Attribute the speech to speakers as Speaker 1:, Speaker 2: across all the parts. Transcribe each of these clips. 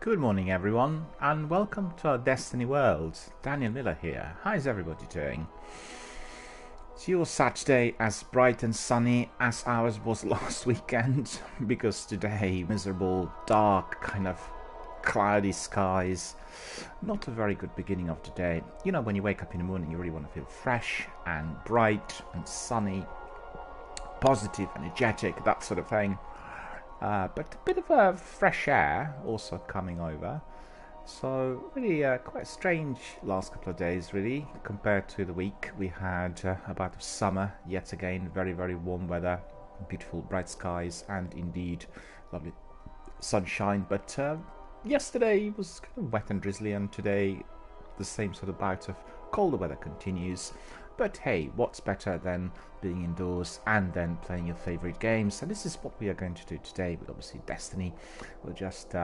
Speaker 1: Good morning everyone and welcome to our Destiny world. Daniel Miller here. How's everybody doing? Is your Saturday as bright and sunny as ours was last weekend? Because today, miserable, dark, kind of cloudy skies. Not a very good beginning of the day. You know, when you wake up in the morning you really want to feel fresh and bright and sunny, positive, energetic, that sort of thing. But a bit of a fresh air also coming over. So really quite strange last couple of days really compared to the week we had about summer yet again. Very, very warm weather, beautiful bright skies and indeed lovely sunshine. But yesterday was kind of wet and drizzly, and today the same sort of bout of colder weather continues. But hey, what's better than being indoors and then playing your favourite games? And this is what we are going to do today with obviously Destiny. We'll just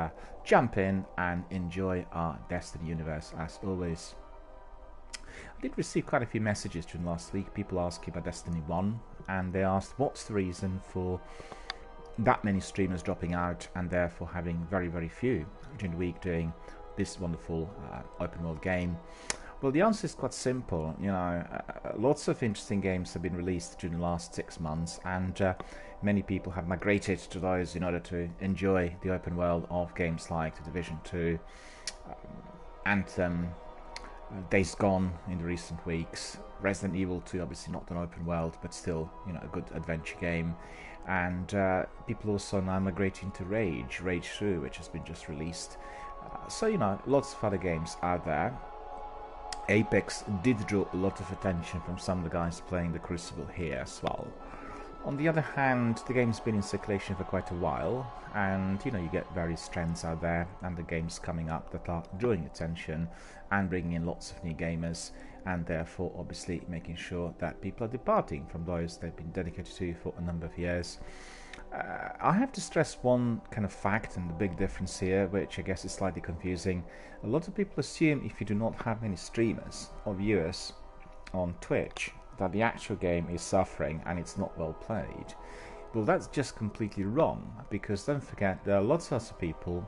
Speaker 1: jump in and enjoy our Destiny universe as always. I did receive quite a few messages during last week, people asking about Destiny 1, and they asked what's the reason for that many streamers dropping out and therefore having very, very few during the week doing this wonderful open world game. Well, the answer is quite simple. You know, lots of interesting games have been released during the last 6 months, and many people have migrated to those in order to enjoy the open world of games like The Division 2, Anthem, Days Gone in the recent weeks, Resident Evil 2, obviously not an open world, but still, you know, a good adventure game. And people also now migrating to Rage 2, which has been just released. So, you know, lots of other games out there. Apex did draw a lot of attention from some of the guys playing the Crucible here as well. On the other hand, the game's been in circulation for quite a while, and you know, you get various trends out there and the games coming up that are drawing attention and bringing in lots of new gamers, and therefore obviously making sure that people are departing from those they've been dedicated to for a number of years. I have to stress one kind of fact and the big difference here, which I guess is slightly confusing. A lot of people assume if you do not have many streamers or viewers on Twitch that the actual game is suffering and it's not well played. Well, that's just completely wrong, because don't forget there are lots of people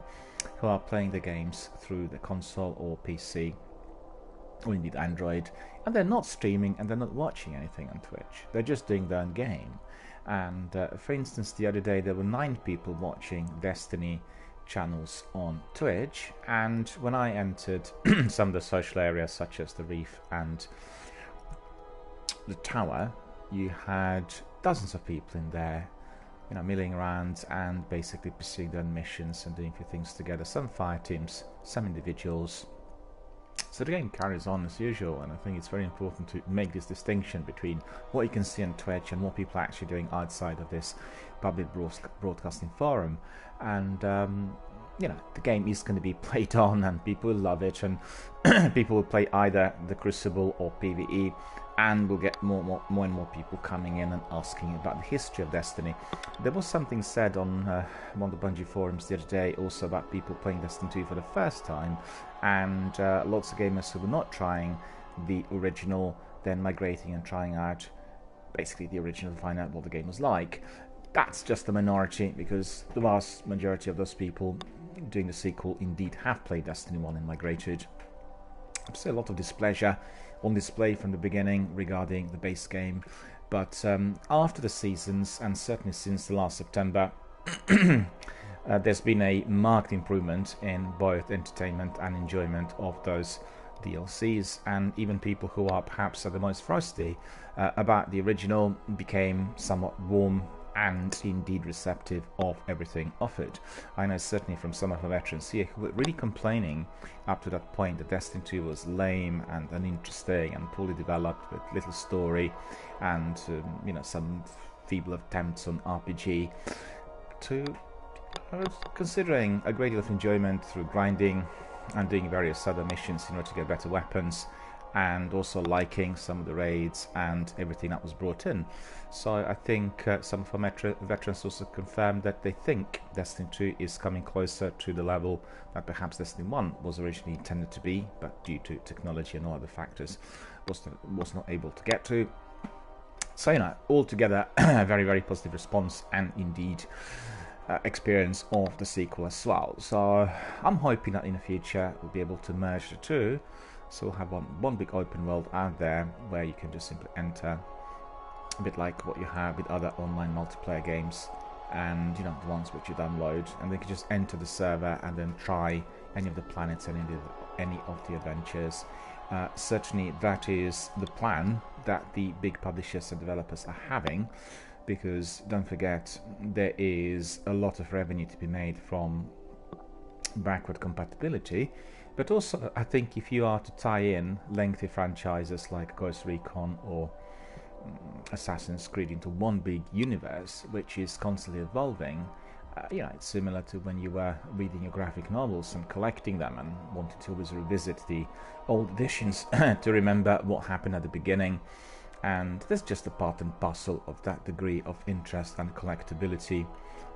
Speaker 1: who are playing the games through the console or PC or indeed Android, and they're not streaming and they're not watching anything on Twitch. They're just doing their own game. And for instance, the other day there were 9 people watching Destiny channels on Twitch, and when I entered some of the social areas such as the Reef and the Tower, you had dozens of people in there, you know, milling around and basically pursuing their own missions and doing a few things together. Some fire teams, some individuals. So the game carries on as usual, and I think it's very important to make this distinction between what you can see on Twitch and what people are actually doing outside of this public broadcasting forum. And you know, the game is going to be played on and people will love it, and people will play either the Crucible or PvE, and we'll get more and more people coming in and asking about the history of Destiny. There was something said on one of the Bungie forums the other day also about people playing Destiny 2 for the first time, and lots of gamers who were not trying the original then migrating and trying out basically the original to find out what the game was like. That's just a minority, because the vast majority of those people doing the sequel indeed have played Destiny 1 and migrated. I've seen a lot of displeasure on display from the beginning regarding the base game, but after the seasons, and certainly since the last September, there's been a marked improvement in both entertainment and enjoyment of those DLCs, and even people who are perhaps the most frosty about the original became somewhat warm and indeed receptive of everything offered. I know certainly from some of our veterans here who were really complaining up to that point that Destiny 2 was lame and uninteresting and poorly developed with little story and you know, some feeble attempts on RPG, to considering a great deal of enjoyment through grinding and doing various other missions in order to get better weapons, and also liking some of the raids and everything that was brought in. So I think some of our veterans also confirmed that they think Destiny 2 is coming closer to the level that perhaps Destiny 1 was originally intended to be, but due to technology and all other factors was not able to get to. So, you know, altogether a very, very positive response, and indeed experience of the sequel as well. So I'm hoping that in the future we'll be able to merge the two, so we'll have one big open world out there where you can just simply enter, a bit like what you have with other online multiplayer games, and the ones which you download, and they can just enter the server and then try any of the planets and any of the adventures. Certainly that is the plan that the big publishers and developers are having, because don't forget, there is a lot of revenue to be made from backward compatibility, but also I think if you are to tie in lengthy franchises like Ghost Recon or Assassin's Creed into one big universe which is constantly evolving, it's similar to when you were reading your graphic novels and collecting them and wanted to always revisit the old editions to remember what happened at the beginning. And that's just a part and parcel of that degree of interest and collectability.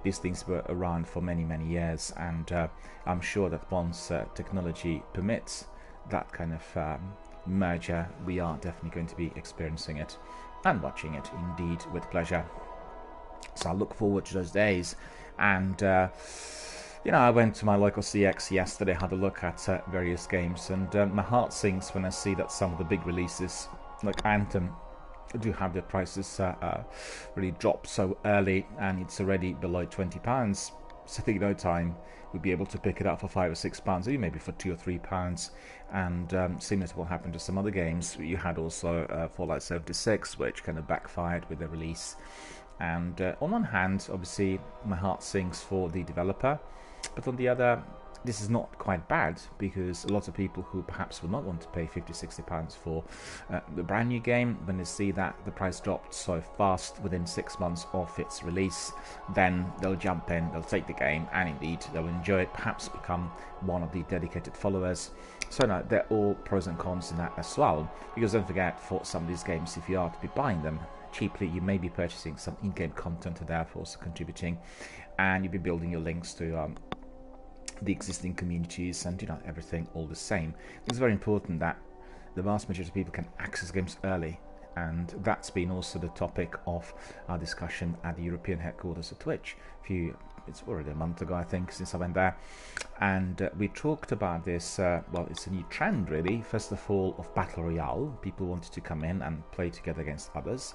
Speaker 1: These things were around for many, many years, and I'm sure that once technology permits that kind of merger, we are definitely going to be experiencing it and watching it indeed with pleasure. So I look forward to those days. And I went to my local CX yesterday, had a look at various games, and my heart sinks when I see that some of the big releases like Anthem do have their prices really drop so early, and it's already below £20. So I think no time we'll be able to pick it up for £5 or £6, or maybe for £2 or £3. And similar to what happened to some other games, you had also Fallout 76, which kind of backfired with the release. And on one hand, obviously, my heart sinks for the developer, but on the other, this is not quite bad, because a lot of people who perhaps would not want to pay £50-60 for the brand new game, when they see that the price dropped so fast within 6 months of its release, then they'll jump in, they'll take the game, and indeed they'll enjoy it, perhaps become one of the dedicated followers. So no, they're all pros and cons in that as well, because don't forget, for some of these games, if you are to be buying them cheaply, you may be purchasing some in-game content and therefore also contributing, and you'll be building your links to the existing communities and everything all the same. It's very important that the vast majority of people can access games early, and that's been also the topic of our discussion at the European headquarters of Twitch. It's already a month ago, I think, since I went there, and we talked about this. Well, it's a new trend, really. First of all, of Battle Royale. People wanted to come in and play together against others,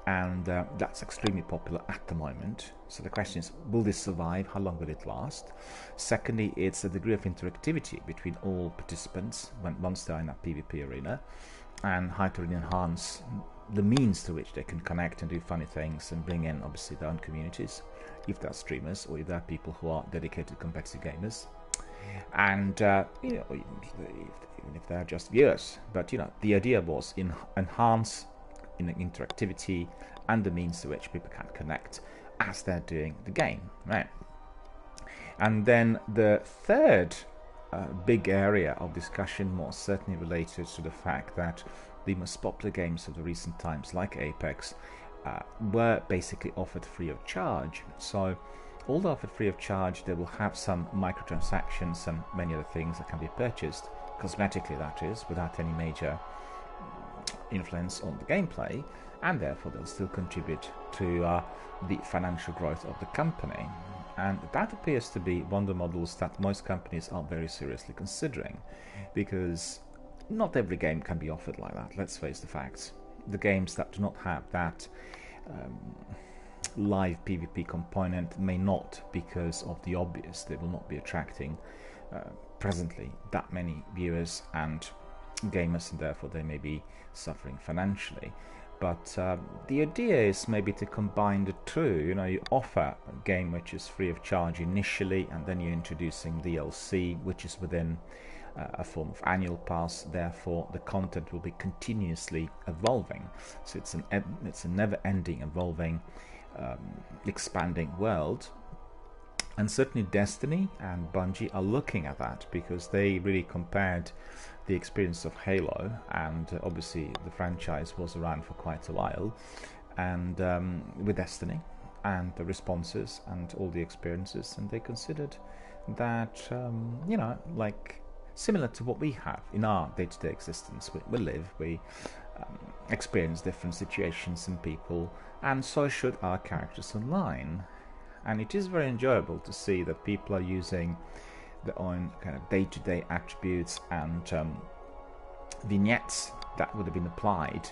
Speaker 1: and that's extremely popular at the moment. So the question is, will this survive? How long will it last? Secondly, it's a degree of interactivity between all participants once they're in that PvP arena, and how to really enhance the means to which they can connect and do funny things and bring in, obviously, their own communities, if they're streamers or if they're people who are dedicated competitive gamers, and even if they're just viewers. But the idea was enhance in interactivity and the means to which people can connect as they're doing the game, right? And then the third big area of discussion, more certainly related to the fact that the most popular games of the recent times, like Apex, were basically offered free of charge. So although offered free of charge, they will have some microtransactions and many other things that can be purchased cosmetically, that is, without any major influence on the gameplay, and therefore they'll still contribute to the financial growth of the company. And that appears to be one of the models that most companies are very seriously considering, because not every game can be offered like that. Let's face the facts. The games that do not have that live PvP component may not, because of the obvious. They will not be attracting presently that many viewers and gamers, and therefore they may be suffering financially. But the idea is maybe to combine the two. You offer a game which is free of charge initially, and then you're introducing DLC, which is within a form of annual pass. Therefore, the content will be continuously evolving. So it's a never-ending, evolving, expanding world. And certainly Destiny and Bungie are looking at that, because they really compared the experience of Halo, and obviously the franchise was around for quite a while, and with Destiny and the responses and all the experiences, and they considered that like similar to what we have in our day-to-day existence. We live, we experience different situations and people, and so should our characters online. and it is very enjoyable to see that people are using their own kind of day-to-day attributes and vignettes that would have been applied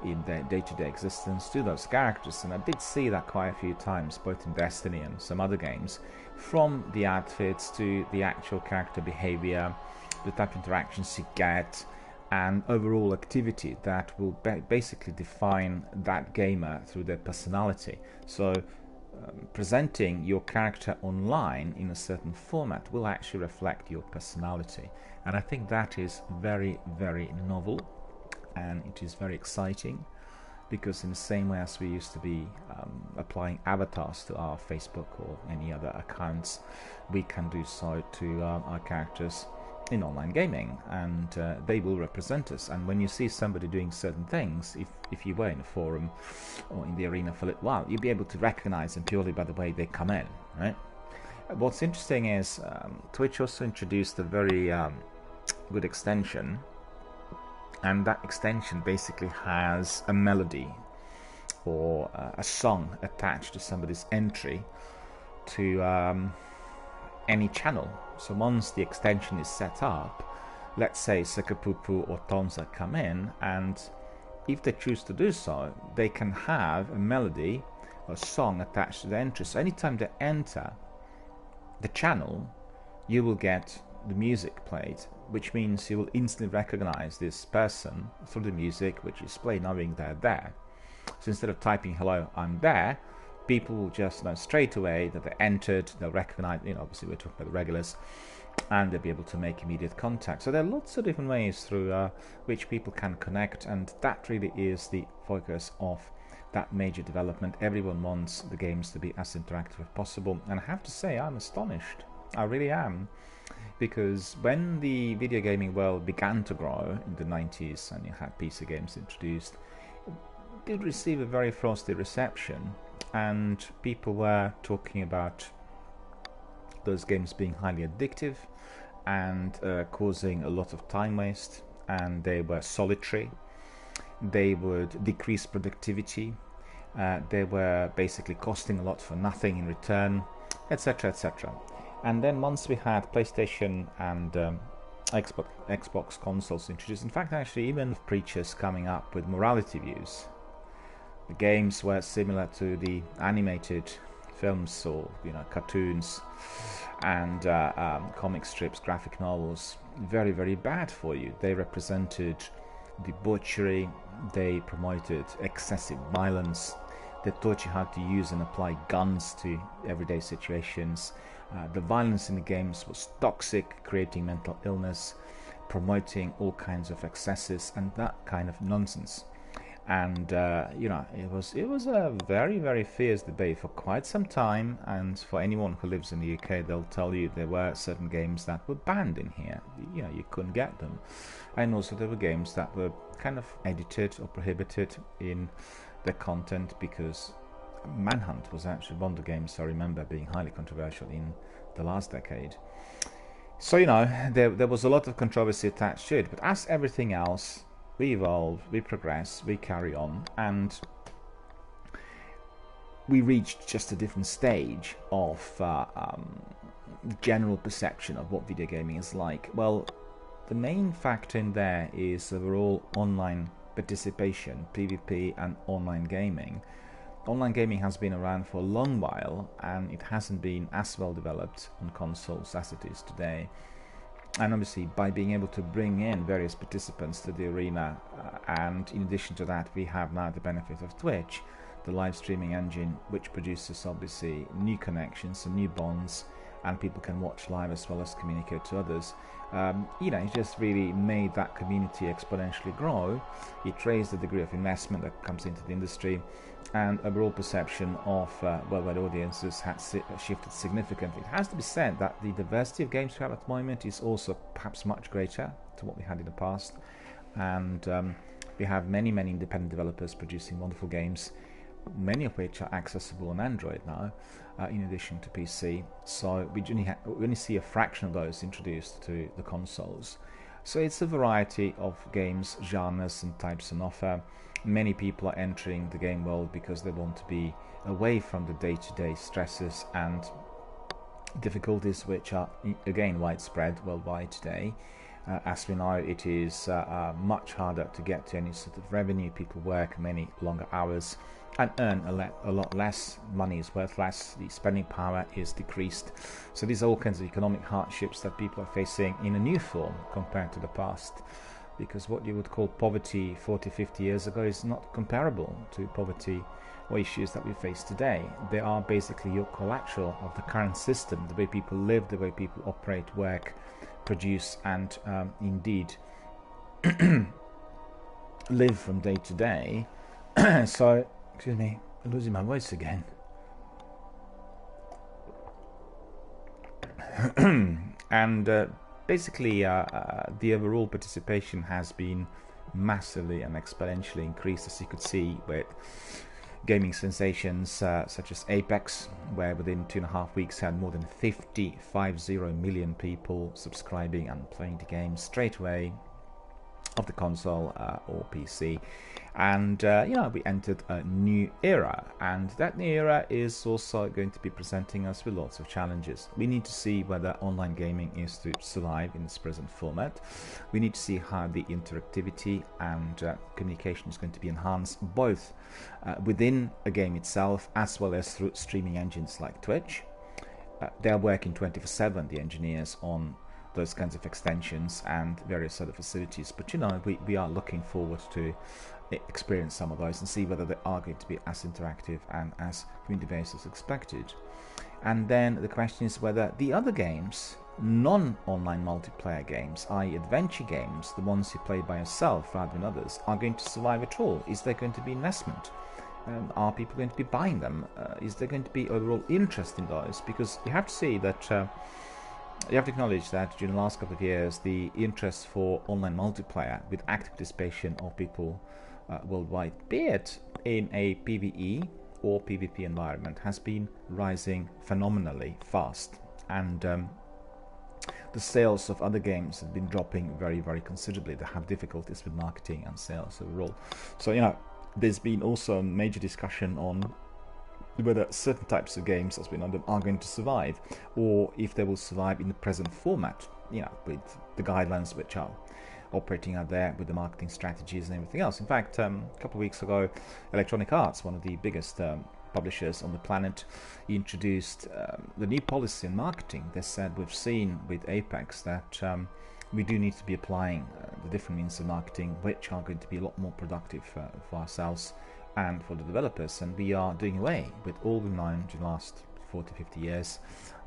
Speaker 1: in their day-to-day existence to those characters. And I did see that quite a few times, both in Destiny and some other games, from the outfits to the actual character behavior, the type of interactions you get, and overall activity that will basically define that gamer through their personality. So presenting your character online in a certain format will actually reflect your personality, and I think that is very, very novel, and it is very exciting, because in the same way as we used to be applying avatars to our Facebook or any other accounts, we can do so to our characters in online gaming, and they will represent us. And when you see somebody doing certain things, if you were in a forum or in the arena for a little while, you'll be able to recognize them purely by the way they come in, right? What's interesting is Twitch also introduced a very good extension, and that extension basically has a melody or a song attached to somebody's entry to any channel. So once the extension is set up, let's say Sakapupu or Tonza come in, and if they choose to do so, they can have a melody or song attached to the entry. So anytime they enter the channel, you will get the music played, which means you will instantly recognize this person through the music which is played, knowing they're there. So instead of typing "hello, I'm there," people will just know straight away that they entered. They'll recognize, obviously we're talking about the regulars, and they'll be able to make immediate contact. So there are lots of different ways through which people can connect, and that really is the focus of that major development. Everyone wants the games to be as interactive as possible, and I have to say I'm astonished. I really am, because when the video gaming world began to grow in the 90s and you had PC games introduced, it did receive a very frosty reception, and people were talking about those games being highly addictive and causing a lot of time waste, and they were solitary, they would decrease productivity, they were basically costing a lot for nothing in return, etc, etc. And then once we had PlayStation and Xbox consoles introduced, in fact actually even preachers coming up with morality views, the games were similar to the animated films or cartoons and comic strips, graphic novels. Very, very bad for you. They represented debauchery, they promoted excessive violence, they taught you how to use and apply guns to everyday situations. The violence in the games was toxic, creating mental illness, promoting all kinds of excesses and that kind of nonsense. And it was a very, very fierce debate for quite some time, and for anyone who lives in the UK, they'll tell you there were certain games that were banned in here. You couldn't get them, and also there were games that were kind of edited or prohibited in their content, because Manhunt was actually one of the games I remember being highly controversial in the last decade. So there was a lot of controversy attached to it, but as everything else, we evolve, we progress, we carry on, and we reached just a different stage of general perception of what video gaming is like. Well, the main factor in there is overall online participation, PvP and online gaming. Online gaming has been around for a long while, and it hasn't been as well developed on consoles as it is today. And obviously by being able to bring in various participants to the arena, and in addition to that we have now the benefit of Twitch, the live streaming engine, which produces obviously new connections and new bonds, and people can watch live as well as communicate to others. It just really made that community exponentially grow. It raised the degree of investment that comes into the industry, and overall perception of worldwide audiences has shifted significantly. It has to be said that the diversity of games we have at the moment is also perhaps much greater to what we had in the past, and we have many independent developers producing wonderful games, many of which are accessible on Android now, in addition to PC. So we only see a fraction of those introduced to the consoles. So it's a variety of games, genres and types on offer. Many people are entering the game world because they want to be away from the day-to-day stresses and difficulties which are again widespread worldwide today. As we know, it is much harder to get to any sort of revenue. People work many longer hours and earn a lot less. Money is worth less. The spending power is decreased. So these are all kinds of economic hardships that people are facing in a new form compared to the past. Because what you would call poverty 40, 50 years ago is not comparable to poverty or issues that we face today. They are basically your collateral of the current system, the way people live, the way people operate, work, produce, and indeed live from day to day. So, excuse me, I'm losing my voice again. And basically, the overall participation has been massively and exponentially increased, as you could see with gaming sensations such as Apex, where within 2.5 weeks had more than 50 million people subscribing and playing the game straight away of the console or PC. And we entered a new era, and that new era is also going to be presenting us with lots of challenges. We need to see whether online gaming is to survive in its present format. We need to see how the interactivity and communication is going to be enhanced, both within a game itself as well as through streaming engines like Twitch. They are working 24/7, the engineers, on those kinds of extensions and various other facilities, but we are looking forward to experience some of those and see whether they are going to be as interactive and as community-based as expected. And then the question is whether the other games, non-online multiplayer games, i.e. adventure games, the ones you play by yourself rather than others, are going to survive at all. Is there going to be investment? Are people going to be buying them? Is there going to be overall interest in those? Because you have to see that you have to acknowledge that during the last couple of years, the interest for online multiplayer with active participation of people worldwide, be it in a PvE or PvP environment, has been rising phenomenally fast. And the sales of other games have been dropping very, very considerably. They have difficulties with marketing and sales overall. So, there's been also a major discussion on whether certain types of games, as we know them, are going to survive, or if they will survive in the present format, with the guidelines which are operating out there, with the marketing strategies and everything else. In fact, a couple of weeks ago, Electronic Arts, one of the biggest publishers on the planet, introduced the new policy in marketing. They said, we've seen with Apex that we do need to be applying the different means of marketing, which are going to be a lot more productive for ourselves and for the developers, and we are doing away with all we've known in the last 40, 50 years.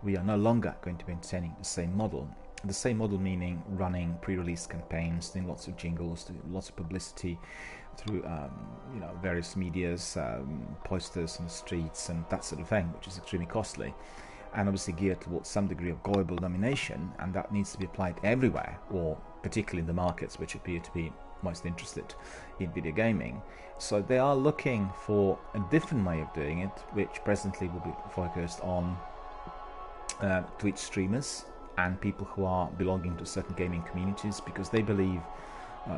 Speaker 1: We are no longer going to be maintaining the same model. The same model meaning running pre-release campaigns, doing lots of jingles, doing lots of publicity through various medias, posters on the streets and that sort of thing, which is extremely costly and obviously geared towards some degree of global domination, and that needs to be applied everywhere, or particularly in the markets which appear to be most interested in video gaming. So they are looking for a different way of doing it, which presently will be focused on Twitch streamers and people who are belonging to certain gaming communities, because they believe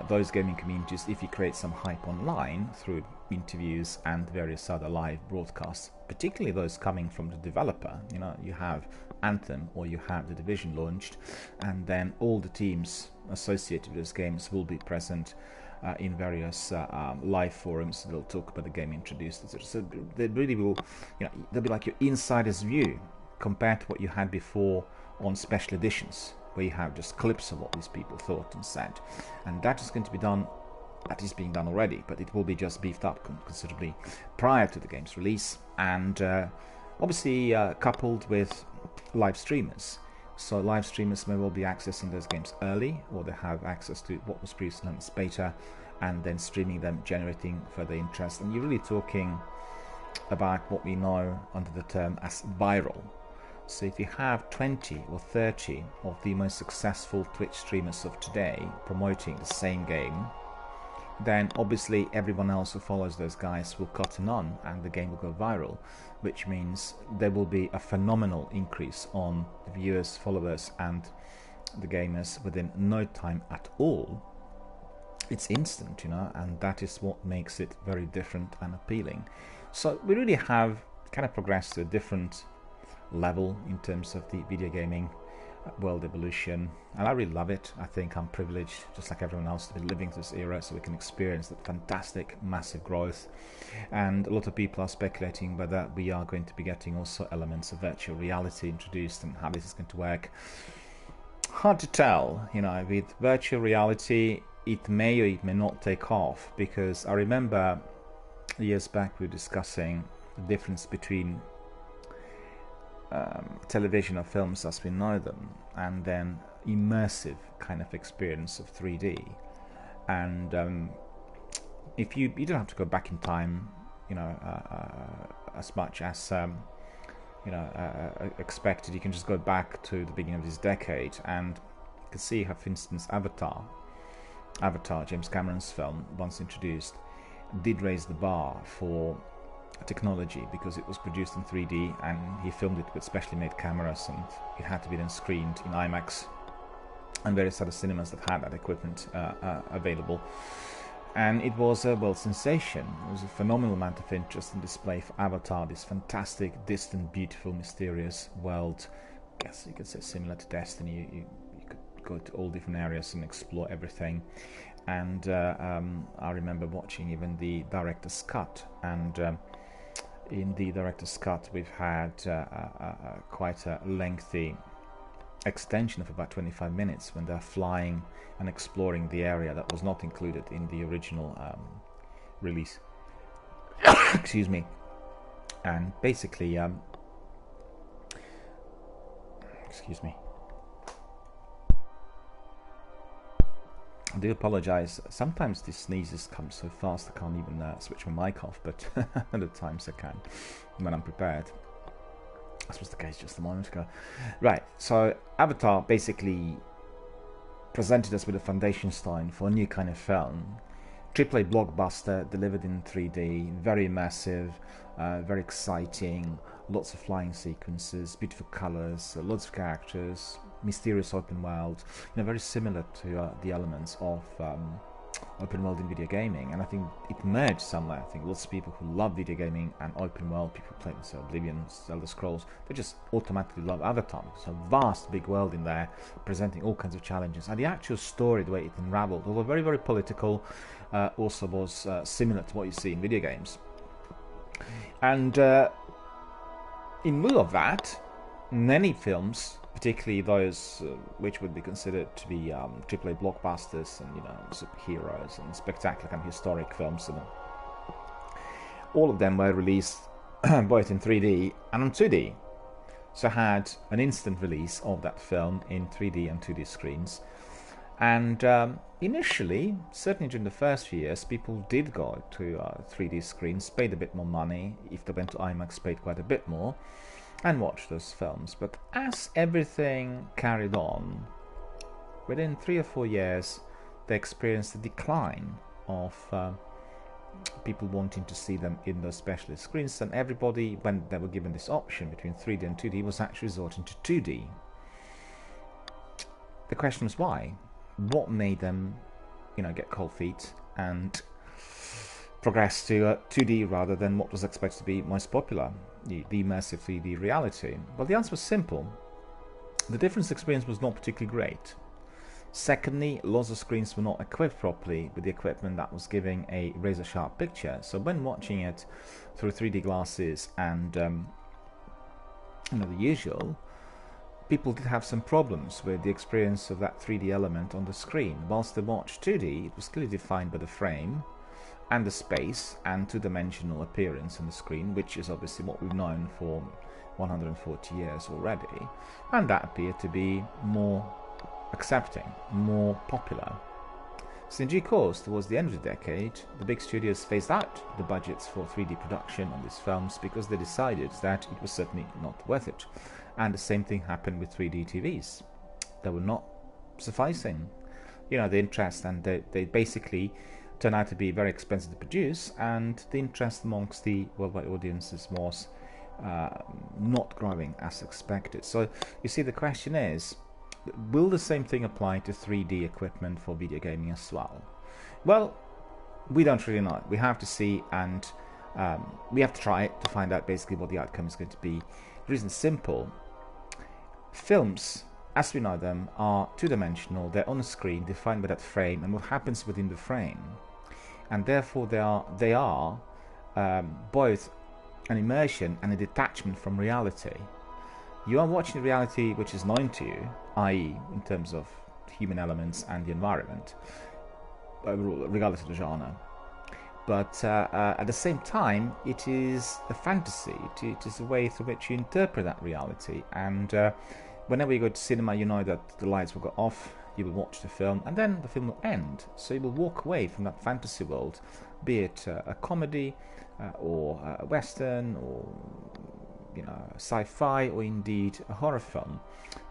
Speaker 1: those gaming communities, if you create some hype online through interviews and various other live broadcasts, particularly those coming from the developer, you have Anthem or you have The Division launched, and then all the teams associated with those games will be present in various live forums. They'll talk about the game introduced, etc. So they really will, they'll be like your insider's view compared to what you had before on special editions, where you have just clips of what these people thought and said. And that is going to be done, that is being done already, but it will be just beefed up considerably prior to the game's release, and obviously coupled with live streamers. So live streamers may well be accessing those games early, or they have access to what was previously known as beta, and then streaming them, generating further interest. And you're really talking about what we know under the term as viral. So if you have 20 or 30 of the most successful Twitch streamers of today promoting the same game, then obviously everyone else who follows those guys will cotton on and the game will go viral, which means there will be a phenomenal increase on the viewers, followers and the gamers within no time at all. It's instant, and that is what makes it very different and appealing. So we really have kind of progressed to a different level in terms of the video gaming world evolution, and I really love it. I think I'm privileged, just like everyone else, to be living this era so we can experience that fantastic massive growth. And a lot of people are speculating whether we are going to be getting also elements of virtual reality introduced and how this is going to work. Hard to tell. With virtual reality, it may or it may not take off, because I remember years back we were discussing the difference between television or films as we know them, and then immersive kind of experience of 3D. And if you don't have to go back in time, as much as expected, you can just go back to the beginning of this decade, and you can see how, for instance, Avatar, James Cameron's film, once introduced, did raise the bar for technology, because it was produced in 3D and he filmed it with specially made cameras, and it had to be then screened in IMAX and various other cinemas that had that equipment available. And it was a world sensation. It was a phenomenal amount of interest and display for Avatar, this fantastic, distant, beautiful, mysterious world. I guess you could say similar to Destiny. You could go to all different areas and explore everything. And I remember watching even the director's cut, and in the director's cut we've had quite a lengthy extension of about 25 minutes when they're flying and exploring the area that was not included in the original release. Excuse me. And basically excuse me, I do apologize. Sometimes these sneezes come so fast I can't even switch my mic off, but other times I can when I'm prepared. That was the case just a moment ago. Right, so Avatar basically presented us with a foundation stone for a new kind of film. AAA blockbuster delivered in 3D, very immersive, very exciting, lots of flying sequences, beautiful colors, lots of characters, mysterious open world, very similar to the elements of open world in video gaming. And I think it merged somewhere. I think lots of people who love video gaming and open world, people playing Oblivion, Elder Scrolls, they just automatically love Avatar. It's a vast big world in there, presenting all kinds of challenges. And the actual story, the way it unraveled, although very, very political, also was similar to what you see in video games. And in lieu of that, many films, particularly those which would be considered to be AAA blockbusters and superheroes and spectacular kind of historic films, and all of them were released both in 3D and on 2D. So had an instant release of that film in 3D and 2D screens. And initially, certainly during the first few years, people did go to 3D screens, paid a bit more money. If they went to IMAX, paid quite a bit more, and watch those films. But as everything carried on, within 3 or 4 years, they experienced a decline of people wanting to see them in those specialist screens, and everybody, when they were given this option between 3D and 2D, was actually resorting to 2D. The question was why? What made them, get cold feet and progress to 2D rather than what was expected to be most popular, the immersive 3D reality? Well, the answer was simple. The difference experience was not particularly great. Secondly, lots of screens were not equipped properly with the equipment that was giving a razor-sharp picture. So when watching it through 3D glasses and the usual, people did have some problems with the experience of that 3D element on the screen. Whilst they watched 2D, it was clearly defined by the frame and the space and two-dimensional appearance on the screen, which is obviously what we've known for 140 years already, and that appeared to be more accepting, more popular. So in due course, towards the end of the decade, the big studios phased out the budgets for 3D production on these films because they decided that it was certainly not worth it. And the same thing happened with 3D TVs. They were not sufficing, the interest, and they basically turned out to be very expensive to produce, and the interest amongst the worldwide audiences was not growing as expected. So you see, the question is, will the same thing apply to 3D equipment for video gaming as well? Well, we don't really know. We have to see, and we have to try it to find out basically what the outcome is going to be. The reason is simple. Films, as we know them, are two-dimensional. They're on a screen, defined by that frame, and what happens within the frame. And therefore they are both an immersion and a detachment from reality. You are watching reality which is known to you, i.e. in terms of human elements and the environment, regardless of the genre. But at the same time, it is a fantasy. It is a way through which you interpret that reality. And whenever you go to cinema, you know that the lights will go off, you will watch the film, and then the film will end. So you will walk away from that fantasy world, be it a comedy or a western or sci-fi or indeed a horror film.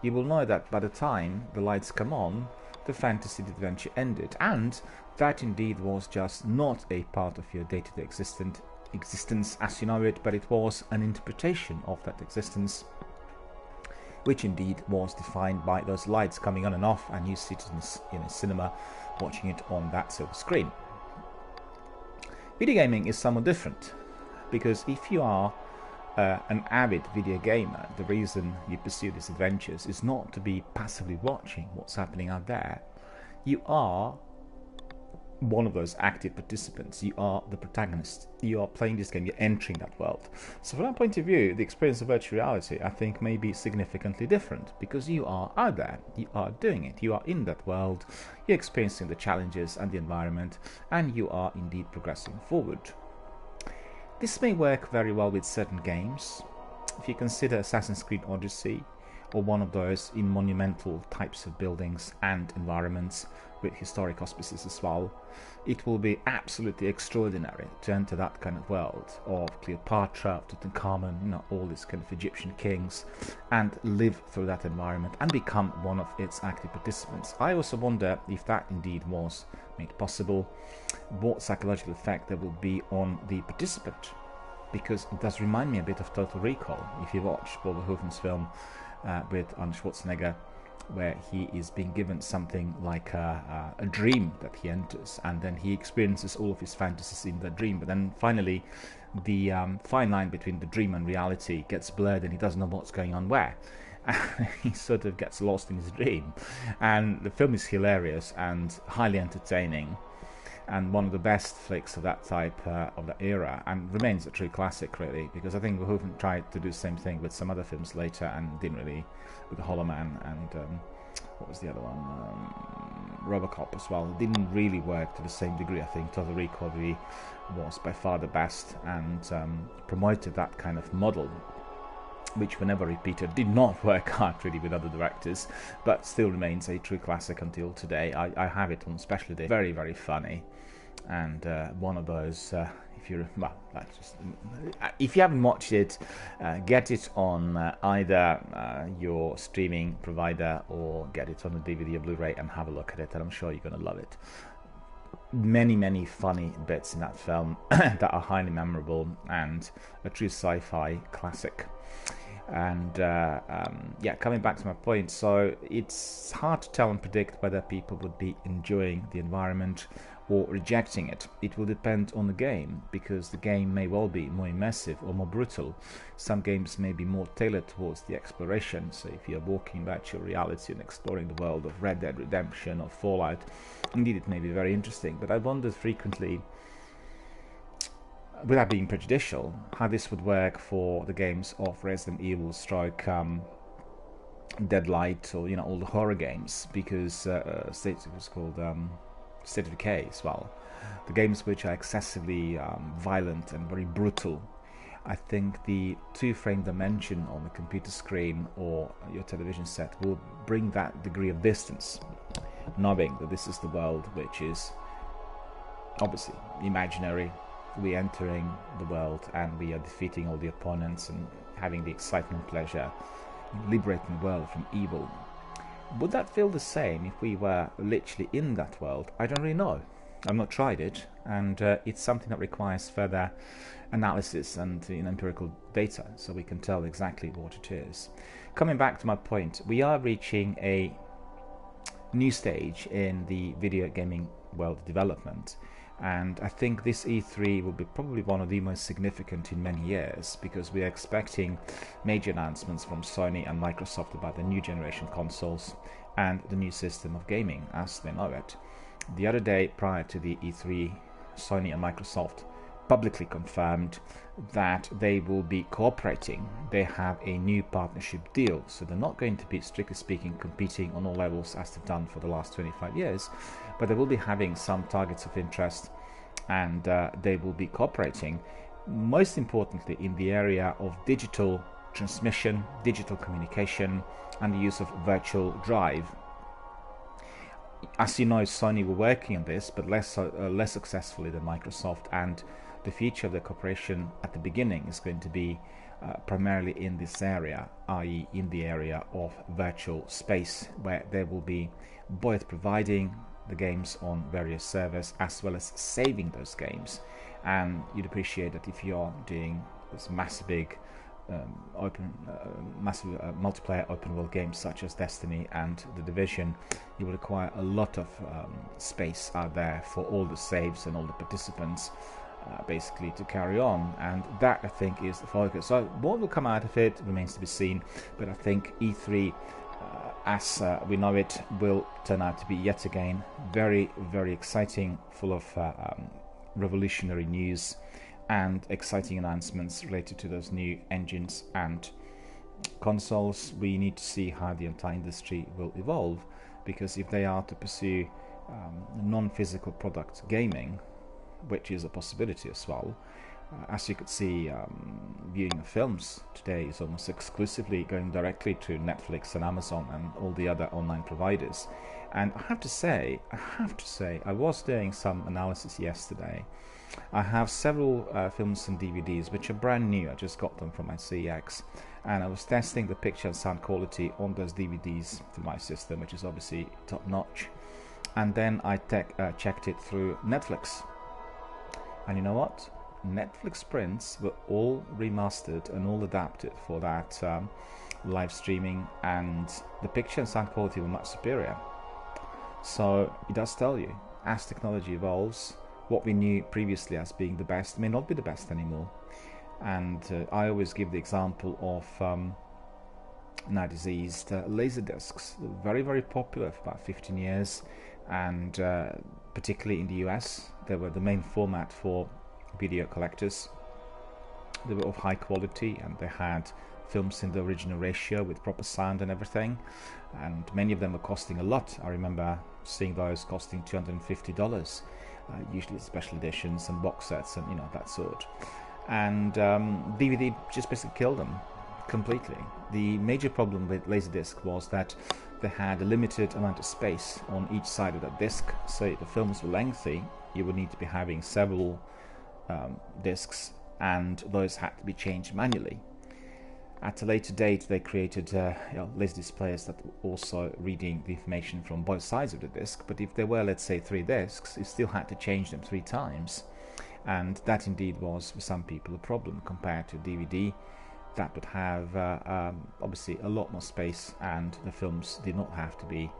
Speaker 1: You will know that by the time the lights come on, the fantasy adventure ended, and that indeed was just not a part of your day-to-day existence as you know it, but it was an interpretation of that existence, which indeed was defined by those lights coming on and off, and you sit in a cinema watching it on that silver screen. Video gaming is somewhat different, because if you are an avid video gamer, the reason you pursue these adventures is not to be passively watching what's happening out there. You are one of those active participants. You are the protagonist. You are playing this game. You're entering that world. So from that point of view, the experience of virtual reality, I think, may be significantly different, because you are out there. You are doing it. You are in that world. You're experiencing the challenges and the environment, and you are indeed progressing forward. This may work very well with certain games. If you consider Assassin's Creed Odyssey, or one of those in monumental types of buildings and environments with historic auspices as well, it will be absolutely extraordinary to enter that kind of world of Cleopatra, of Tutankhamun, all these kind of Egyptian kings, and live through that environment and become one of its active participants. I also wonder if that indeed was made possible, what psychological effect there will be on the participant, because it does remind me a bit of Total Recall. If you watch Paul Verhoeven's film with Arnold Schwarzenegger, where he is being given something like a dream that he enters, and then he experiences all of his fantasies in that dream, but then finally the fine line between the dream and reality gets blurred, and he doesn't know what's going on where. He sort of gets lost in his dream, and the film is hilarious and highly entertaining, and one of the best flicks of that type of that era, and remains a true classic really, because I think Verhoeven tried to do the same thing with some other films later and didn't really, with The Hollow Man and what was the other one, Robocop as well. It didn't really work to the same degree. I think Total Recall really was by far the best, and promoted that kind of model, which whenever repeated did not work out really with other directors, but still remains a true classic until today. I have it on special day. Very, very funny, and one of those, if you haven't watched it, get it on either your streaming provider or get it on a DVD or Blu-ray and have a look at it, and I'm sure you're going to love it. Many, many funny bits in that film that are highly memorable, and a true sci-fi classic. And coming back to my point, so it's hard to tell and predict whether people would be enjoying the environment or rejecting it. It will depend on the game, because the game may well be more immersive or more brutal. Some games may be more tailored towards the exploration, so if you're walking virtual reality and exploring the world of Red Dead Redemption or Fallout, indeed it may be very interesting. But I wondered frequently, without being prejudicial, how this would work for the games of Resident Evil stroke Deadlight, or all the horror games, because it was called State of Decay as well. The games which are excessively violent and very brutal. I think the two-frame dimension on the computer screen or your television set will bring that degree of distance, knowing that this is the world which is obviously imaginary. We're entering the world and we are defeating all the opponents and having the excitement and pleasure in liberating the world from evil. Would that feel the same if we were literally in that world? I don't really know. I've not tried it, and it's something that requires further analysis and empirical data, so we can tell exactly what it is. Coming back to my point, we are reaching a new stage in the video gaming world development. And I think this E3 will be probably one of the most significant in many years, because we are expecting major announcements from Sony and Microsoft about the new generation consoles and the new system of gaming as they know it. The other day, prior to the E3, Sony and Microsoft publicly confirmed that they will be cooperating. They have a new partnership deal, so they're not going to be, strictly speaking, competing on all levels as they've done for the last 25 years, but they will be having some targets of interest, and they will be cooperating, most importantly in the area of digital transmission, digital communication, and the use of virtual drive. As you know, Sony were working on this, but less successfully than Microsoft, and the feature of the cooperation at the beginning is going to be primarily in this area, i.e. in the area of virtual space, where they will be both providing the games on various servers as well as saving those games. And you'd appreciate that if you're doing this massive big multiplayer open world games such as Destiny and The Division, you will require a lot of space out there for all the saves and all the participants basically to carry on, and that I think is the focus. So what will come out of it remains to be seen, but I think E3 as we know it will turn out to be yet again very, very exciting, full of revolutionary news and exciting announcements related to those new engines and consoles. We need to see how the entire industry will evolve, because if they are to pursue non-physical product gaming, which is a possibility as well, as you could see, viewing of films today is almost exclusively going directly to Netflix and Amazon and all the other online providers. And I have to say, I was doing some analysis yesterday. I have several films and DVDs which are brand new. I just got them from my CEX, and I was testing the picture and sound quality on those DVDs through my system, which is obviously top notch. And then I checked it through Netflix. And you know what? Netflix prints were all remastered and all adapted for that live streaming, and the picture and sound quality were much superior. So it does tell you, as technology evolves, what we knew previously as being the best may not be the best anymore. And I always give the example of now diseased laserdiscs. Very, very popular for about 15 years, and particularly in the US, they were the main format for video collectors. They were of high quality, and they had films in the original ratio with proper sound and everything, and many of them were costing a lot. I remember seeing those costing $250, usually special editions and box sets and that sort. And DVD just basically killed them completely. The major problem with Laserdisc was that they had a limited amount of space on each side of that disc, so if the films were lengthy, you would need to be having several discs, and those had to be changed manually. At a later date, they created Laserdisc players that were also reading the information from both sides of the disc, but if there were, let's say, 3 discs, you still had to change them 3 times, and that indeed was, for some people, a problem compared to DVD. That would have obviously a lot more space, and the films did not have to be,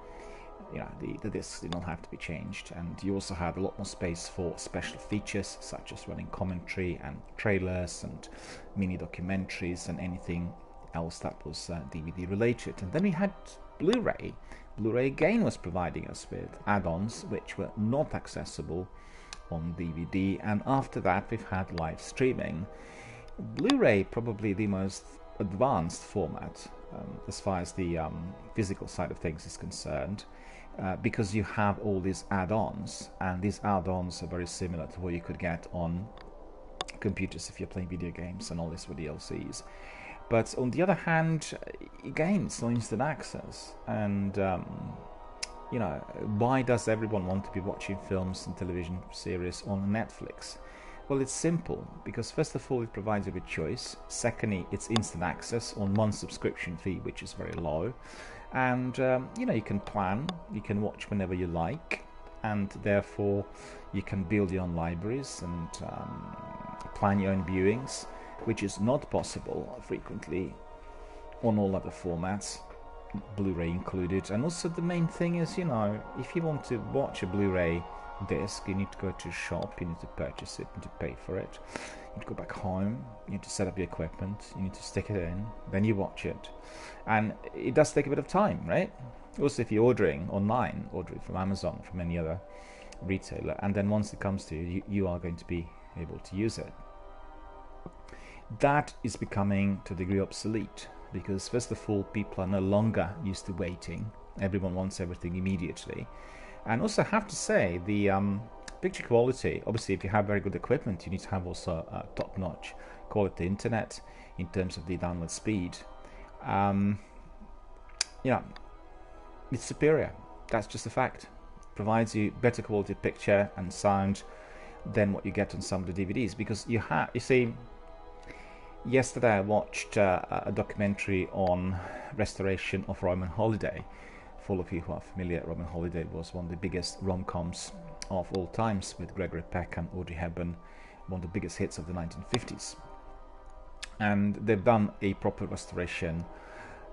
Speaker 1: the discs did not have to be changed, and you also had a lot more space for special features such as running commentary and trailers and mini documentaries and anything else that was DVD related. And then we had Blu-ray. Blu-ray again was providing us with add-ons which were not accessible on DVD, and after that we've had live streaming. Blu-ray probably the most advanced format as far as the physical side of things is concerned, because you have all these add-ons, and these add-ons are very similar to what you could get on computers if you're playing video games and all this with DLCs. But on the other hand, again, it's no instant access, and why does everyone want to be watching films and television series on Netflix? Well, it's simple, because first of all, it provides you with choice. Secondly, it's instant access on one subscription fee, which is very low. And, you can plan, you can watch whenever you like, and therefore you can build your own libraries and plan your own viewings, which is not possible frequently on all other formats. Blu-ray included. And also the main thing is, you know, if you want to watch a Blu-ray disc, you need to go to a shop, you need to purchase it, you need to pay for it, you need to go back home, you need to set up your equipment, you need to stick it in, then you watch it. And it does take a bit of time, right? Also, if you're ordering online, ordering from Amazon, from any other retailer, and then once it comes to you, you are going to be able to use it. That is becoming to a degree obsolete, because first of all, people are no longer used to waiting. Everyone wants everything immediately. And also, I have to say, the picture quality, obviously if you have very good equipment, you need to have also top-notch quality internet in terms of the download speed. It's superior. That's just a fact. Provides you better quality picture and sound than what you get on some of the DVDs, because you see, yesterday I watched a documentary on restoration of Roman Holiday. For all of you who are familiar, Roman Holiday was one of the biggest rom-coms of all times, with Gregory Peck and Audrey Hepburn, one of the biggest hits of the 1950s. And they've done a proper restoration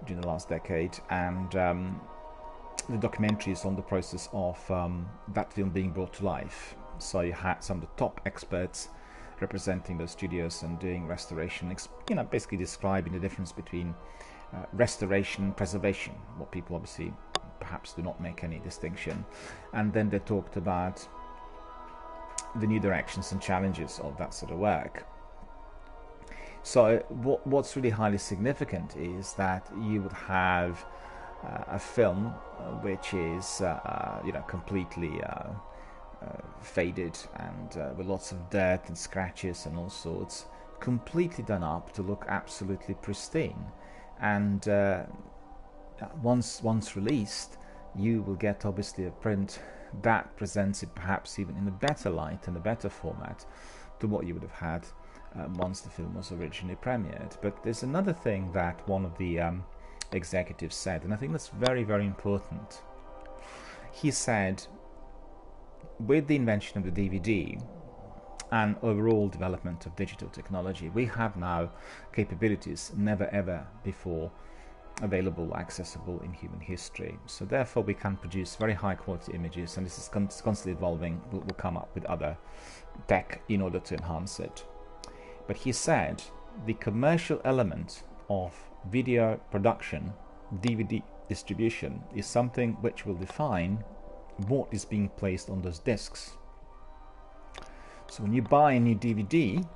Speaker 1: during the last decade, and the documentary is on the process of that film being brought to life. So you had some of the top experts representing those studios and doing restoration, basically describing the difference between restoration and preservation, what people obviously perhaps do not make any distinction. And then they talked about the new directions and challenges of that sort of work. So what's really highly significant is that you would have a film which is completely faded and with lots of dirt and scratches and all sorts, completely done up to look absolutely pristine. And once released, you will get obviously a print that presents it perhaps even in a better light and a better format to what you would have had once the film was originally premiered. But there's another thing that one of the executives said, and I think that's very, very important. He said, with the invention of the DVD and overall development of digital technology, we have now capabilities never ever before available, accessible in human history. So therefore we can produce very high quality images, and this is constantly evolving. We'll come up with other tech in order to enhance it. But he said the commercial element of video production, DVD distribution, is something which will define what is being placed on those discs. So when you buy a new DVD,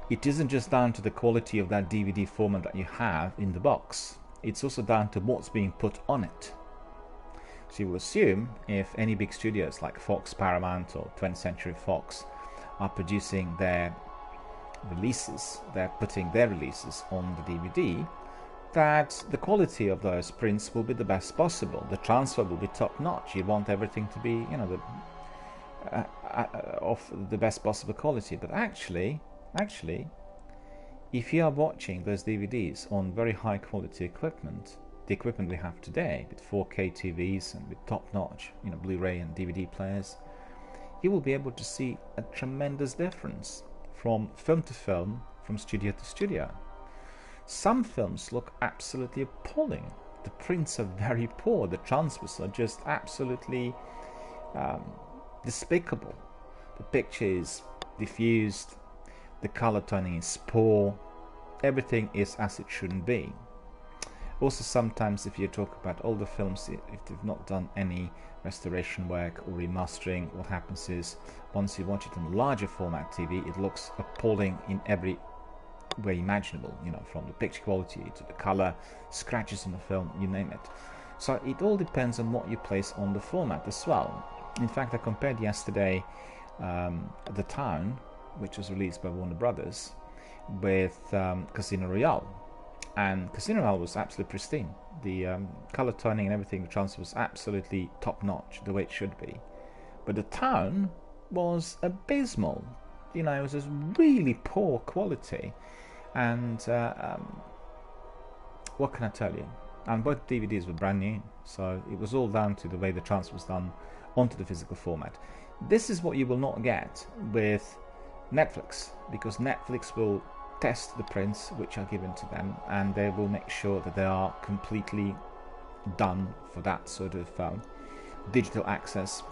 Speaker 1: it isn't just down to the quality of that DVD format that you have in the box, it's also down to what's being put on it. So you will assume if any big studios like Fox, Paramount or 20th Century Fox are producing their releases, they're putting their releases on the DVD, that the quality of those prints will be the best possible. The transfer will be top notch. You want everything to be, of the best possible quality. But actually, if you are watching those DVDs on very high quality equipment, the equipment we have today with 4K TVs and with top notch, Blu-ray and DVD players, you will be able to see a tremendous difference from film to film, from studio to studio. Some films look absolutely appalling. The prints are very poor. The transfers are just absolutely despicable. The picture is diffused. The color toning is poor. Everything is as it shouldn't be. Also, sometimes if you talk about older films, if they've not done any restoration work or remastering, what happens is once you watch it on a larger format TV, it looks appalling in every way imaginable, from the picture quality to the color, scratches on the film, you name it. So it all depends on what you place on the format as well. In fact, I compared yesterday The Town, which was released by Warner Brothers, with Casino Royale. And Casino Royale was absolutely pristine. The color toning and everything, the transfer was absolutely top notch, the way it should be. But The Town was abysmal. It was just really poor quality. And what can I tell you? And both DVDs were brand new, so it was all down to the way the transfer was done onto the physical format. This is what you will not get with Netflix, because Netflix will test the prints which are given to them, and they will make sure that they are completely done for that sort of digital access.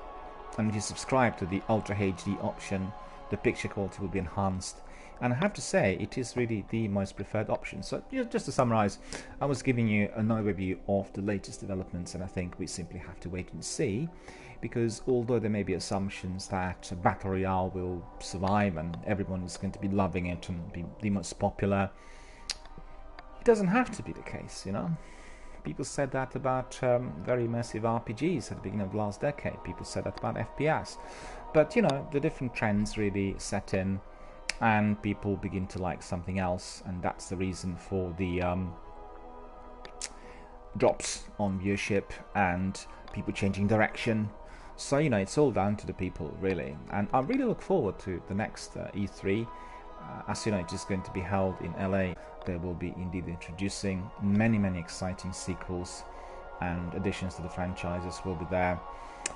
Speaker 1: And if you subscribe to the Ultra HD option, the picture quality will be enhanced, and I have to say it is really the most preferred option. So just to summarize, I was giving you an overview of the latest developments, and I think we simply have to wait and see, because although there may be assumptions that Battle Royale will survive and everyone is going to be loving it and be the most popular, it doesn't have to be the case, you know. People said that about very immersive RPGs at the beginning of the last decade. People said that about FPS. But, you know, the different trends really set in, and people begin to like something else, and that's the reason for the drops on viewership and people changing direction. So, you know, it's all down to the people, really. And I really look forward to the next E3. As you know, it is going to be held in LA. They will be indeed introducing many exciting sequels, and additions to the franchises will be there.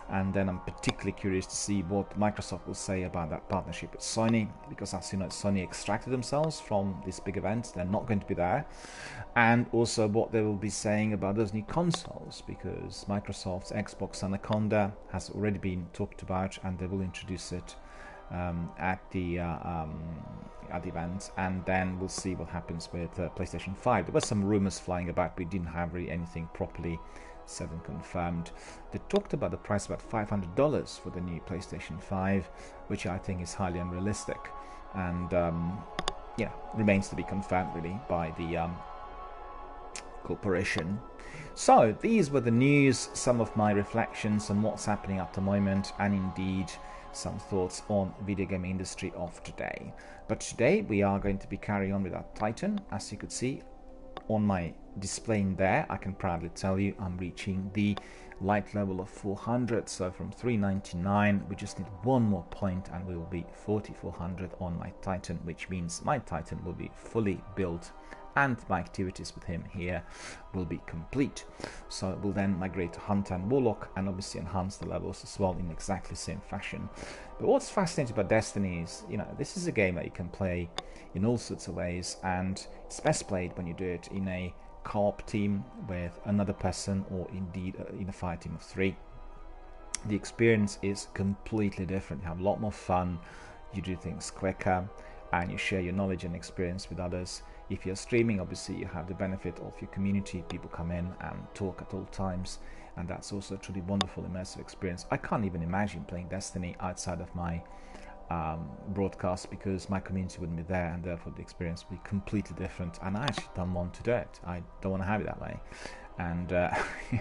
Speaker 1: And then I'm particularly curious to see what Microsoft will say about that partnership with Sony, because as you know, Sony extracted themselves from this big event. They're not going to be there. And also what they will be saying about those new consoles, because Microsoft's Xbox Anaconda has already been talked about, and they will introduce it at the event, and then we'll see what happens with PlayStation 5. There were some rumors flying about, but we didn't have really anything properly said and confirmed. They talked about the price about $500 for the new PlayStation 5, which I think is highly unrealistic, and yeah, remains to be confirmed really by the corporation. So these were the news, some of my reflections on what's happening at the moment, and indeed some thoughts on video game industry of today. But today we are going to be carrying on with our Titan. As you could see on my display in there, I can proudly tell you I'm reaching the light level of 400. So from 399 we just need one more point and we will be 4400 on my Titan, which means my Titan will be fully built and my activities with him here will be complete. So we'll then migrate to Hunter and Warlock and obviously enhance the levels as well in exactly the same fashion. But what's fascinating about Destiny is, you know, this is a game that you can play in all sorts of ways, and it's best played when you do it in a co-op team with another person, or indeed in a fire team of 3. The experience is completely different. You have a lot more fun, you do things quicker, and you share your knowledge and experience with others. If you're streaming, obviously you have the benefit of your community. People come in and talk at all times, and that's also a truly wonderful immersive experience. I can't even imagine playing Destiny outside of my broadcast, because my community wouldn't be there, and therefore the experience would be completely different, and I actually don't want to do it. I don't want to have it that way. And you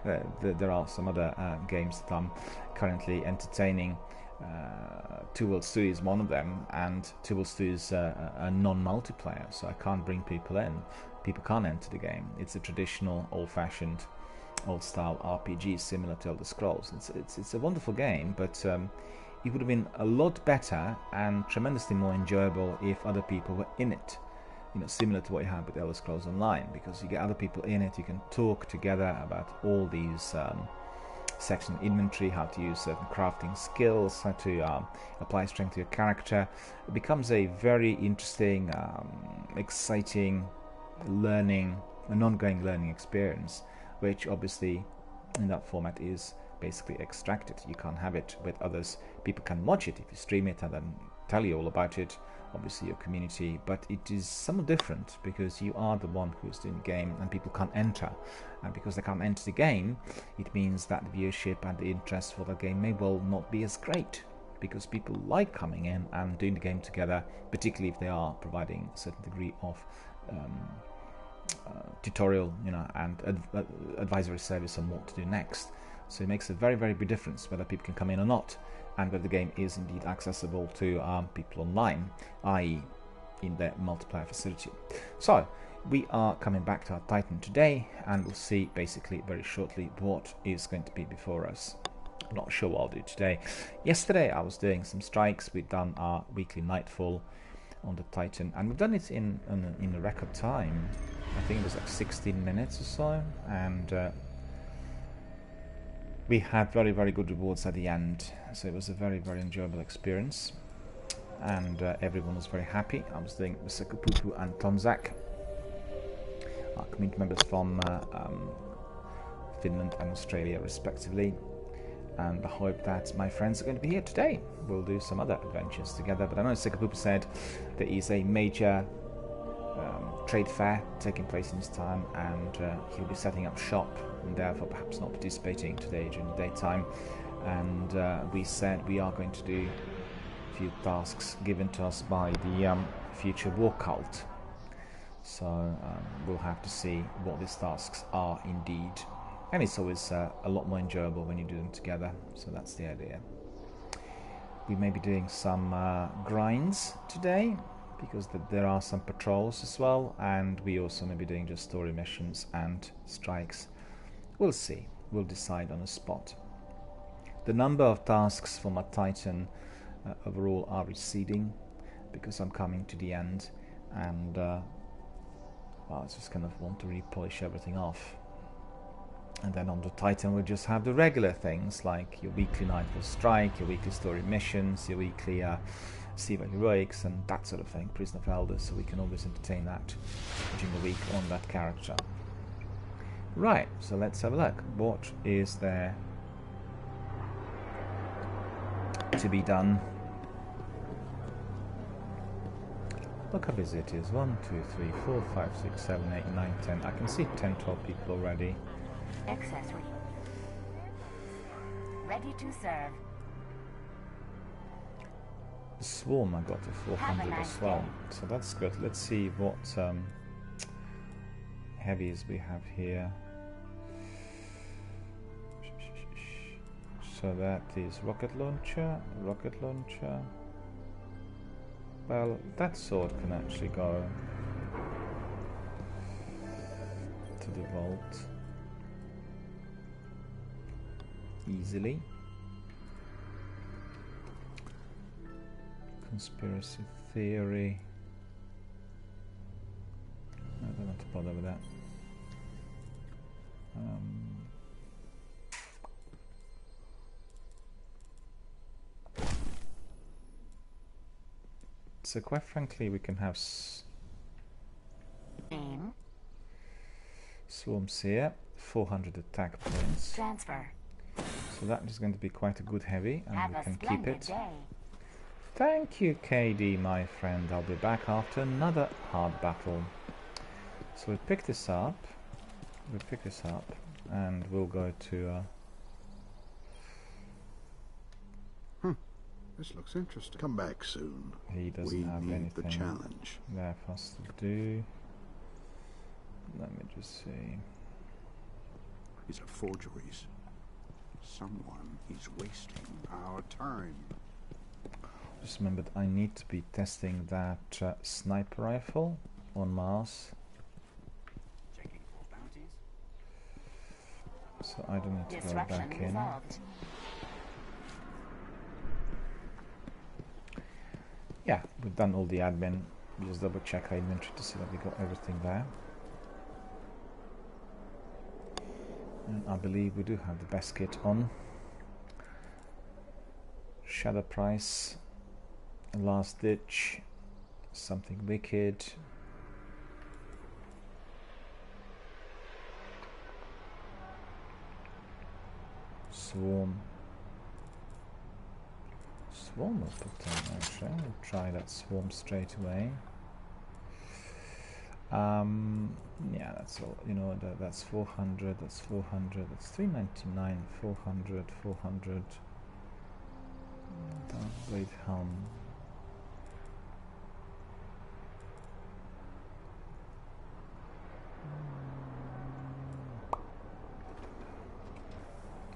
Speaker 1: know, there are some other games that I'm currently entertaining. Two Worlds 2 is one of them, and Two Worlds 2 is a non-multiplayer, so I can't bring people in. People can't enter the game. It's a traditional, old-fashioned, old-style RPG similar to Elder Scrolls. It's a wonderful game, but it would have been a lot better and tremendously more enjoyable if other people were in it. You know, similar to what you have with Elder Scrolls Online, because you get other people in it, you can talk together about all these section inventory, how to use certain crafting skills, how to apply strength to your character. It becomes a very interesting, exciting learning, an ongoing learning experience, which obviously in that format is basically extracted. You can't have it with others. People can watch it if you stream it and then tell you all about it, obviously your community, but it is somewhat different because you are the one who is doing the game and people can't enter. And because they can't enter the game, it means that the viewership and the interest for the game may well not be as great, because people like coming in and doing the game together, particularly if they are providing a certain degree of tutorial, you know, and advisory service on what to do next. So it makes a very big difference whether people can come in or not, and whether the game is indeed accessible to people online, i.e. in the multiplayer facility. So we are coming back to our Titan today, and we'll see basically very shortly what is going to be before us. I'm not sure what I'll do today. Yesterday I was doing some strikes. We've done our weekly nightfall on the Titan, and we've done it in a record time. I think it was like 16 minutes or so, and we had very good rewards at the end, so it was a very enjoyable experience. and everyone was very happy. I was doing Sekupupu and Tonzak, our community members from Finland and Australia respectively, and I hope that my friends are going to be here today. We'll do some other adventures together, but I know Sekupupu said there is a major trade fair taking place in this time, and he'll be setting up shop and therefore perhaps not participating today during the daytime. And we said we are going to do a few tasks given to us by the future war cult, so we'll have to see what these tasks are indeed, and it's always a lot more enjoyable when you do them together, so that's the idea. We may be doing some grinds today, because there are some patrols as well, and we also may be doing just story missions and strikes. We'll see, we'll decide on the spot. The number of tasks for my Titan overall are receding, because I'm coming to the end, and I just kind of want to really polish everything off. And then on the Titan we'll just have the regular things, like your weekly Nightfall Strike, your weekly story missions, your weekly Siva Heroics and that sort of thing, Prison of Elders, so we can always entertain that during the week on that character. Right, so let's have a look. What is there to be done? Look how busy it is. 1, 2, 3, 4, 5, 6, 7, 8, 9, 10. I can see 10, 12 people already.
Speaker 2: Accessory. Ready to serve.
Speaker 1: The Swarm I got to 400 as well, so that's good. Let's see what heavies we have here. So that is rocket launcher. Well, that sword can actually go to the vault easily. Conspiracy theory. I don't want to bother with that. So quite frankly, we can have Swarms here, 400 attack points.
Speaker 2: Transfer.
Speaker 1: So that is going to be quite a good heavy, and we can keep it.
Speaker 2: Day.
Speaker 1: Thank you, KD, my friend. I'll be back after another hard battle. So we'll pick this up. And we'll go to...
Speaker 3: This looks interesting. Come back soon.
Speaker 1: He doesn't have anything
Speaker 3: the challenge
Speaker 1: there for us to do. Let me just see.
Speaker 3: These are forgeries. Someone is wasting our time.
Speaker 1: Just remembered I need to be testing that sniper rifle on Mars.
Speaker 4: Checking for bounties.
Speaker 1: So I don't need to go back in.
Speaker 2: Resolved.
Speaker 1: Yeah, we've done all the admin. We just double check our inventory to see that we got everything there. And I believe we do have the best kit on. Shadow Price, Last Ditch, Something Wicked. Swarm. Swarm was put on actually. We'll try that Swarm straight away. Yeah, that's all. You know, that's 400. That's 400. That's 399. 400. 400. Blade helm.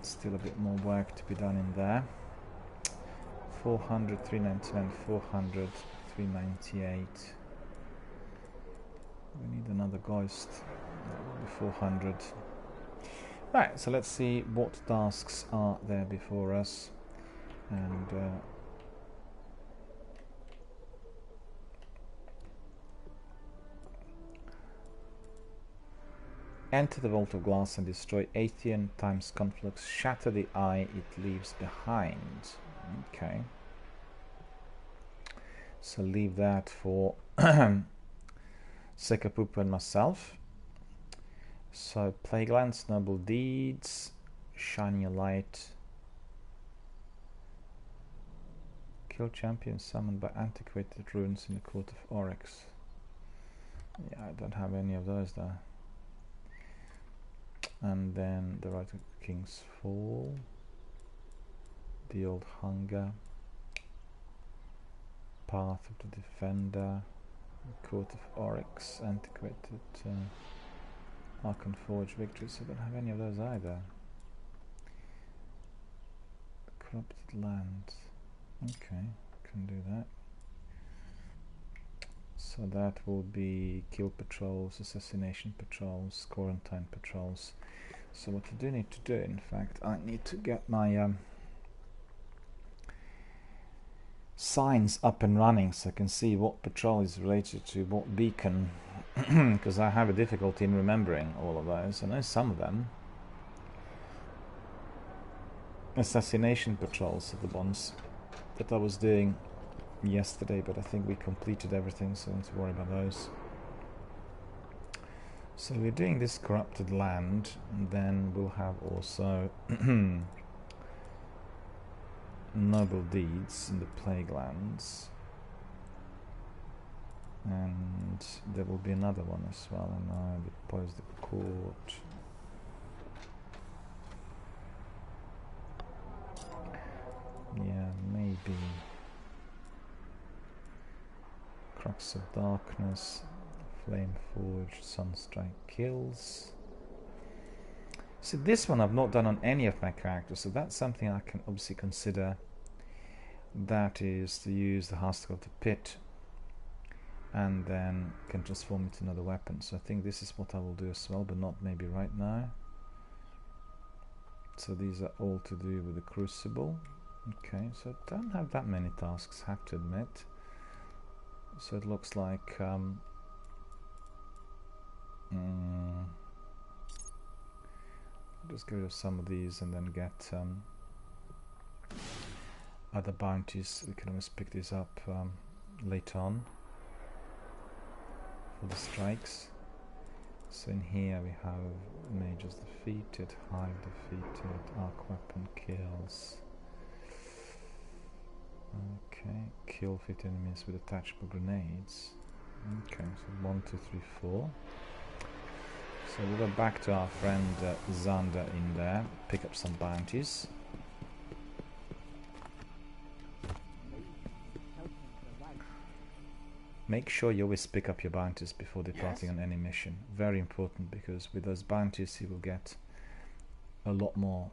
Speaker 1: Still a bit more work to be done in there. 400, 399, 400, 398. We need another ghost. That will be 400. Right, so let's see what tasks are there before us. And enter the Vault of Glass and destroy Athean times conflux. Shatter the eye it leaves behind. Okay. So leave that for Sekapupu and myself. So Plaguelands, Noble Deeds, Shining a Light, kill champions summoned by antiquated runes in the Court of Oryx. Yeah, I don't have any of those though. And then the Right of King's Fall, the Old Hunger, Path of the Defender, Court of Oryx, antiquated Archon Forge victories. I don't have any of those either. Corrupted Land. Okay, can do that. So that will be kill patrols, assassination patrols, quarantine patrols. So what I do need to do, in fact, I need to get my signs up and running so I can see what patrol is related to what beacon, because I have a difficulty in remembering all of those. I know some of them. Assassination patrols are the ones that I was doing yesterday, but I think we completed everything, so don't worry about those. So we're doing this corrupted land, and then we'll have also noble deeds in the plague lands, and there will be another one as well. And I depose the court. Yeah, maybe Crux of Darkness, Flame Forge, Sunstrike Kills. So this one I've not done on any of my characters, so that's something I can obviously consider. That is to use the Heartstone of the Pit and then can transform into another weapon. So I think this is what I will do as well, but not maybe right now. So these are all to do with the Crucible. Okay, so I don't have that many tasks, have to admit. So it looks like just get rid of some of these and then get other bounties. We can always pick these up later on for the strikes. So in here we have Mages defeated, Hive defeated, Arc Weapon kills. Okay, kill 50 enemies with attachable grenades. Okay, so 1, 2, 3, 4. So we'll go back to our friend Xander in there, pick up some bounties. Make sure you always pick up your bounties before departing on any mission. Very important, because with those bounties you will get a lot more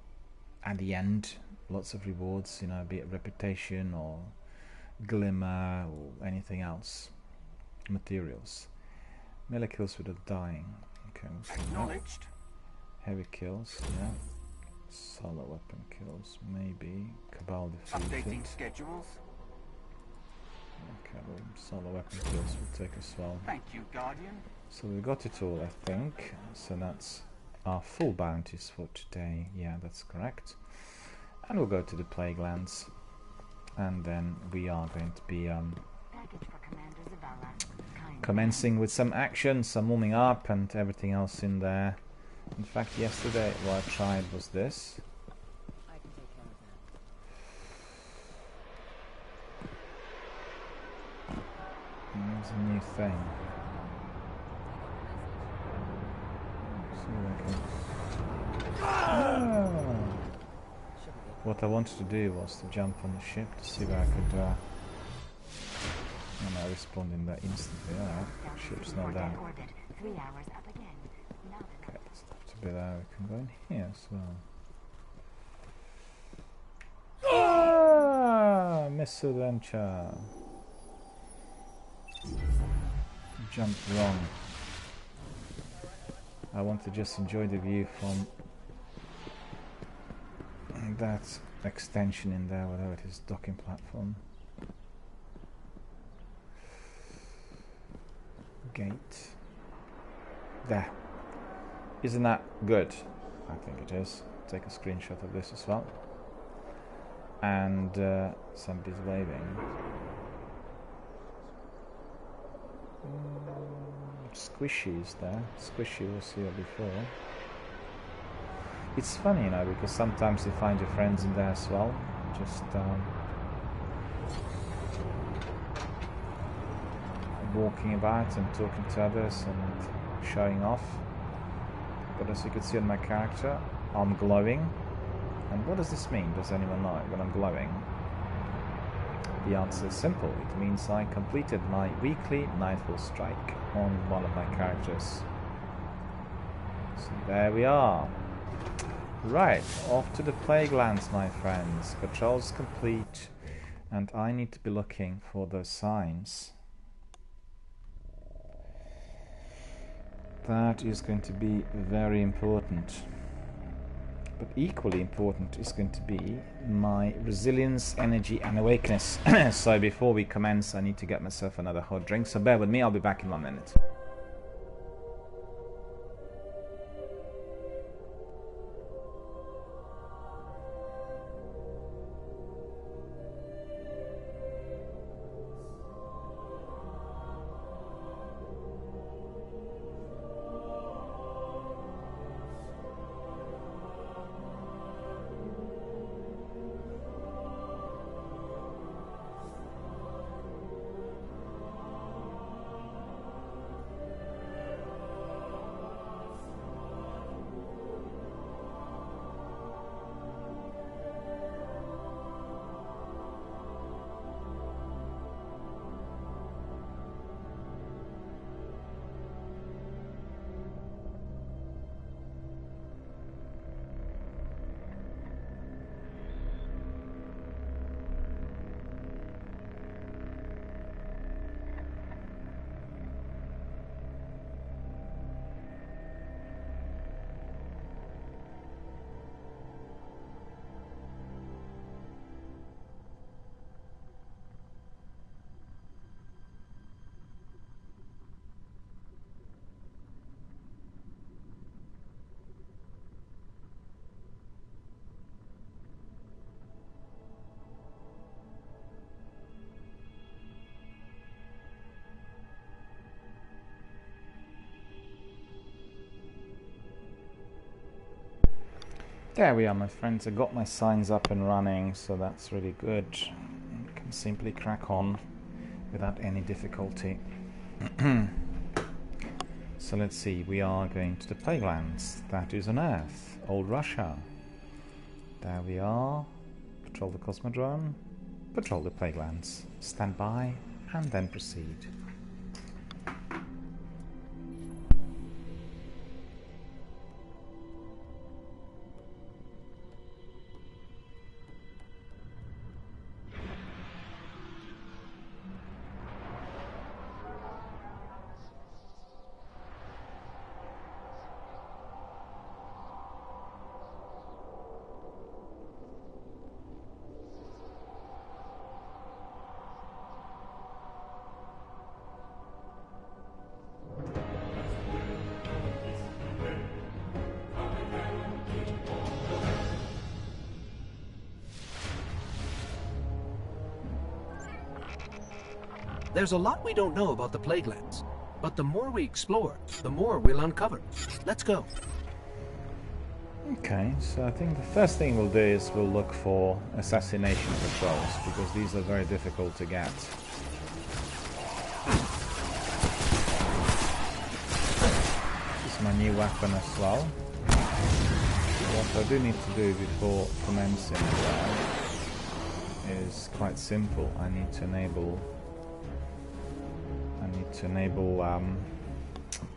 Speaker 1: at the end. Lots of rewards, you know, be it reputation or glimmer or anything else. Materials. Melee kills without dying. Okay,
Speaker 4: Acknowledged.
Speaker 1: Heavy kills, yeah. Solo weapon kills, maybe. Cabal defeated.
Speaker 4: Updating schedules.
Speaker 1: Okay, well, solo weapon kills will take as well.
Speaker 4: Thank you, Guardian.
Speaker 1: So we got it all, I think. So that's our full bounties for today. Yeah, that's correct. And we'll go to the plague lands, and then we are going to be commencing with some action, some warming up and everything else in there. In fact, yesterday what I tried was this.
Speaker 5: I can take care of that.
Speaker 1: It's a new thing. What I wanted to do was to jump on the ship to see where I could and I respond in that instantly. Alright, ship's not there. Okay, that's have to be there. We can go in here as well. Ah, misadventure. Jumped wrong. I want to just enjoy the view from that extension in there, whatever it is, docking platform. Gate. There. Isn't that good? I think it is. Take a screenshot of this as well. And somebody's waving. Squishy is there. Squishy was here before. It's funny, you know, because sometimes you find your friends in there as well. Just walking about and talking to others and showing off. But as you can see on my character, I'm glowing. And what does this mean? Does anyone know when I'm glowing? The answer is simple. It means I completed my weekly Nightfall strike on one of my characters. So there we are. Right, off to the Plaguelands, my friends. Patrol's complete, and I need to be looking for those signs. That is going to be very important. But equally important is going to be my resilience, energy and awakeness. So before we commence, I need to get myself another hot drink. So bear with me, I'll be back in 1 minute. There we are, my friends. I got my signs up and running, so that's really good. I can simply crack on without any difficulty. So let's see, we are going to the Plaguelands. That is on Earth, Old Russia. There we are. Patrol the Cosmodrome, patrol the Plaguelands. Stand by and then proceed.
Speaker 6: There's a lot we don't know about the Plaguelands, but the more we explore, the more we'll uncover. Let's go.
Speaker 1: Okay, so I think the first thing we'll do is we'll look for assassination patrols, because these are very difficult to get. This is my new weapon as well. What I do need to do before commencing is quite simple. I need to enable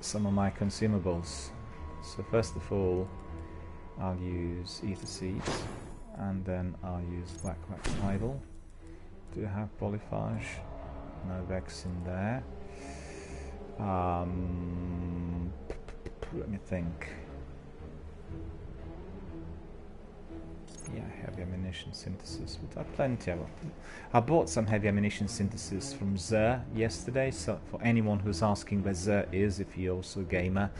Speaker 1: some of my consumables. So first of all, I'll use ether seeds, and then I'll use black wax idol. Do I have polyphage? No vex in there. Let me think. Yeah, heavy ammunition synthesis. We've got plenty of them. I bought some heavy ammunition synthesis from Zer yesterday, so for anyone who's asking where Zer is, if you're also a gamer,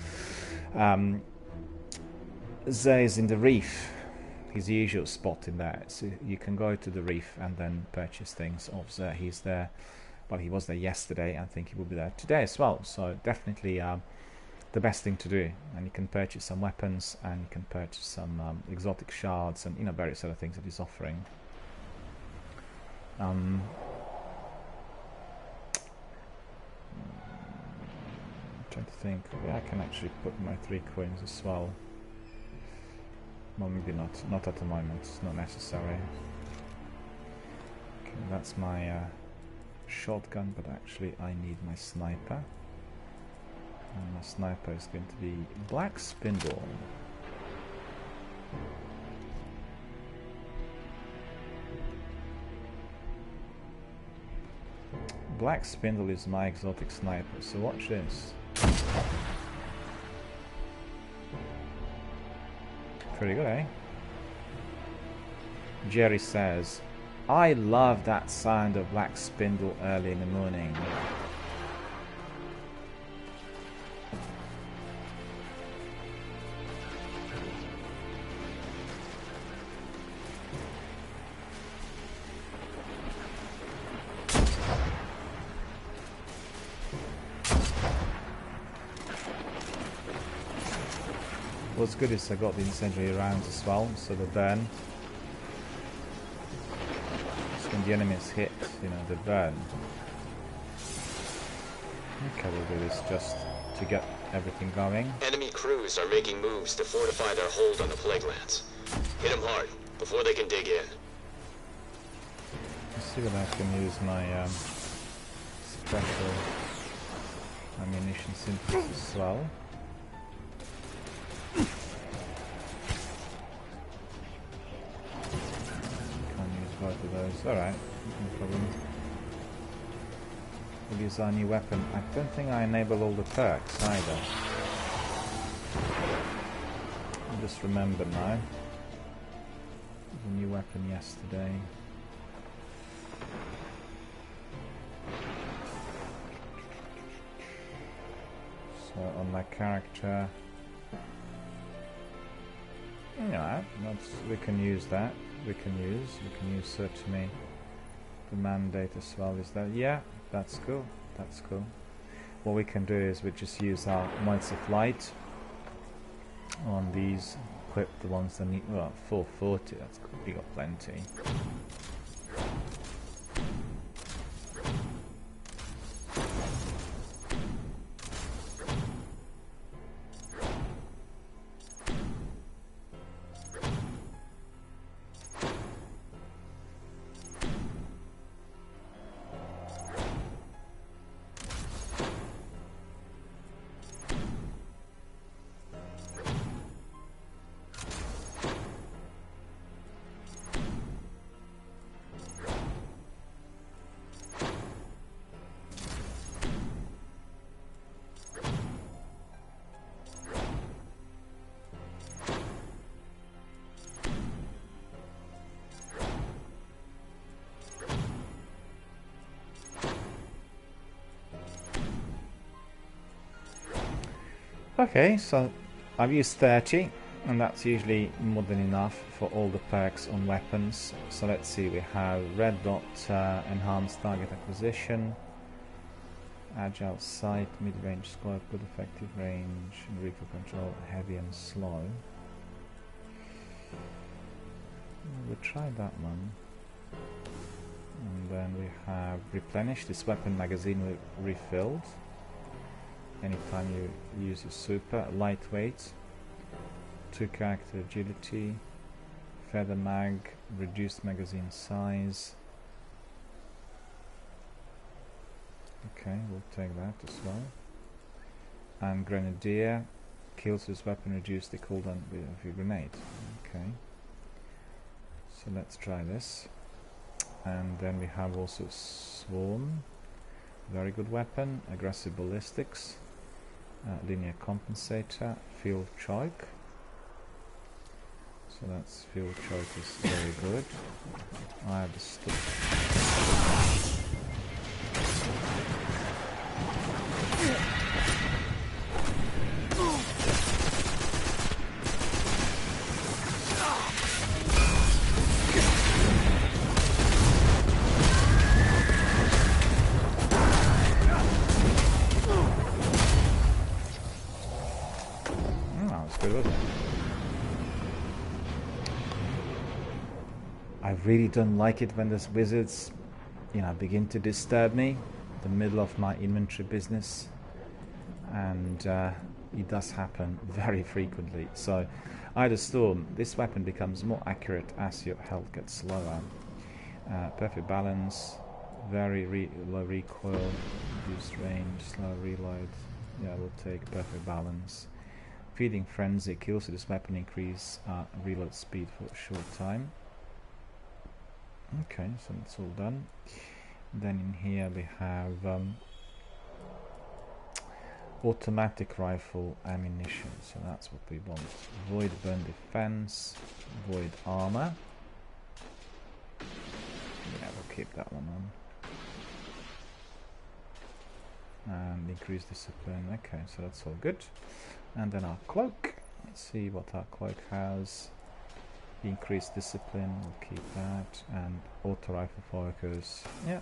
Speaker 1: Zer is in the reef. His usual spot in there. So you can go to the reef and then purchase things off Zer. He's there Well, he was there yesterday. I think he will be there today as well. So definitely the best thing to do. And you can purchase some weapons, and you can purchase some exotic shards, and various other things that he's offering. Trying to think. Yeah, I can actually put my 3 coins as well. Well, maybe not at the moment. It's not necessary. Okay, that's my shotgun, but actually I need my sniper. And my sniper is going to be Black Spindle. Black Spindle is my exotic sniper, so watch this. Pretty good, eh? Jerry says, I love that sound of Black Spindle early in the morning. What's good is I got the incendiary rounds as well, so they burn. So when the enemies hit, they burn. Okay, we'll do this just to get everything going.
Speaker 7: Enemy crews are making moves to fortify their hold on the plague lands. Hit them hard before they can dig in.
Speaker 1: Let's see whether I can use my special ammunition synthesis as well. Both of those. Alright, no problem. We'll use our new weapon. I don't think I enable all the perks either. I just remember now. The new weapon yesterday. So on my character, we can use that. We can use certainly the mandate as well. Is that, yeah, that's cool. That's cool. What we can do is we just use our Mites of Light on these, equip the ones that need, well, 440, that's cool. We got plenty. Okay, so I've used 30, and that's usually more than enough for all the perks on weapons. So let's see, we have red dot, enhanced target acquisition, agile sight, mid-range scope, good effective range, and recoil control, heavy and slow. We'll try that one. And then we have replenished, this weapon magazine refilled. Anytime you use your super, lightweight, 2 character agility, feather mag, reduced magazine size. Okay, we'll take that as well. And grenadier, kills this weapon, reduce the cooldown of your grenade. Okay, so let's try this. And then we have also swarm, very good weapon, aggressive ballistics. Linear compensator, field choke. So that's field choke is very good. I have the sure then. I really don't like it when those wizards, you know, begin to disturb me in the middle of my inventory business, and it does happen very frequently. So either storm, this weapon becomes more accurate as your health gets lower. Perfect balance, very low recoil, reduced range, slow reload. Yeah, we'll take perfect balance. Feeding frenzy kills with this weapon increase reload speed for a short time. Okay, so that's all done. Then in here we have automatic rifle ammunition, so that's what we want. Void burn defense, void armor. Yeah, we'll keep that one on. And increase discipline. Okay, so that's all good. And then our cloak. Let's see what our cloak has. Increased discipline, we'll keep that. And auto rifle focus. Yeah.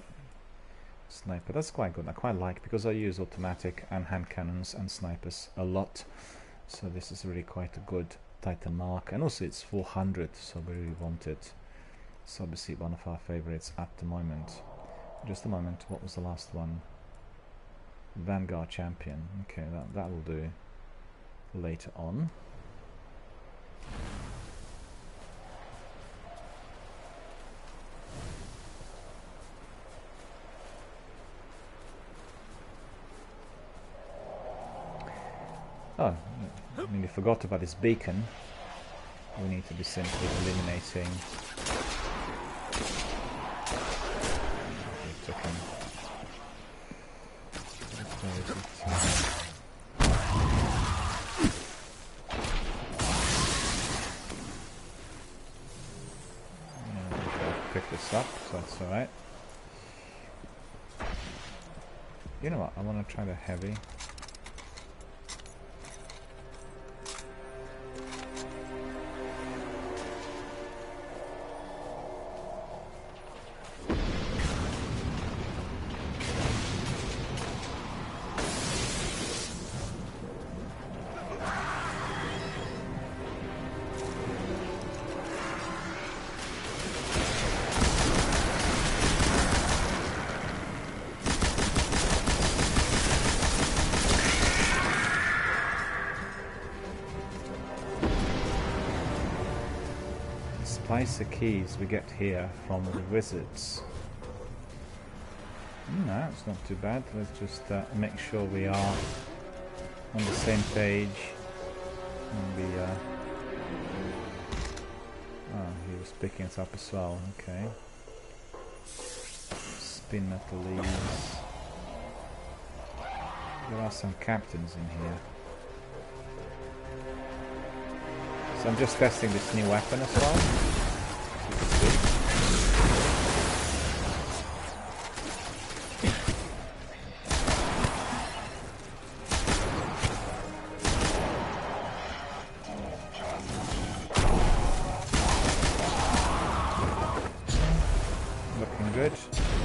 Speaker 1: Sniper, that's quite good. I quite like, because I use automatic and hand cannons and snipers a lot. So this is really quite a good Titan mark. And also it's 400, so we really want it. It's obviously one of our favorites at the moment. Just a moment, what was the last one? Vanguard Champion. Okay, that will do later on. Oh, I mean, we forgot about this beacon. We need to be simply eliminating. Took him. Pick this up, so that's alright. You know what? I want to try the heavy. The keys we get here from the wizards. No, it's not too bad. Let's just make sure we are on the same page. And we, oh, he was picking us up as well. Okay. Spin metal leaves. There are some captains in here. So I'm just testing this new weapon as well. Looking good.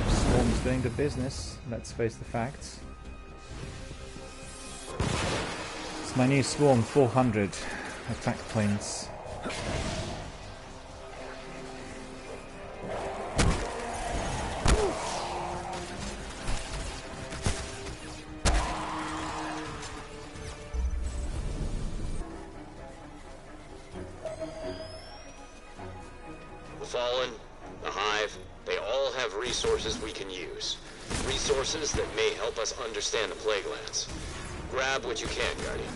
Speaker 1: Swarm's doing the business. Let's face the facts. It's my new Swarm 400 attack points.
Speaker 7: That may help us understand the plague lands. Grab what you can, Guardian.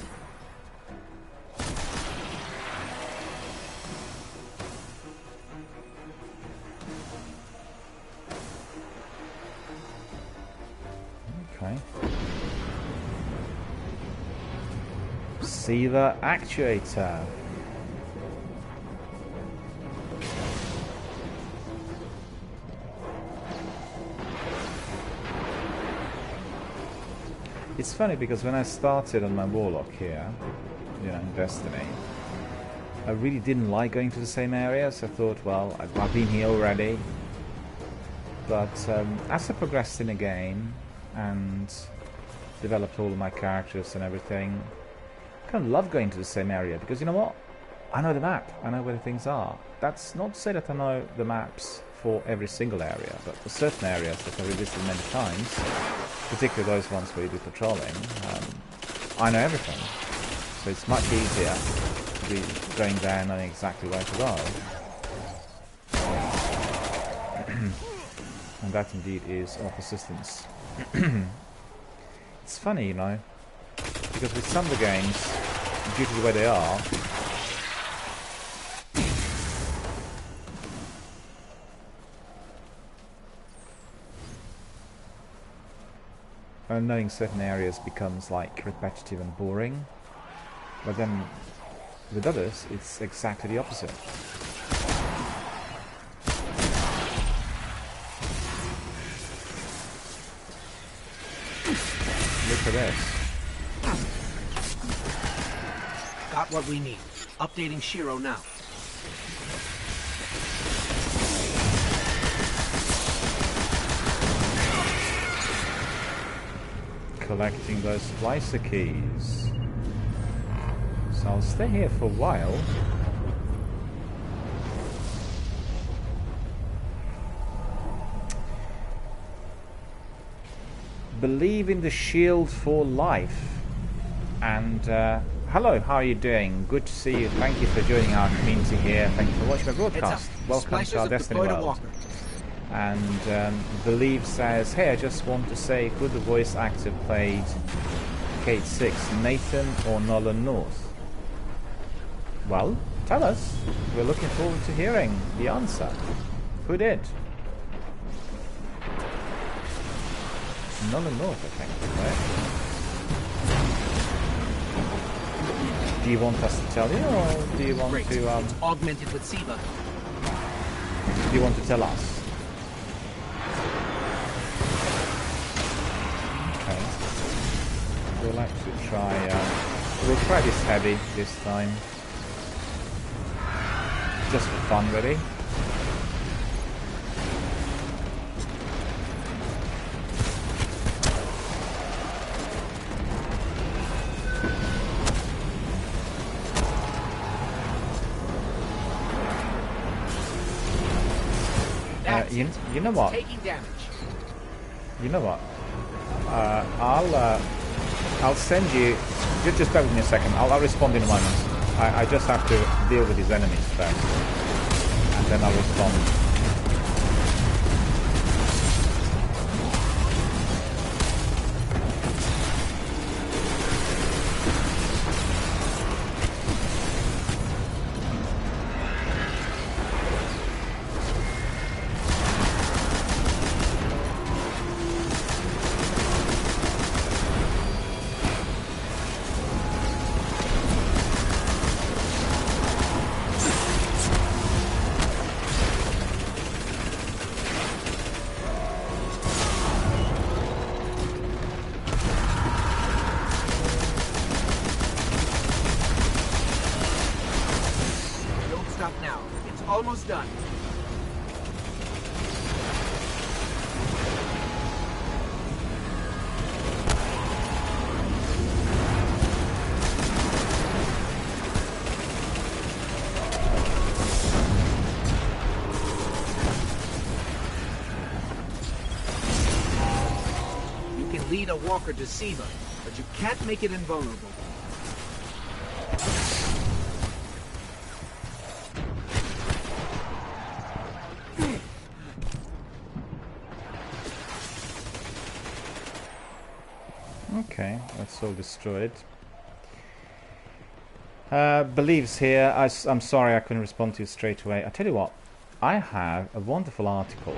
Speaker 1: Okay. Seaver actuator. It's funny because when I started on my Warlock here, you know, in Destiny, I really didn't like going to the same areas. I thought, well, I've been here already. But as I progressed in the game and developed all of my characters and everything, I kind of love going to the same area because you know what? I know the map. I know where the things are. That's not to say that I know the maps for every single area, but for certain areas that I've revisited many times, particularly those ones where you do patrolling, I know everything. So it's much easier to be going there knowing exactly where to go. And that indeed is of assistance. It's funny, you know, because with some of the games, due to the way they are, knowing certain areas becomes like repetitive and boring, but then with others it's exactly the opposite. Look at this.
Speaker 6: Got what we need. Updating Shiro now.
Speaker 1: Collecting those splicer keys. So I'll stay here for a while. Believe in the shield for life. And hello, how are you doing? Good to see you. Thank you for joining our community here. Thank you for watching my broadcast. Welcome to our Destiny world. And Believe says, hey, I just want to say who the voice actor played Kate 6, Nathan or Nolan North? Well, tell us. We're looking forward to hearing the answer. Who did? Nolan North, I think. Right? Do you want us to tell you, or do you want
Speaker 6: Great.
Speaker 1: to...
Speaker 6: It's augmented with SIVA.
Speaker 1: Do you want to tell us? We'll actually try, we'll try this heavy this time. Just for fun, really. You know what?
Speaker 6: Taking damage.
Speaker 1: You know what? I'll send you. Just bear with me a second. I'll respond in a moment. I just have to deal with his enemies first, and then I'll respond.
Speaker 6: Almost done. You can lead a walker to SIVA, but you can't make it invulnerable.
Speaker 1: Okay, that's all destroyed. Believes here. I'm sorry I couldn't respond to you straight away. I tell you what, I have a wonderful article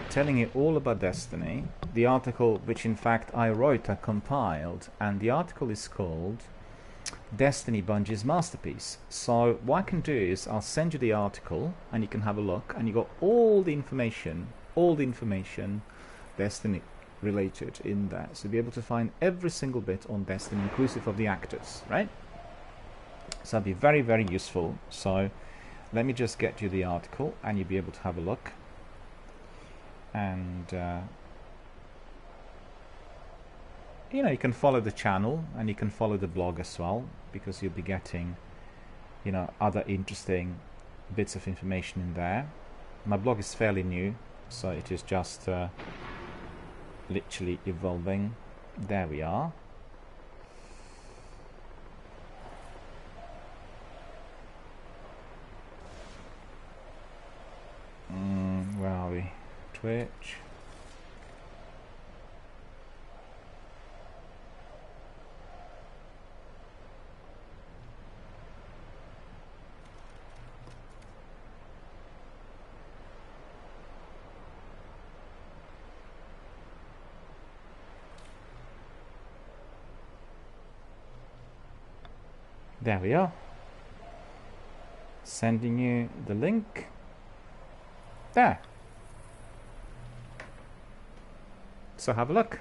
Speaker 1: telling you all about Destiny. The article which in fact I wrote and compiled, and the article is called Destiny Bungie's Masterpiece. So what I can do is I'll send you the article and you can have a look, and you got all the information Destiny related in there, so you'll be able to find every single bit on Destiny, inclusive of the actors, right? So that'll be very, very useful. So let me just get you the article and you'll be able to have a look. And you know, you can follow the channel and you can follow the blog as well, because you'll be getting, you know, other interesting bits of information in there. My blog is fairly new, so it is just literally evolving. There we are. Where are we? Twitch. There we are. Sending you the link. There. So have a look.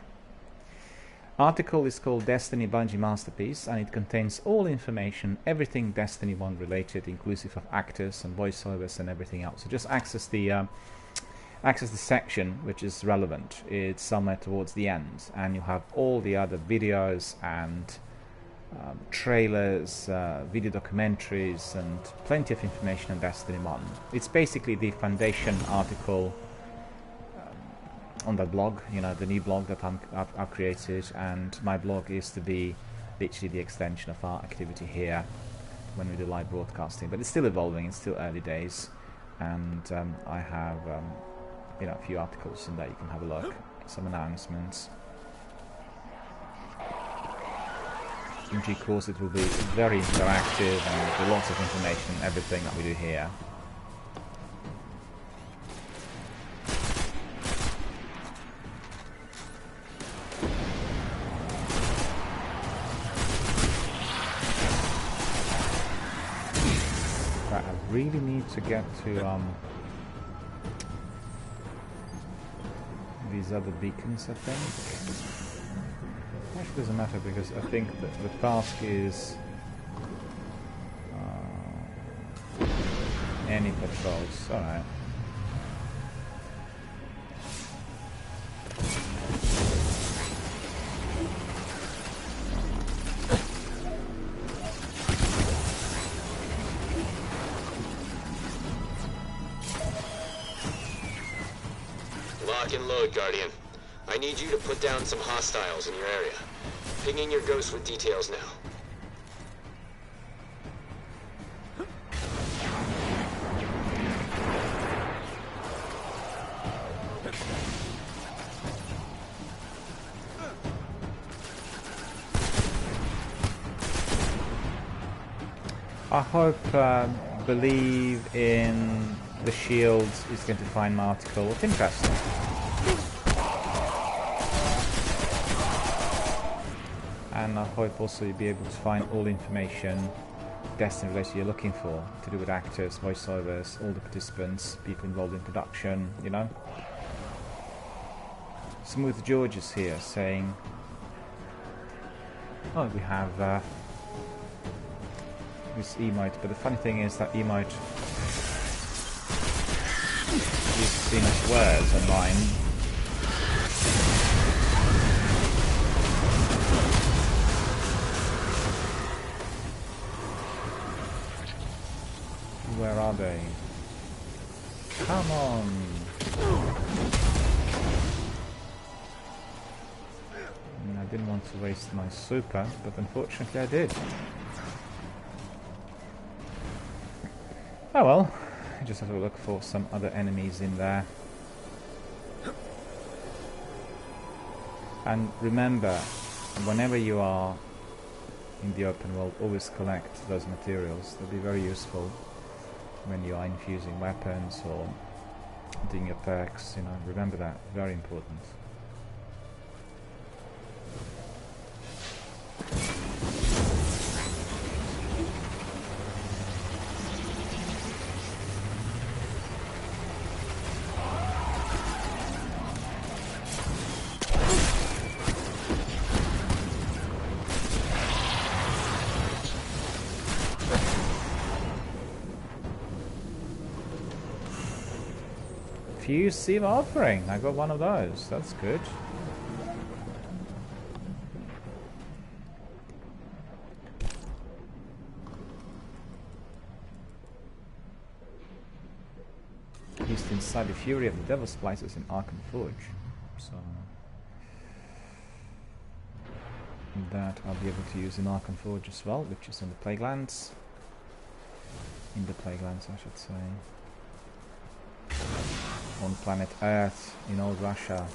Speaker 1: Article is called Destiny Bungie Masterpiece, and it contains all information, everything Destiny 1 related, inclusive of actors and voiceovers and everything else. So just access the section which is relevant. It's somewhere towards the end, and you have all the other videos and trailers, video documentaries, and plenty of information on Destiny 1. It's basically the foundation article on that blog, you know, the new blog that I've created, and my blog is to be literally the extension of our activity here when we do live broadcasting. But it's still evolving, it's still early days, and I have you know, a few articles in there you can have a look, some announcements. In due course it will be very interactive and with lots of information, everything that we do here. Right, I really need to get to these other beacons, I think. Actually, doesn't matter, because I think that the task is any patrols. Alright.
Speaker 7: Lock and load, Guardian. I need you to put down some hostiles in your area. Pinging your ghost with details now.
Speaker 1: I hope Believe in the Shield is going to find my article interesting. And I hope also you'll be able to find all the information Destiny related you're looking for, to do with actors, voiceovers, all the participants, people involved in production, you know. Smooth George is here saying, oh, we have this emote, but the funny thing is that emote is seen as words online. Where are they? Come on! I didn't want to waste my super, but unfortunately I did. Oh well, I just have to look for some other enemies in there. And remember, whenever you are in the open world, always collect those materials. They'll be very useful when you are infusing weapons or doing your perks, you know, remember that, very important. Fuse Seam offering. I got one of those. That's good. used inside the Fury of the Devil Splicers in Arkham Forge. So that I'll be able to use in Arkham Forge as well, which is in the Plaguelands. In the Plaguelands, I should say. On planet Earth, in old Russia.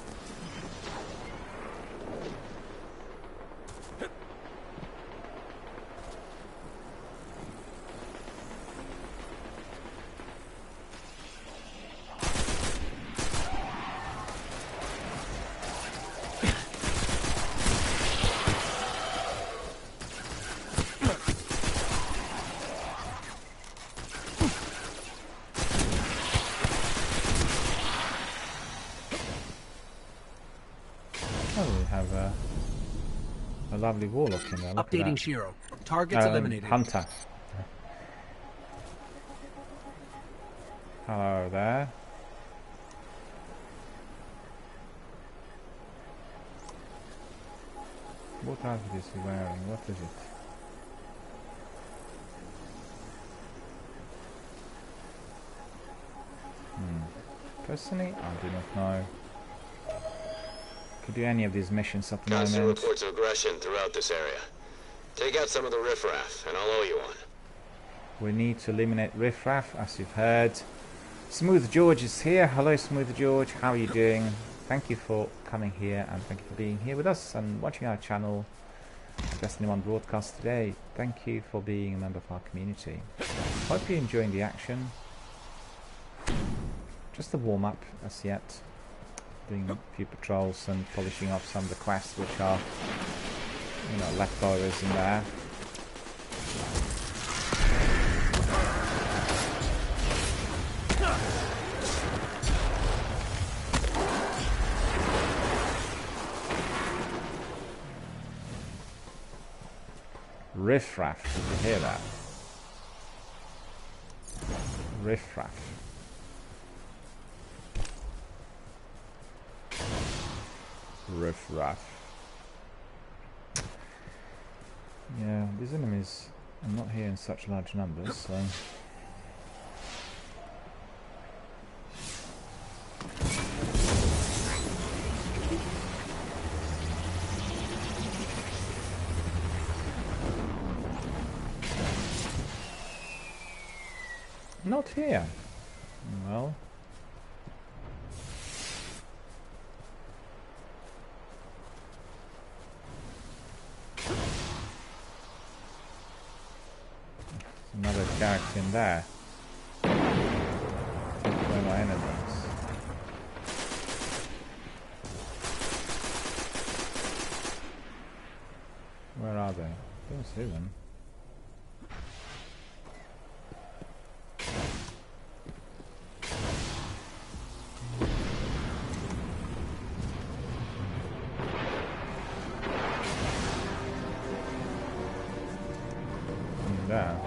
Speaker 1: Lovely warlock in there. Look
Speaker 6: Updating
Speaker 1: at
Speaker 6: Shiro. Targets eliminated.
Speaker 1: Hunter. Hello there. What outfit is he wearing? What is it? Personally, I do not know. Could do any of these missions at the
Speaker 7: Constant
Speaker 1: moment.
Speaker 7: reports of aggression throughout this area. Take out some of the riffraff, and I'll owe you one.
Speaker 1: We need to eliminate riffraff, as you've heard. Smooth George is here. Hello, Smooth George. How are you doing? Thank you for coming here, and thank you for being here with us and watching our channel, Destiny 1 broadcast today. Thank you for being a member of our community. Hope you're enjoying the action. Just a warm-up as yet. Doing a few patrols and polishing off some of the quests which are, you know, leftovers in there. Riffraff, did you hear that? Riffraff. Riffraff. Yeah, these enemies are not here in such large numbers, so... Not here. Well... Another character in there. Take away my enemies. Where are they? Don't see them. There.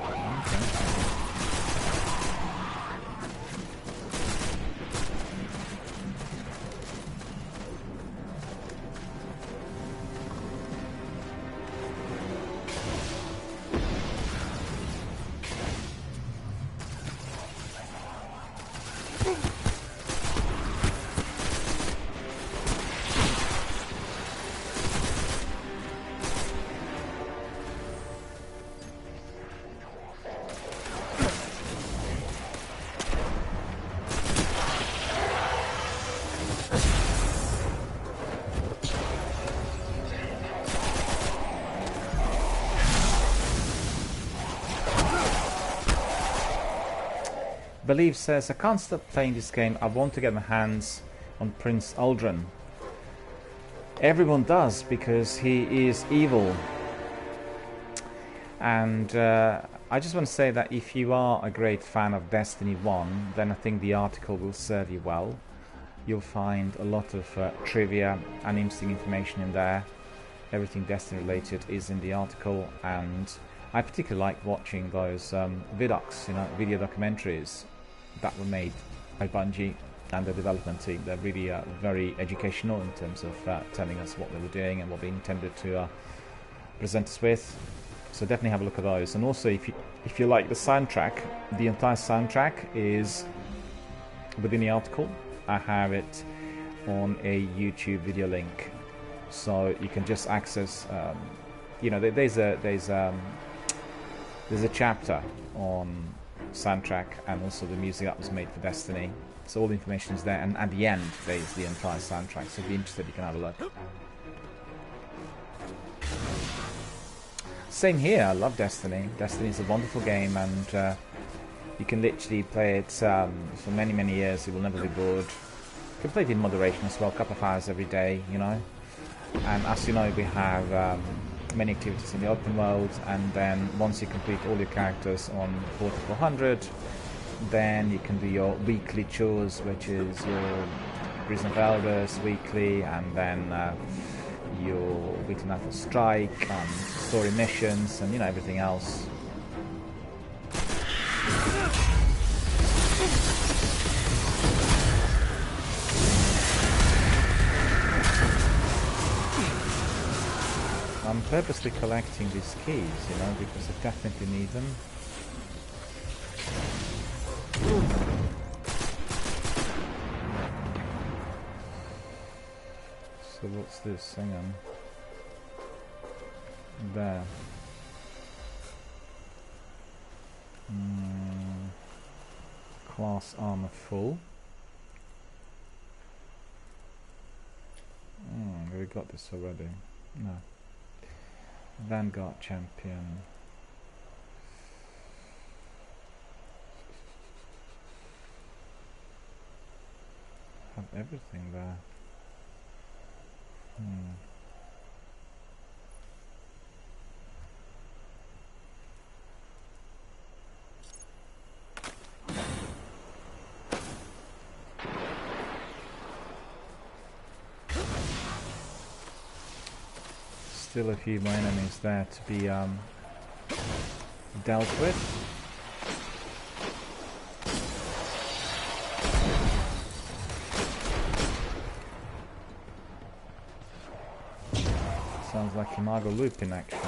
Speaker 1: Believe says, I can't stop playing this game. I want to get my hands on Prince Aldrin. Everyone does, because he is evil. And I just want to say that if you are a great fan of Destiny 1, then I think the article will serve you well. You'll find a lot of trivia and interesting information in there. Everything Destiny related is in the article, and I particularly like watching those vidocs, you know, video documentaries that were made by Bungie and the development team. They're really very educational in terms of telling us what they were doing and what they intended to present us with. So definitely have a look at those. And also, if you like the soundtrack, the entire soundtrack is within the article. I have it on a YouTube video link, so you can just access. You know, there's a chapter on soundtrack and also the music that was made for Destiny. So all the information is there, and at the end there's the entire soundtrack. So if you're interested, you can have a look. Same here. I love Destiny. Destiny is a wonderful game, and you can literally play it for many years. You will never be bored. You can play it in moderation as well, a couple of hours every day, you know. And as you know, we have many activities in the open world, and then once you complete all your characters on 4400, then you can do your weekly chores, which is your Prison of Elders weekly, and then your weekly Night of Strike, story missions, and you know, everything else. I'm purposely collecting these keys, you know, because I definitely need them. So what's this? Hang on. There. Class armor full. We got this already. No. Vanguard champion. Have everything there. Still a few more enemies there to be dealt with. Sounds like Imago Loop in action.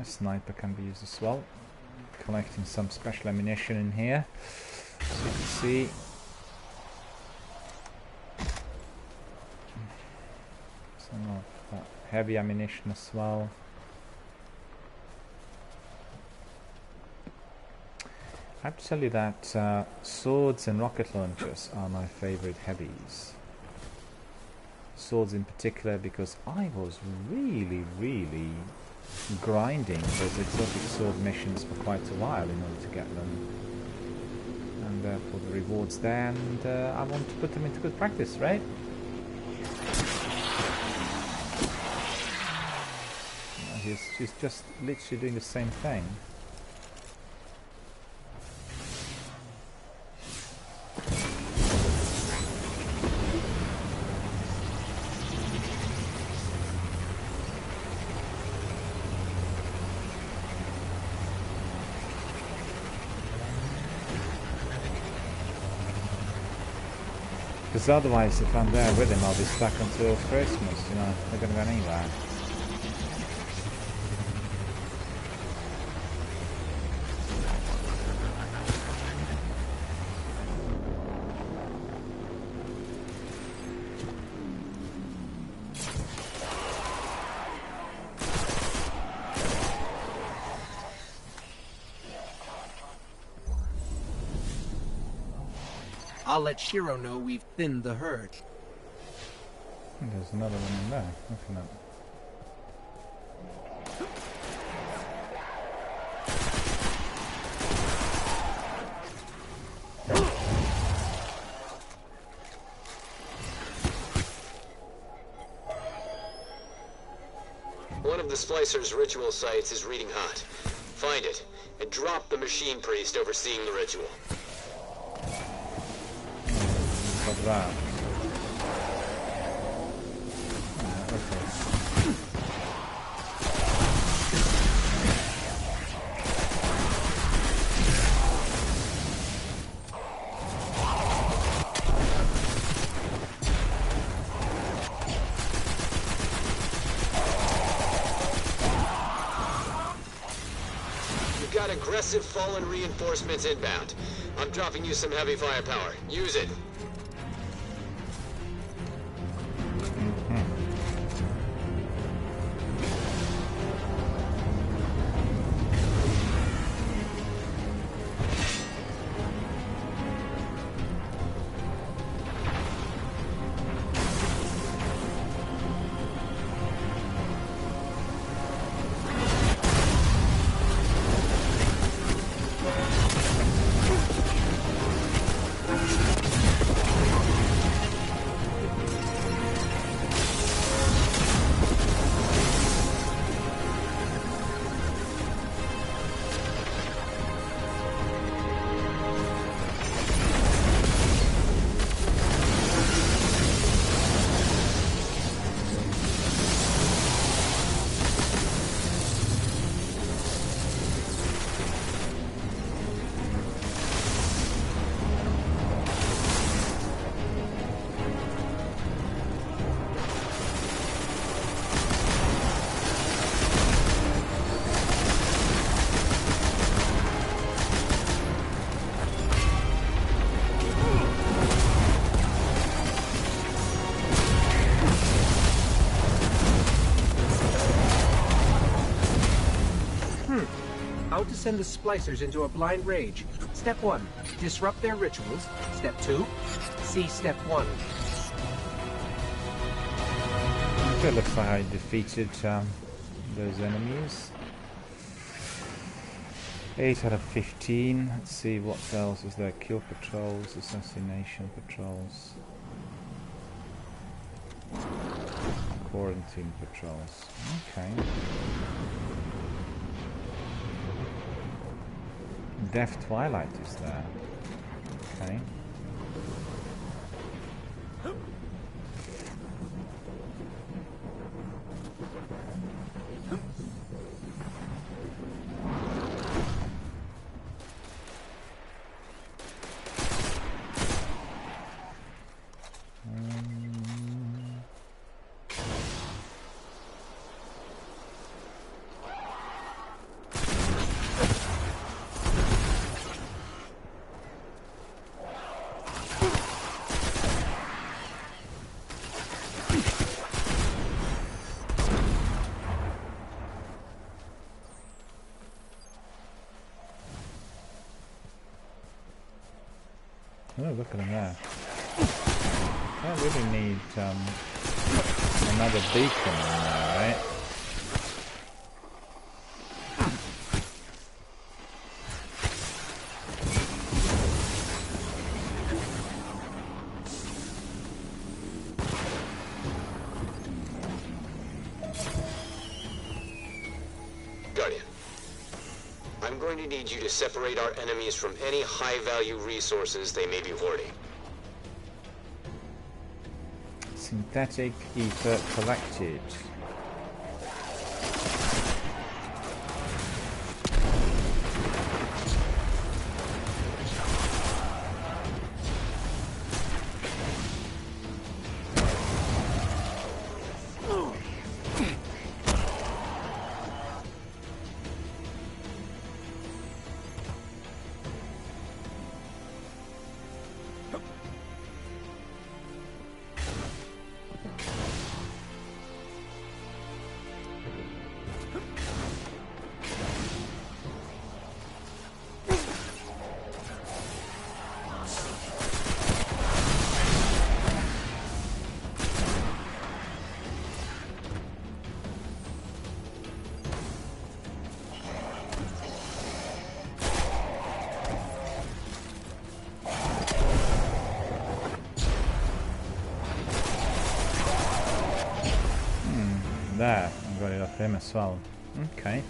Speaker 1: A sniper can be used as well. Collecting some special ammunition in here, so you can see. Some of that heavy ammunition as well. I have to tell you that swords and rocket launchers are my favorite heavies. Swords in particular, because I was really grinding those exotic sword missions for quite a while in order to get them, and therefore the rewards there, and I want to put them into good practice, right? She's just literally doing the same thing. Because otherwise, if I'm there with him, I'll be stuck until Christmas, you know, they're going to go anywhere.
Speaker 6: I'll let Shiro know we've thinned the herd.
Speaker 1: There's another one in there. Nothing up.
Speaker 7: One of the Splicer's ritual sites is reading hot. Find it, and drop the machine priest overseeing the ritual.
Speaker 1: What's that?
Speaker 7: aggressive fallen reinforcements inbound. I'm dropping you some heavy firepower. Use it.
Speaker 6: How to send the splicers into a blind rage. Step 1, disrupt their rituals. Step 2, see Step 1.
Speaker 1: Okay, looks like I defeated those enemies. 8 out of 15. Let's see what else is there. Kill patrols, assassination patrols, quarantine patrols. Okay. Death Twilight is there. Okay. Oh, look at them there. I really need another beacon in there, right?
Speaker 7: Guardian, I'm going to need you to separate our enemies from any high-value resources they may be hoarding.
Speaker 1: Synthetic ether collected. There, I got it off him as well. Okay.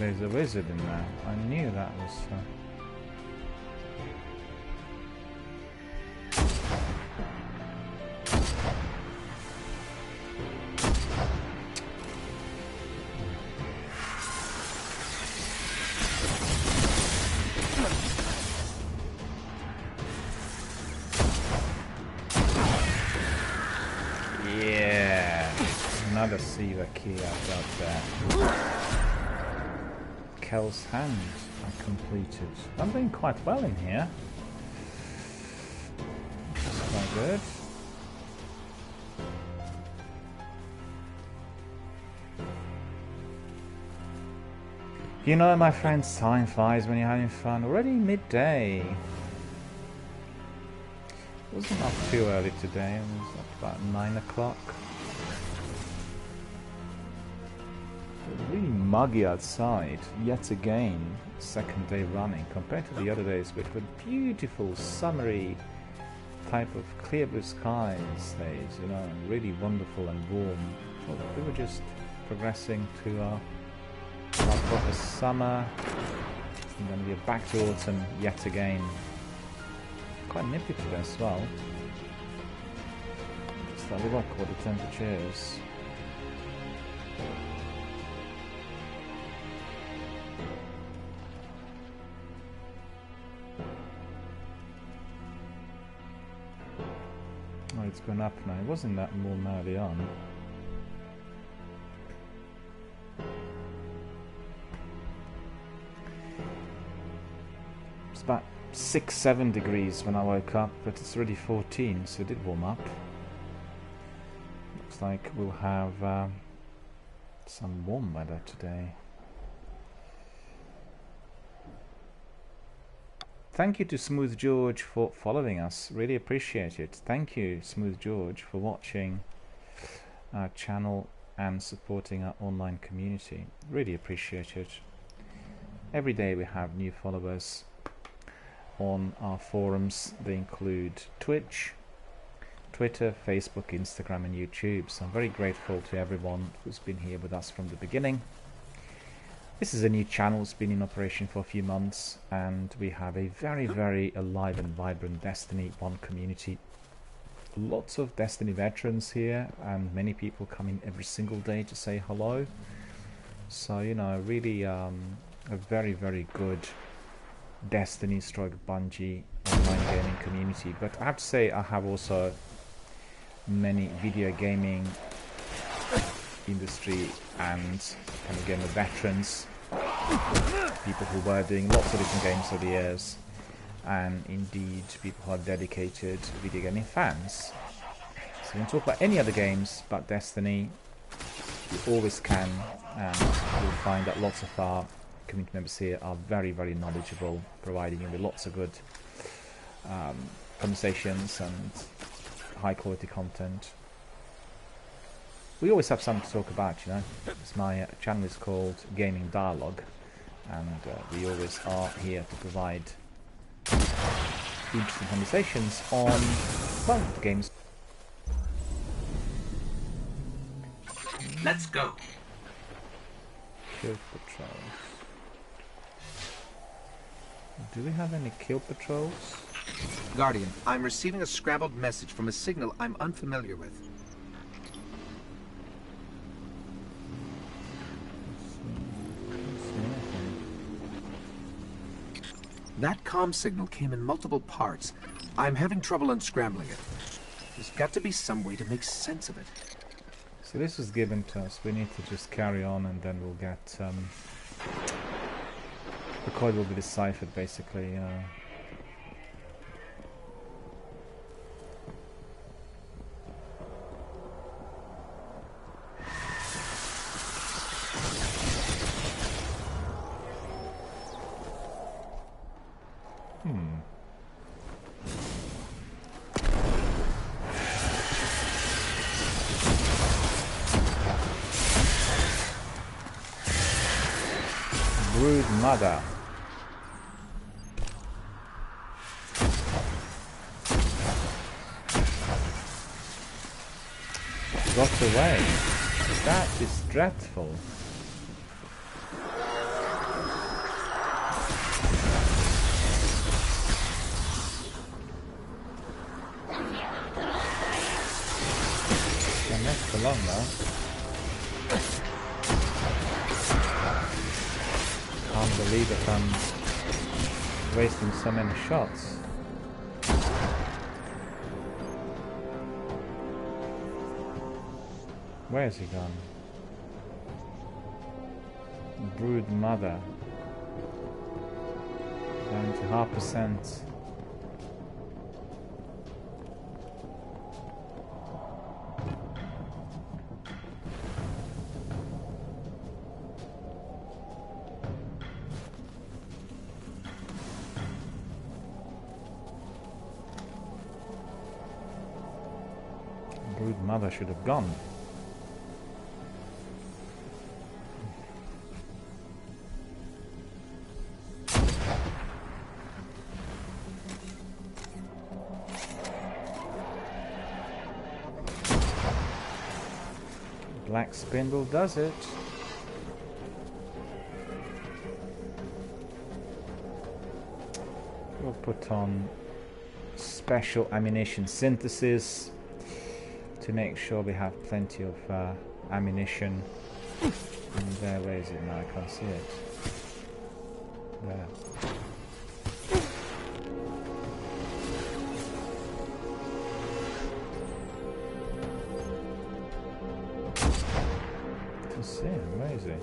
Speaker 1: there's a wizard in there. I knew that was... Yeah, another Siva key I've got there. Kel's hand I completed. I'm doing quite well in here. That's quite good. You know, my friends, time flies when you're having fun. Already midday. Wasn't up too early today. It was up about 9 o'clock. Really muggy outside, yet again, second day running, compared to the other days, which were beautiful, summery type of clear blue skies days, you know, and really wonderful and warm. Well, we were just progressing to our proper summer, and then we're back to autumn yet again. Quite nippy today as well. Just have a look what the temperature is. Oh, it's gone up now. It wasn't that warm early on. It's about 6-7 degrees when I woke up, but it's already 14, so it did warm up. Looks like we'll have some warm weather today. Thank you to Smooth George for following us. Really appreciate it. Thank you, Smooth George, for watching our channel and supporting our online community. Really appreciate it. Every day we have new followers on our forums. They include Twitch, Twitter, Facebook, Instagram and YouTube. So I'm very grateful to everyone who's been here with us from the beginning. This is a new channel. It's been in operation for a few months, and we have a very alive and vibrant Destiny 1 community. Lots of Destiny veterans here, and many people come in every single day to say hello. So, you know, really a very good Destiny / Bungie online gaming community. But I have to say, I have also many video gaming industry and kind of gamer veterans, people who were doing lots of different games over the years, and indeed people who are dedicated video gaming fans. So we can talk about any other games but Destiny. You always can, and you'll find that lots of our community members here are very knowledgeable, providing you with lots of good conversations and high quality content. We always have something to talk about, you know. My channel is called Gaming Dialogue, and we always are here to provide interesting conversations on, well, games.
Speaker 6: Let's go.
Speaker 1: Kill patrols. Do we have any kill patrols?
Speaker 6: Guardian, I'm receiving a scrambled message from a signal I'm unfamiliar with. That comm signal came in multiple parts. I'm having trouble unscrambling it. There's got to be some way to make sense of it.
Speaker 1: So this was given to us. We need to just carry on, and then we'll get the code will be deciphered, basically. Brood Mother. Got away. That is dreadful. so long now. Can't believe that I'm wasting so many shots. Where is he gone? Brood mother. Down to 0.5%. Brood mother should have gone. Black Spindle does it. We'll put on special ammunition synthesis to make sure we have plenty of ammunition. And there, where is it now? I can't see it. There. Where is it?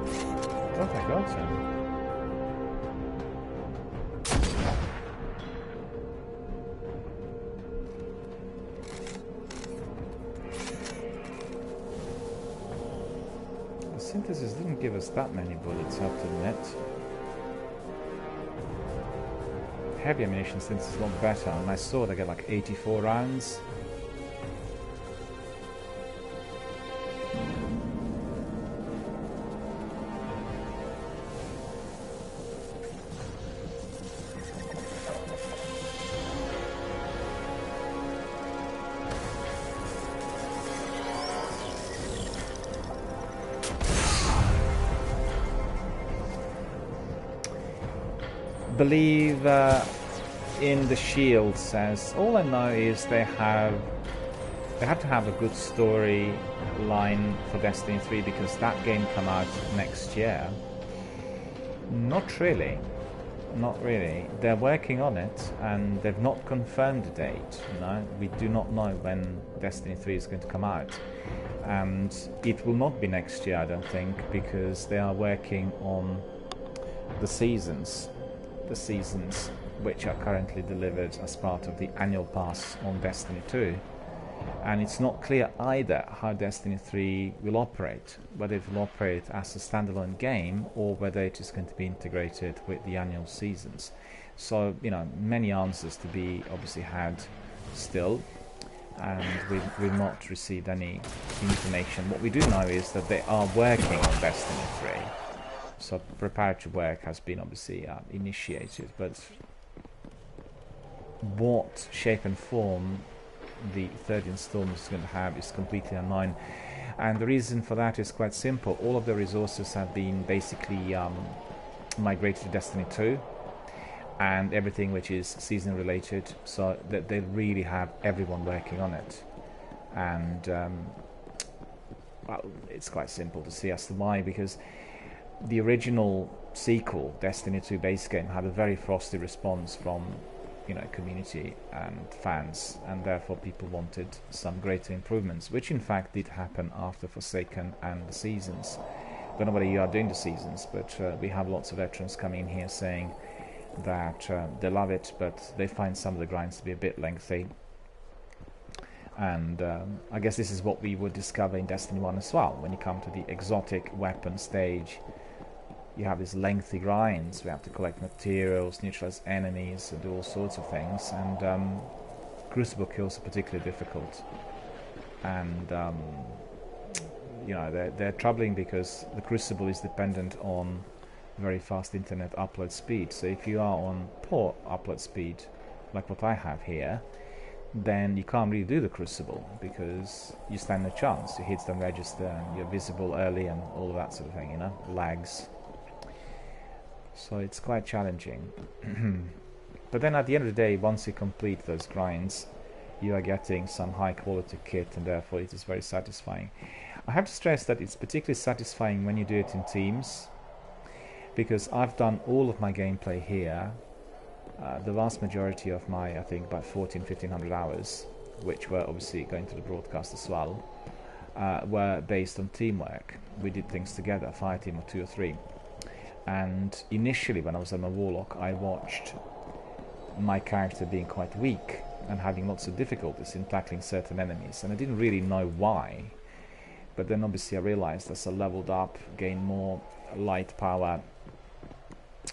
Speaker 1: I thought I got him. The synthesis didn't give us that many bullets, I have to admit. Heavy ammunition since it's a lot better. On my sword I get like 84 rounds. Believe in the shield says all I know is they have to have a good story line for Destiny 3 because that game come out next year. Not really. They're working on it and they've not confirmed the date. You know, we do not know when Destiny 3 is going to come out, and it will not be next year, I don't think, because they are working on the seasons which are currently delivered as part of the annual pass on Destiny 2. And it's not clear either how Destiny 3 will operate, whether it will operate as a standalone game or whether it is going to be integrated with the annual seasons. So, you know, many answers to be obviously had still, and we've not received any information. What we do know is that they are working on Destiny 3. So preparatory work has been obviously initiated, but what shape and form the third installment is going to have is completely unknown. And the reason for that is quite simple. All of the resources have been basically migrated to Destiny 2 and everything which is season related, so that they really have everyone working on it. And well, it's quite simple to see as to why, because the original sequel, Destiny 2 base game, had a very frosty response from, you know, community and fans, and therefore people wanted some greater improvements, which in fact did happen after Forsaken and the seasons. Don't know whether you are doing the seasons, but we have lots of veterans coming in here saying that they love it, but they find some of the grinds to be a bit lengthy. And I guess this is what we would discover in Destiny 1 as well. When you come to the exotic weapon stage, you have these lengthy grinds. We have to collect materials, neutralize enemies, and do all sorts of things. And Crucible kills are particularly difficult. And you know, they're troubling because the Crucible is dependent on very fast internet upload speed. So if you are on poor upload speed, like what I have here, then you can't really do the Crucible because you stand a chance. Your hits don't register and you're visible early and all of that sort of thing, you know, lags. So it's quite challenging. But then at the end of the day, once you complete those grinds, you are getting some high quality kit, and therefore it is very satisfying. I have to stress that it's particularly satisfying when you do it in teams, because I've done all of my gameplay here. The vast majority of my, I think, about 1500 hours, which were obviously going to the broadcast as well, were based on teamwork. We did things together, a fire team of 2 or 3. And initially, when I was on my warlock, I watched my character being quite weak and having lots of difficulties in tackling certain enemies, and I didn't really know why. But then obviously I realized as I leveled up, gained more light power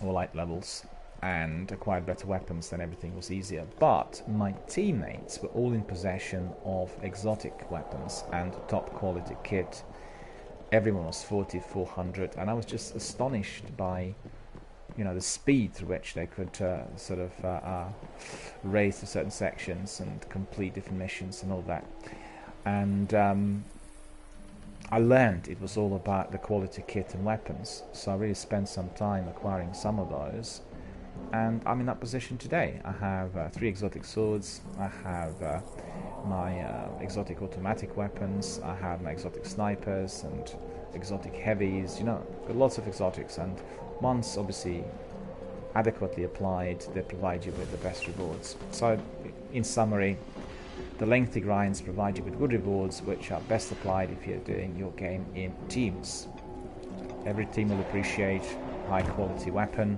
Speaker 1: or light levels, and acquired better weapons, then everything was easier. But my teammates were all in possession of exotic weapons and top quality kit. Everyone was 40, 400, and I was just astonished by, you know, the speed through which they could race to certain sections and complete different missions and all that. And I learned it was all about the quality kit and weapons, so I really spent some time acquiring some of those, and I'm in that position today. I have 3 exotic swords, I have my exotic automatic weapons, I have my exotic snipers and exotic heavies, you know, got lots of exotics, and once obviously adequately applied, they provide you with the best rewards. So in summary, the lengthy grinds provide you with good rewards, which are best applied if you're doing your game in teams. Every team will appreciate high quality weapon,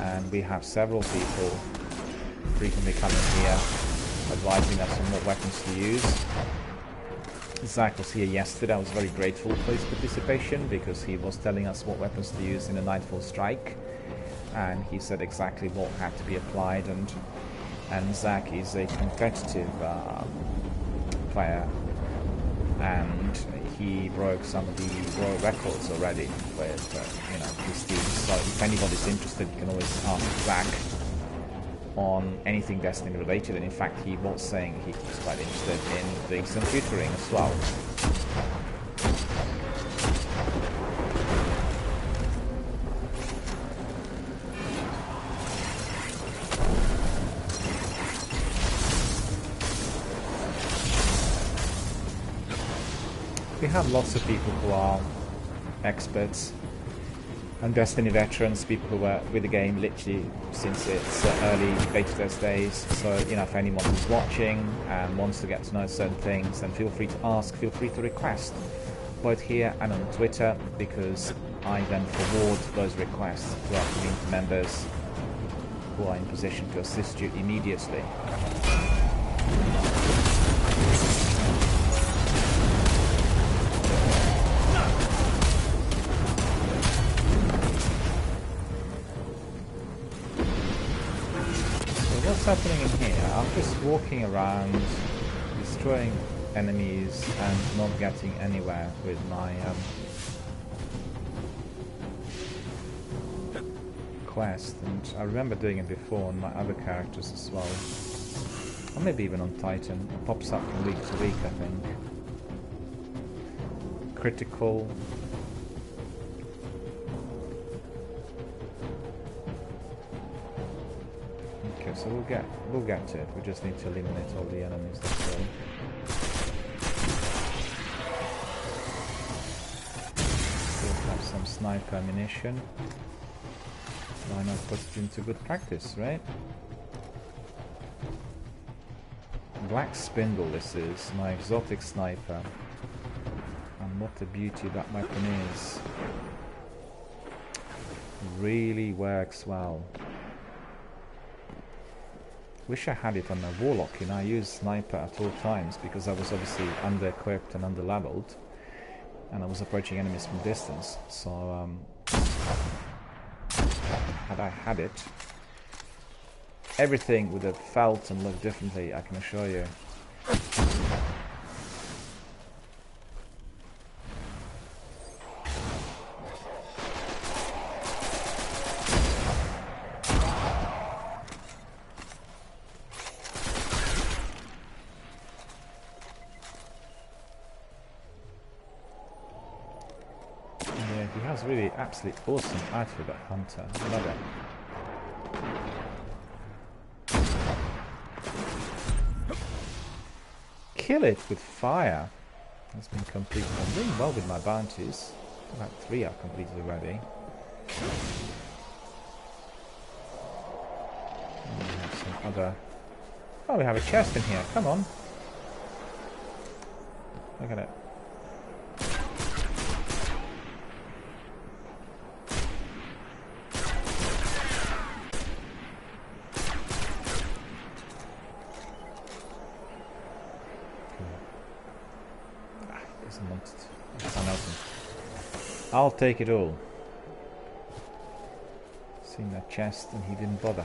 Speaker 1: and we have several people frequently coming here advising us on what weapons to use. Zach was here yesterday. I was very grateful for his participation, because he was telling us what weapons to use in a Nightfall Strike, and he said exactly what had to be applied. And Zach is a competitive player, and he broke some of the world records already with you know, his team. So if anybody's interested, you can always ask Zach on anything Destiny related, and in fact he was saying he was quite interested in doing some tutoring as well. We have lots of people who are experts and Destiny veterans, people who were with the game literally since its early beta test days. So, you know, if anyone who's watching and wants to get to know certain things, then feel free to ask, feel free to request, both here and on Twitter, because I then forward those requests to our community members who are in position to assist you immediately. What's happening in here? I'm just walking around, destroying enemies and not getting anywhere with my quest, and I remember doing it before on my other characters as well, or maybe even on Titan. It pops up from week to week, I think. Critical. So we'll get to it. We just need to eliminate all the enemies, that's all. Still have some sniper ammunition. Why not put it into good practice, right? Black Spindle, this is my exotic sniper. And what a beauty that weapon is. Really works well. Wish I had it on my warlock. You know, I use sniper at all times because I was obviously under-equipped and under-leveled, and I was approaching enemies from distance. So, had I had it, everything would have felt and looked differently, I can assure you. really absolutely awesome outfit, that hunter. I love it. Kill it with fire. That's been completed. I'm doing well with my bounties. About 3 are completed already. And we have some other... Oh, we have a chest in here. Come on. Look at it. I'll take it all. Seen that chest and he didn't bother.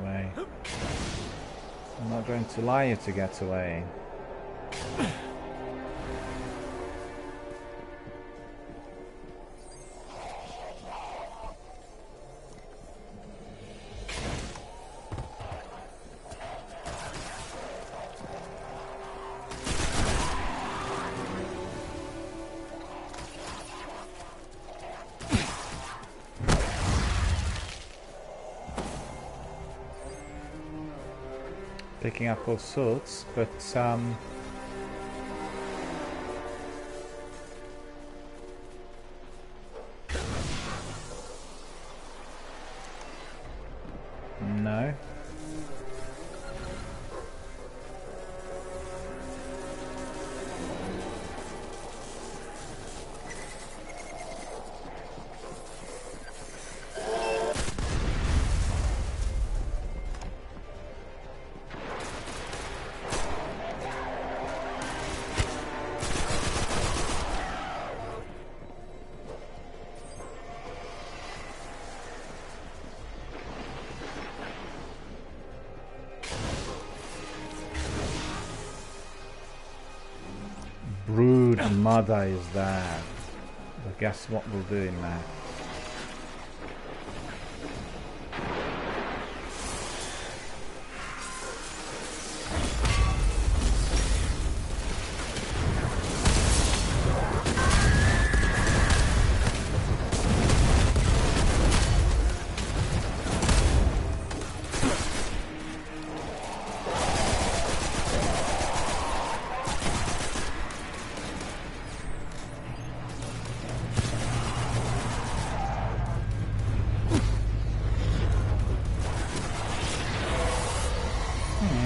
Speaker 1: Away. I'm not going to allow you to get away. Picking up all sorts, but no. Brood mother is there. But guess what we'll do in there?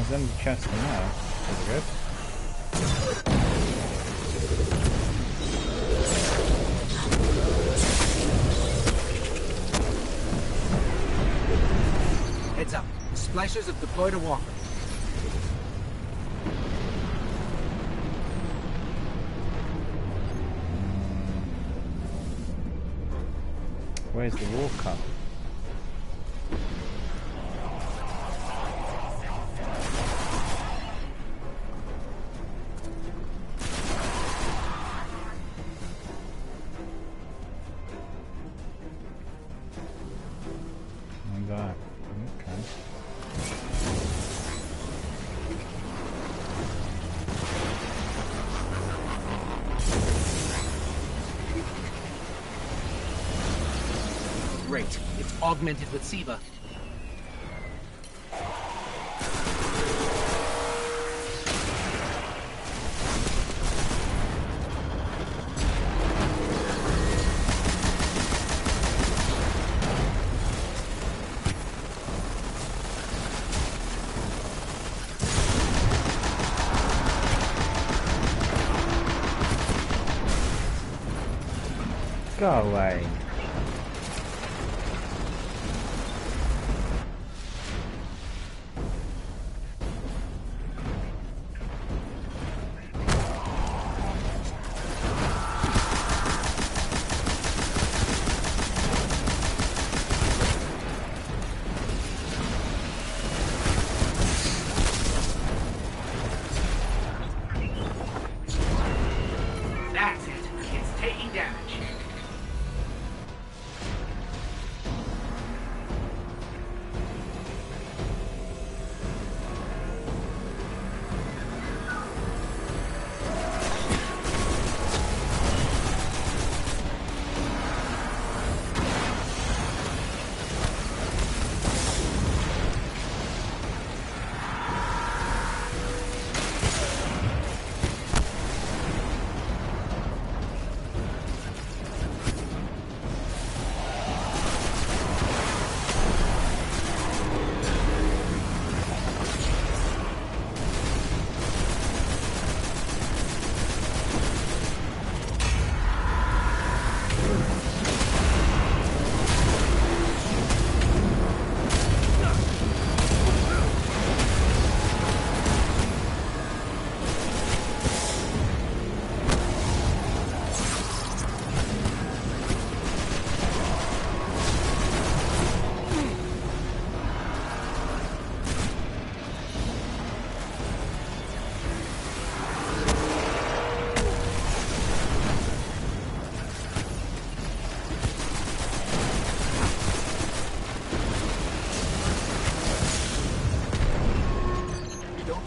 Speaker 1: There's a chest in there. Pretty good.
Speaker 6: Heads up. The splicers have deployed a walker.
Speaker 1: Where's the walker? that. Okay.
Speaker 6: Great. It's augmented with SIVA.
Speaker 1: Go away.
Speaker 6: That's it. It's taking damage.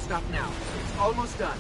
Speaker 6: Stop now. It's almost done.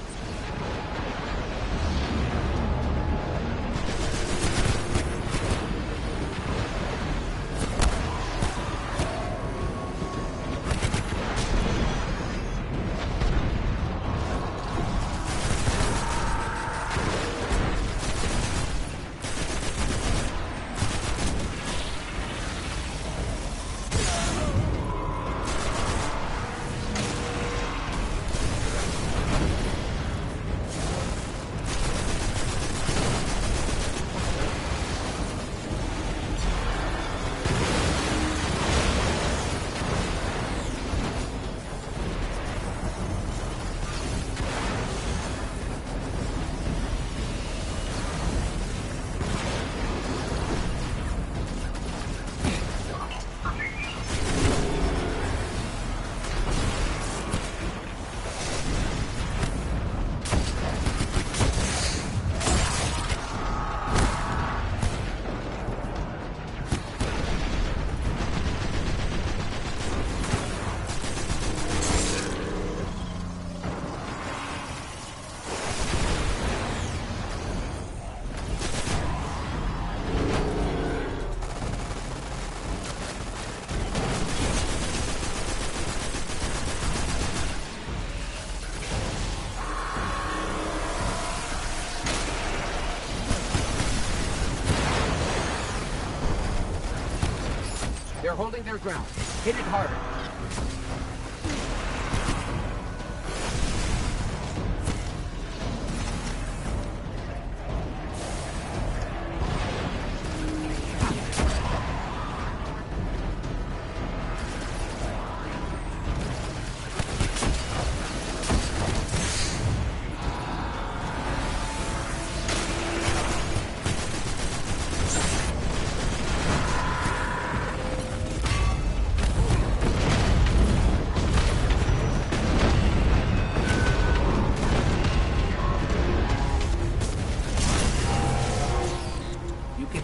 Speaker 6: They're holding their ground. Hit it harder.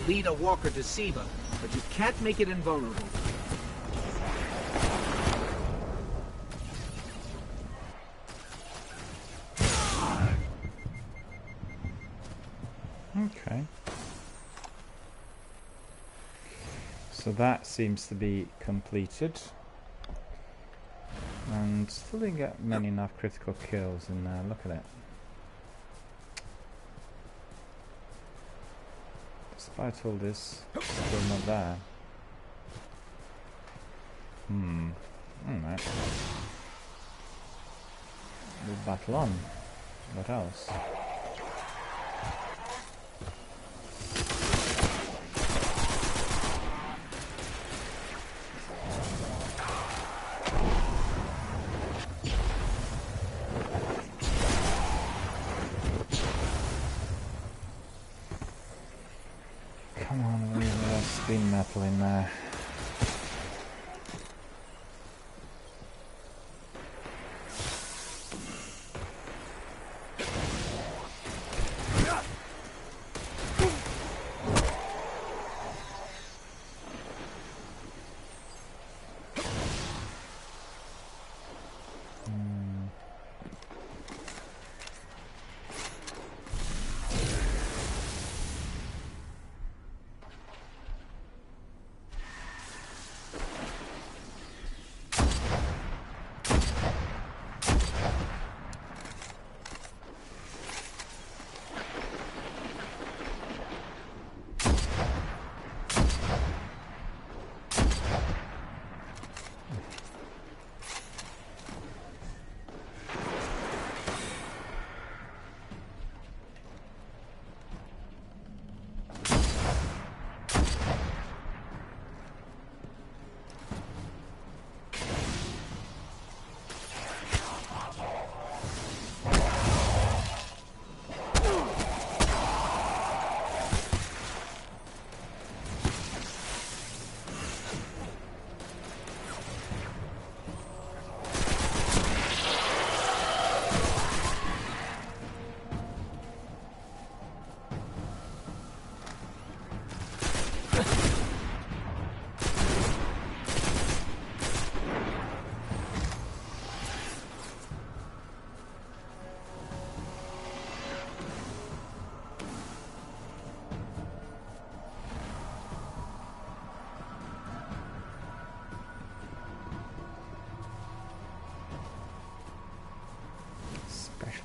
Speaker 6: Lead a walker to SIVA, but you can't make it invulnerable.
Speaker 1: Okay. So that seems to be completed. And still didn't get many enough critical kills in there. Look at it. Despite all this, still not there. Alright. We'll battle on. What else? Come on, leave the spin metal in there.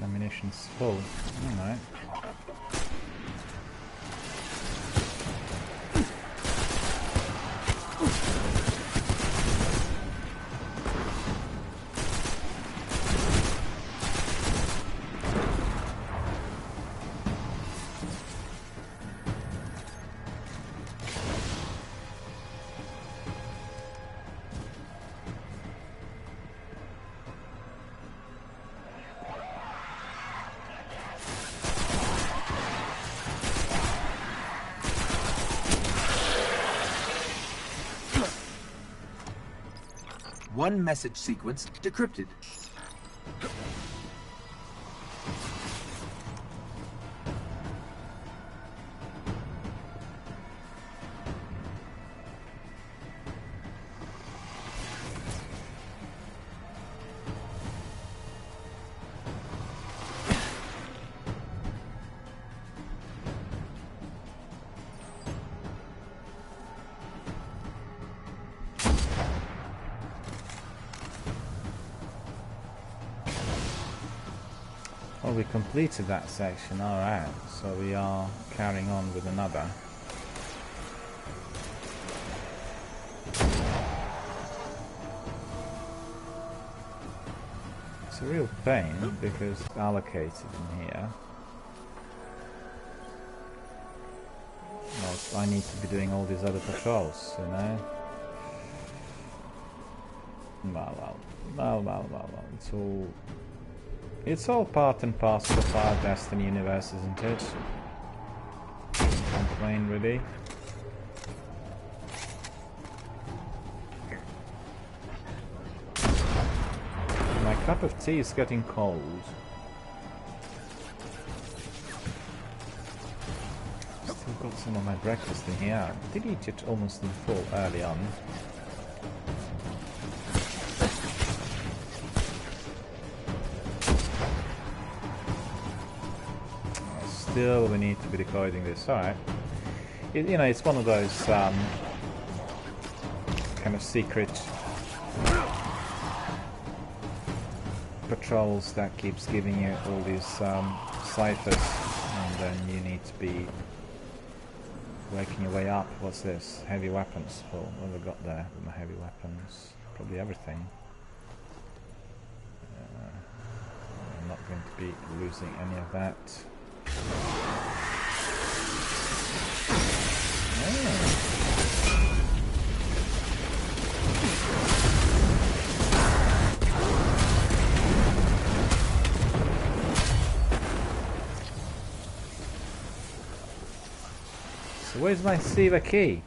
Speaker 1: Ammunition's full. Alright.
Speaker 6: One message sequence decrypted.
Speaker 1: Well, we completed that section, alright, so we are carrying on with another. It's a real pain because it's allocated in here. Well, I need to be doing all these other patrols, you know. Well, it's all part and parcel of our Destiny universe, isn't it? Can't complain, really. My cup of tea is getting cold. Still got some of my breakfast in here. I did eat it almost in full early on. still we need to be decoding this. Alright. You know, it's one of those kind of secret patrols that keeps giving you all these ciphers, and then you need to be working your way up. What's this? Heavy weapons. Well, what have I got there with my heavy weapons? Probably everything. I'm not going to be losing any of that. So where's my Siva key?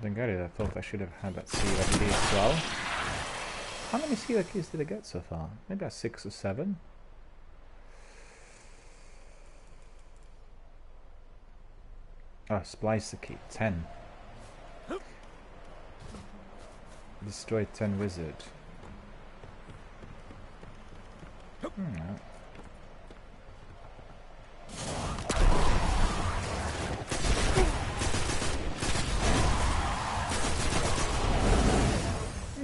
Speaker 1: Don't get it, I thought I should have had that Siva key as well. How many Siva keys did I get so far? Maybe about 6 or 7? Oh, splicer key, 10. Destroy 10 wizard.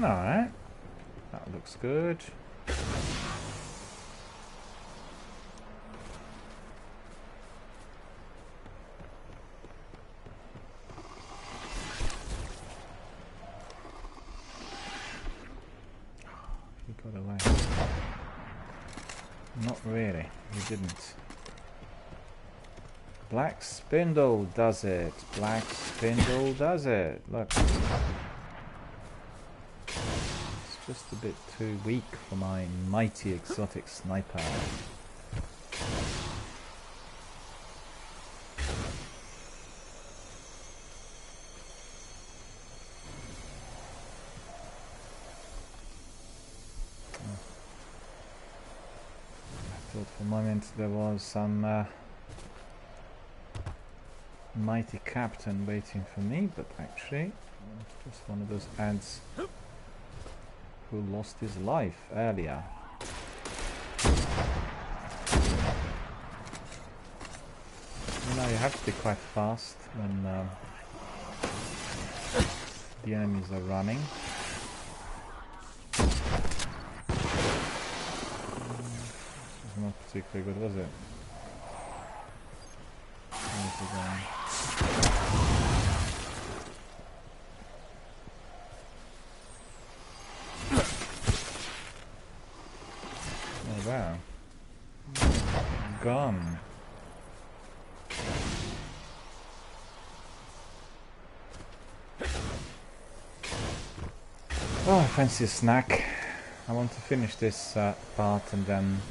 Speaker 1: Alright, that looks good. He got away. Not really, he didn't. Black Spindle does it. Black Spindle does it. Look. Just a bit too weak for my mighty exotic sniper. I thought for a moment there was some mighty captain waiting for me, but actually it's just one of those ads who lost his life earlier. You know, you have to be quite fast when the enemies are running. Not particularly good, was it? Where's he going? Wow. Gone. Oh, I fancy a snack. I want to finish this part and then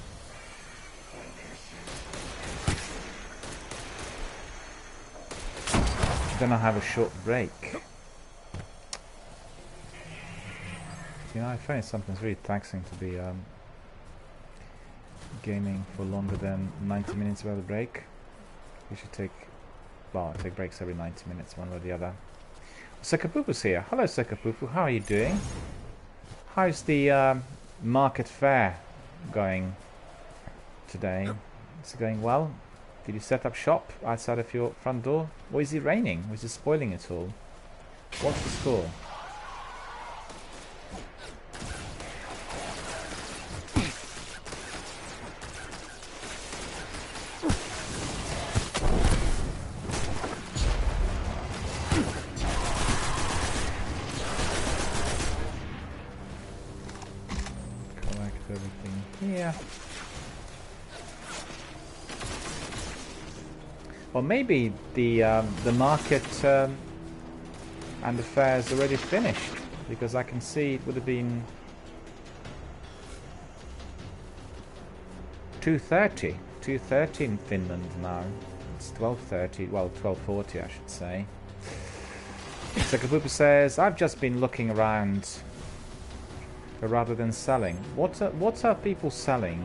Speaker 1: I'll have a short break. You know, I find something's really taxing to be gaming for longer than 90 minutes without a break. You should take, well, take breaks every 90 minutes, one way or the other. Sekapupu's here. Hello, Sekapupu. How are you doing? How's the market fair going today? Is it going well? Did you set up shop outside of your front door? Or is it raining? Or is it spoiling it all? What's the score? Or maybe the market and the fair is already finished, because I can see it would have been 2:30 in Finland now. It's 12:30, well 12:40 I should say. Sekapupu says, I've just been looking around rather than selling. What are people selling?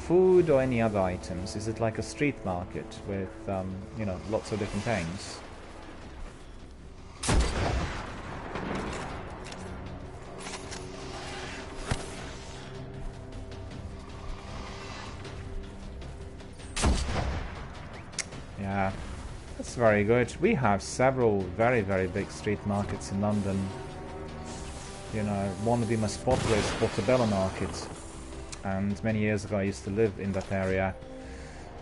Speaker 1: Food or any other items? Is it like a street market with you know, lots of different things? Yeah, that's very good. We have several very, very big street markets in London. You know, one of the most popular is Portobello Market. And many years ago I used to live in that area.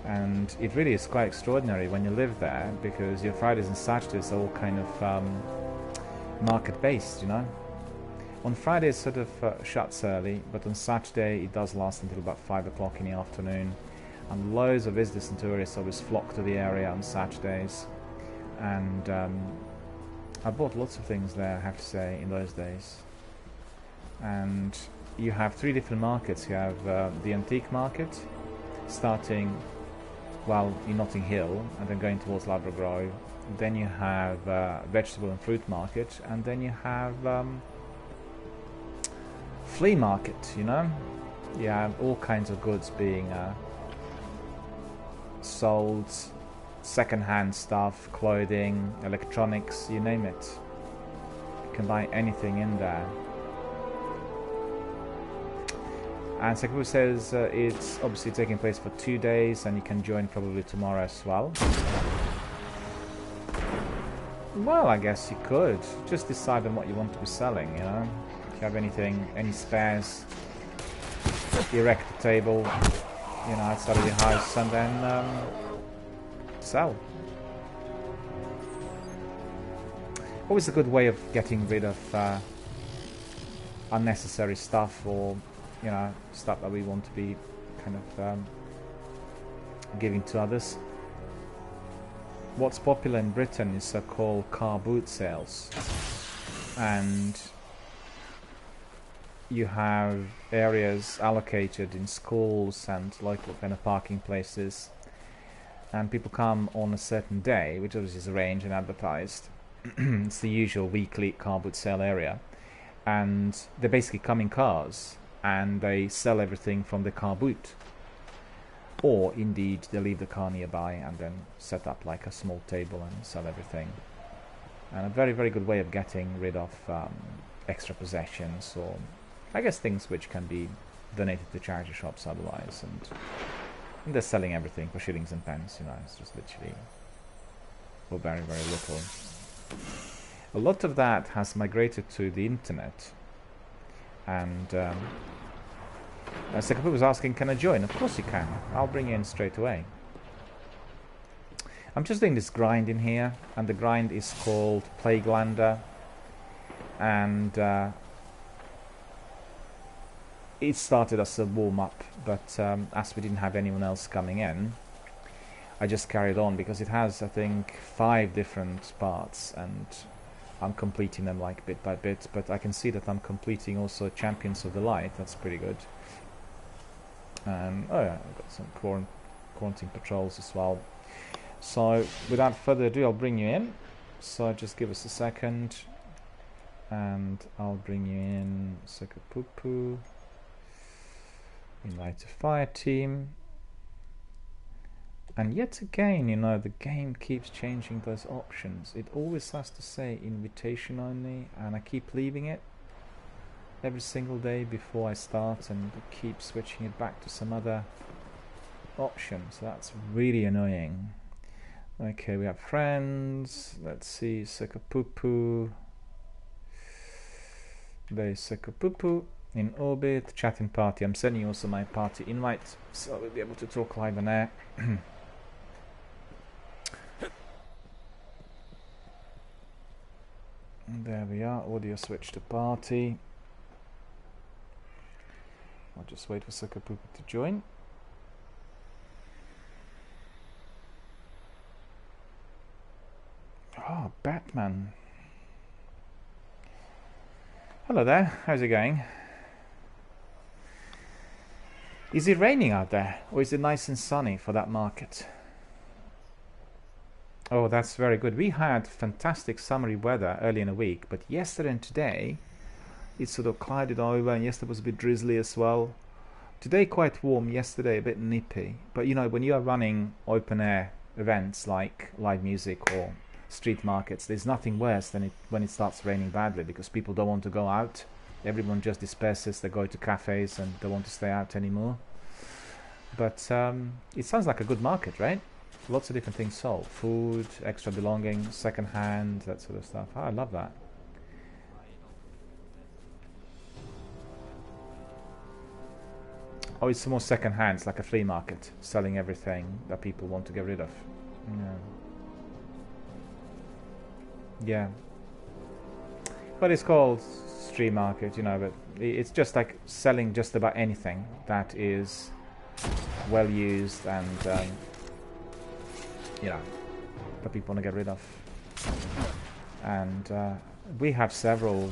Speaker 1: And it really is quite extraordinary when you live there, because your Fridays and Saturdays are all kind of market-based, you know. On Friday it sort of shuts early, but on Saturday it does last until about 5 o'clock in the afternoon. And loads of visitors and tourists always flock to the area on Saturdays. And I bought lots of things there, I have to say, in those days. And you have 3 different markets. You have the antique market, starting, well, in Notting Hill, and then going towards Ladbroke Grove. Then you have vegetable and fruit market, and then you have flea market, you know. You have all kinds of goods being sold, second-hand stuff, clothing, electronics, you name it. You can buy anything in there. And Sakabu says it's obviously taking place for 2 days, and you can join probably tomorrow as well. Well, I guess you could. Just decide on what you want to be selling, you know. If you have anything, any spares, erect a table, you know, outside of your house, and then sell. Always a good way of getting rid of unnecessary stuff, or, you know, stuff that we want to be kind of giving to others. What's popular in Britain is so-called car boot sales, and you have areas allocated in schools and local kind of parking places, and people come on a certain day, which obviously is arranged and advertised. It's the usual weekly car boot sale area, and they basically come in cars and they sell everything from the car boot. Or indeed they leave the car nearby and then set up like a small table and sell everything. And a very, very good way of getting rid of extra possessions, or I guess things which can be donated to charity shops otherwise. And they're selling everything for shillings and pence, you know, it's just literally for very, very little. A lot of that has migrated to the internet, and Sekapu was asking, can I join? Of course you can. I'll bring you in straight away. I'm just doing this grind in here, and the grind is called Plaguelander, and it started as a warm-up, but as we didn't have anyone else coming in, I just carried on, because it has, I think, 5 different parts, and I'm completing them like bit by bit. But I can see that I'm completing also Champions of the Light. That's pretty good. And oh yeah, I've got some quarantine patrols as well. So without further ado, I'll bring you in. So just give us a second, and I'll bring you in. Sakapupu, invite to fire team. And yet again, you know, the game keeps changing those options. It always has to say invitation only, and I keep leaving it every single day before I start, and keep switching it back to some other option. So that's really annoying. Okay, we have friends. Let's see, Sekapupu. There's Sekapupu in orbit. Chatting party. I'm sending you also my party invite, so we'll be able to talk live on air. There we are. Audio switch to party. I'll just wait for Sakapupu to join. Oh, Batman. Hello there. How's it going? Is it raining out there, or is it nice and sunny for that market? Oh, that's very good. We had fantastic summery weather early in the week, but yesterday and today it sort of clouded over, and yesterday was a bit drizzly as well. Today quite warm, yesterday a bit nippy. But you know, when you are running open air events like live music or street markets, there's nothing worse than when it starts raining badly, because people don't want to go out. Everyone just disperses, they go to cafes and don't want to stay out anymore. But it sounds like a good market, right? Lots of different things sold. Food, extra belongings, second hand, that sort of stuff. Oh, I love that. Oh, it's more second hand. It's like a flea market, selling everything that people want to get rid of. Yeah. Yeah. But it's called street market, you know, but it's just like selling just about anything that is well used and, you know, that people want to get rid of. And we have several.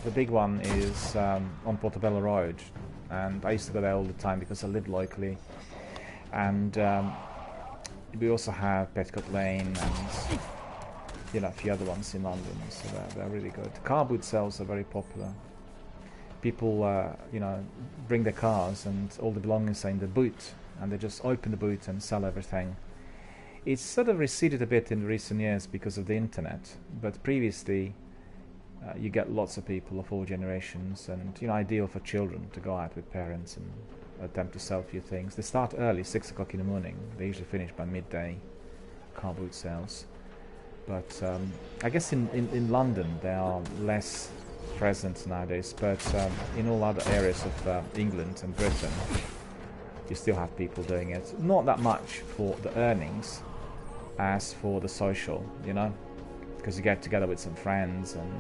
Speaker 1: The big one is on Portobello Road, and I used to go there all the time because I live locally. And we also have Petticoat Lane and, you know, a few other ones in London, so they're really good. Car boot sales are very popular. People, you know, bring their cars and all the belongings are in the boot, and they just open the boot and sell everything. It's sort of receded a bit in recent years because of the internet, but previously you get lots of people of all generations, and, you know, ideal for children to go out with parents and attempt to sell a few things. They start early, 6 o'clock in the morning. They usually finish by midday, car boot sales. But I guess in London they are less present nowadays, but in all other areas of England and Britain you still have people doing it. Not that much for the earnings as for the social, you know, because you get together with some friends and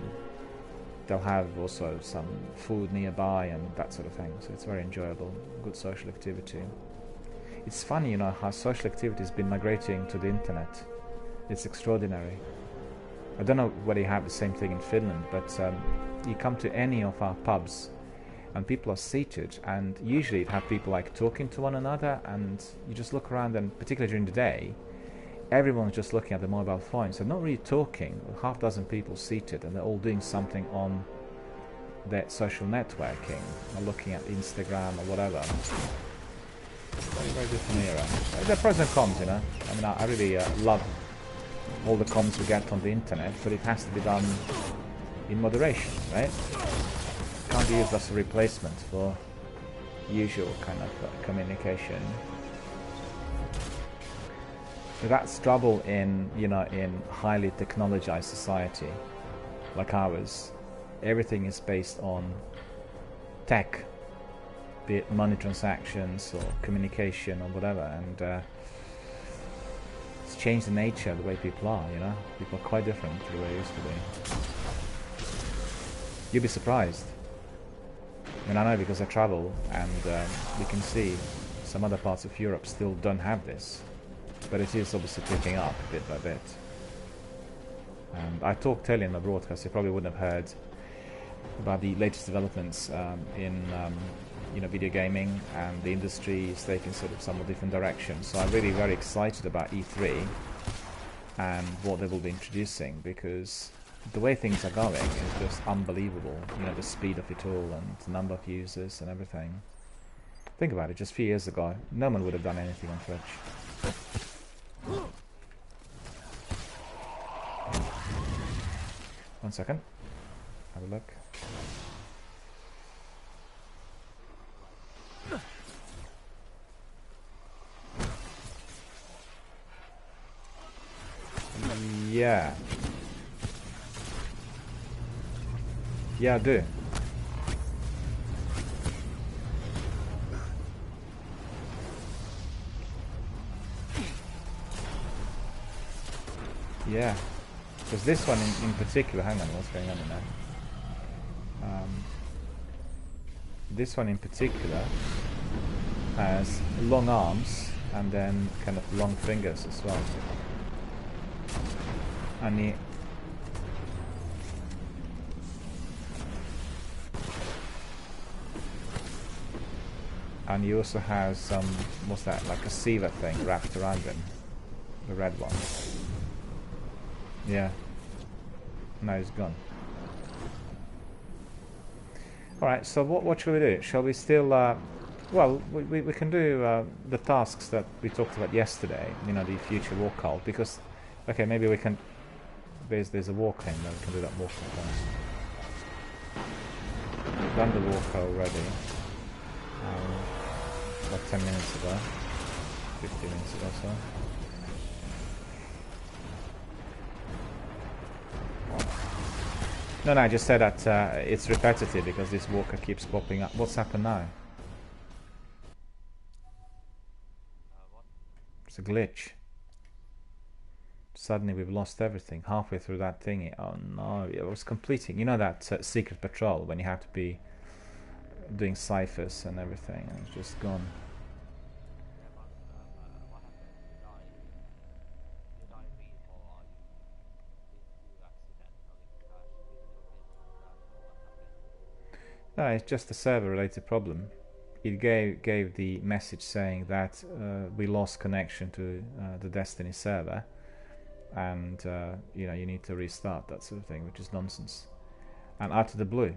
Speaker 1: they'll have also some food nearby and that sort of thing, so it's very enjoyable, good social activity. It's funny, you know, how social activity has been migrating to the internet. It's extraordinary. I don't know whether you have the same thing in Finland, but you come to any of our pubs and people are seated, and usually you have people like talking to one another, and you just look around, and particularly during the day everyone's just looking at the mobile phone, so not really talking. Half dozen people seated and they're all doing something on their social networking or looking at Instagram or whatever. Very, very different era. There are pros and cons, you know. I mean, I really love all the cons we get on the internet, but it has to be done in moderation, right? Can't be used as a replacement for usual kind of communication. That's trouble in, you know, in highly technologized society like ours. Everything is based on tech, be it money transactions or communication or whatever, and it's changed the nature of the way people are, you know. People are quite different to the way they used to be. You'd be surprised. I mean, I know because I travel, and we can see some other parts of Europe still don't have this, but it is obviously picking up bit by bit. And I talked earlier in the broadcast, you probably wouldn't have heard about the latest developments in you know, video gaming, and the industry is taking sort of somewhat different directions. So I'm really very excited about E3 and what they will be introducing, because the way things are going is just unbelievable. You know, the speed of it all and the number of users and everything. Think about it, just a few years ago, no one would have done anything on Twitch. One second. Have a look. Yeah. Yeah, I do. Yeah. Because this one in particular, hang on, what's going on in there? This one in particular has long arms and then kind of long fingers as well. And he also has some, what's that, like a seaver thing wrapped around him. The red one. Yeah. Now he's gone. Alright, so what shall we do? Shall we still, well, we can do the tasks that we talked about yesterday, you know, the future walk cult, because, okay, maybe we can, there's a walk thing, then we can do that walk first. Done the walk already. About 10 minutes ago. 50 minutes ago, so. No, I just said that it's repetitive because this walker keeps popping up. What's happened now? It's a glitch. Suddenly we've lost everything halfway through that thingy. Oh no, I was completing. You know that secret patrol when you have to be doing ciphers and everything, and it's just gone. No, it's just a server-related problem. It gave the message saying that we lost connection to the Destiny server, and you know, you need to restart, that sort of thing, which is nonsense. And out of the blue,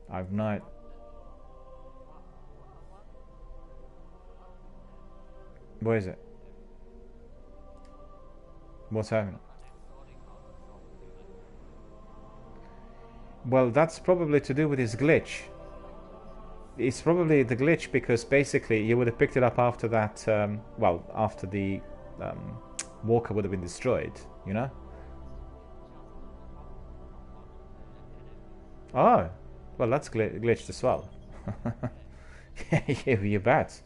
Speaker 1: I've not. What is it? What's happening? Well, that's probably to do with his glitch. It's probably the glitch because basically you would have picked it up after that, well, after the walker would have been destroyed, you know? Oh, well, that's glitched as well. Yeah, you bet.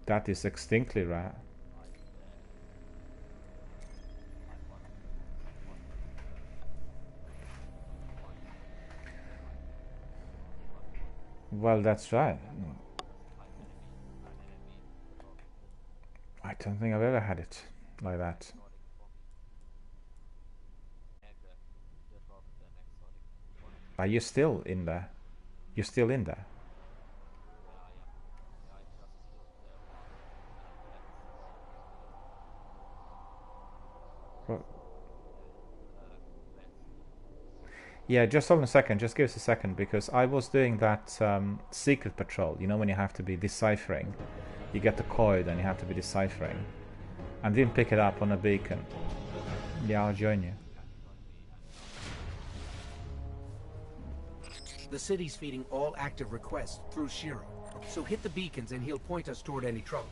Speaker 1: That is distinctly rare. Well, that's right. I don't think I've ever had it like that. Are you still in there? You're still in there? What? Yeah, just hold on a second. Just give us a second, because I was doing that secret patrol. You know, when you have to be deciphering. You get the code and you have to be deciphering. And didn't pick it up on a beacon. Yeah, I'll join you.
Speaker 6: The city's feeding all active requests through Shiro. So hit the beacons and he'll point us toward any trouble.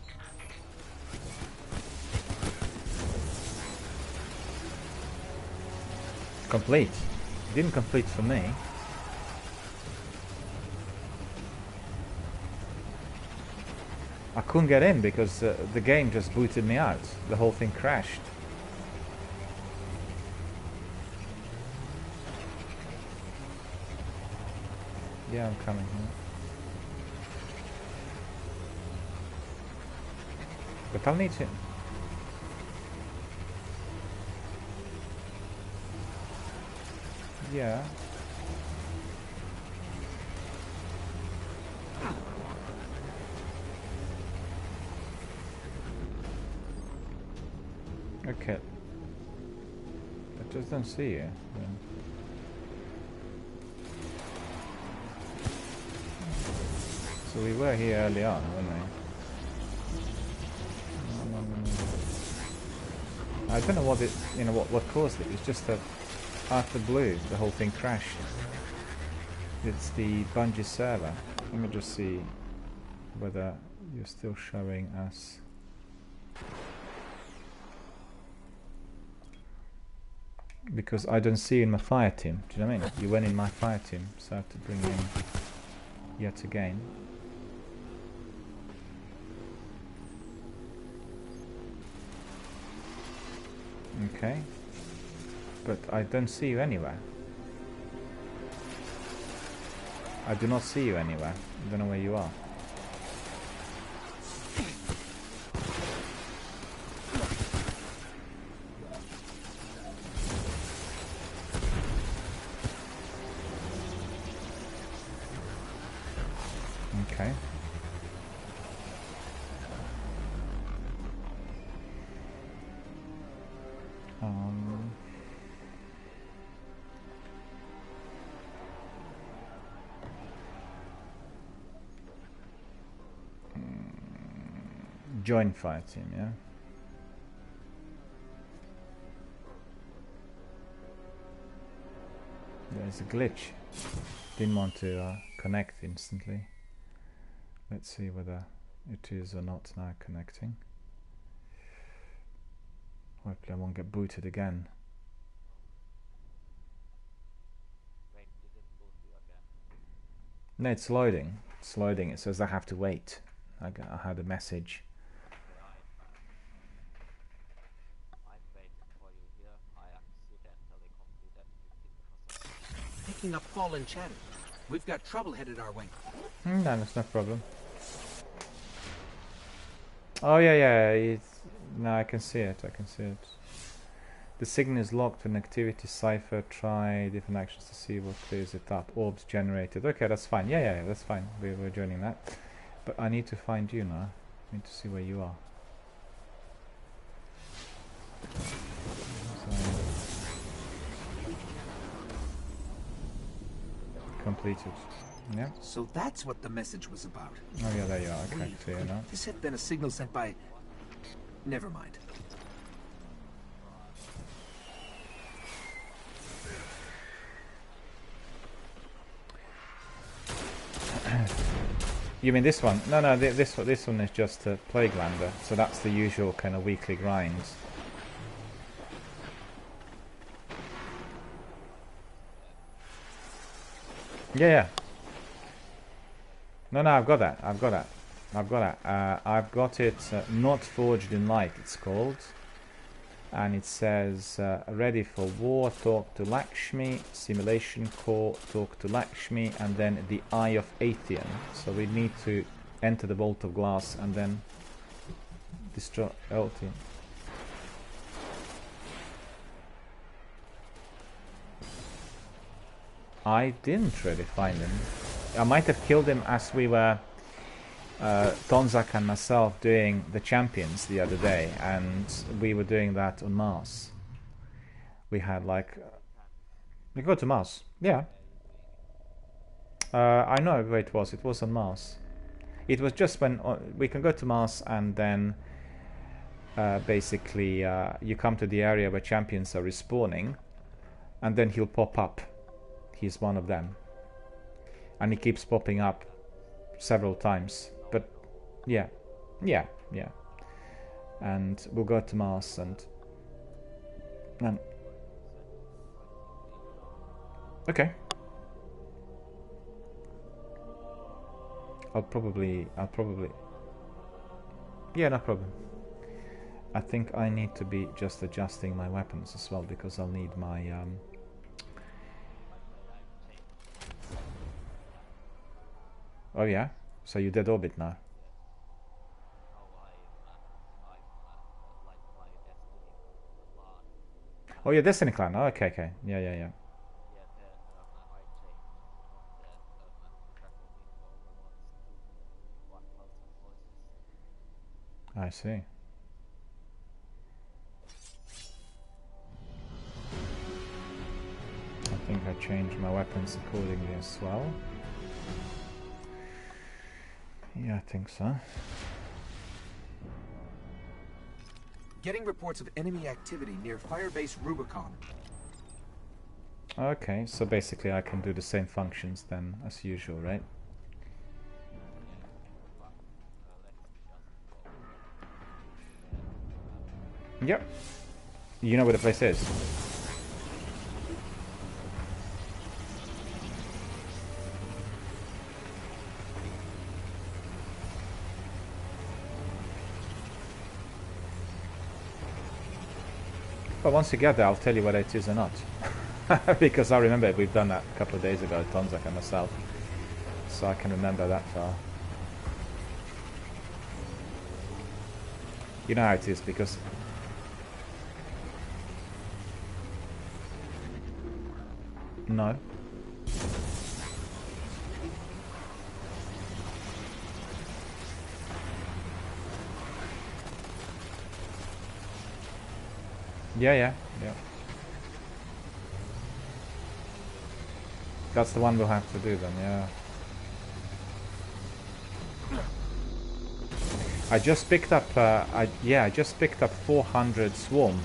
Speaker 1: Complete. It didn't complete for me. I couldn't get in because the game just booted me out. The whole thing crashed. Yeah, I'm coming. But I'll need to. Yeah. Okay. I just don't see you. Yeah. So we were here early on, weren't we? I don't know what it, you know, what caused it. It's just that out of the blue, the whole thing crashed. It's the Bungie server. Let me just see whether you're still showing us. Because I don't see you in my fire team. Do you know what I mean? You went in my fire team, so I have to bring you in yet again. Okay. But I don't see you anywhere. I do not see you anywhere. I don't know where you are. Okay. Join fire team, yeah. There's a glitch. Didn't want to connect instantly. Let's see whether it is or not now connecting. Hopefully I won't get booted again. No, it's loading. It's loading. It says I have to wait. I had a message.
Speaker 6: Picking up fallen chatter. We've got trouble headed our way.
Speaker 1: No, that's no problem. Oh yeah. No, I can see it. I can see it. The signal is locked with an activity cipher. Try different actions to see what clears it up. Orbs generated. Okay, that's fine. Yeah, that's fine. We're joining that. But I need to find you now. I need to see where you are. Completed. Yeah.
Speaker 6: So that's what the message was about.
Speaker 1: Oh yeah, there you are. Okay, clear now.
Speaker 6: This had been a signal sent by... Never mind.
Speaker 1: You mean this one? No, this one is just a Plaguelander, so that's the usual kind of weekly grinds. Yeah. No, I've got that. I've got it. Not Forged in Light, it's called. And it says, ready for war, talk to Lakshmi, simulation core, talk to Lakshmi, and then the Eye of Atheon. So we need to enter the Vault of Glass and then destroy Atheon. I didn't really find him. I might have killed him as we were, Tonzak and myself, doing the champions the other day, and we were doing that on Mars. We had like... we go to Mars. Yeah. I know where it was. It was on Mars. It was just when we can go to Mars and then basically you come to the area where champions are respawning, and then he'll pop up. He's one of them. And he keeps popping up several times. But yeah. And we'll go to Mars and okay. I'll probably yeah, no problem. I think I need to be just adjusting my weapons as well, because I'll need my oh yeah? So you dead orbit now? Oh, you're Destiny Clan. Oh, okay. Yeah. I see. I think I changed my weapons accordingly as well. Yeah, I think so.
Speaker 6: Getting reports of enemy activity near Firebase Rubicon.
Speaker 1: Okay, so basically I can do the same functions then as usual, right? Yep. You know where the place is? But once you get there, I'll tell you whether it is or not. Because I remember we've done that a couple of days ago, Tonzak and myself. So I can remember that far. You know how it is, because... No. Yeah. That's the one we'll have to do then, yeah. I just picked up, I just picked up 400 Swarm.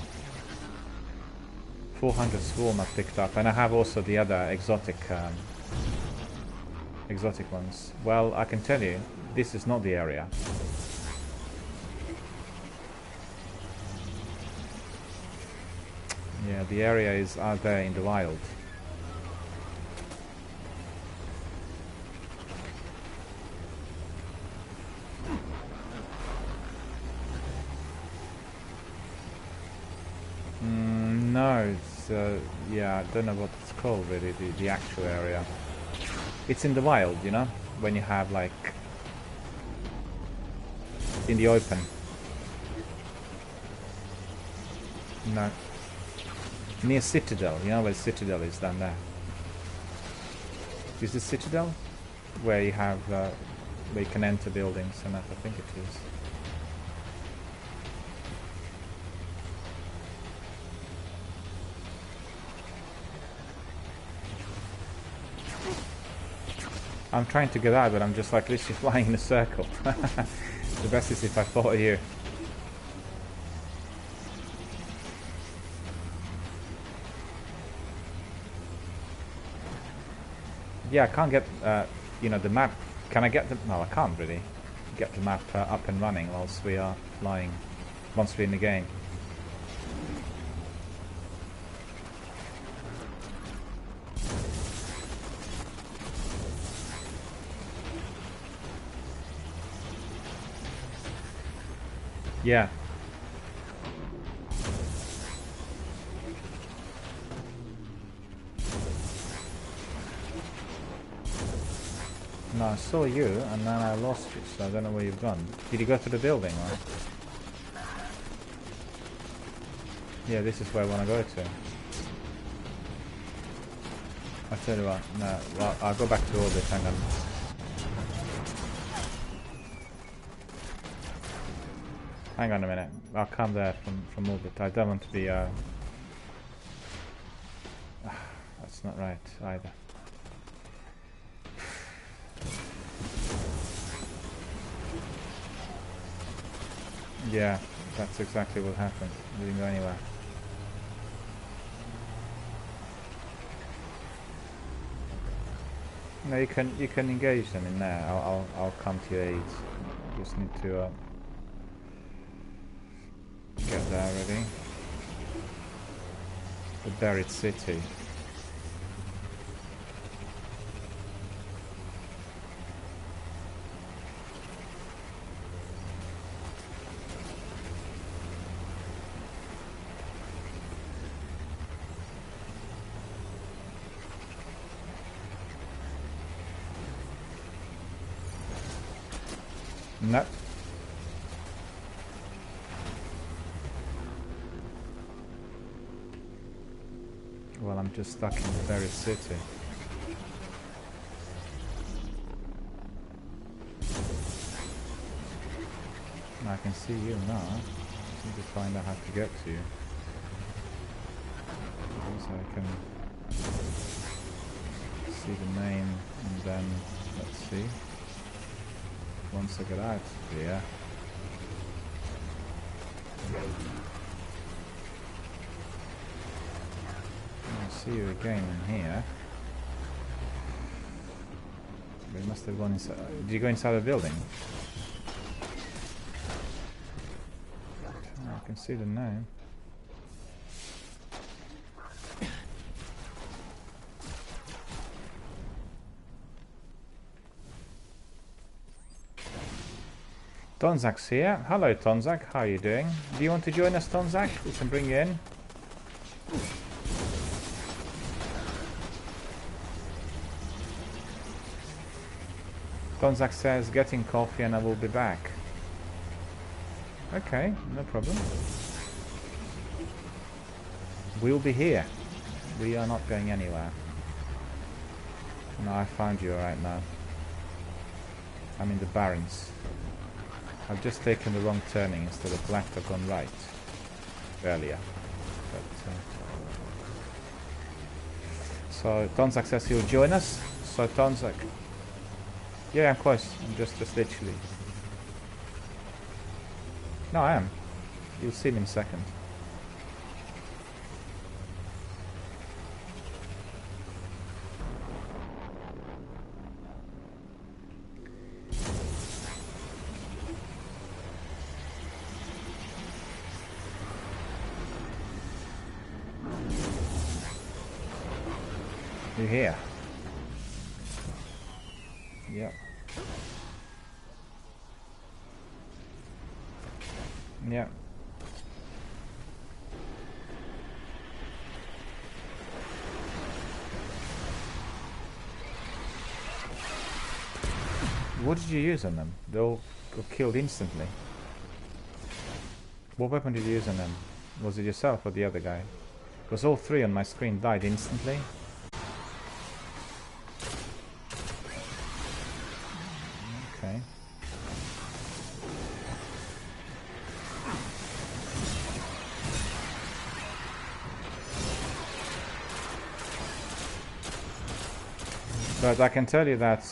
Speaker 1: 400 Swarm I picked up, and I have also the other exotic ones. Well, I can tell you, This is not the area. Yeah, the area is out there in the wild. No, it's yeah, I don't know what it's called really, the actual area. It's in the wild, you know, when you have like in the open. No. Near Citadel, you know where Citadel is down there. Is this Citadel? Where you have where you can enter buildings and that, I think it is. I'm trying to get out, but I'm just like literally flying in a circle. The best is if I fall here. Yeah, I can't get, you know, the map. Can I get the... No, I can't really get the map up and running whilst we are flying, once we're in the game. Yeah. No, I saw you and then I lost you, so I don't know where you've gone. Did you go to the building or? Yeah, this is where I want to go to. I'll tell you what, no, well, I'll go back to orbit, hang on. Hang on a minute, I'll come there from orbit. I don't want to be, that's not right either. Yeah, that's exactly what happened. Didn't go anywhere. No, you can engage them in there. I'll come to your aid. Just need to get there already. The buried city. No. Well, I'm just stuck in the buried city. I can see you now. I need to find out how to get to you. So I can see the name and then let's see. Once I get out here. I'll see you again in here. We must have gone inside. Did you go inside the building? Oh, I can see the name. Tonzak's here. Hello Tonzak, how are you doing? Do you want to join us, Tonzak? We can bring you in. Tonzak says, getting coffee and I will be back. Okay, no problem. We'll be here. We are not going anywhere. No, I found you right now. I'm in the Barrens. I've just taken the wrong turning. Instead of left, I've gone right earlier. But, so Tonzak says he'll join us. So Tonzak, yeah, I'm close. I'm just literally. No, I am. You'll see me in a second. You here? Yep. Yep. What did you use on them? They all got killed instantly. What weapon did you use on them? Was it yourself or the other guy? Because all three on my screen died instantly. Okay. But I can tell you that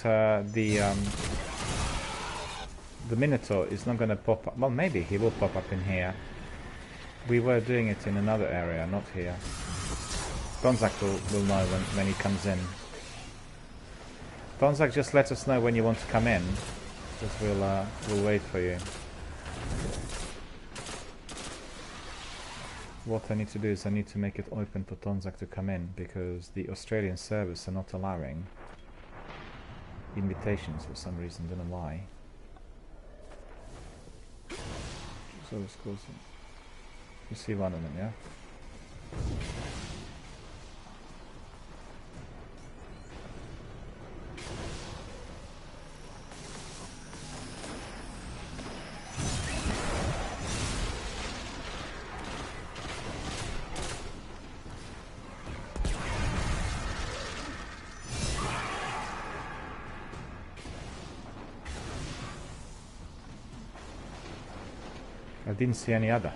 Speaker 1: the Minotaur is not going to pop up. Well, maybe he will pop up in here. We were doing it in another area, not here. Donzak will know when he comes in. Donzak, just let us know when you want to come in. Because we'll wait for you. What I need to do is I need to make it open for Donzak to come in, because the Australian servers are not allowing invitations for some reason, don't know why. So let's close it. You see one of them, yeah? I didn't see any other.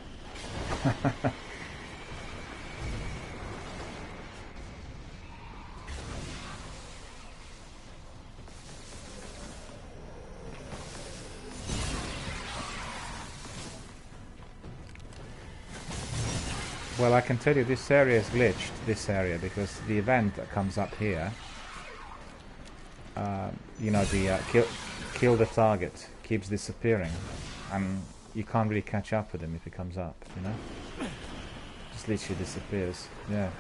Speaker 1: Well, I can tell you this area is glitched, this area, because the event that comes up here, you know, the kill the target keeps disappearing, and you can't really catch up with him if he comes up, you know? Just literally disappears, yeah.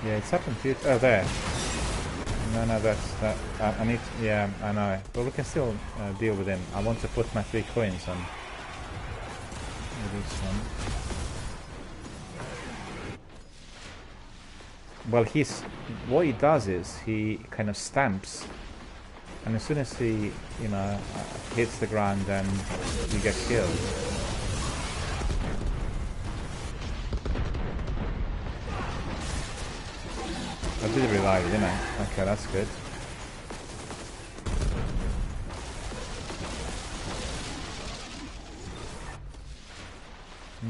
Speaker 1: Yeah, it's happened to you. Oh, there. No, that's that. I need. To, yeah, I know. But we can still deal with him. I want to put my 3 coins on this one. Well, what he does is he kind of stamps, and as soon as he, you know, hits the ground, then you get killed. I did revive it, didn't I? Okay, that's good.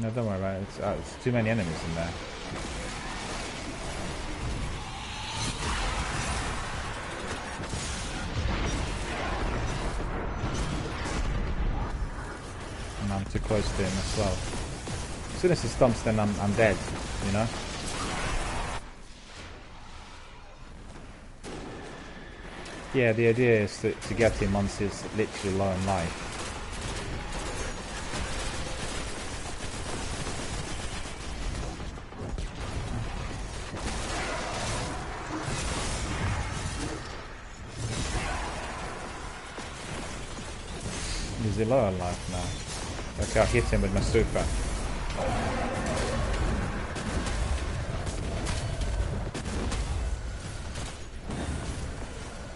Speaker 1: No, don't worry about it. It's too many enemies in there. And I'm too close to him as well. As soon as he stomps, then I'm dead, you know? Yeah, the idea is to get him once he's literally low in life. Is he low in life now? Okay, I'll hit him with my super.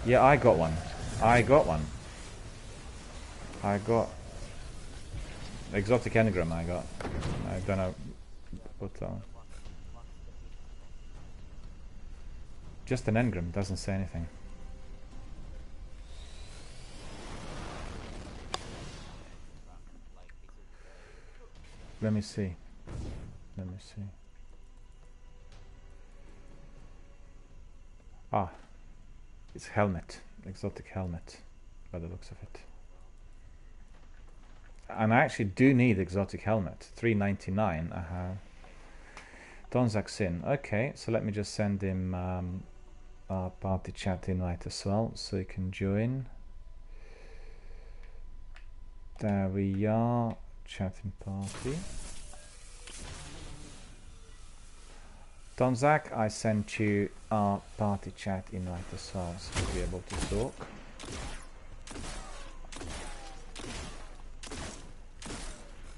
Speaker 1: Yeah, I got one. I got exotic engram. I don't know what. Just an engram, doesn't say anything. Let me see. Ah. It's helmet, exotic helmet, by the looks of it. And I actually do need exotic helmet. $3.99. Donzak's in. Okay, so let me just send him our party chat invite as well, so he can join. There we are. Chatting party. Donzak, I sent you our party chat invite as well, so you'll be able to talk.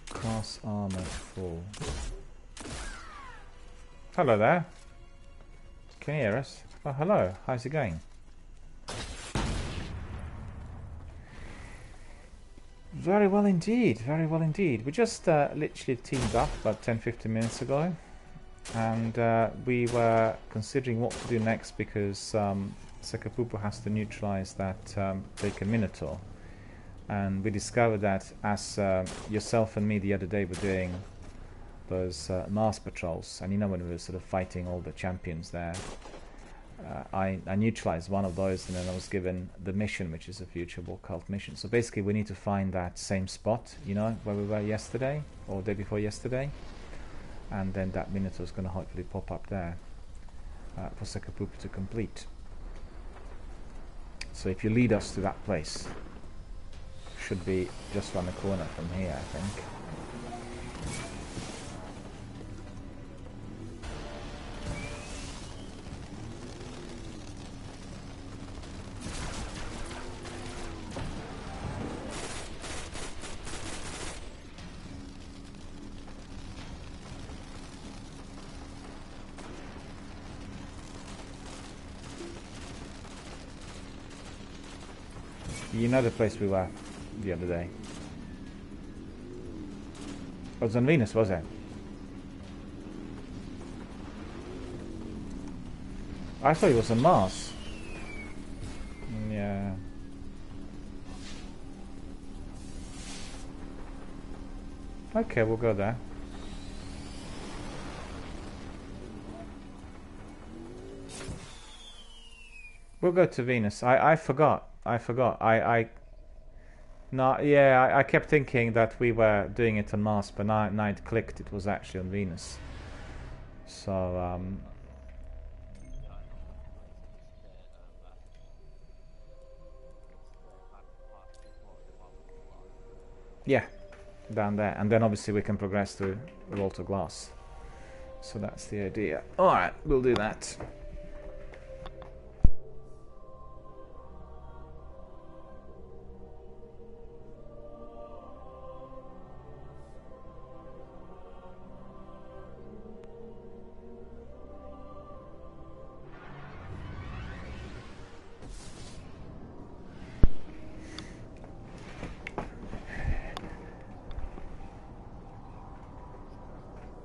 Speaker 1: Cross armor 4. Hello there. Can you hear us? Oh, hello. How's it going? Very well indeed. Very well indeed. We just literally teamed up about 10-15 minutes ago, and we were considering what to do next because Sekapupu has to neutralize that taken Minotaur. And we discovered that as yourself and me the other day were doing those Mars patrols, and you know when we were sort of fighting all the champions there, I neutralized one of those, and then I was given the mission, which is a future war cult mission. So basically we need to find that same spot, you know, where we were yesterday, or day before yesterday, and then that Minotaur is going to hopefully pop up there for Sekapupu to complete. So if you lead us to that place, should be just around the corner from here, I think. You know the place we were the other day. It was on Venus, was it? I thought it was on Mars. Yeah. Okay, we'll go there. We'll go to Venus. I forgot. No, yeah, I kept thinking that we were doing it on Mars, but now it clicked. It was actually on Venus. So, yeah, down there. And then obviously we can progress to Walter Glass. So that's the idea. Alright, we'll do that.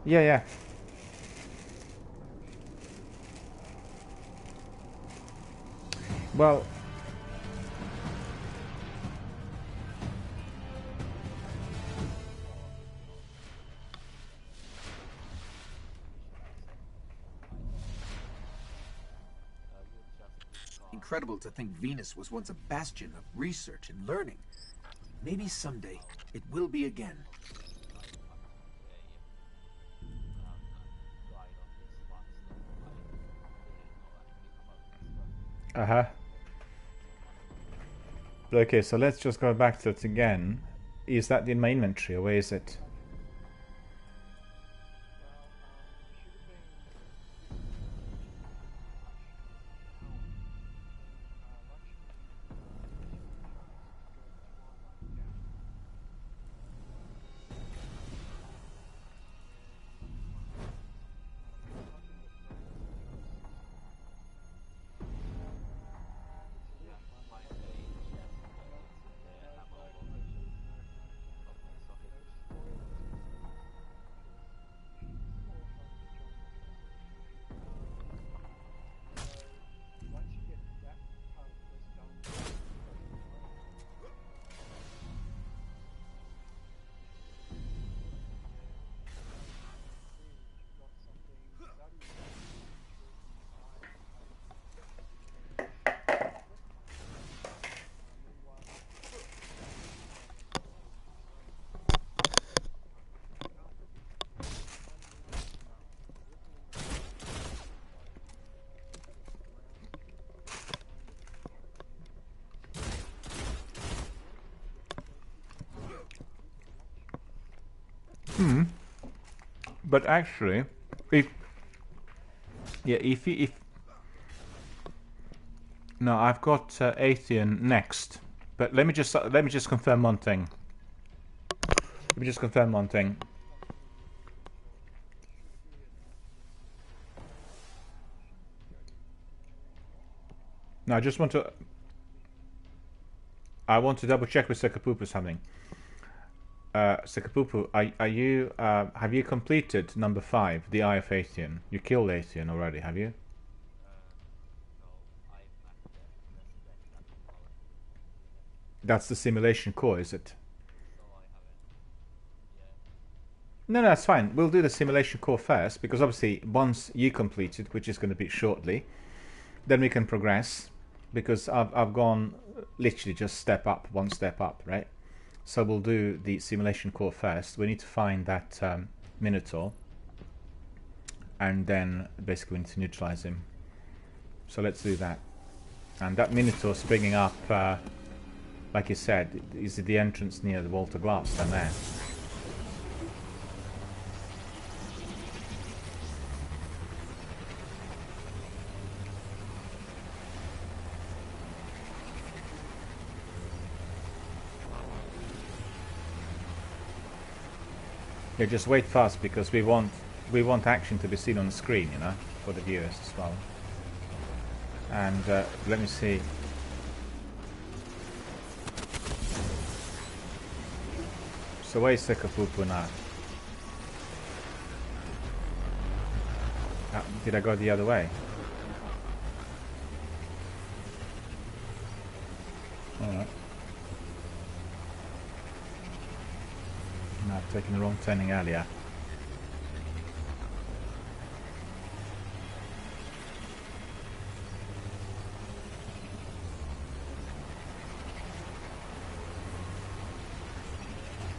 Speaker 1: Yeah. Well,
Speaker 6: Incredible to think Venus was once a bastion of research and learning. Maybe someday it will be again.
Speaker 1: okay, so let's just go back to it again. Is that in my inventory, or where is it? But actually, if no, I've got Atheon next. But let me just confirm one thing. Let me just confirm one thing. No, I want to double check with Sekapupu something. Sekapupu, are you have you completed number 5, the Eye of Atheon? You killed Atheon already, have you? That's the simulation core, is it? No, that's fine. We'll do the simulation core first, because obviously once you complete it, which is going to be shortly, then we can progress, because I've gone literally just one step up, right? So we'll do the simulation core first. We need to find that Minotaur, and then basically we need to neutralize him. So let's do that. And that Minotaur springing up, like you said, is the entrance near the Vault of Glass down there. Yeah, just wait fast, because we want action to be seen on the screen, you know, for the viewers as well. And let me see. So where's Sekapupu now? Did I go the other way? Alright. No, I've taken the wrong turning earlier.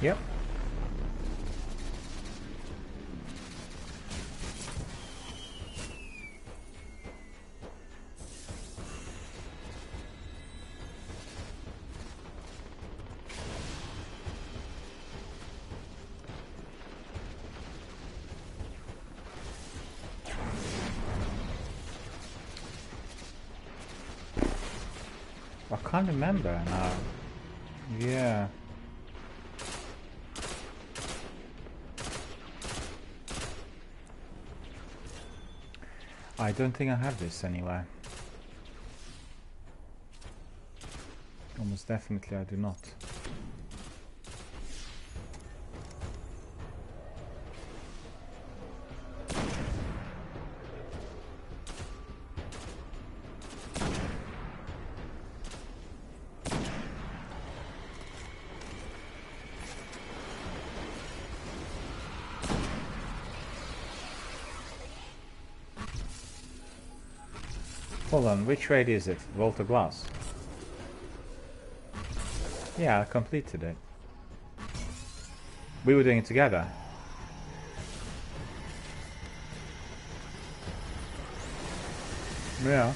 Speaker 1: Yep. I can't remember now. Yeah. I don't think I have this anywhere. Almost definitely I do not. Hold on, which raid is it? Vault of Glass? Yeah, I completed it. We were doing it together. Yeah.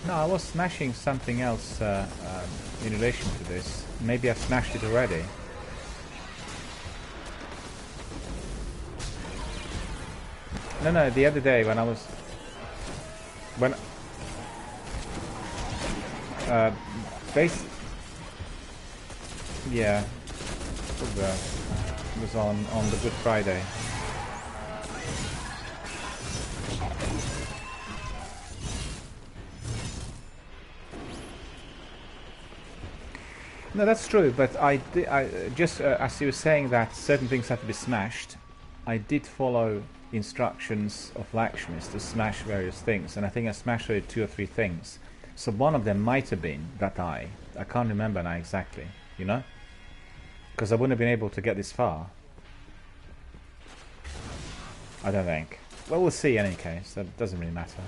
Speaker 1: No, I was smashing something else in relation to this. Maybe I've smashed it already. No, the other day when I was... Yeah. It was on the Good Friday. No, that's true, but I just as you were saying that certain things had to be smashed, I did follow instructions of Lakshmis to smash various things, and I think I smashed 2 or 3 things. So one of them might have been that eye. I can't remember now exactly, you know? Because I wouldn't have been able to get this far. I don't think. Well, we'll see in any case. That doesn't really matter.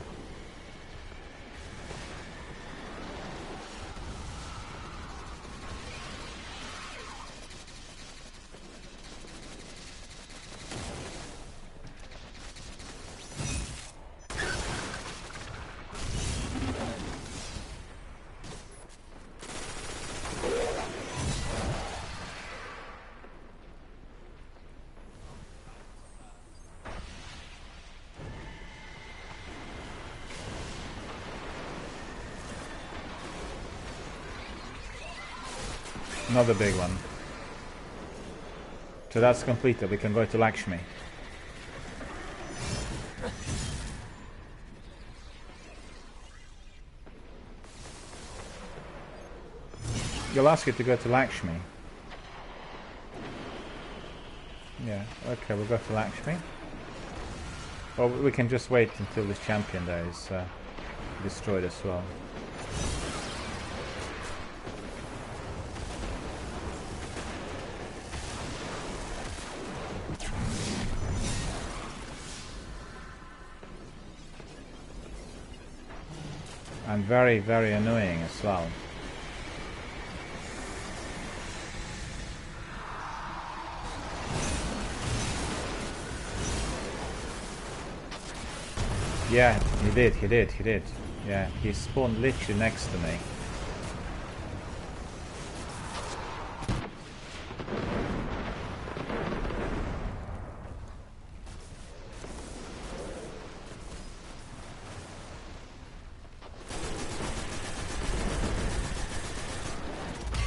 Speaker 1: Another big one. So that's completed. We can go to Lakshmi. You'll ask you to go to Lakshmi. Yeah, okay, we'll go to Lakshmi. Or we can just wait until this champion there is destroyed as well. And very, very annoying as well. Yeah, he did. Yeah, he spawned literally next to me.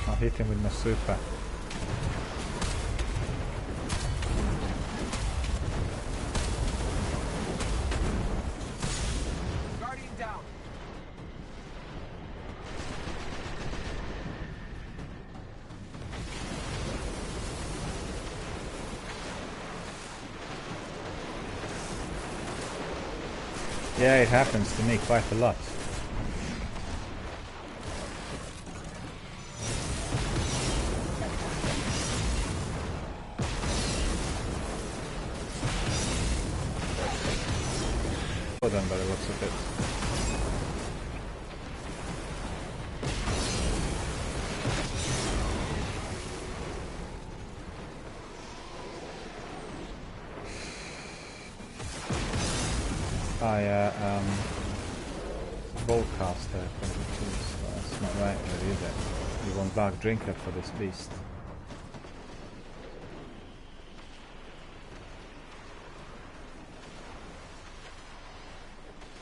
Speaker 1: I'll hit him with my super. Yeah, it happens to me quite a lot. Well done by the looks of it. Boltcaster, that's not right really, is it? You want Dark Drinker for this beast.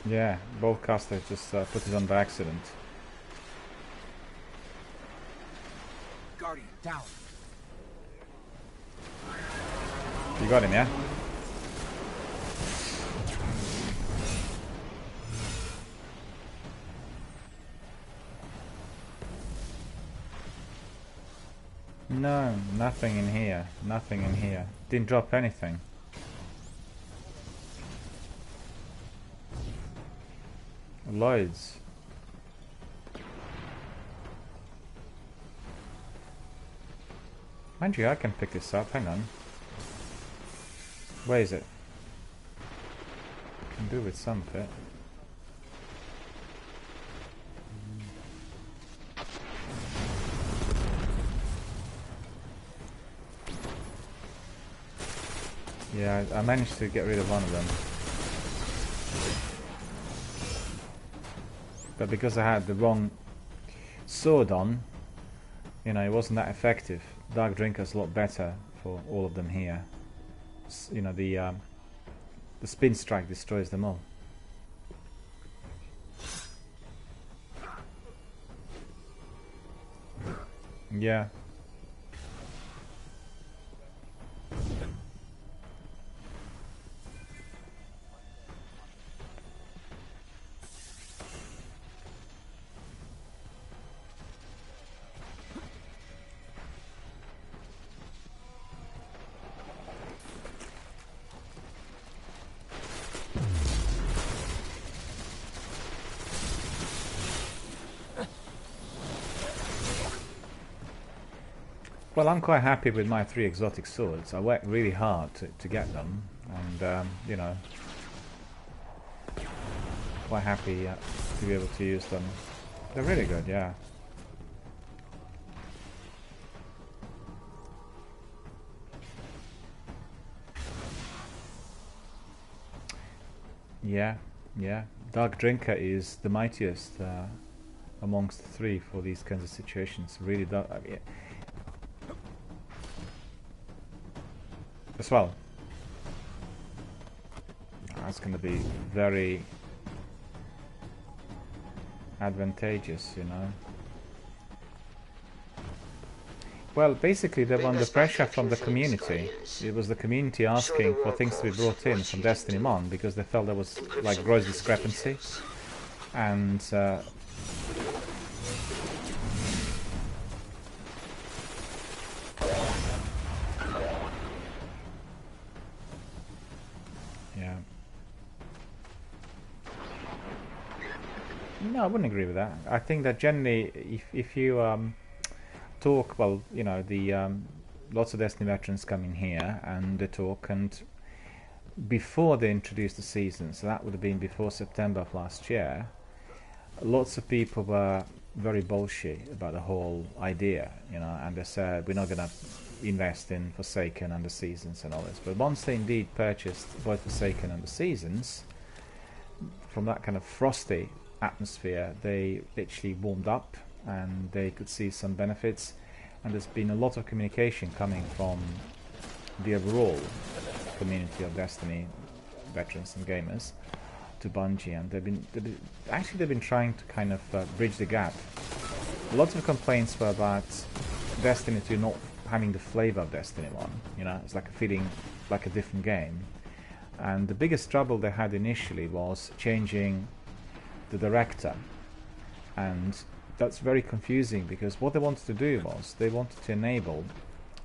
Speaker 1: Yeah, Boltcaster just put it on by accident.
Speaker 6: Guardian, down.
Speaker 1: You got him, yeah? No, nothing in here. Nothing in here. Didn't drop anything. Loads. Mind you, I can pick this up. Hang on. Where is it? Can do with some of it. Yeah, I managed to get rid of one of them. But because I had the wrong sword on, you know, it wasn't that effective. Dark Drinker's a lot better for all of them here. You know, the spin strike destroys them all. Yeah. Well, I'm quite happy with my 3 exotic swords. I worked really hard to get them, and you know, quite happy to be able to use them. They're really good, yeah. Yeah. Dark Drinker is the mightiest amongst the 3 for these kinds of situations. Really, yeah. As well. That's going to be very advantageous, you know. Well, basically they were
Speaker 7: Maybe
Speaker 1: under
Speaker 7: that's
Speaker 1: pressure
Speaker 7: not
Speaker 1: from the
Speaker 7: things,
Speaker 1: community.
Speaker 7: Guardians.
Speaker 1: It was the community
Speaker 7: Sure,
Speaker 1: asking
Speaker 7: there
Speaker 1: for
Speaker 7: were
Speaker 1: things to be
Speaker 7: course
Speaker 1: brought in
Speaker 7: what
Speaker 1: from
Speaker 7: you
Speaker 1: Destiny
Speaker 7: do.
Speaker 1: 1 because they felt there was like
Speaker 7: Encryption
Speaker 1: gross
Speaker 7: has
Speaker 1: discrepancy.
Speaker 7: details.
Speaker 1: And yeah. No, I wouldn't agree with that. I think that generally, if you talk, well, you know, the lots of Destiny veterans come in here and they talk, and before they introduced the season, so that would have been before September of last year, lots of people were very bullshit about the whole idea, you know, and they said we're not going to invest in Forsaken and the Seasons and all this. But once they indeed purchased both Forsaken and the Seasons, from that kind of frosty atmosphere, they literally warmed up and they could see some benefits. And there's been a lot of communication coming from the overall community of Destiny veterans and gamers to Bungie, and they've been trying to kind of bridge the gap. Lots of complaints were about Destiny 2 not having the flavor of Destiny 1. You know, it's like a feeling like a different game. And the biggest trouble they had initially was changing the director, and that's very confusing because what they wanted to do was they wanted to enable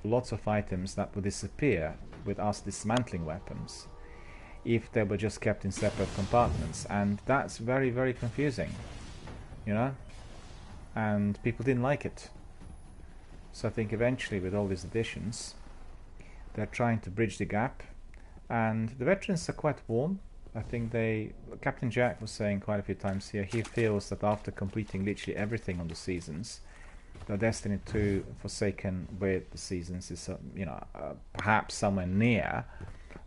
Speaker 1: lots of items that would disappear with us dismantling weapons if they were just kept in separate compartments, and that's very, very confusing, you know, and people didn't like it. So I think eventually with all these additions they're trying to bridge the gap, and the veterans are quite warm. I think Captain Jack was saying quite a few times here, he feels that after completing literally everything on the Seasons, the Destiny 2 Forsaken with the Seasons is, you know, perhaps somewhere near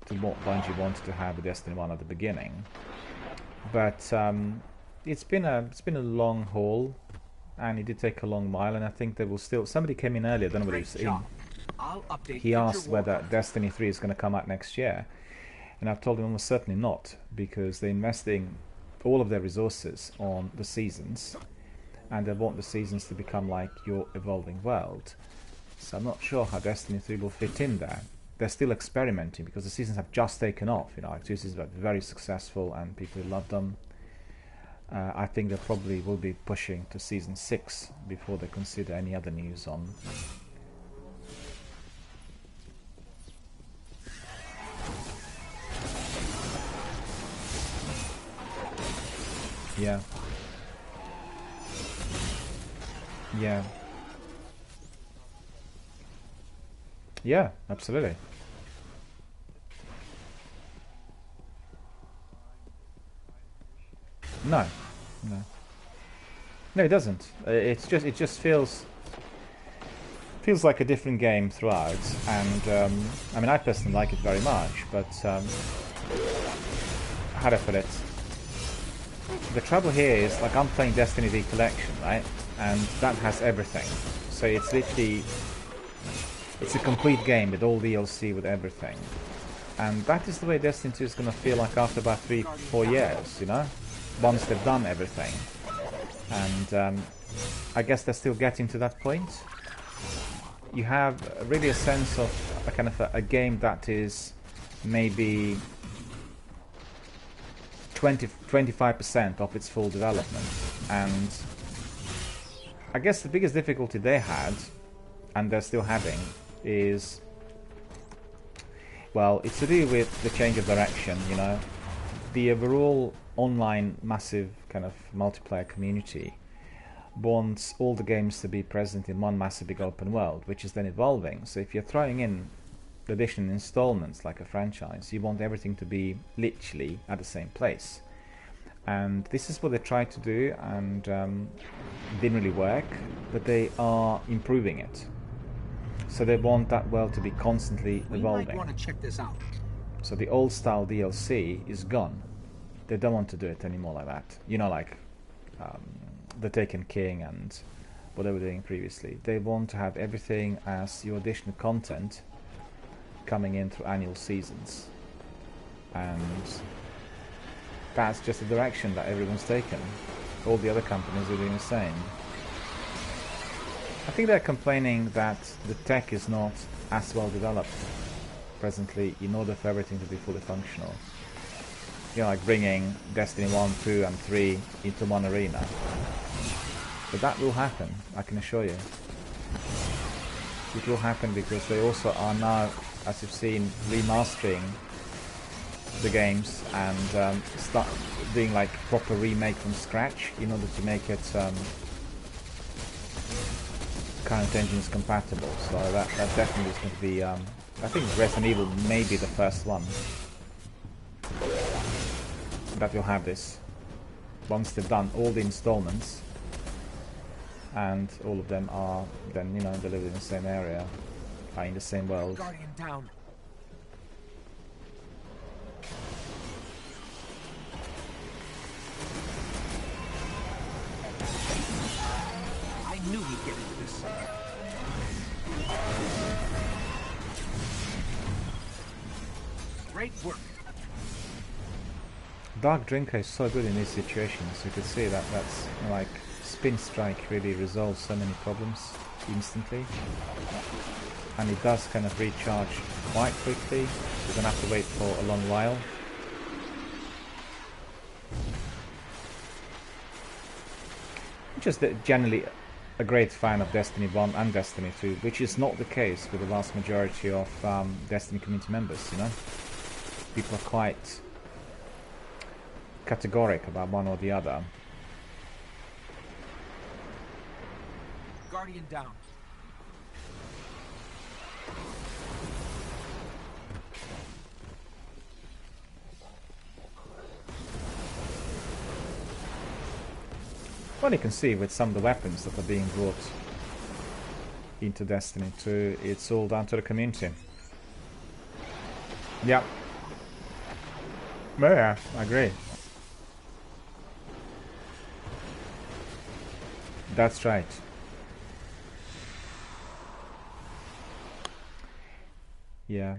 Speaker 1: to what Bungie wanted to have with Destiny 1 at the beginning. But it's been a long haul, and it did take a long while, and I think there will still... Somebody came in earlier, I don't know whether it was in.
Speaker 6: I'll update
Speaker 1: He asked whether Destiny 3 is going to come out next year. And I've told him almost certainly not, because they're investing all of their resources on the Seasons, and they want the Seasons to become like your evolving world. So I'm not sure how Destiny 3 will fit in there. They're still experimenting because the Seasons have just taken off. You know, like 2 seasons were very successful and people love them. I think they probably will be pushing to Season 6 before they consider any other news on... Yeah. Yeah. Yeah, absolutely. No. No, it doesn't. It just feels like a different game throughout, and I mean, I personally like it very much, but how do I put it? The trouble here is, like, I'm playing Destiny V Collection, right? And that has everything. So it's literally... it's a complete game with all DLC, with everything. And that is the way Destiny 2 is going to feel like after about 3-4 years, you know? Once they've done everything. And I guess they're still getting to that point. You have really a sense of a kind of a game that is maybe 25% of its full development, and I guess the biggest difficulty they had, and they're still having, is, well, it's to do with the change of direction, you know. The overall online massive kind of multiplayer community wants all the games to be present in one massive big open world, which is then evolving. So if you're throwing in additional installments like a franchise, you want everything to be literally at the same place. And this is what they tried to do, and didn't really work, but they are improving it. So they want that world to be constantly evolving.
Speaker 6: We might want to check this out.
Speaker 1: So the old style DLC is gone. They don't want to do it anymore like that. You know, like the Taken King and what they were doing previously. They want to have everything as your additional content coming in through annual seasons, and that's just the direction that everyone's taken. All the other companies are doing the same. I think they're complaining that the tech is not as well developed presently in order for everything to be fully functional. You know, like bringing Destiny 1, 2 and 3 into one arena. But that will happen, I can assure you. It will happen because they also are now, as you've seen, remastering the games and start doing like proper remake from scratch in order to make it current engines compatible. So that definitely is going to be, I think Resident Evil may be the first one that will have this. Once they've done all the installments and all of them are then, you know, delivered in the same area, are in the same world.
Speaker 6: Guardian down. I knew he'd get into this. Great work.
Speaker 1: Dark Drinker is so good in these situations. You could see that that's like Spin Strike really resolves so many problems instantly, and it does kind of recharge quite quickly. You're gonna have to wait for a long while. I'm just generally a great fan of Destiny 1 and Destiny 2, which is not the case with the vast majority of Destiny community members, you know. People are quite categoric about one or the other.
Speaker 6: Guardian down.
Speaker 1: Well, you can see with some of the weapons that are being brought into Destiny 2, it's all down to the community. Yeah. Yeah, I agree. That's right. Yeah.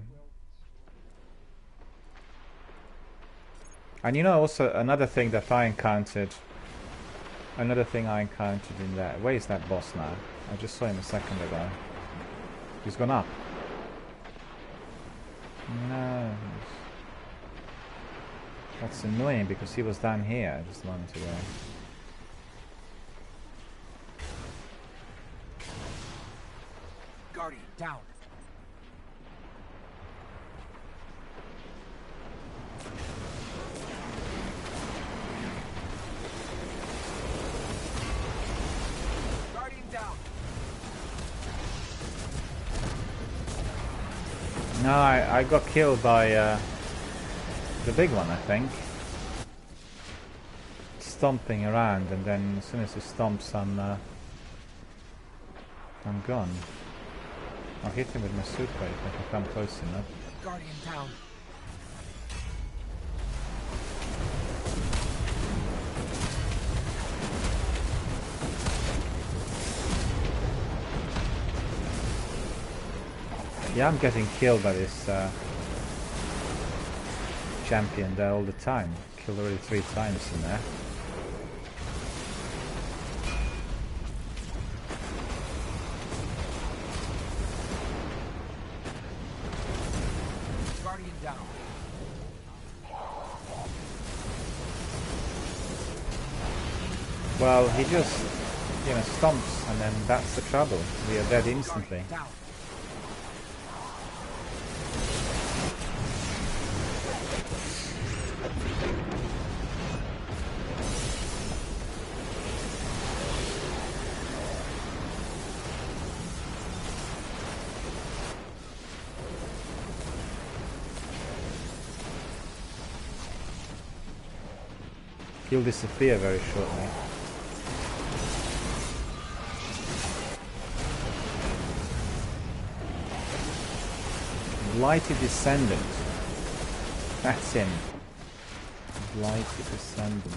Speaker 1: And you know, also another thing that I encountered, in there, where is that boss now? I just saw him a second ago. He's gone up. No. That's annoying because he was down here just a moment ago.
Speaker 6: Guardian down. Guardian down.
Speaker 1: No, I got killed by the big one, I think. Stomping around, and then as soon as he stomps, I'm gone. I'll hit him with my super if I can come close enough.
Speaker 6: Guardian down.
Speaker 1: Yeah, I'm getting killed by this champion there all the time. Killed already 3 times in there.
Speaker 6: Guardian down.
Speaker 1: Well, he just, you know, stomps, and then that's the trouble. We are dead instantly.
Speaker 6: Guardian down.
Speaker 1: He'll disappear very shortly. Blighted Descendant. That's him. Blighted Descendant.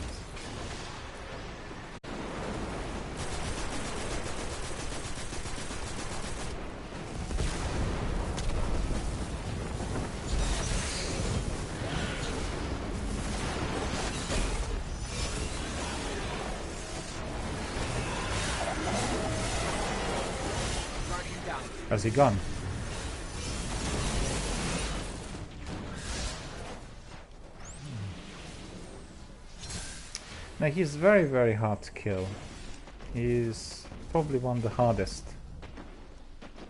Speaker 1: Has he gone? Now he's very, very hard to kill. He's probably one of the hardest.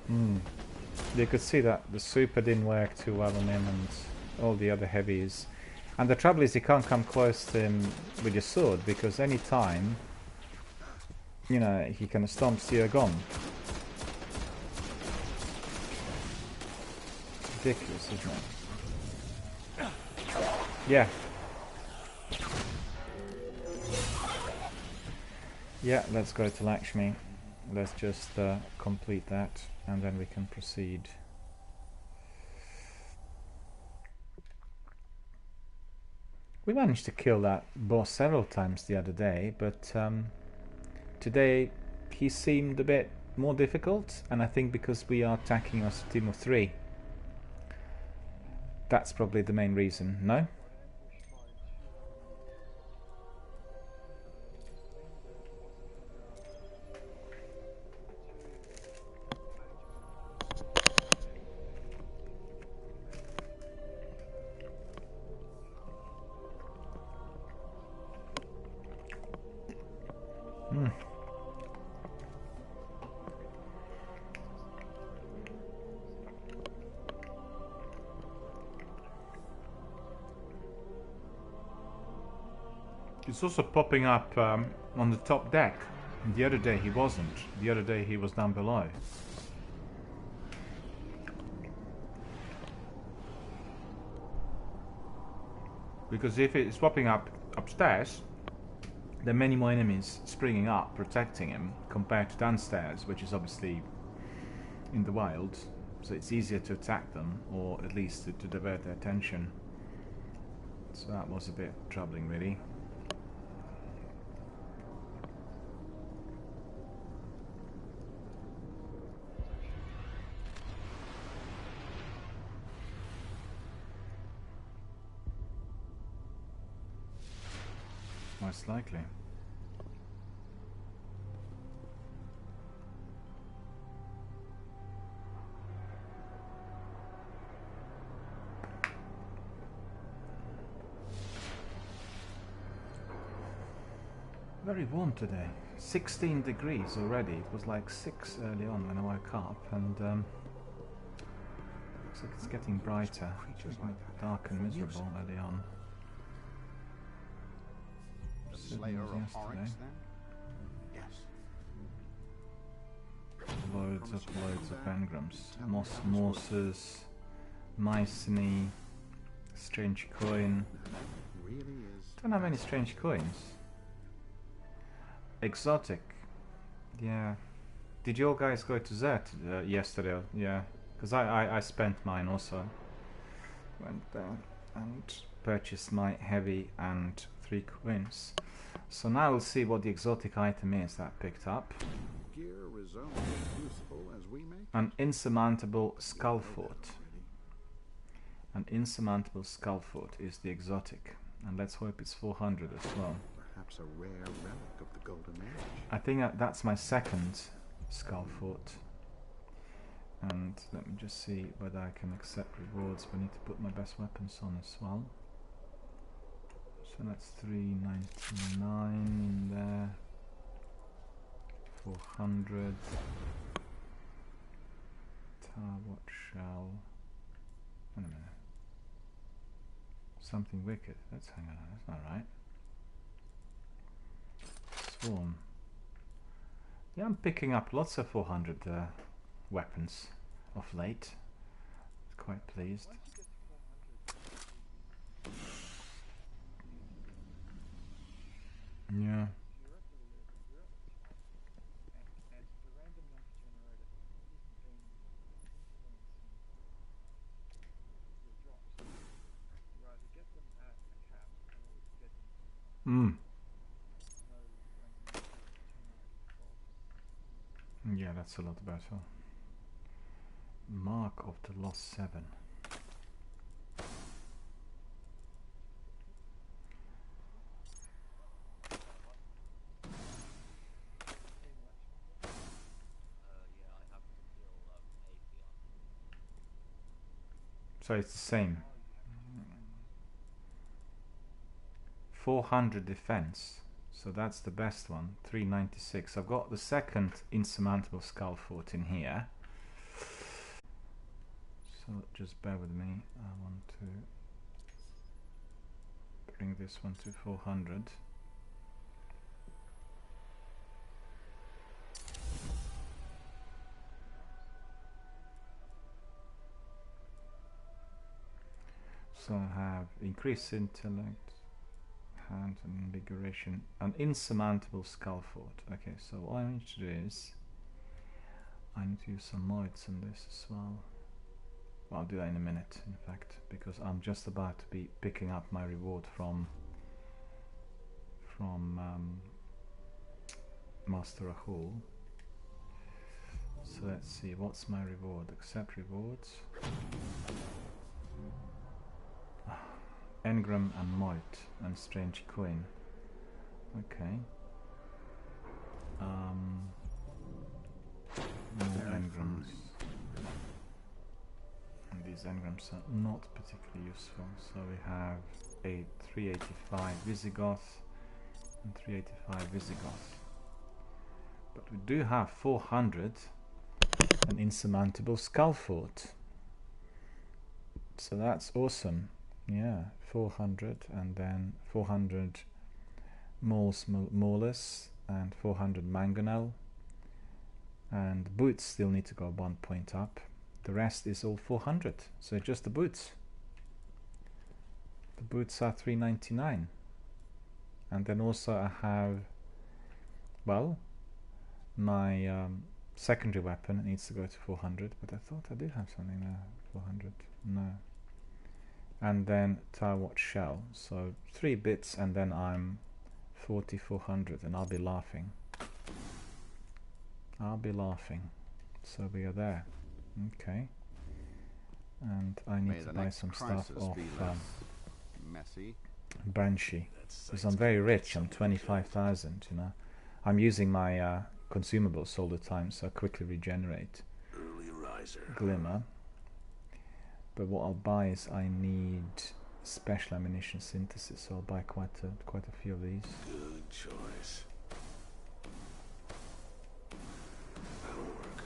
Speaker 1: You could see that the super didn't work too well on him and all the other heavies. And the trouble is you can't come close to him with your sword, because any time, you know, he kind of stomps you, gone. Ridiculous, isn't it? Yeah. Yeah, let's go to Lakshmi. Let's just complete that and then we can proceed. We managed to kill that boss several times the other day, but today he seemed a bit more difficult, and I think because we are attacking us a team of 3. That's probably the main reason, no? It's also popping up on the top deck. The other day he wasn't. The other day he was down below. Because if it's popping up upstairs, there are many more enemies springing up, protecting him, compared to downstairs, which is obviously in the wild. So it's easier to attack them, or at least to divert their attention. So that was a bit troubling, really. Most likely. Very warm today. 16 degrees already. It was like 6 early on when I woke up, and looks like it's getting brighter. It was dark and miserable early on.
Speaker 3: Slayer of Oryx, then? Yes.
Speaker 1: Loads of engrams. Moss Morses, Mycenae, strange coin.
Speaker 3: Really is.
Speaker 1: Don't have any strange coins. Exotic. Yeah. Did you all guys go to Zet yesterday? Yeah. Because I spent mine also. Went there and purchased my heavy and 3 coins. So now we'll see what the exotic item is that I picked up.
Speaker 3: Gear is only as useful as we make.
Speaker 1: An insurmountable skull fort. An insurmountable skull fort is the exotic. And let's hope it's 400 as well.
Speaker 3: Perhaps a rare relic of the Golden Age.
Speaker 1: I think that's my second skull fort. And let me just see whether I can accept rewards. We need to put my best weapons on as well. So that's 399 in there. 400. What shell? Wait a minute. Something wicked. Let's hang on. That's not right. Swarm. Yeah, I'm picking up lots of 400 weapons of late. Quite pleased. Yeah. Yeah, that's a lot better. Mark of the Lost 7. So it's the same. 400 defense. So that's the best one. 396. I've got the second insurmountable skull fort in here. So just bear with me. I want to bring this one to 400. So I have increased intellect, hand and invigoration, an insurmountable skull fort. Okay, so what I need to do is I need to use some mods on this as well. Well, I'll do that in a minute, in fact, because I'm just about to be picking up my reward from Master Rahul. So let's see, what's my reward? Accept rewards. Engram and Moit and Strange Coin. Okay. More engrams. And these engrams are not particularly useful. So we have a 385 Visigoth and 385 Visigoth. But we do have 400 an insurmountable skull fort. So that's awesome. Yeah, 400 and then 400 Maulus and 400 Mangonel. And boots still need to go 1 point up. The rest is all 400. So just the boots. The boots are 399. And then also I have, well, my secondary weapon needs to go to 400, but I thought I did have something there. 400. No. And then Tire Watch Shell. So 3 bits and then I'm 4400 and I'll be laughing. I'll be laughing. So we are there. Okay. And I need to buy some stuff off
Speaker 3: messy.
Speaker 1: Banshee. Because I'm very rich, I'm 25,000, you know. I'm using my consumables all the time, so I quickly regenerate.
Speaker 8: Early riser.
Speaker 1: Glimmer. But what I'll buy is I need special ammunition synthesis, so I'll buy quite a few of these.
Speaker 8: Good choice. That'll work.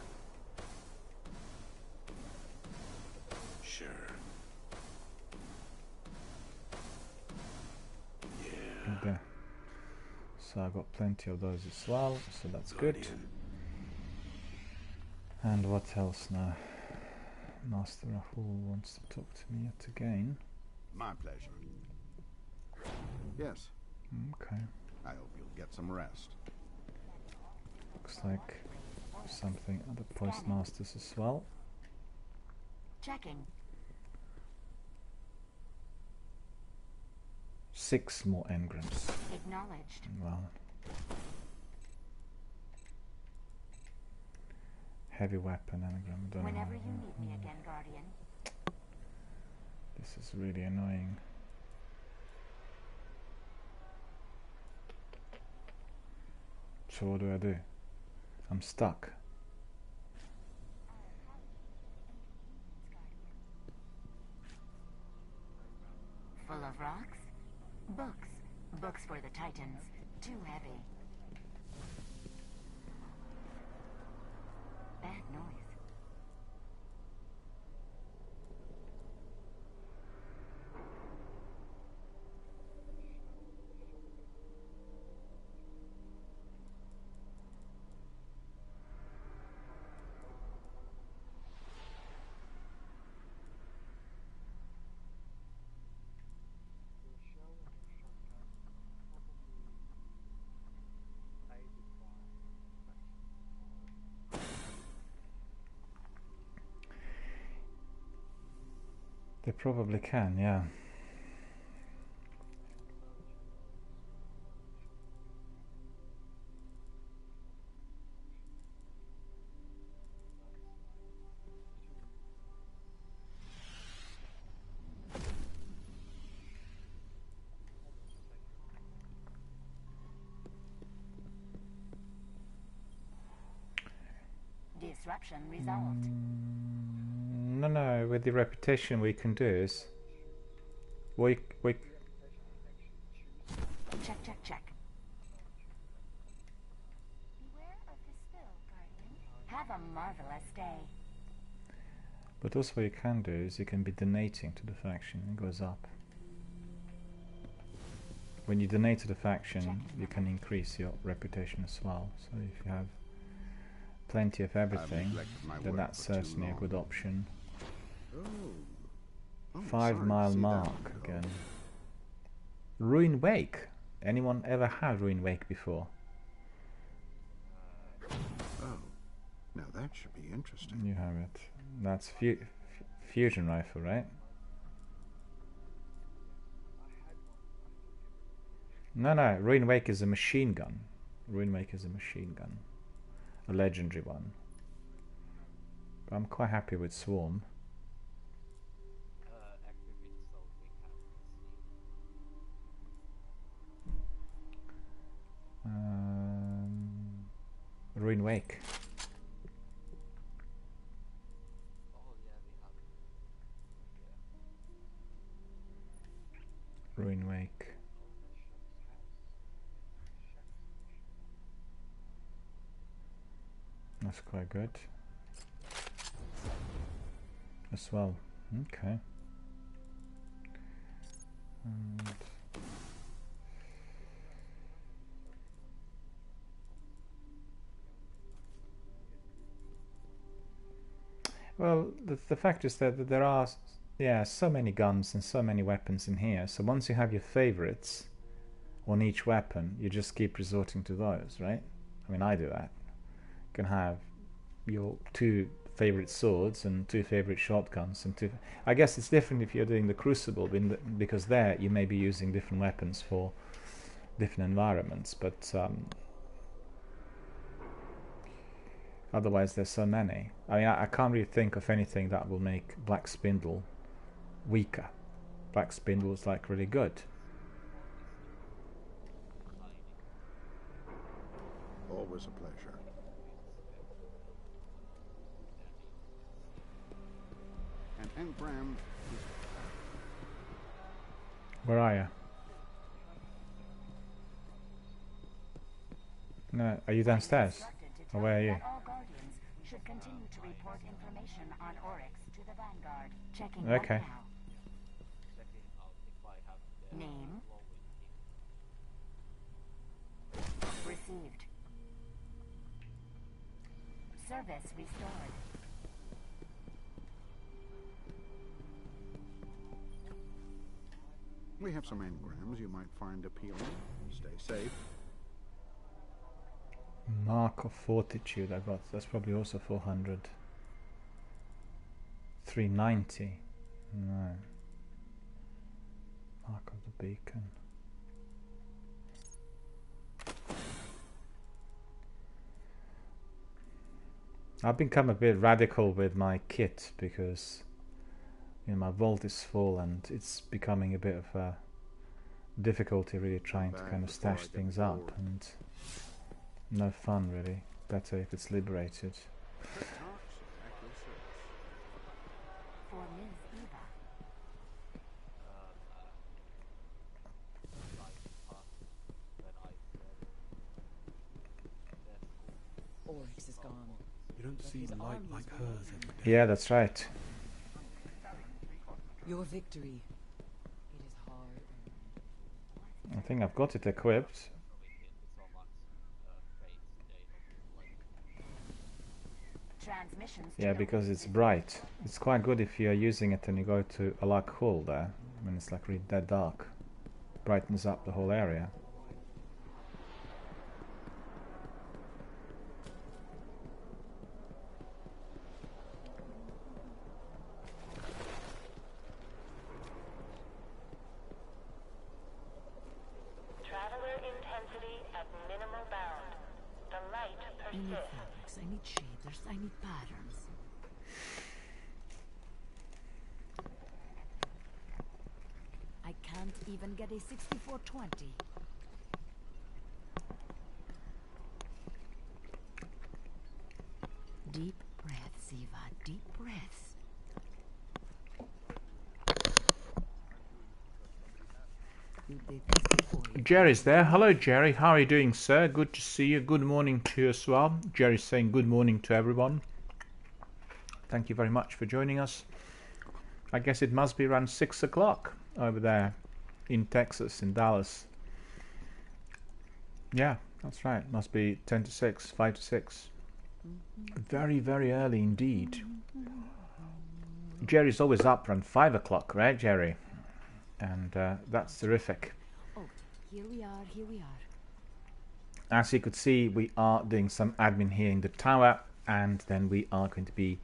Speaker 8: Sure. Yeah.
Speaker 1: Okay. So I've got plenty of those as well, so that's good. And what else now? Master Rahul wants to talk to me yet again.
Speaker 3: My pleasure. Yes.
Speaker 1: Okay.
Speaker 3: I hope you'll get some rest.
Speaker 1: Looks like something other postmasters as well.
Speaker 2: Checking.
Speaker 1: 6 more engrams.
Speaker 2: Acknowledged.
Speaker 1: Well. Heavy weapon engram. Don't
Speaker 2: Whenever
Speaker 1: know.
Speaker 2: you need me again, Guardian.
Speaker 1: This is really annoying. So what do? I'm stuck.
Speaker 2: Full of rocks? Books. Books for the Titans. Too heavy. Bad noise.
Speaker 1: They probably can, yeah.
Speaker 2: Disruption resolved.
Speaker 1: No. With the reputation, we can do is we
Speaker 2: Check, check, check.
Speaker 9: Beware of his spill, Guardian.
Speaker 2: Have a marvelous day.
Speaker 1: But also what you can do is you can be donating to the faction. It goes up. When you donate to the faction, you can increase your reputation as well. So if you have plenty of everything,
Speaker 3: neglected my
Speaker 1: then
Speaker 3: work
Speaker 1: that's
Speaker 3: for too
Speaker 1: certainly a
Speaker 3: long.
Speaker 1: good option.
Speaker 3: Oh,
Speaker 1: 5
Speaker 3: sorry to
Speaker 1: mile
Speaker 3: see that
Speaker 1: mark
Speaker 3: one go.
Speaker 1: again. Ruin Wake. Anyone ever had Ruin Wake before?
Speaker 3: Oh, now that should be interesting.
Speaker 1: You have it. That's fusion rifle, right? No, Ruin Wake is a machine gun. Ruin Wake is a machine gun. A legendary one. But I'm quite happy with Swarm. Ruin Wake. Ruin Wake. That's quite good. As well. Okay. And well, the fact is that there are, yeah, so many guns and so many weapons in here. So once you have your favorites on each weapon, you just keep resorting to those, right? I mean, I do that. You can have your 2 favorite swords and 2 favorite shotguns and 2. I guess it's different if you're doing the Crucible, because there you may be using different weapons for different environments, but otherwise there's so many. I mean, I can't really think of anything that will make Black Spindle weaker. Black Spindle is like really good.
Speaker 3: Always a pleasure. And Bram is
Speaker 1: Where are you? No, are you downstairs?
Speaker 2: Instructed to
Speaker 1: Or
Speaker 2: tell
Speaker 1: where are
Speaker 2: you
Speaker 1: you?
Speaker 2: that all Guardians should continue to report information on Oryx to the Vanguard. Checking
Speaker 1: Okay.
Speaker 2: right now. Name. Received. Service restored.
Speaker 3: We have some engrams you might find appealing. Stay safe.
Speaker 1: Mark of Fortitude I got. That's probably also 400. 390. No. Mark of the Beacon. I've become a bit radical with my kit because, you know, my vault is full and it's becoming a bit of a difficulty really trying to kind of stash things up, and no fun really. Better if it's liberated.
Speaker 2: For Ms. Eva.
Speaker 5: Oryx is gone.
Speaker 8: You don't see light like hers every day.
Speaker 1: Yeah, that's right.
Speaker 5: Your victory. It is hard.
Speaker 1: I think I've got it equipped.
Speaker 2: Transmissions.
Speaker 1: Yeah, because it's bright. It's quite good if you're using it and you go to a black hole there, when it's like really dead dark. Brightens up the whole area.
Speaker 9: Traveler intensity at minimal bound. The light
Speaker 5: I need
Speaker 9: persists.
Speaker 5: fabrics, I need shaders, I need patterns. I can't even get a 6420. Deep breaths, Eva, deep breaths. You did this before you
Speaker 1: Jerry's there. Hello, Jerry. How are you doing, sir? Good to see you. Good morning to you as well. Jerry's saying good morning to everyone. Thank you very much for joining us. I guess it must be around 6 o'clock over there in Texas, in Dallas. Yeah, that's right. Must be 10 to 6, 5 to 6. Very, very early indeed. Jerry's always up around 5 o'clock, right, Jerry? And that's terrific.
Speaker 5: Oh, here we are, here we are.
Speaker 1: As you could see, we are doing some admin here in the tower, and then we are going to be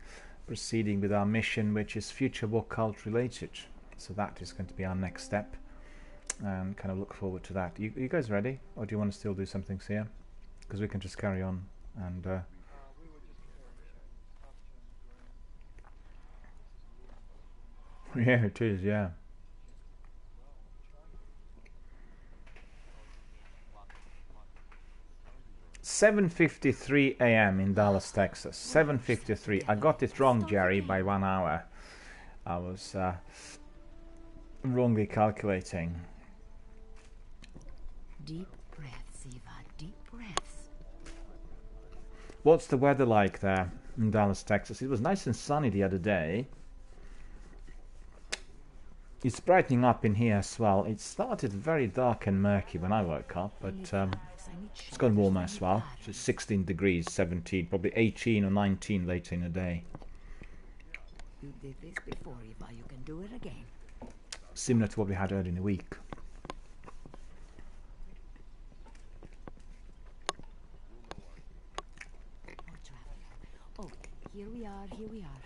Speaker 1: proceeding with our mission, which is future war cult related. So that is going to be our next step, and kind of look forward to that. You guys ready, or do you want to still do some things here? Because we can just carry on and yeah, it is, yeah. 7:53 a.m. in Dallas, Texas. 7:53. I got it wrong, Jerry, by 1 hour. I was wrongly calculating.
Speaker 5: Deep breaths, Eva, deep breaths.
Speaker 1: What's the weather like there in Dallas, Texas? It was nice and sunny the other day. It's brightening up in here as well. It started very dark and murky when I woke up, but it's gone warmer as well. So 16 degrees, 17, probably 18 or 19 later in the day.
Speaker 5: You did this before, Eva, you can do it again.
Speaker 1: Similar to what we had earlier in the week.
Speaker 5: Oh, traveler. Oh, here we are, here we are.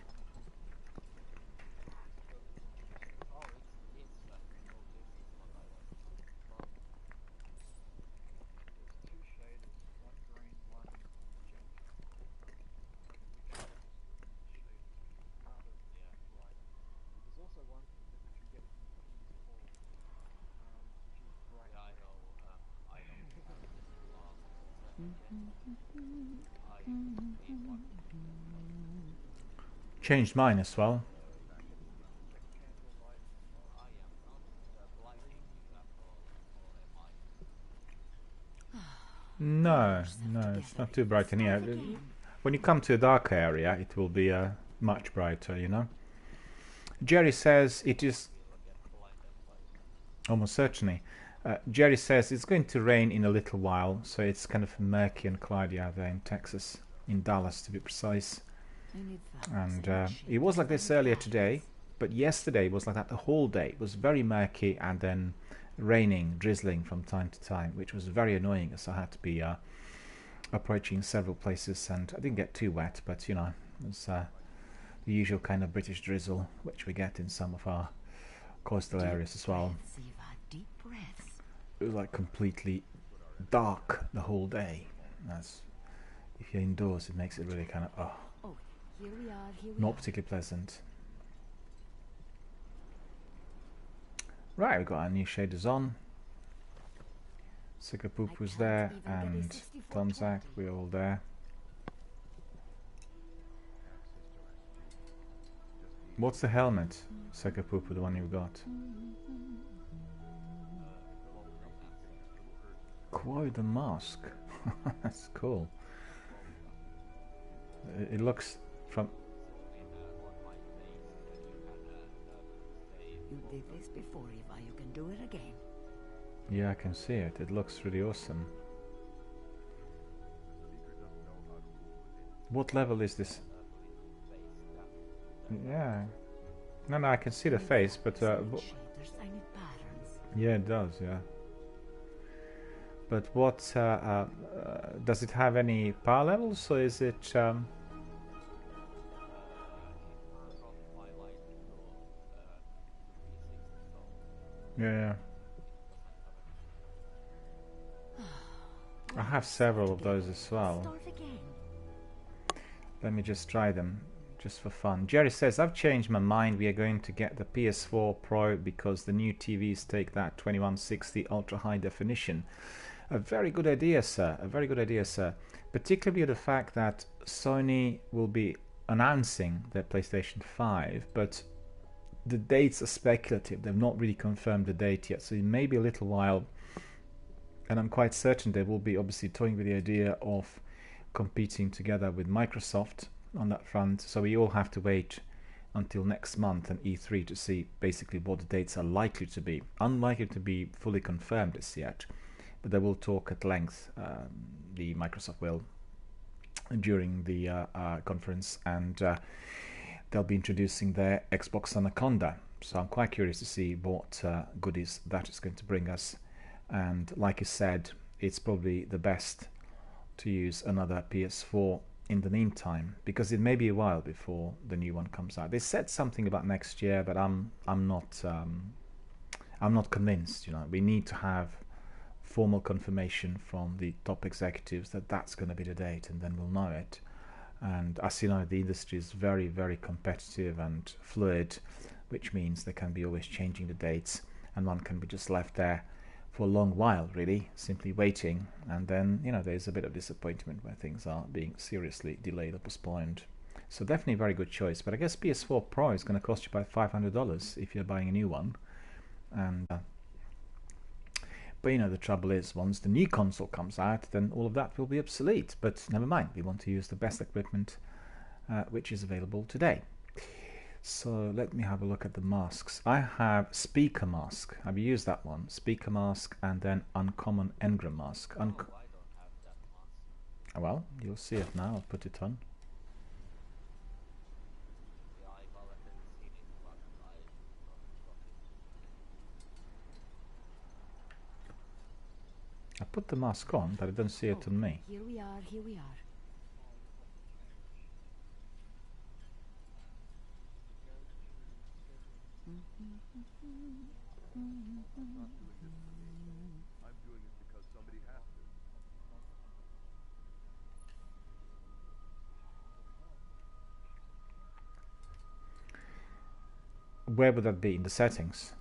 Speaker 1: Changed mine as well. No, it's not too bright in here. When you come to a dark area, it will be much brighter, you know. Jerry says it is almost certainly. Jerry says it's going to rain in a little while, so it's kind of murky and cloudy out there in Texas, in Dallas to be precise. And it was like this earlier today, but yesterday was like that the whole day. It was very murky and then raining, drizzling from time to time, which was very annoying as I had to be approaching several places, and I didn't get too wet, but you know, it was the usual kind of British drizzle which we get in some of our coastal areas as well.
Speaker 5: Deep breaths.
Speaker 1: It was like completely dark the whole day. That's, if you're indoors, it makes it really kind of
Speaker 5: Oh, here we are, here we
Speaker 1: not
Speaker 5: are.
Speaker 1: particularly pleasant. Right, we've got our new shaders on. Sikapoop was there, and Donzak, we're all there. What's the helmet, Sikapoop, the one you've got? Quite the mask. That's cool. It looks from...
Speaker 5: You did this before, Eva, you can do it again.
Speaker 1: Yeah, I can see it. It looks really awesome. What level is this? Yeah. No, I can see the face, but...
Speaker 5: Shaders, I need patterns.
Speaker 1: yeah, it does, yeah. But what... does it have any power levels, or is it... Yeah. I have several of those as well.
Speaker 5: Start again.
Speaker 1: Let me just try them, just for fun. Jerry says, I've changed my mind. We are going to get the PS4 Pro because the new TVs take that 2160 ultra high definition. A very good idea, sir. A very good idea, sir. Particularly the fact that Sony will be announcing their PlayStation 5, but the dates are speculative. They've not really confirmed the date yet, so it may be a little while. And I'm quite certain they will be obviously toying with the idea of competing together with Microsoft on that front. So we all have to wait until next month and E3 to see basically what the dates are likely to be. Unlikely to be fully confirmed as yet, but they will talk at length, the Microsoft will, during the conference, and they'll be introducing their Xbox Anaconda. So I'm quite curious to see what goodies that is going to bring us. And like you said, it's probably the best to use another PS4 in the meantime, because it may be a while before the new one comes out. They said something about next year, but I'm not convinced. You know, we need to have formal confirmation from the top executives that that's going to be the date, and then we'll know it. And as you know, the industry is very, very competitive and fluid, which means they can be always changing the dates, and one can be just left there for a long while, really, simply waiting. And then, you know, there's a bit of disappointment where things are being seriously delayed or postponed. So definitely a very good choice. But I guess PS4 Pro is going to cost you about $500 if you're buying a new one. And but you know, the trouble is, once the new console comes out, then all of that will be obsolete. But never mind, we want to use the best equipment which is available today. So let me have a look at the masks. I have speaker mask. I've used that one. Speaker mask, and then uncommon engram mask. Well, you'll see it now. I'll put it on. I put the mask on, but I don't see it on me.
Speaker 5: Here we are, here we are.
Speaker 1: Where would that be? In the settings?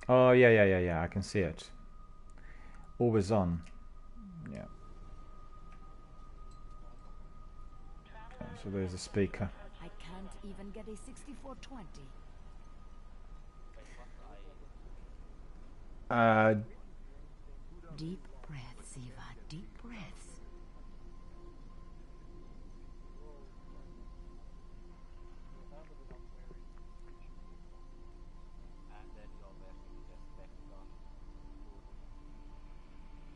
Speaker 1: Oh, yeah, I can see it. Always on. Yeah. So there's a speaker.
Speaker 5: I can't even get a 6420. Deep breaths, Eva, deep breaths.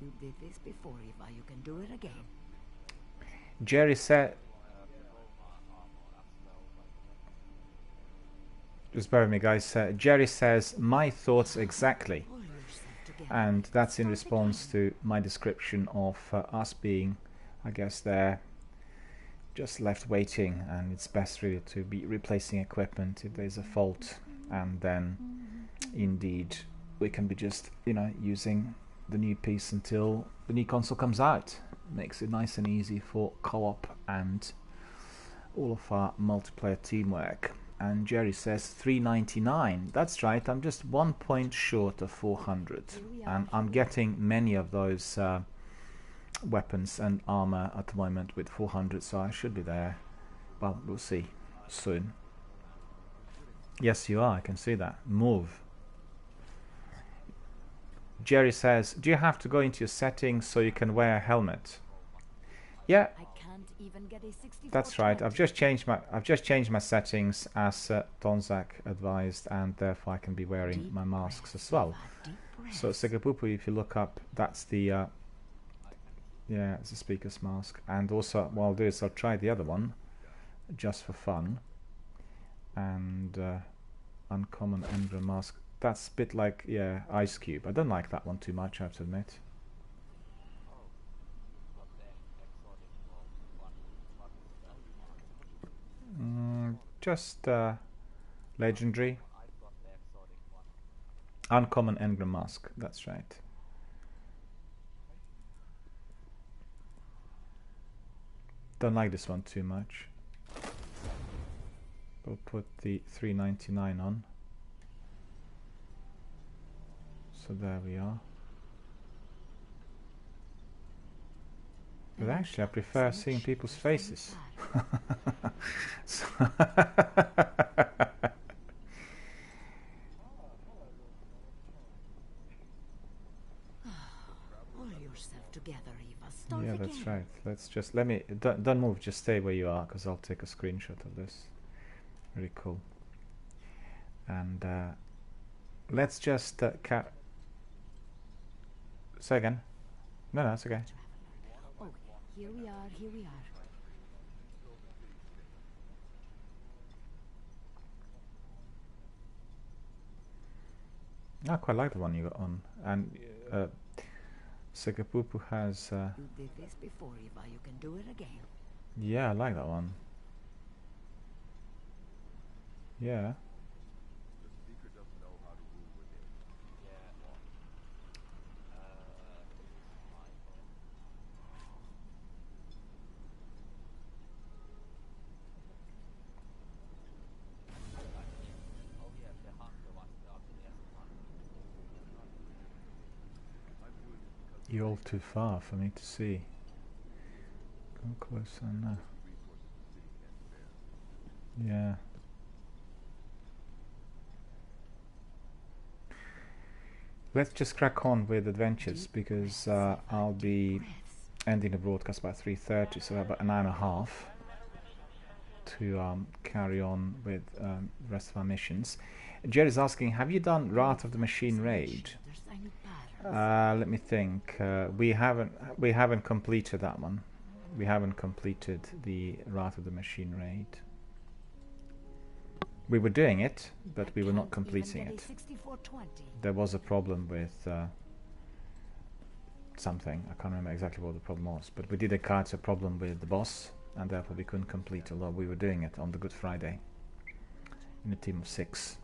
Speaker 5: You did this before, Eva. You can do it again.
Speaker 1: Jerry said... Just bear with me, guys. Jerry says, my thoughts exactly. And that's in response to my description of us being, I guess, there just left waiting, and it's best really to be replacing equipment if there's a fault, and then indeed we can be just, you know, using the new piece until the new console comes out. Makes it nice and easy for co-op and all of our multiplayer teamwork. And Jerry says $399. That's right, I'm just 1 point short of 400, and I'm getting many of those weapons and armor at the moment with 400, so I should be there. Well, we'll see soon. Yes, you are, I can see that. Move. Jerry says, do you have to go into your settings so you can wear a helmet? Yeah, that's right. I've just changed my settings as Tonzak advised, and therefore I can be wearing my masks as well. So Segapupu, if you look up, that's the yeah, it's a speaker's mask. And also what I'll do is I'll try the other one just for fun. And uncommon engram mask. That's a bit like, yeah, Ice Cube. I don't like that one too much, I have to admit. Just legendary. Uncommon engram mask, that's right. Don't like this one too much. We'll put the $399 on. So there we are. But actually I prefer seeing people's faces. So
Speaker 5: Pull yourself together, Eva. Start
Speaker 1: yeah,
Speaker 5: again.
Speaker 1: that's right. Let's just let me don't move. Just stay where you are, because I'll take a screenshot of this. Really cool. And let's just say again. No, it's okay.
Speaker 5: Oh, here we are. Here we are.
Speaker 1: I quite like the one you got on, and Sekapupu has.
Speaker 5: You did this before, Eva. You can do it again.
Speaker 1: Yeah, I like that one. Yeah. You're all too far for me to see. Go closer now. Yeah. Let's just crack on with adventures, because I'll be ending the broadcast by 3:30, so about an hour and a half to carry on with the rest of our missions. Jerry's asking, have you done Wrath of the Machine Raid? Let me think. We haven't completed that one. We haven't completed the Wrath of the Machine Raid. We were doing it, but we were not completing it. There was a problem with something. I can't remember exactly what the problem was, but we did encounter a problem with the boss, and therefore we couldn't complete, although we were doing it on the Good Friday in a team of 6.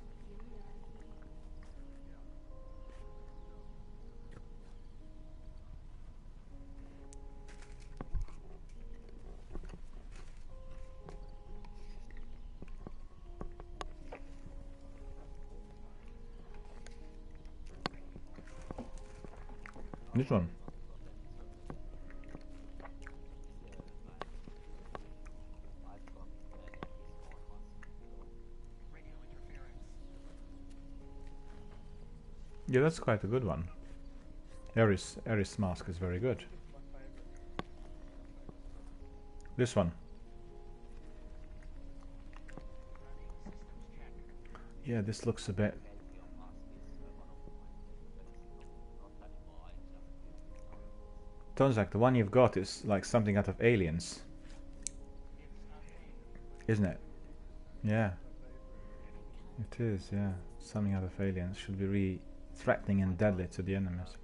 Speaker 1: This one. Yeah, that's quite a good one. Eris mask is very good. This one. Yeah, this looks a bit. Tonzak, the one you've got is like something out of Aliens, isn't it? Yeah, it is. Yeah, something out of Aliens. Should be really threatening and deadly to the enemies.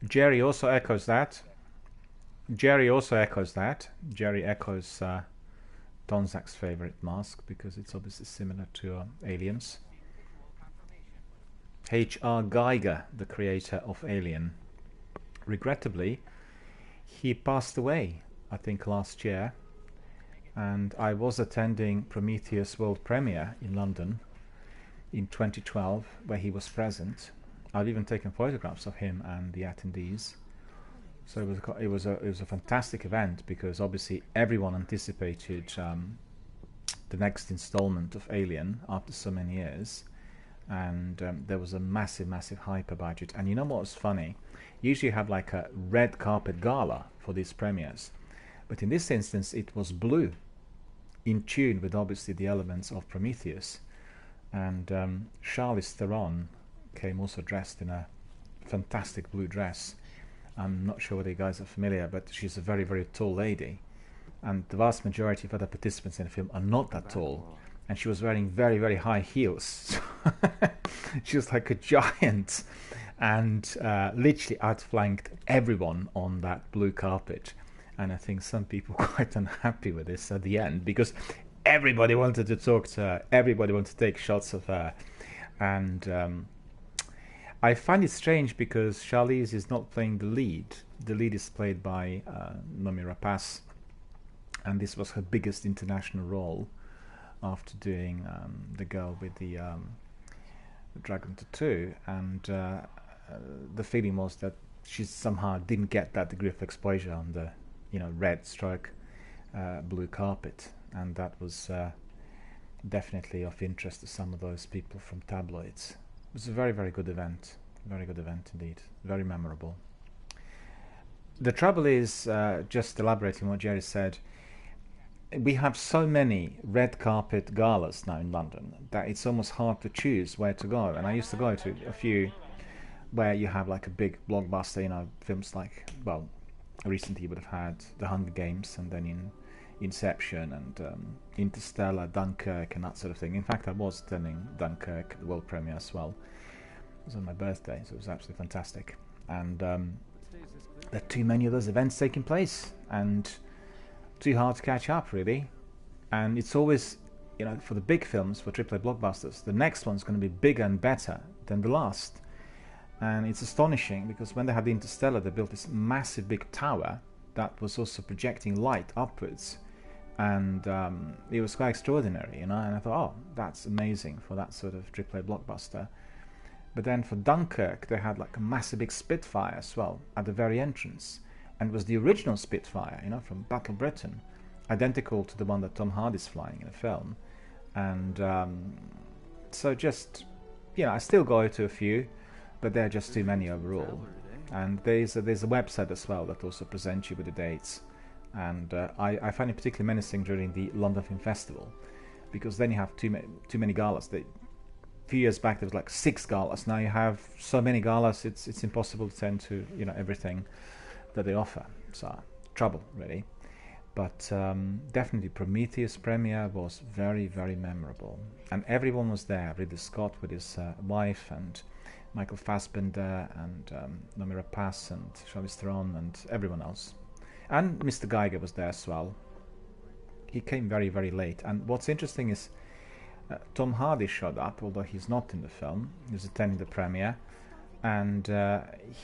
Speaker 1: Jerry also echoes that. Jerry echoes Tonzak's favorite mask, because it's obviously similar to Aliens. H.R. Geiger, the creator of Alien, regrettably, he passed away, I think, last year, and I was attending Prometheus World Premiere in London in 2012, where he was present. I've even taken photographs of him and the attendees. So it was a fantastic event, because obviously everyone anticipated the next installment of Alien after so many years. And there was a massive hype about it. And you know what was funny? Usually you have like a red carpet gala for these premieres, but in this instance it was blue, in tune with obviously the elements of Prometheus. And Charlize Theron came also dressed in a fantastic blue dress. I'm not sure whether you guys are familiar, but she's a very tall lady, and the vast majority of other participants in the film are not that tall. And she was wearing very high heels. She was like a giant, and literally outflanked everyone on that blue carpet. And I think some people were quite unhappy with this at the end, because everybody wanted to talk to her, everybody wanted to take shots of her. And I find it strange, because Charlize is not playing the lead. The lead is played by Noomi Rapace, and this was her biggest international role, after doing The Girl with the Dragon Tattoo. And the feeling was that she somehow didn't get that degree of exposure on the, red stroke blue carpet, and that was definitely of interest to some of those people from tabloids. It was a very, very good event. Very good event indeed. Very memorable. The trouble is, just elaborating what Jerry said, we have so many red carpet galas now in London that it's almost hard to choose where to go. And I used to go to a few where you have like a big blockbuster, films like, well, recently you would have had The Hunger Games, and then in Inception and Interstellar, Dunkirk and that sort of thing. In fact, I was attending Dunkirk at the world premiere as well. It was on my birthday, so it was absolutely fantastic. And there are too many of those events taking place, and too hard to catch up, really. And it's always, for the big films, for AAA blockbusters, the next one's going to be bigger and better than the last. And it's astonishing, because when they had the Interstellar, they built this massive big tower that was also projecting light upwards, and it was quite extraordinary, And I thought, oh, that's amazing for that sort of AAA blockbuster. But then for Dunkirk, they had like a massive big Spitfire as well at the very entrance, and it was the original Spitfire, from Battle Britain, identical to the one that Tom Hardy's flying in the film. And so just, I still go to a few, but there are just too many overall. And there's a website as well that also presents you with the dates. And I find it particularly menacing during the London Film Festival, because then you have too many galas. A few years back there was like 6 galas. Now you have so many galas, it's impossible to attend to everything that they offer. So trouble, really. But definitely Prometheus premiere was very, very memorable, and everyone was there. Ridley Scott with his wife, and Michael Fassbender, and Noomi Rapace, and Charlize Theron, and everyone else. And Mr. Geiger was there as well. He came very, very late. And what's interesting is Tom Hardy showed up, although he's not in the film. He was attending the premiere, and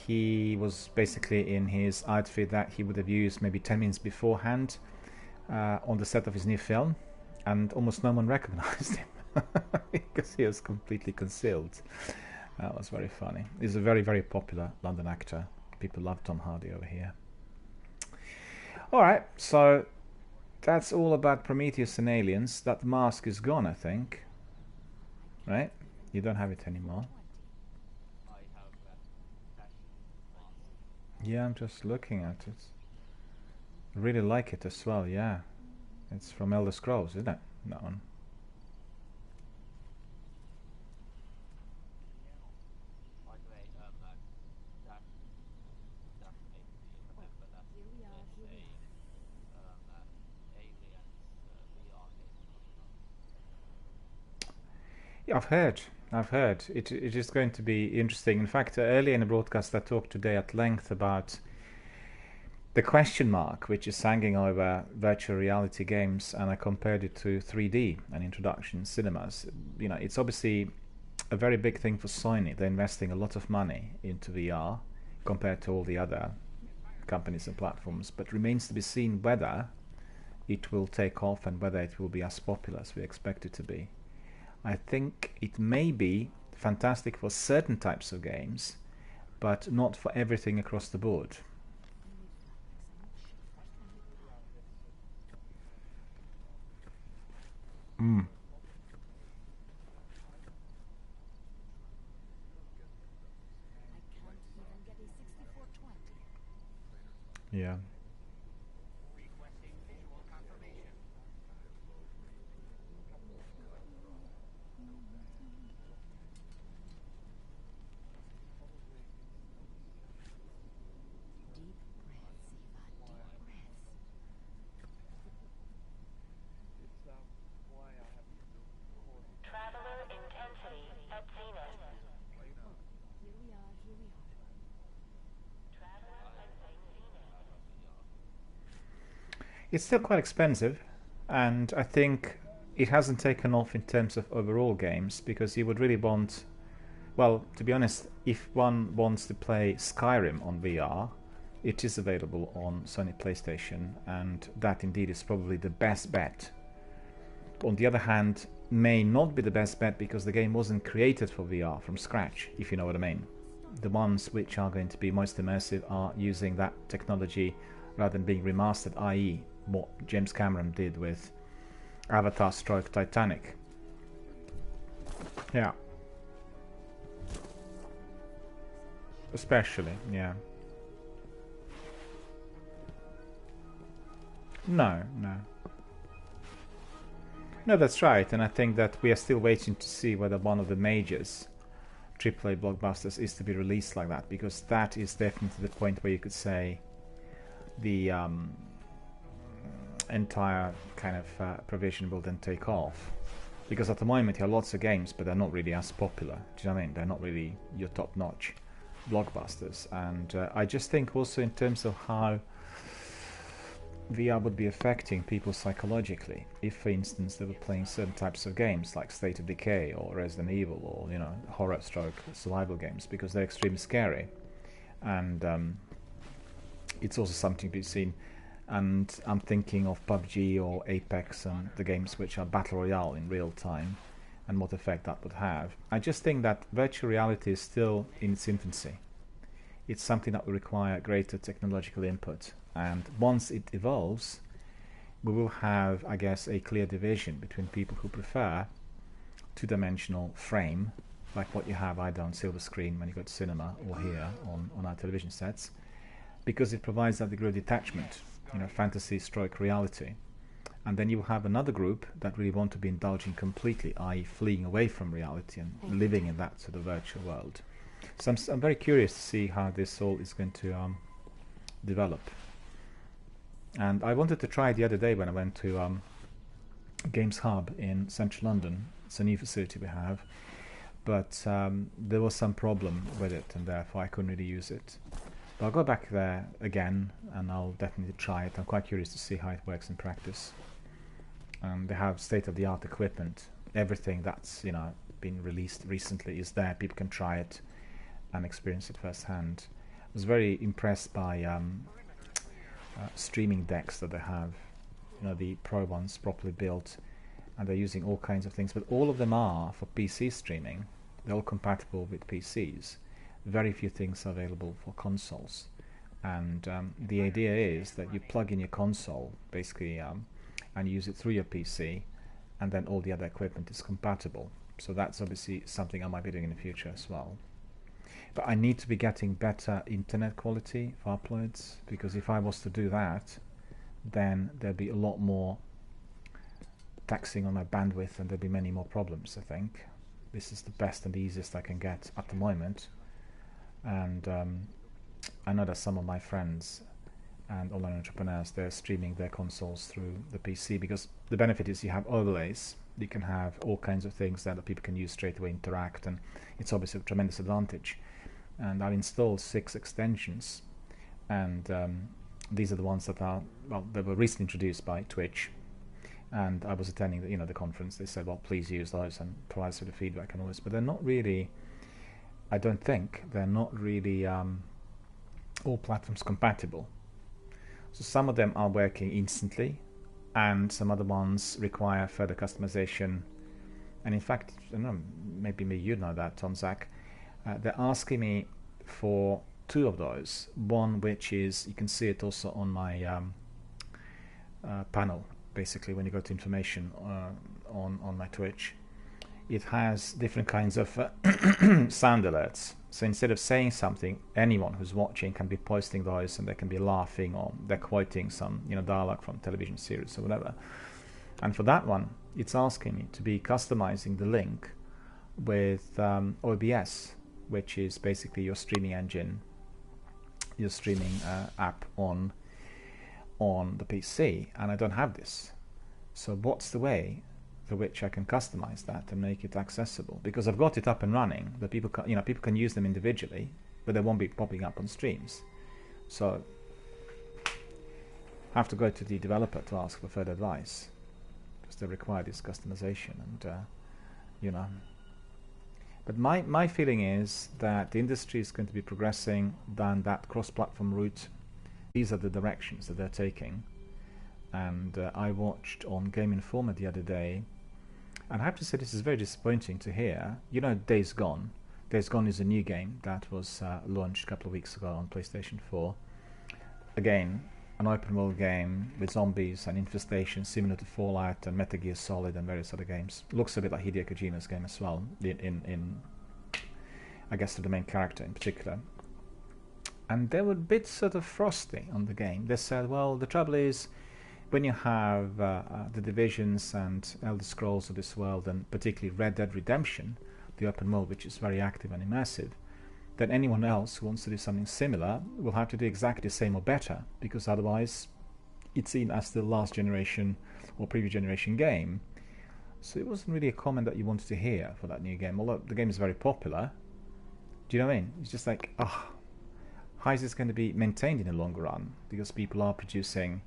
Speaker 1: he was basically in his outfit that he would have used maybe 10 minutes beforehand on the set of his new film, and almost no one recognized him because he was completely concealed. That was very funny. He's a very, very popular London actor. People love Tom Hardy over here. Alright, so that's all about Prometheus and Aliens. That mask is gone, I think. Right? You don't have it anymore. Yeah, I'm just looking at it. I really like it as well, yeah. It's from Elder Scrolls, isn't it? That one. Yeah, I've heard. It is going to be interesting. In fact, earlier in the broadcast I talked today at length about the question mark which is hanging over virtual reality games, and I compared it to 3D, an introduction in cinemas. It's obviously a very big thing for Sony. They're investing a lot of money into VR compared to all the other companies and platforms, but remains to be seen whether it will take off and whether it will be as popular as we expect it to be. I think it may be fantastic for certain types of games, but not for everything across the board. Yeah. It's still quite expensive, and I think it hasn't taken off in terms of overall games, because you would really want, well, to be honest, if one wants to play Skyrim on VR, it is available on Sony PlayStation, and that indeed is probably the best bet. On the other hand, may not be the best bet because the game wasn't created for VR from scratch, if you know what I mean. the ones which are going to be most immersive are using that technology rather than being remastered, i.e. what James Cameron did with Avatar stroke Titanic. Yeah. Especially, yeah. No. No, that's right, and I think that we are still waiting to see whether one of the majors AAA blockbusters is to be released like that, because that is definitely the point where you could say the entire kind of provision will then take off. Because at the moment you have lots of games, but they're not really as popular. Do you know what I mean? They're not really your top-notch blockbusters. And I just think also in terms of how VR would be affecting people psychologically, if for instance they were playing certain types of games like State of Decay or Resident Evil or, you know, horror stroke survival games, because they're extremely scary. And it's also something to be seen. And I'm thinking of PUBG or Apex and the games which are battle royale in real time, and what effect that would have. I just think that virtual reality is still in its infancy. It's something that will require greater technological input, and once it evolves, we will have, I guess, a clear division between people who prefer two-dimensional frame, like what you have either on silver screen when you go to cinema or here on our television sets, because it provides that degree of detachment, you know, fantasy stroke reality. And then you will have another group that really want to be indulging completely, i.e. fleeing away from reality and living in that sort of virtual world. So I'm very curious to see how this all is going to develop. And I wanted to try it the other day when I went to Games Hub in central London. It's a new facility we have, but there was some problem with it, and therefore I couldn't really use it. But I'll go back there again, and I'll definitely try it. I'm quite curious to see how it works in practice. They have state-of-the-art equipment. Everything that's, you know, been released recently is there. People can try it and experience it firsthand. I was very impressed by streaming decks that they have. You know, the pro ones, properly built, and they're using all kinds of things. But all of them are for PC streaming. They're all compatible with PCs. Very few things are available for consoles, and the idea is that you plug in your console basically and use it through your PC, and then all the other equipment is compatible. So that's obviously something I might be doing in the future as well. But I need to be getting better internet quality for uploads, because if I was to do that, then there'd be a lot more taxing on my bandwidth, and there'd be many more problems. I think this is the best and the easiest I can get at the moment. And I know that some of my friends and online entrepreneurs, they're streaming their consoles through the PC, because the benefit is you have overlays. You can have all kinds of things that people can use straight away, interact, and it's obviously a tremendous advantage. And I've installed 6 extensions, and these are the ones that are, well, they were recently introduced by Twitch, and I was attending the, the conference. They said, well, please use those and provide us with the feedback and all this, but they're not really, I don't think they're not really all platforms compatible. So some of them are working instantly, and some other ones require further customization. And in fact, I don't know, maybe you know that, Tom, Zach, they're asking me for 2 of those. One which is, you can see it also on my panel, basically, when you go to information on my Twitch. It has different kinds of sound alerts. So instead of saying something, anyone who's watching can be posting those, and they can be laughing, or they're quoting some dialogue from television series or whatever. And for that one, it's asking me to be customizing the link with OBS, which is basically your streaming engine, your streaming app on the PC, and I don't have this. So what's the way for which I can customize that and make it accessible? Because I've got it up and running, but people can use them individually, but they won't be popping up on streams. So I have to go to the developer to ask for further advice, because they require this customization, and But my feeling is that the industry is going to be progressing down that cross-platform route. These are the directions that they're taking. And I watched on Game Informer the other day, and I have to say this is very disappointing to hear. Days Gone. Days Gone is a new game that was launched a couple of weeks ago on PlayStation 4. Again, an open world game with zombies and infestation similar to Fallout and Metal Gear Solid and various other games. Looks a bit like Hideo Kojima's game as well, in I guess the main character in particular. And they were a bit sort of frosty on the game. They said, well, the trouble is, when you have the Divisions and Elder Scrolls of this world, and particularly Red Dead Redemption, the open world, which is very active and immersive, then anyone else who wants to do something similar will have to do exactly the same or better, because otherwise it's seen as the last generation or previous generation game. So it wasn't really a comment that you wanted to hear for that new game, although the game is very popular. Do you know what I mean? It's just like, how is this going to be maintained in the long run? Because people are producing,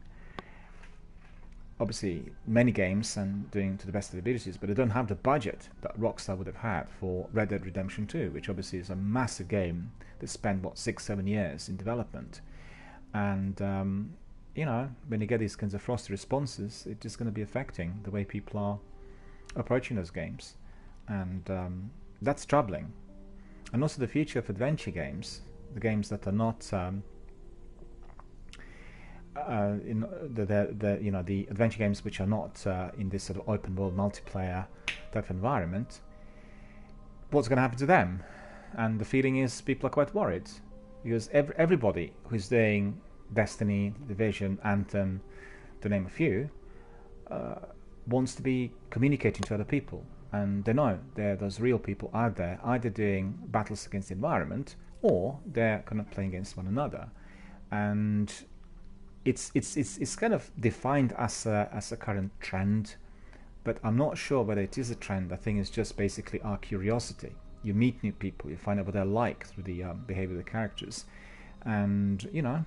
Speaker 1: obviously, many games and doing to the best of their abilities, but they don't have the budget that Rockstar would have had for Red Dead Redemption 2, which obviously is a massive game that spent, 6-7 years in development. And, you know, when you get these kinds of frosty responses, it's just going to be affecting the way people are approaching those games. And that's troubling. And also the future of adventure games, the games that are not the adventure games which are not in this sort of open world multiplayer type environment, what's going to happen to them? And the feeling is people are quite worried, because everybody who's doing Destiny, Division, Anthem, to name a few, wants to be communicating to other people, and they know there are those real people out there either doing battles against the environment or they're kind of playing against one another. And it's kind of defined as a current trend, but I'm not sure whether it is a trend. I think it's just basically our curiosity. You meet new people, you find out what they're like through the behavior of the characters, and you know,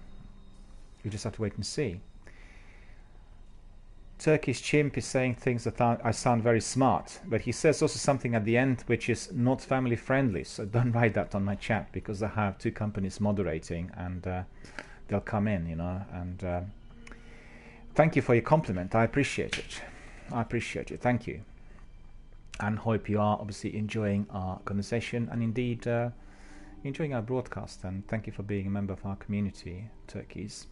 Speaker 1: you just have to wait and see. Turkish Chimp is saying things that I sound very smart, but he says also something at the end which is not family friendly, so don't write that on my chat, because I have two companies moderating and they'll come in, you know. And thank you for your compliment. I appreciate it. I appreciate it. Thank you. And hope you are obviously enjoying our conversation and indeed enjoying our broadcast. And thank you for being a member of our community, Turkeys.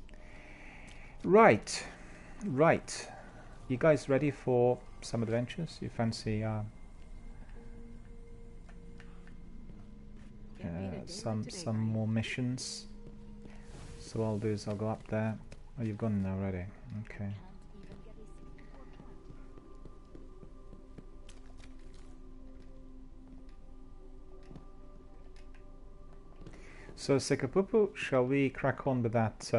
Speaker 1: Right. You guys ready for some adventures? You fancy some more missions? So what I'll do is I'll go up there. Oh, you've gone in already. Okay. So Sekapupu, shall we crack on with that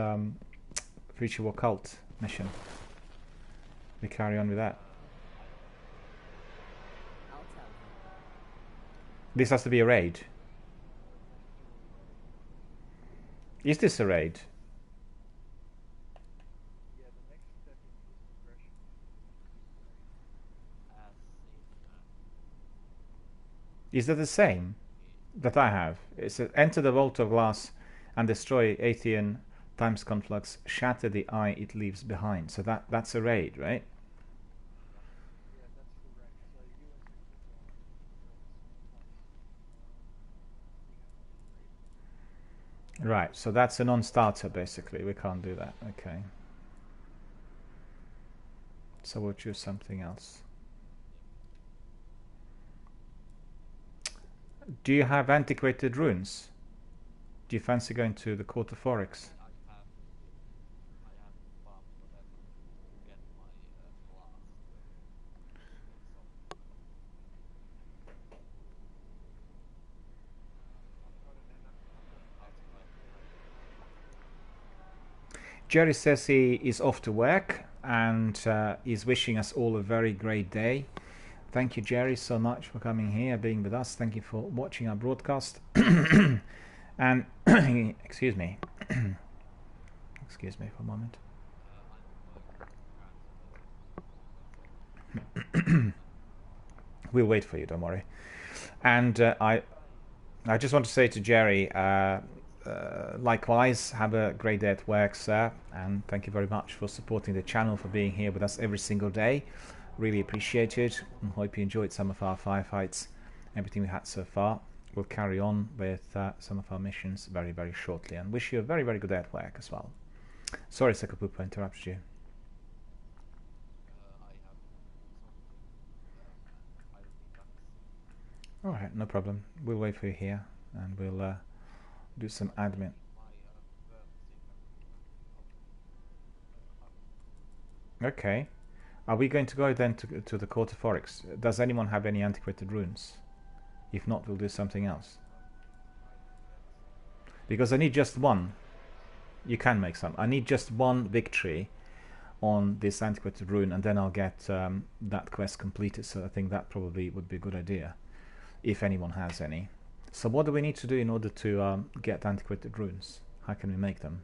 Speaker 1: Ritual Cult mission? We carry on with that. This has to be a raid. Is this a raid? Is that the same that I have? It's enter the vault of glass and destroy Athean times conflux, shatter the eye it leaves behind. So that's a raid, right? Right, so that's a non-starter basically. We can't do that. Okay. So we'll choose something else. Do you have antiquated runes? Do you fancy going to the Court of Oryx? Jerry says he is off to work and is wishing us all a very great day. Thank you, Jerry, so much for coming here, being with us. Thank you for watching our broadcast. And excuse me. Excuse me for a moment. We'll wait for you, don't worry. And I just want to say to Jerry, likewise, have a great day at work, sir, and thank you very much for supporting the channel, for being here with us every single day. Really appreciate it, and hope you enjoyed some of our firefights, everything we had so far. we'll carry on with some of our missions very, very shortly, and wish you a very, very good at work as well. Sorry, Sakapupa, interrupted you. Alright, no problem. We'll wait for you here, and we'll do some admin. Okay. Are we going to go then to the Court of Oryx? Does anyone have any antiquated runes? If not, we'll do something else. Because I need just one. You can make some. I need just one victory on this antiquated rune, and then I'll get that quest completed. So I think that probably would be a good idea, if anyone has any. So what do we need to do in order to get antiquated runes? How can we make them?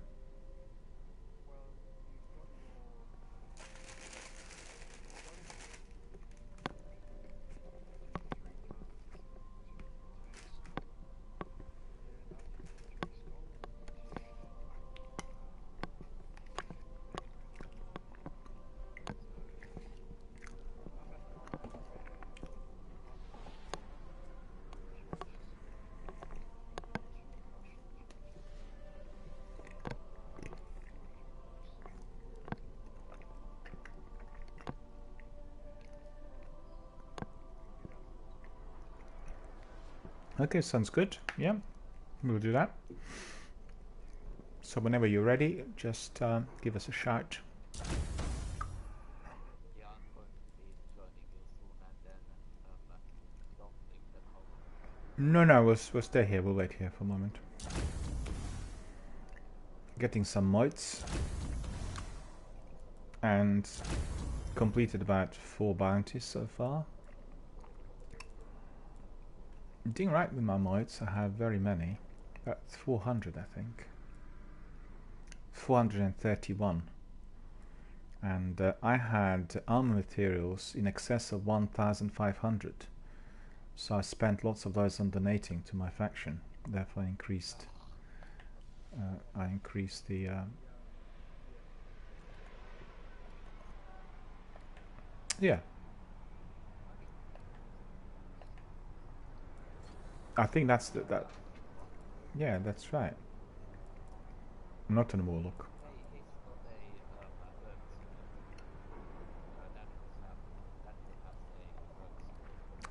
Speaker 1: Okay, sounds good. Yeah, we'll do that. So whenever you're ready, just give us a shout. No, we'll stay here. We'll wait here for a moment. Getting some motes. And completed about 4 bounties so far. Doing right with my motes. I have very many. About 400, I think. 431. And I had armor materials in excess of 1,500. So I spent lots of those on donating to my faction. Therefore I increased the yeah. I think that's that. Yeah, that's right. Not an warlock.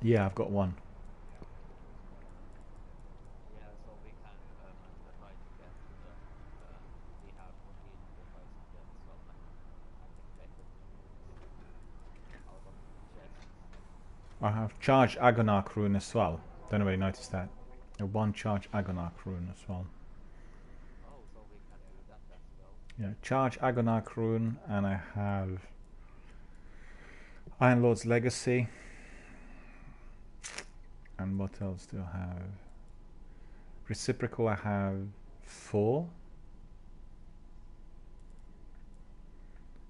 Speaker 1: Yeah, I've got one. I have charge Agonarch rune as well. Don't know whether you noticed that. A 1 charge Agonarch rune as well. Yeah, charge Agonarch rune, and I have Iron Lord's Legacy. And what else do I have? Reciprocal, I have 4.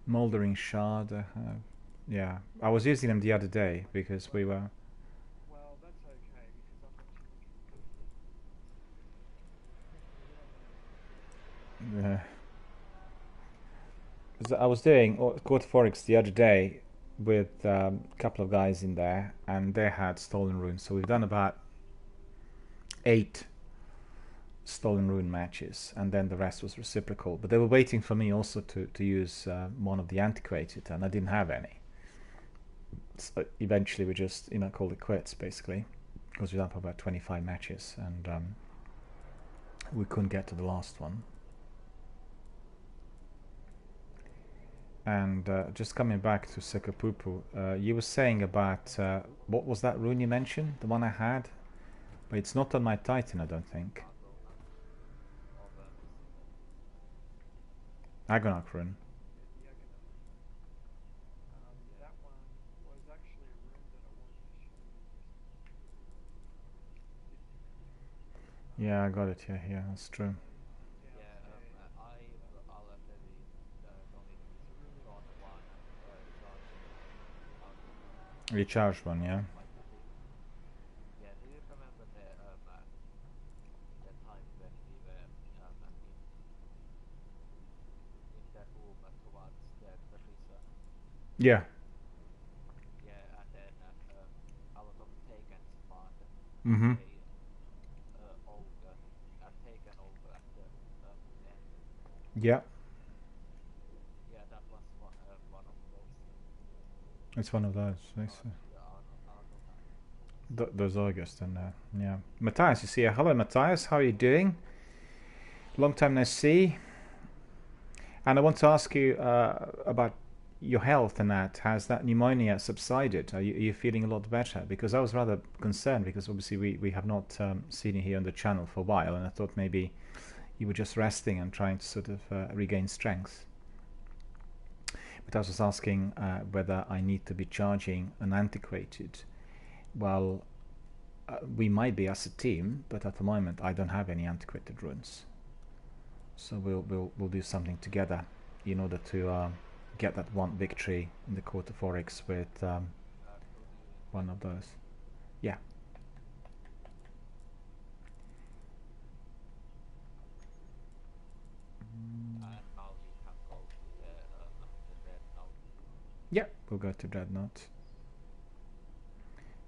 Speaker 1: Mouldering Shard, I have. Yeah, I was using them the other day because we were.
Speaker 8: Well, that's okay because
Speaker 1: Yeah. I was doing Court of Oryx the other day with a couple of guys in there, and they had stolen runes. So we've done about 8 stolen rune matches, and then the rest was reciprocal. But they were waiting for me also to use one of the antiquated, and I didn't have any. So eventually we just called it quits basically, because we done for about 25 matches, and we couldn't get to the last one. And just coming back to Sekapupu, you were saying about what was that rune you mentioned? The one I had, but it's not on my Titan, I don't think. Agonarch rune.
Speaker 8: that one was actually a room that I wanted to show you.
Speaker 1: Yeah, I got it here. Yeah, that's true. Recharged one, yeah. Yeah. Mm-hmm.
Speaker 10: taken over at the end.
Speaker 1: Yeah,
Speaker 10: Yeah, that was one of those.
Speaker 1: it's one of those. I see. Those August and yeah. Matthias, you see. Hello, Matthias. How are you doing? Long time no see. And I want to ask you about your health and that. Has that pneumonia subsided? Are you feeling a lot better? Because I was rather concerned because obviously we have not seen you here on the channel for a while, and I thought maybe you were just resting and trying to sort of regain strength. But I was just asking whether I need to be charging an antiquated. Well, we might be as a team, but at the moment I don't have any antiquated runes. So we'll do something together in order to get that one victory in the Quarter 4X with one of those. Yeah. Yeah, we'll go to Dreadnought.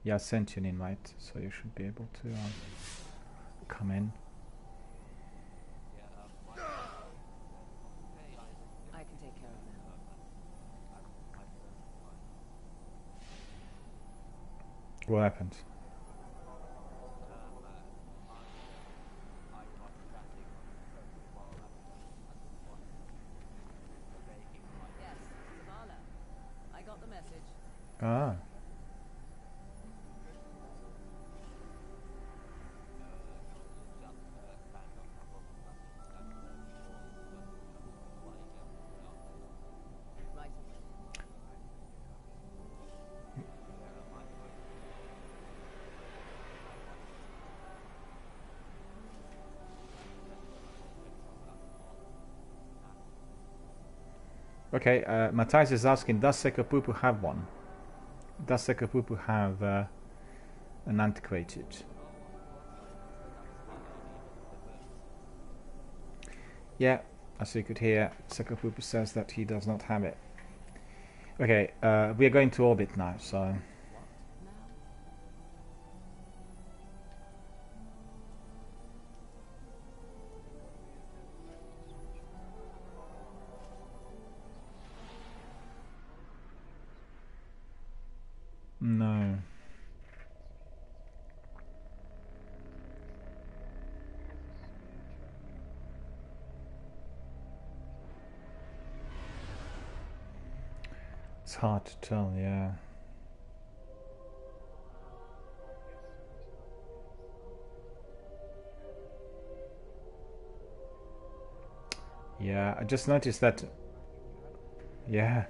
Speaker 1: Yeah, I sent you an invite, so you should be able to come in.
Speaker 5: I can take care of that.
Speaker 1: What happened?
Speaker 5: Yes, Zavala. I got the message.
Speaker 1: Ah.
Speaker 5: Right away.
Speaker 1: Okay, Matthias is asking, does Sekapupu have one? Does Sekapupu have an antiquated? Yeah, as you could hear, Sekapupu says that he does not have it. Okay, we are going to orbit now, so... No. It's hard to tell, yeah. Yeah, I just noticed that... Yeah.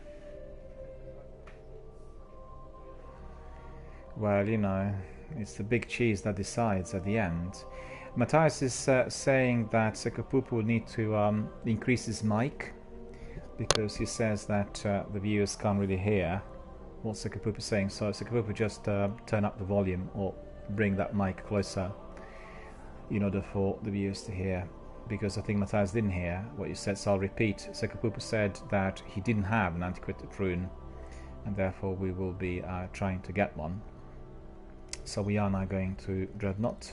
Speaker 1: Well, you know, it's the big cheese that decides at the end. Matthias is saying that Sekapupu will need to increase his mic, because he says that the viewers can't really hear what Sekapupu is saying. So Sekapupu just turn up the volume or bring that mic closer in order for the viewers to hear, because I think Matthias didn't hear what you said, so I'll repeat. Sekapupu said that he didn't have an antiquated rune, and therefore we will be trying to get one. So we are now going to Dreadnought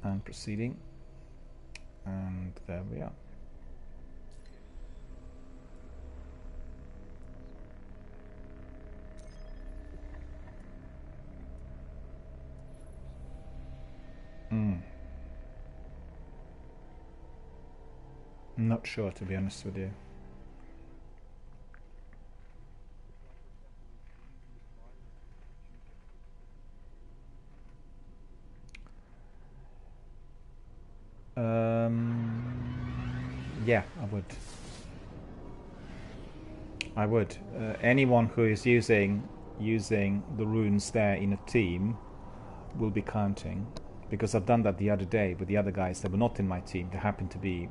Speaker 1: and proceeding, and there we are. Not sure, to be honest with you. Yeah, I would. Anyone who is using the runes there in a team will be counting, because I've done that the other day with the other guys that were not in my team. They happened to be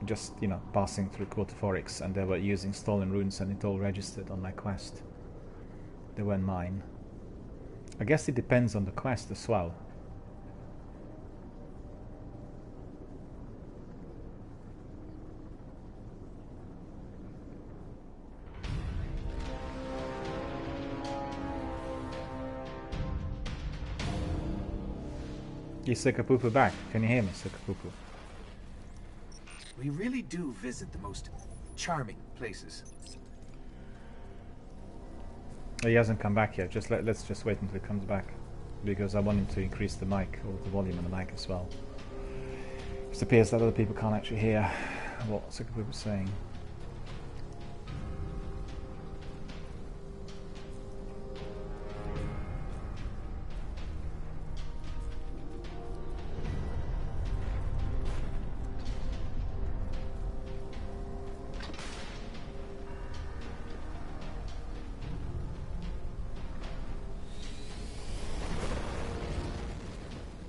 Speaker 1: just, you know, passing through Quarter 4X, and they were using stolen runes, and it all registered on my quest. They weren't mine. I guess it depends on the quest as well. Is Sekapupu back? Can you hear me, Sekapupu?
Speaker 6: We really do visit the most charming places.
Speaker 1: Oh, he hasn't come back yet. Let's just wait until he comes back, because I want him to increase the mic or the volume on the mic as well. It appears that other people can't actually hear what Sekapupu is saying.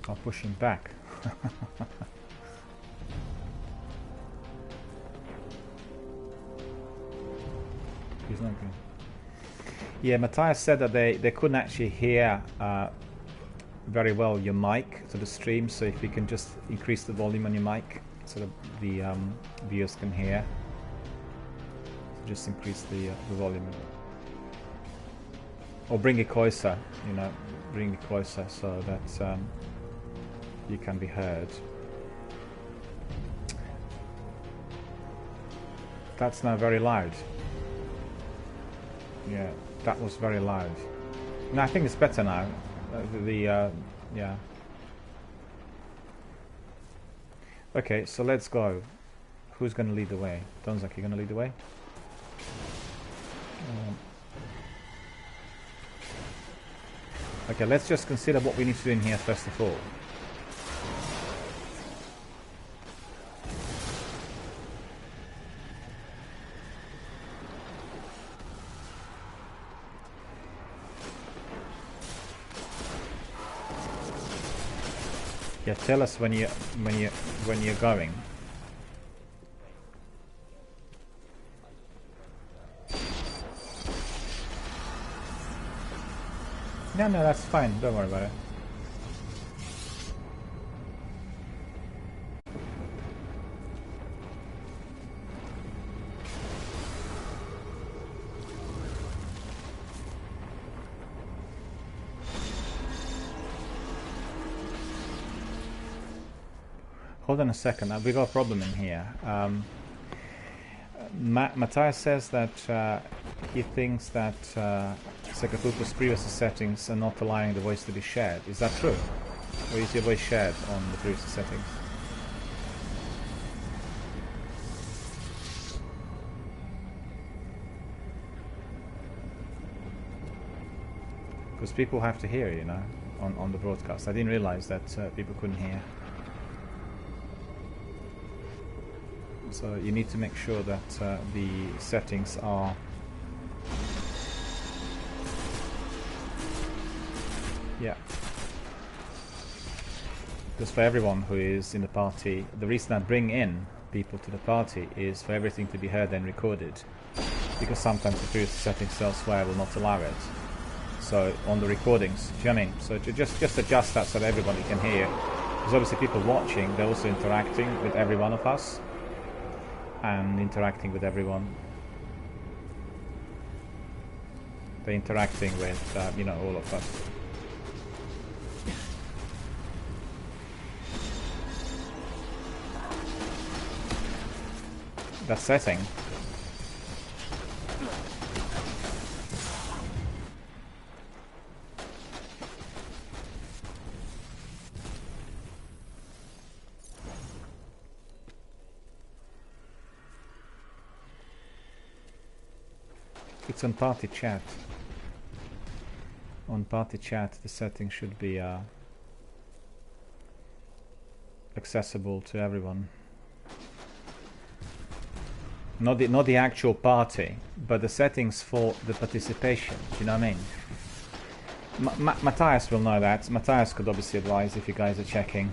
Speaker 1: I'll push him back. He's not good. Yeah, Matthias said that they couldn't actually hear very well your mic to the stream, so if you can just increase the volume on your mic so that the viewers can hear. So just increase the volume. Or bring it closer, you know, bring it closer so that you can be heard. That's now very loud. Yeah, that was very loud. No, I think it's better now. Yeah. Okay, so let's go. Who's going to lead the way? Donzak, you going to lead the way? Okay, let's just consider what we need to do in here first of all. Yeah, tell us when you're going. No, that's fine. Don't worry about it. Hold on a second, we got a problem in here. Matthias says that he thinks that Sekapupu's previous settings are not allowing the voice to be shared. Is that true? Or is your voice shared on the previous settings? Because people have to hear, you know, on the broadcast. I didn't realize that people couldn't hear. So you need to make sure that the settings are because for everyone who is in the party, the reason I bring in people to the party is for everything to be heard and recorded, because sometimes the previous settings elsewhere will not allow it. So on the recordings, do you know what I mean? So to just adjust that so that everybody can hear, because obviously people watching, they're also interacting with every one of us. And interacting with everyone. They're interacting with, you know, all of us. That setting. It's on party chat. On party chat, the setting should be accessible to everyone. Not the actual party, but the settings for the participation. Do you know what I mean? Matthias will know that. Matthias could obviously advise if you guys are checking.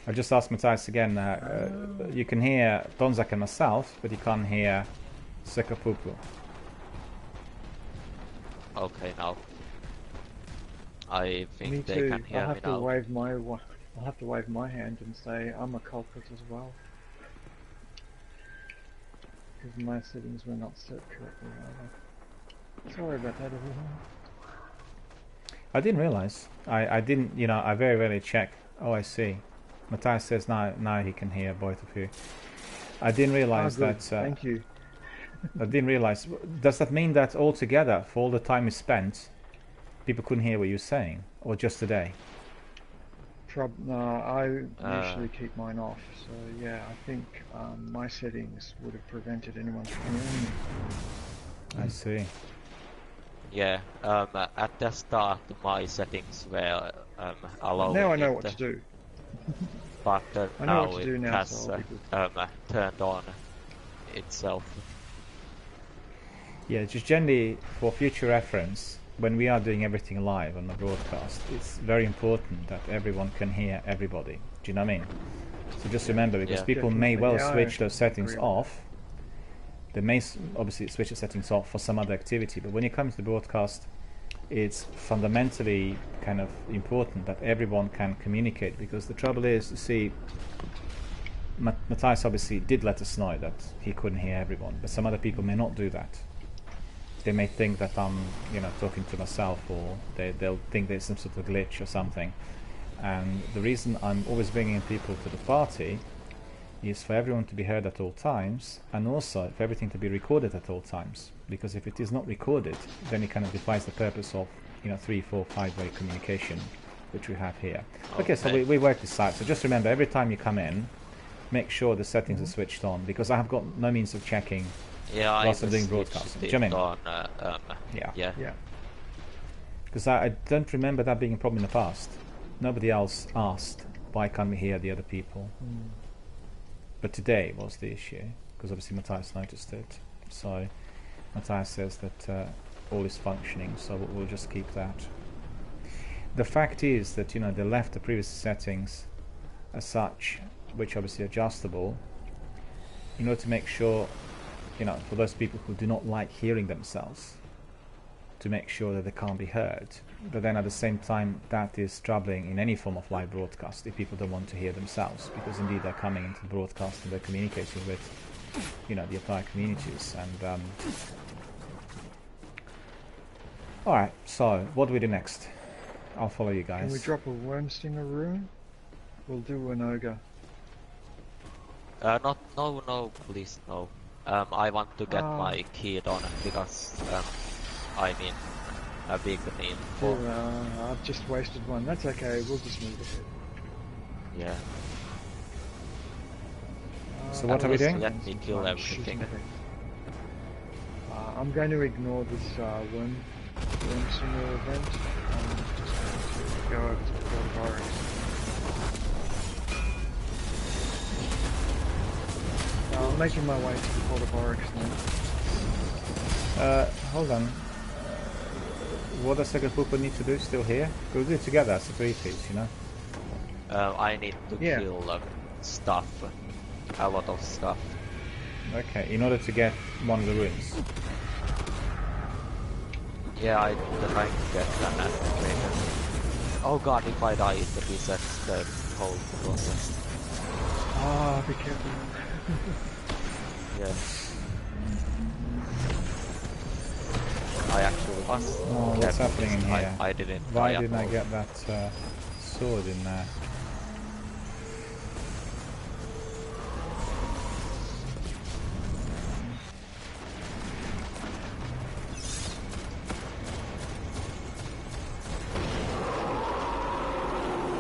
Speaker 1: I just asked Matthias again. You can hear Donzak and myself, but you can't hear Sekapupu.
Speaker 10: Okay, now. I think
Speaker 8: Me
Speaker 10: they
Speaker 8: too.
Speaker 10: can hear
Speaker 8: I'll
Speaker 10: me
Speaker 8: have to
Speaker 10: now.
Speaker 8: I'll have to wave my hand and say I'm a culprit as well. Because my settings were not set correctly either. Sorry about that, everyone.
Speaker 1: I didn't realize. I didn't, you know, I very rarely check. Oh, I see. Matthias says now he can hear both of you. I didn't realize
Speaker 8: good.
Speaker 1: that.
Speaker 8: Thank you.
Speaker 1: I didn't realize. Does that mean that altogether, for all the time we spent, people couldn't hear what you were saying, or just today?
Speaker 8: No, I usually keep mine off, so yeah, I think my settings would have prevented anyone from hearing me.
Speaker 1: I see.
Speaker 10: Yeah, at the start my settings were allowing
Speaker 8: Now I know
Speaker 10: it,
Speaker 8: what to do.
Speaker 10: but
Speaker 8: I know
Speaker 10: now
Speaker 8: what to do
Speaker 10: it
Speaker 8: now,
Speaker 10: has
Speaker 8: so I'll be good.
Speaker 10: turned on itself.
Speaker 1: Yeah, just generally for future reference, when we are doing everything live on the broadcast, it's very important that everyone can hear everybody. Do you know what I mean? So just remember, because
Speaker 10: Yeah.
Speaker 1: people may well
Speaker 8: Definitely. Yeah,
Speaker 1: switch those settings
Speaker 8: agree with
Speaker 1: off. They may obviously switch the settings off for some other activity, but when it comes to broadcast, it's fundamentally kind of important that everyone can communicate, because the trouble is, you see, Matthias obviously did let us know that he couldn't hear everyone, but some other people may not do that. They may think that I'm, you know, talking to myself, or they'll think there's some sort of glitch or something. And the reason I'm always bringing people to the party is for everyone to be heard at all times, and also for everything to be recorded at all times. Because if it is not recorded, then it kind of defies the purpose of, you know, 3-, 4-, 5-way communication, which we have here. Okay, so we work this out. So just remember, every time you come in, make sure the settings are switched on, because I have got no means of checking.
Speaker 10: Yeah,
Speaker 1: Whilst I'm doing
Speaker 10: switched
Speaker 1: broadcasting.
Speaker 10: it
Speaker 1: Do you know
Speaker 10: on,
Speaker 1: Yeah.
Speaker 10: yeah.
Speaker 1: Because I don't remember that being a problem in the past. Nobody else asked, why can't we hear the other people? But today was the issue, because obviously Matthias noticed it. So Matthias says that all is functioning, so we'll just keep that. The fact is that, you know, they left the previous settings as such, which obviously adjustable, in order to make sure, you know, for those people who do not like hearing themselves, to make sure that they can't be heard. But then at the same time, that is troubling in any form of live broadcast if people don't want to hear themselves, because indeed they're coming into the broadcast and they're communicating with, you know, the entire communities. And all right, so what do we do next? I'll follow you guys.
Speaker 8: Can we drop a Wormstinger rune? We'll do an ogre.
Speaker 10: No, please, no. I want to get my key done, because I'm in a big need for...
Speaker 8: I've just wasted one. That's okay, we'll just move ahead.
Speaker 10: Yeah.
Speaker 1: So what are we doing?
Speaker 10: Let me kill everything.
Speaker 8: I'm going to ignore this Wormstinger event. I'm just going to go over to the Port of Oryx. I'm making my way to the Port of Oryx now.
Speaker 1: Hold on. What does Second Pooper need to do? Still here? We'll do it together as a three-piece, you know?
Speaker 10: I need to kill stuff. A lot of stuff.
Speaker 1: Okay, in order to get one of the runes.
Speaker 10: Yeah, I'm trying to get an activator. Oh god, if I die, it resets the whole process.
Speaker 8: Ah, be careful.
Speaker 10: Yeah. I actually was.
Speaker 1: Oh, what's happening in here?
Speaker 10: I didn't.
Speaker 1: Why didn't I get that sword in there?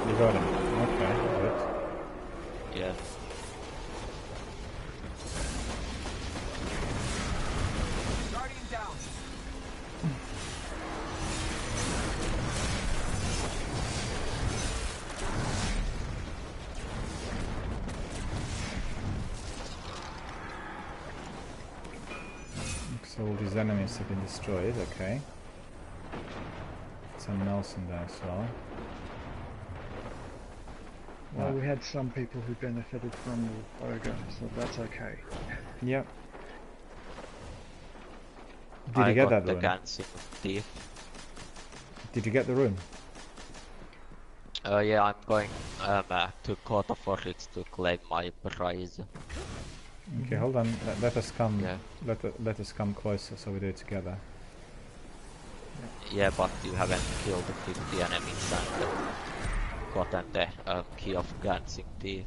Speaker 1: You got him. Okay, good.
Speaker 10: Yeah.
Speaker 4: Guardian down.
Speaker 1: So all these enemies have been destroyed, okay. Some Nelson there as well.
Speaker 8: Well, we had some people who benefited from the ogre, so that's okay.
Speaker 1: Yep. Did you get that
Speaker 10: the
Speaker 1: rune?
Speaker 10: dancing thief.
Speaker 1: Did you get the rune?
Speaker 10: Yeah, I'm going to Court of Oryx to claim my prize.
Speaker 1: Okay, hold on. Let us come.
Speaker 10: Yeah.
Speaker 1: Let us come closer so we do it together.
Speaker 10: Yeah, but you haven't killed the 50 enemies and gotten the key of glancing teeth.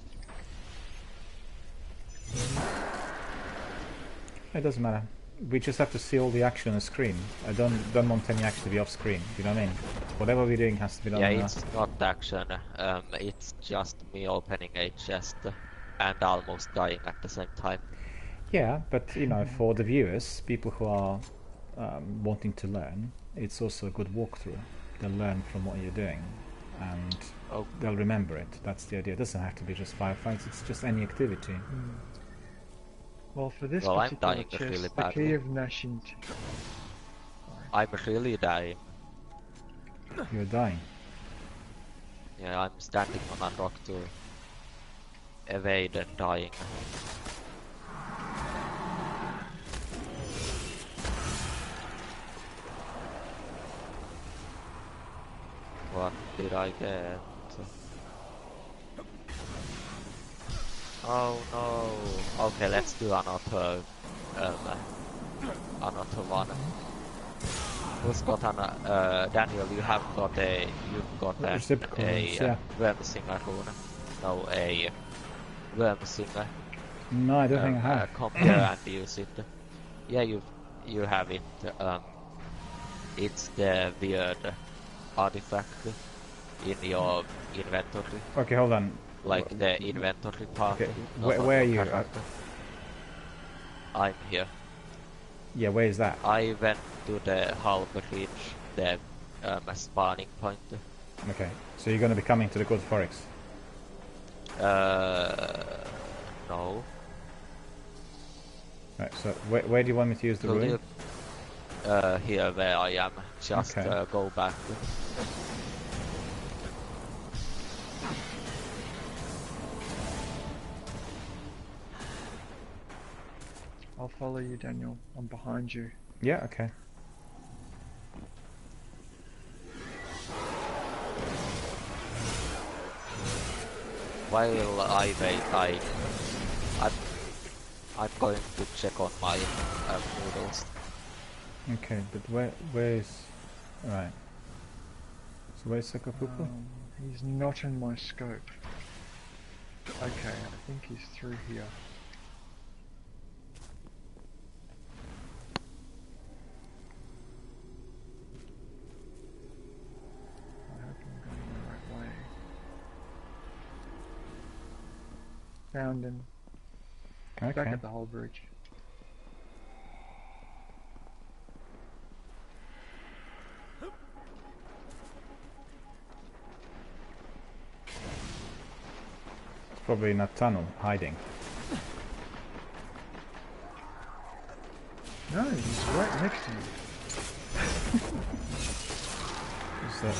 Speaker 1: It doesn't matter. We just have to see all the action on the screen. I don't want any action to be off screen. You know what I mean? Whatever we're doing has to be done.
Speaker 10: Yeah, it's not action. It's just me opening a chest and almost dying at the same time.
Speaker 1: Yeah, but you know, for the viewers, people who are wanting to learn, it's also a good walkthrough. They'll learn from what you're doing, and they'll remember it. That's the idea. It doesn't have to be just firefights. It's just any activity.
Speaker 8: Well, for this
Speaker 10: I'm
Speaker 8: particular
Speaker 10: dying
Speaker 8: chest,
Speaker 10: really
Speaker 8: the
Speaker 10: badly.
Speaker 8: key of gnashing.
Speaker 10: I'm really dying.
Speaker 1: You're dying.
Speaker 10: Yeah, I'm standing on a rock to evade and dying. What did I get? Oh no. Okay, let's do another one. Who's got an Daniel, you've got a Wormsinger rune. No, a Wormsinger.
Speaker 1: No, I don't think I have.
Speaker 10: Come here and use it. Yeah, you have it. It's the weird artifact in your inventory.
Speaker 1: Okay, hold on.
Speaker 10: Like the inventory part.
Speaker 1: Okay, where are you?
Speaker 10: I'm here.
Speaker 1: Yeah, where is that?
Speaker 10: I went to the Half Reach, the spawning point.
Speaker 1: Okay, so you're going to be coming to the Good Forest?
Speaker 10: No.
Speaker 1: Right, so where do you want me to use the rune?
Speaker 10: Here where I am. Just go back.
Speaker 8: I'll follow you, Daniel. I'm behind you.
Speaker 1: Yeah, okay.
Speaker 10: While I wait, I'm going to check on my noodles.
Speaker 1: Okay, but where's... Right. So where's Sakapupu?
Speaker 8: He's not in my scope. Okay, I think he's through here. I hope I'm going the right way. Found him.
Speaker 1: Okay.
Speaker 8: Back at the whole bridge.
Speaker 1: Probably in that tunnel, hiding.
Speaker 8: No, he's right next to you.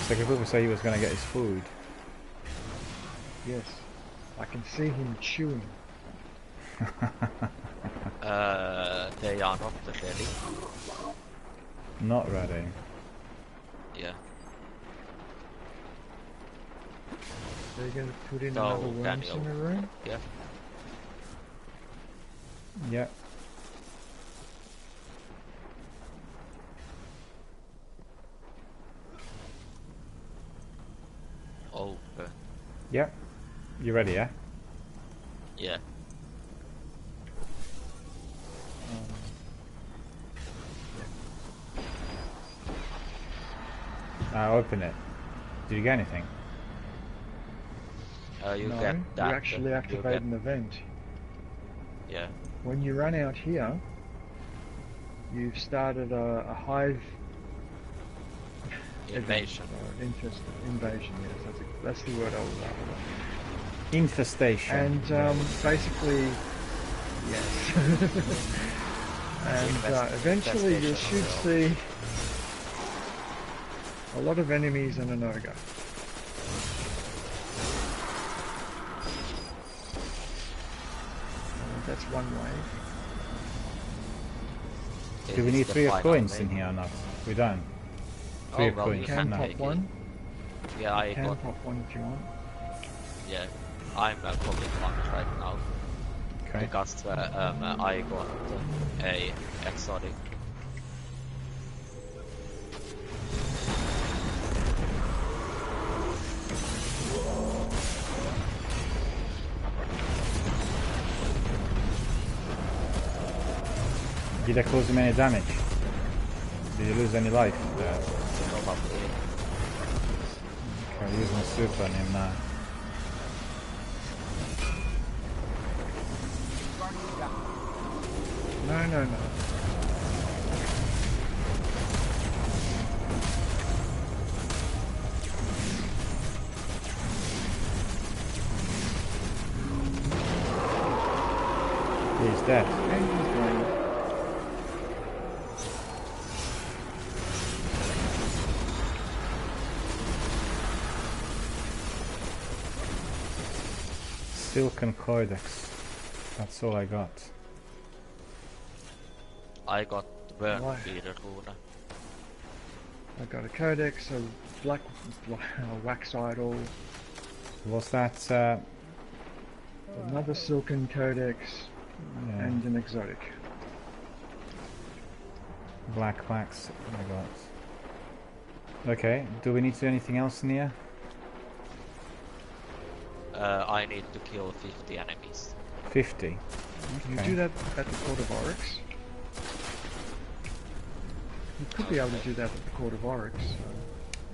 Speaker 1: Sakapupu said he was going to get his food.
Speaker 8: Yes, I can see him chewing.
Speaker 10: They are not ready.
Speaker 1: Not ready.
Speaker 10: Yeah.
Speaker 8: Are you going to put in
Speaker 10: So,
Speaker 8: another worm
Speaker 10: Daniel.
Speaker 8: in the room?
Speaker 10: Yeah.
Speaker 1: Yeah.
Speaker 10: Okay.
Speaker 1: Yeah. You ready, yeah?
Speaker 10: Yeah.
Speaker 1: Open it. Did you get anything?
Speaker 10: You
Speaker 8: No,
Speaker 10: get
Speaker 8: you
Speaker 10: that.
Speaker 8: actually activate an event.
Speaker 10: Yeah.
Speaker 8: When you run out here, you've started a hive
Speaker 10: Invasion.
Speaker 8: Invasion, yes, that's the word I was after.
Speaker 1: Infestation.
Speaker 8: And basically, yes. And eventually you should see a lot of enemies and an ogre. That's one way.
Speaker 1: Do we need 3 of coins in here or not? We don't. 3 of
Speaker 10: well,
Speaker 1: coins.
Speaker 10: you
Speaker 8: Can
Speaker 1: No.
Speaker 8: pop one.
Speaker 10: Yeah, I
Speaker 8: Can
Speaker 10: got.
Speaker 8: pop one if you want.
Speaker 10: Yeah, I'm popping one right now
Speaker 1: Okay.
Speaker 10: because I got a exotic.
Speaker 1: Did I cause him any damage? Did you lose any life?
Speaker 10: Probably.
Speaker 1: Okay, use my super on him now.
Speaker 8: No.
Speaker 1: He's dead.
Speaker 8: And he's going.
Speaker 1: Silken Codex. That's all I got.
Speaker 10: I got burn
Speaker 8: Why?
Speaker 10: feeder rune.
Speaker 8: I got a codex, a black wax idol,
Speaker 1: Was that
Speaker 8: another silken codex,
Speaker 1: yeah,
Speaker 8: and an exotic.
Speaker 1: black wax I got? Okay, do we need to do anything else in here?
Speaker 10: I need to kill 50 enemies.
Speaker 1: 50.
Speaker 8: Can
Speaker 1: Okay.
Speaker 8: you do that at the Court of Oryx? You could be able to do that at the Court of Oryx.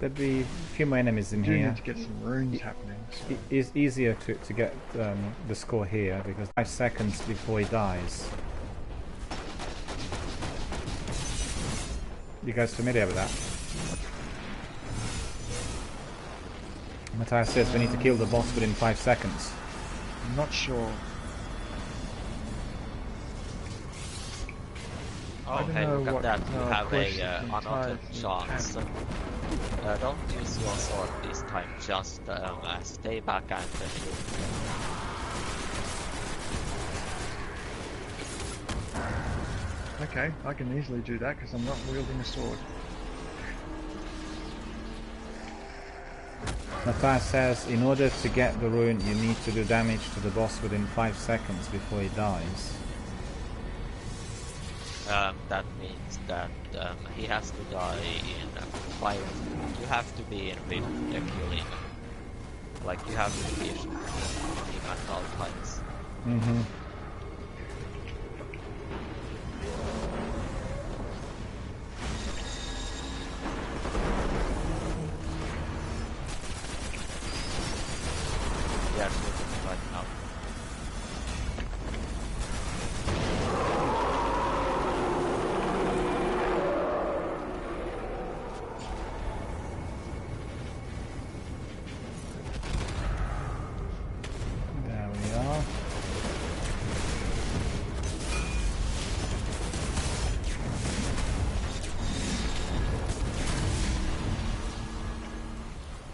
Speaker 1: There'd be a few more enemies in
Speaker 8: You do
Speaker 1: here.
Speaker 8: need to get some runes happening. So.
Speaker 1: It is easier to get the score here because 5 seconds before he dies. You guys familiar with that? Matthias says we need to kill the boss within 5 seconds.
Speaker 8: I'm not sure.
Speaker 10: Oh,
Speaker 8: don't
Speaker 10: hey,
Speaker 8: know
Speaker 10: look at
Speaker 8: what,
Speaker 10: that. You have
Speaker 8: questions
Speaker 10: a
Speaker 8: and
Speaker 10: another
Speaker 8: ties you
Speaker 10: chance. Don't use your sword this time, just stay back and shoot.
Speaker 8: Okay, I can easily do that because I'm not wielding a sword.
Speaker 1: Matthias says in order to get the rune you need to do damage to the boss within 5 seconds before he dies.
Speaker 10: That means that he has to die in 5. You have to be in with the killing. Like you have to be him at all times.
Speaker 1: Mm-hmm.
Speaker 10: Yeah, shooting right now.
Speaker 1: There we are.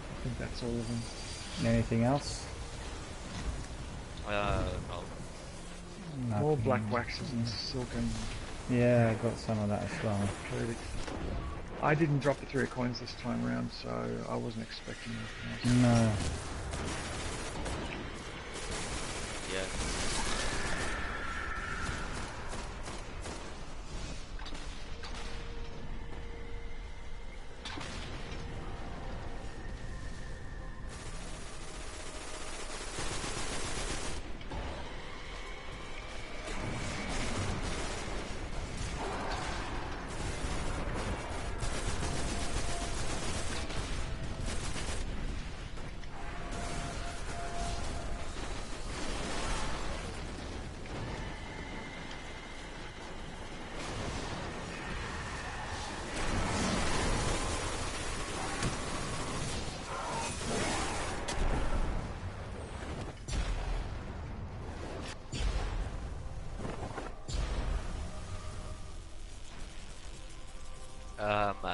Speaker 8: I think that's all of them.
Speaker 1: Anything else?
Speaker 10: No.
Speaker 8: More
Speaker 1: Nothing.
Speaker 8: black waxes and silken
Speaker 1: Yeah, I got some of that as well.
Speaker 8: codex. I didn't drop the 3 coins this time around, so I wasn't expecting anything else.
Speaker 1: No.
Speaker 10: Yeah.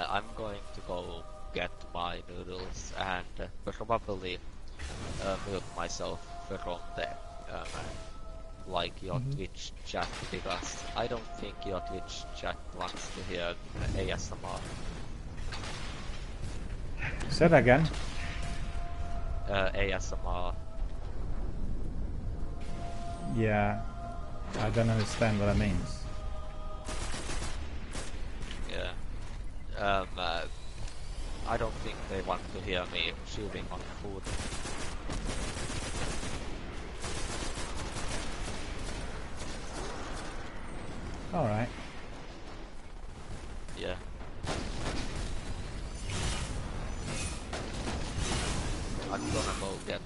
Speaker 10: I'm going to go get my noodles and probably mute myself from the like your Twitch chat because I don't think your Twitch chat wants to hear ASMR.
Speaker 1: Say that again.
Speaker 10: ASMR.
Speaker 1: Yeah. I don't understand what that means.
Speaker 10: Yeah. I don't think they want to hear me chewing on food.
Speaker 1: Alright.
Speaker 10: I'm gonna go get.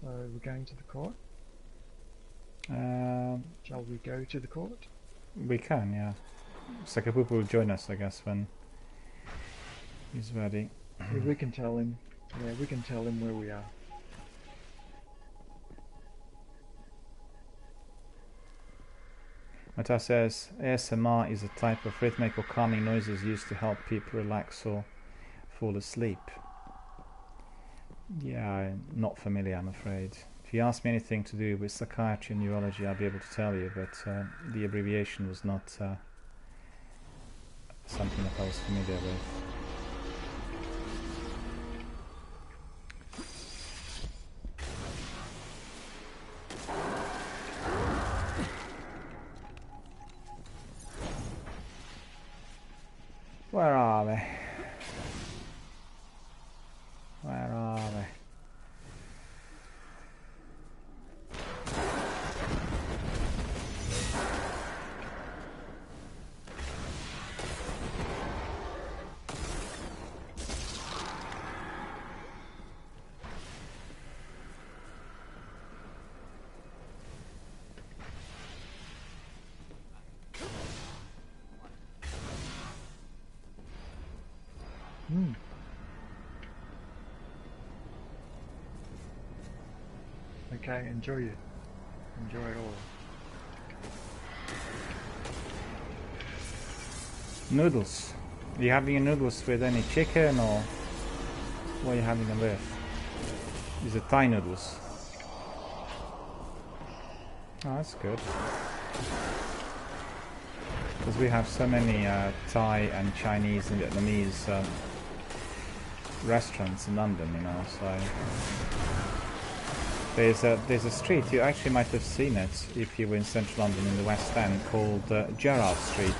Speaker 8: So we're going to the court. Shall we go to the court?
Speaker 1: We can, yeah. Sakapupu will join us, I guess, when he's ready.
Speaker 8: Yeah, we can tell him. Yeah, we can tell him where we are.
Speaker 1: Mata says ASMR is a type of rhythmic or calming noises used to help people relax or fall asleep. Yeah, I'm not familiar, I'm afraid. If you ask me anything to do with psychiatry and neurology, I'll be able to tell you, but the abbreviation was not something that I was familiar with. Where are they? Where are they?
Speaker 8: Okay, enjoy it. Enjoy it all.
Speaker 1: Noodles. Are you having your noodles with any chicken, or what are you having them with? These are Thai noodles. Oh, that's good. Because we have so many Thai and Chinese and Vietnamese restaurants in London, you know, so there's a street, you actually might have seen it if you were in central London in the West End, called Gerrard Street.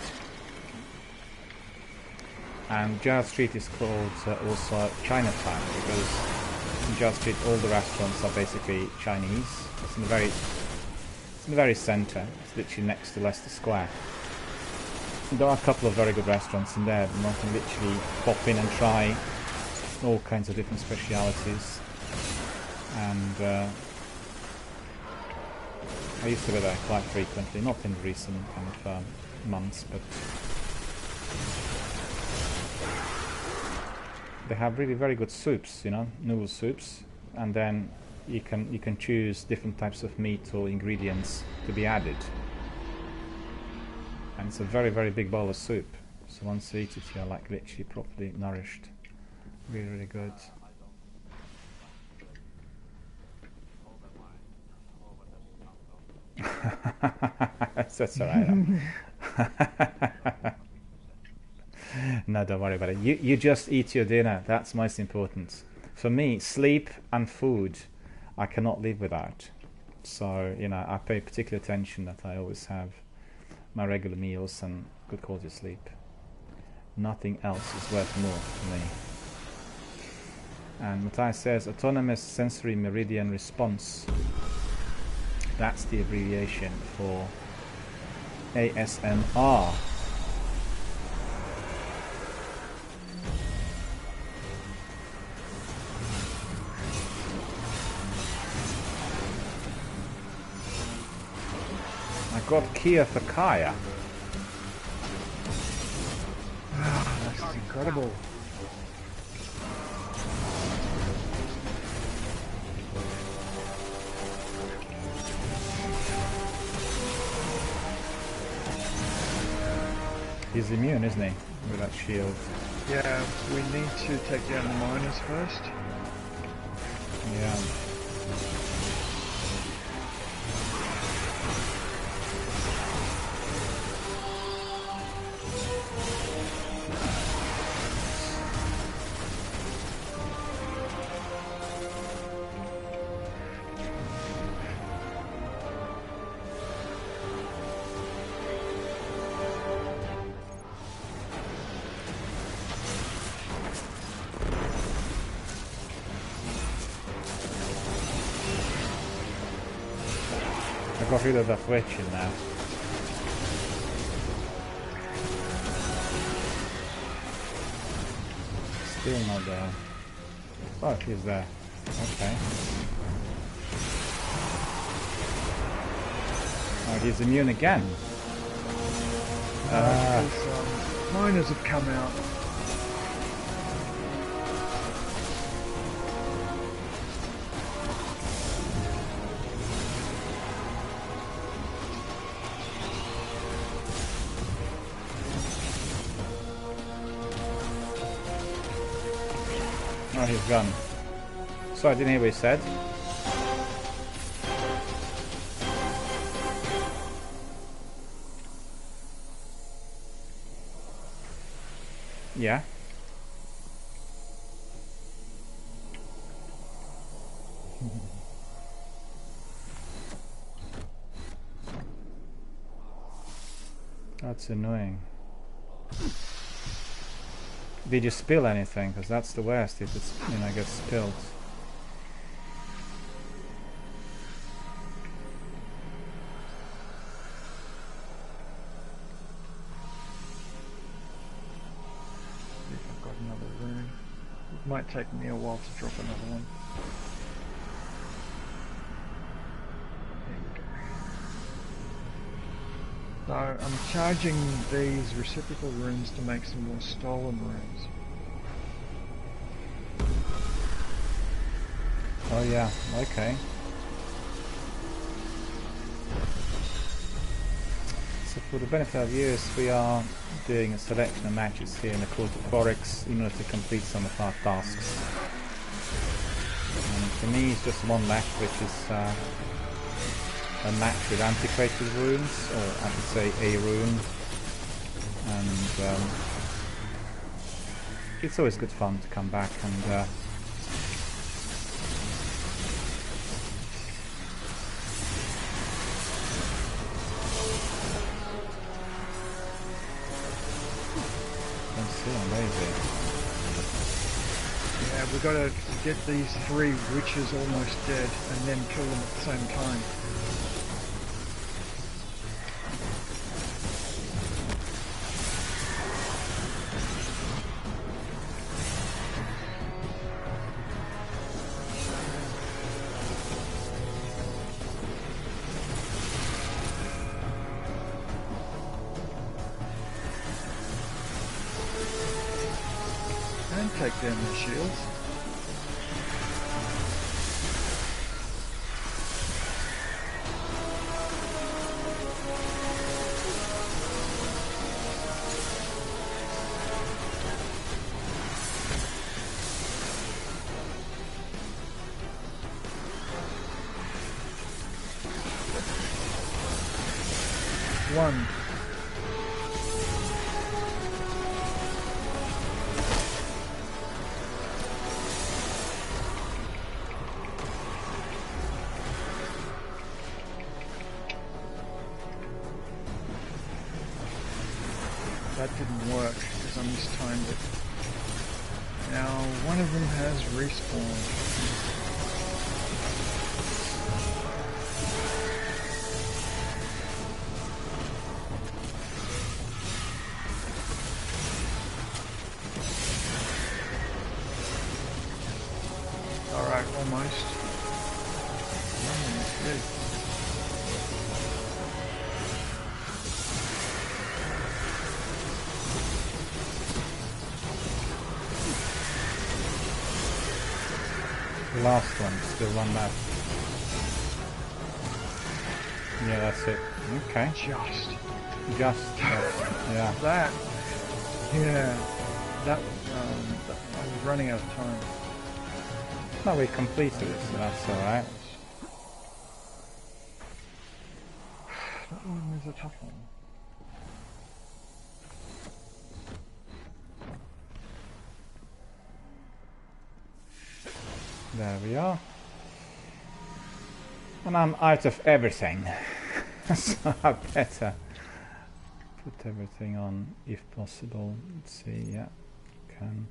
Speaker 1: And Gerrard Street is called also Chinatown, because in Gerrard Street all the restaurants are basically Chinese. It's in the very centre. It's literally next to Leicester Square. And there are a couple of very good restaurants in there, and one can literally pop in and try all kinds of different specialities. And I used to go there quite frequently, not in recent kind of months, but they have really very good soups, you know, noodle soups, and then you can choose different types of meat or ingredients to be added, and it's a very, very big bowl of soup, so once you eat it you're like literally properly nourished. Really, really good. That's alright. No, don't worry about it. You just eat your dinner. That's most important. For me, sleep and food, I cannot live without. So, you know, I pay particular attention that I always have my regular meals and good quality sleep. Nothing else is worth more to me. And Matthias says autonomous sensory meridian response. That's the abbreviation for ASMR. I got Kia for Kaya.
Speaker 8: That's incredible.
Speaker 1: He's immune, isn't he, with that shield?
Speaker 8: Yeah, we need to take down the miners first.
Speaker 1: Yeah. got rid of that witch in now. Still not there. Oh, he's there. Okay. Oh, he's immune again.
Speaker 8: Because miners have come out.
Speaker 1: Oh, he's gone. So I didn't hear what he said. Yeah. That's annoying. Did you spill anything? Because that's the worst if it's, you know, gets spilled.
Speaker 8: See if I've got another rune. It might take me a while to drop another one. So I'm charging these reciprocal runes to make some more stolen runes.
Speaker 1: Oh yeah, okay. So for the benefit of viewers, we are doing a selection of matches here in the Court of Forex in order to complete some of our tasks. And for me it's just one match, which is a match with antiquated runes, or I should say a rune, and it's always good fun to come back and
Speaker 8: Yeah, we've got to get these 3 witches almost dead and then kill them at the same time. And take down their shields. One. That didn't work because I mistimed it. Now one of them has respawned. Alright, almost. Almost dead.
Speaker 1: the last one, still one left. Yeah, that's it. Okay. Just, yeah.
Speaker 8: That, yeah, that I was running out of time.
Speaker 1: No, we completed it, so that's alright.
Speaker 8: That one was a tough one.
Speaker 1: There we are. And I'm out of everything. So I better put everything on if possible. Let's see, yeah. Can.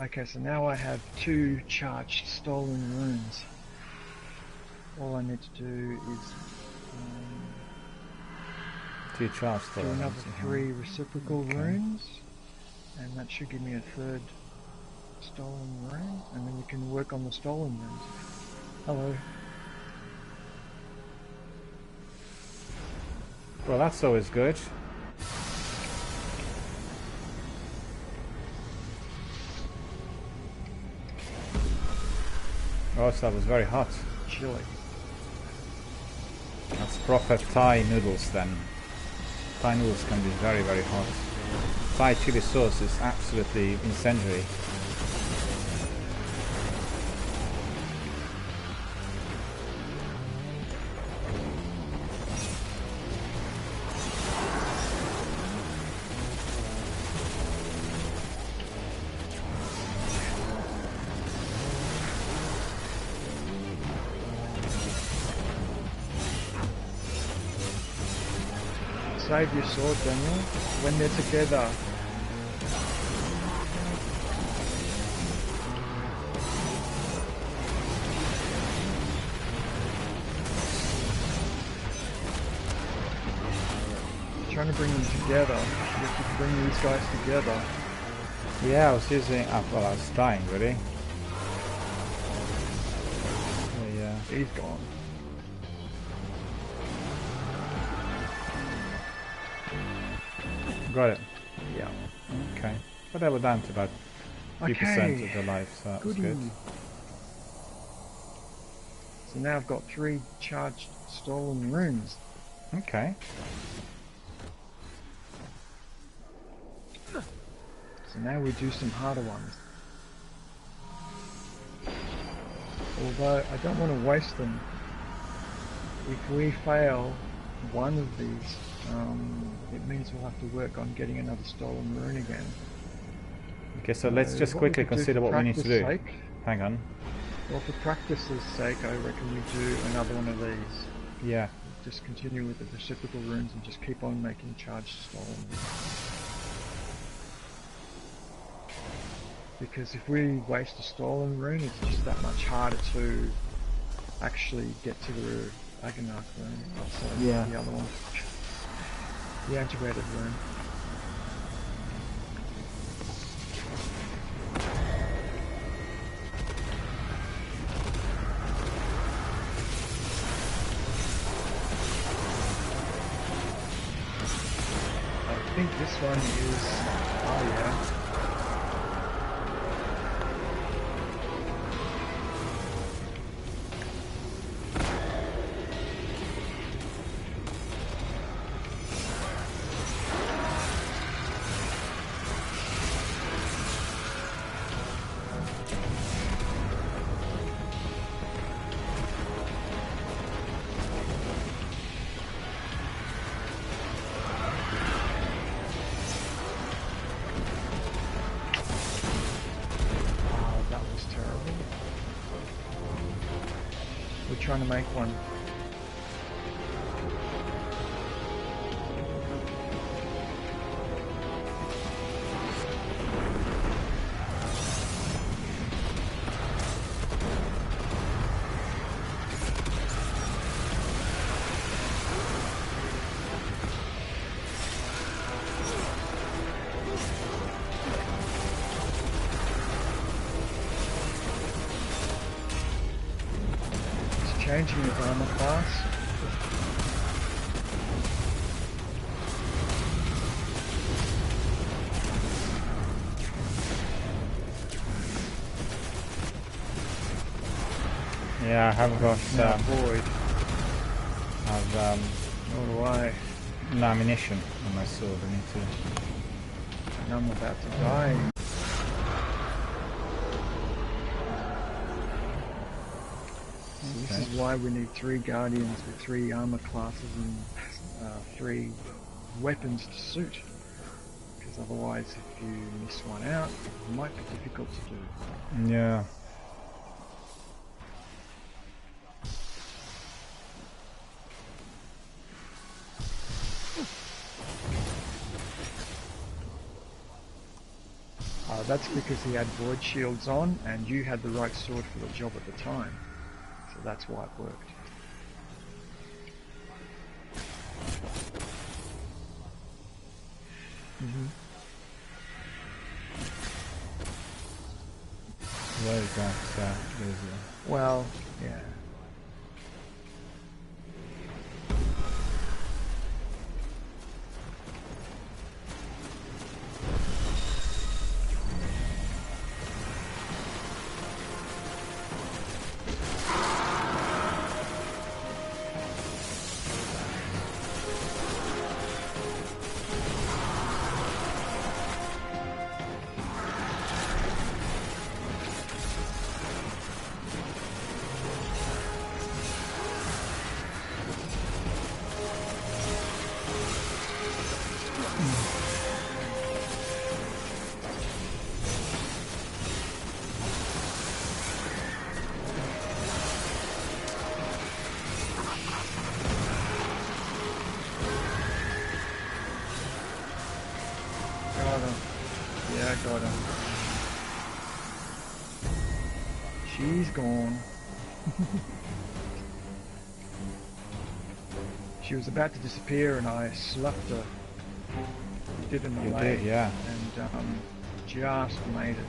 Speaker 8: Okay, so now I have 2 charged stolen runes. all I need to do is
Speaker 1: 2 charge
Speaker 8: do
Speaker 1: stolen.
Speaker 8: another 3 reciprocal runes, and that should give me a 3rd stolen rune, and then we can work on the stolen runes. Hello.
Speaker 1: Well, that's always good. Oh, so that was very hot.
Speaker 8: Chili.
Speaker 1: That's proper Thai noodles then. Thai noodles can be very, very hot. Thai chili sauce is absolutely incendiary.
Speaker 8: Save your sword, Daniel, when they're together. Trying to bring them together. You have to bring these guys together.
Speaker 1: Yeah, I was using... well, I was trying, really. Yeah.
Speaker 8: He's gone.
Speaker 1: Got it.
Speaker 8: Yeah.
Speaker 1: Okay. But they were down to about 2%
Speaker 8: Okay.
Speaker 1: of their life, so that was
Speaker 8: Goody.
Speaker 1: good.
Speaker 8: So now I've got 3 charged stolen runes.
Speaker 1: Okay.
Speaker 8: So now we do some harder ones. Although I don't want to waste them. If we fail one of these, it means we'll have to work on getting another stolen rune again.
Speaker 1: Okay, so let's just
Speaker 8: what we
Speaker 1: quickly
Speaker 8: could do
Speaker 1: consider
Speaker 8: for
Speaker 1: what we need to do.
Speaker 8: practice sake-
Speaker 1: Hang on.
Speaker 8: Well, for practice's sake, I reckon we do another one of these.
Speaker 1: Yeah.
Speaker 8: Just continue with the reciprocal runes and just keep on making charged stolen runes. Because if we waste a stolen rune, it's just that much harder to actually get to the Agonarch rune. So
Speaker 1: Yeah.
Speaker 8: the other one. The integrated rune. I think this one is... oh yeah. Trying to make one. Changing his armor class.
Speaker 1: Yeah, I haven't got
Speaker 8: void.
Speaker 1: I've
Speaker 8: Nor do I.
Speaker 1: no ammunition on my sword. I need to.
Speaker 8: And I'm about to die. This is why we need 3 guardians with 3 armor classes and 3 weapons to suit. Because otherwise, if you miss one out, it might be difficult to do.
Speaker 1: Yeah.
Speaker 8: That's because he had void shields on, and you had the right sword for the job at the time. So that's why it worked.
Speaker 1: Where is that?
Speaker 8: Well, yeah. Got her. She's gone. She was about to disappear and I slapped her. Did in the
Speaker 1: You
Speaker 8: leg.
Speaker 1: did, yeah.
Speaker 8: And just made it.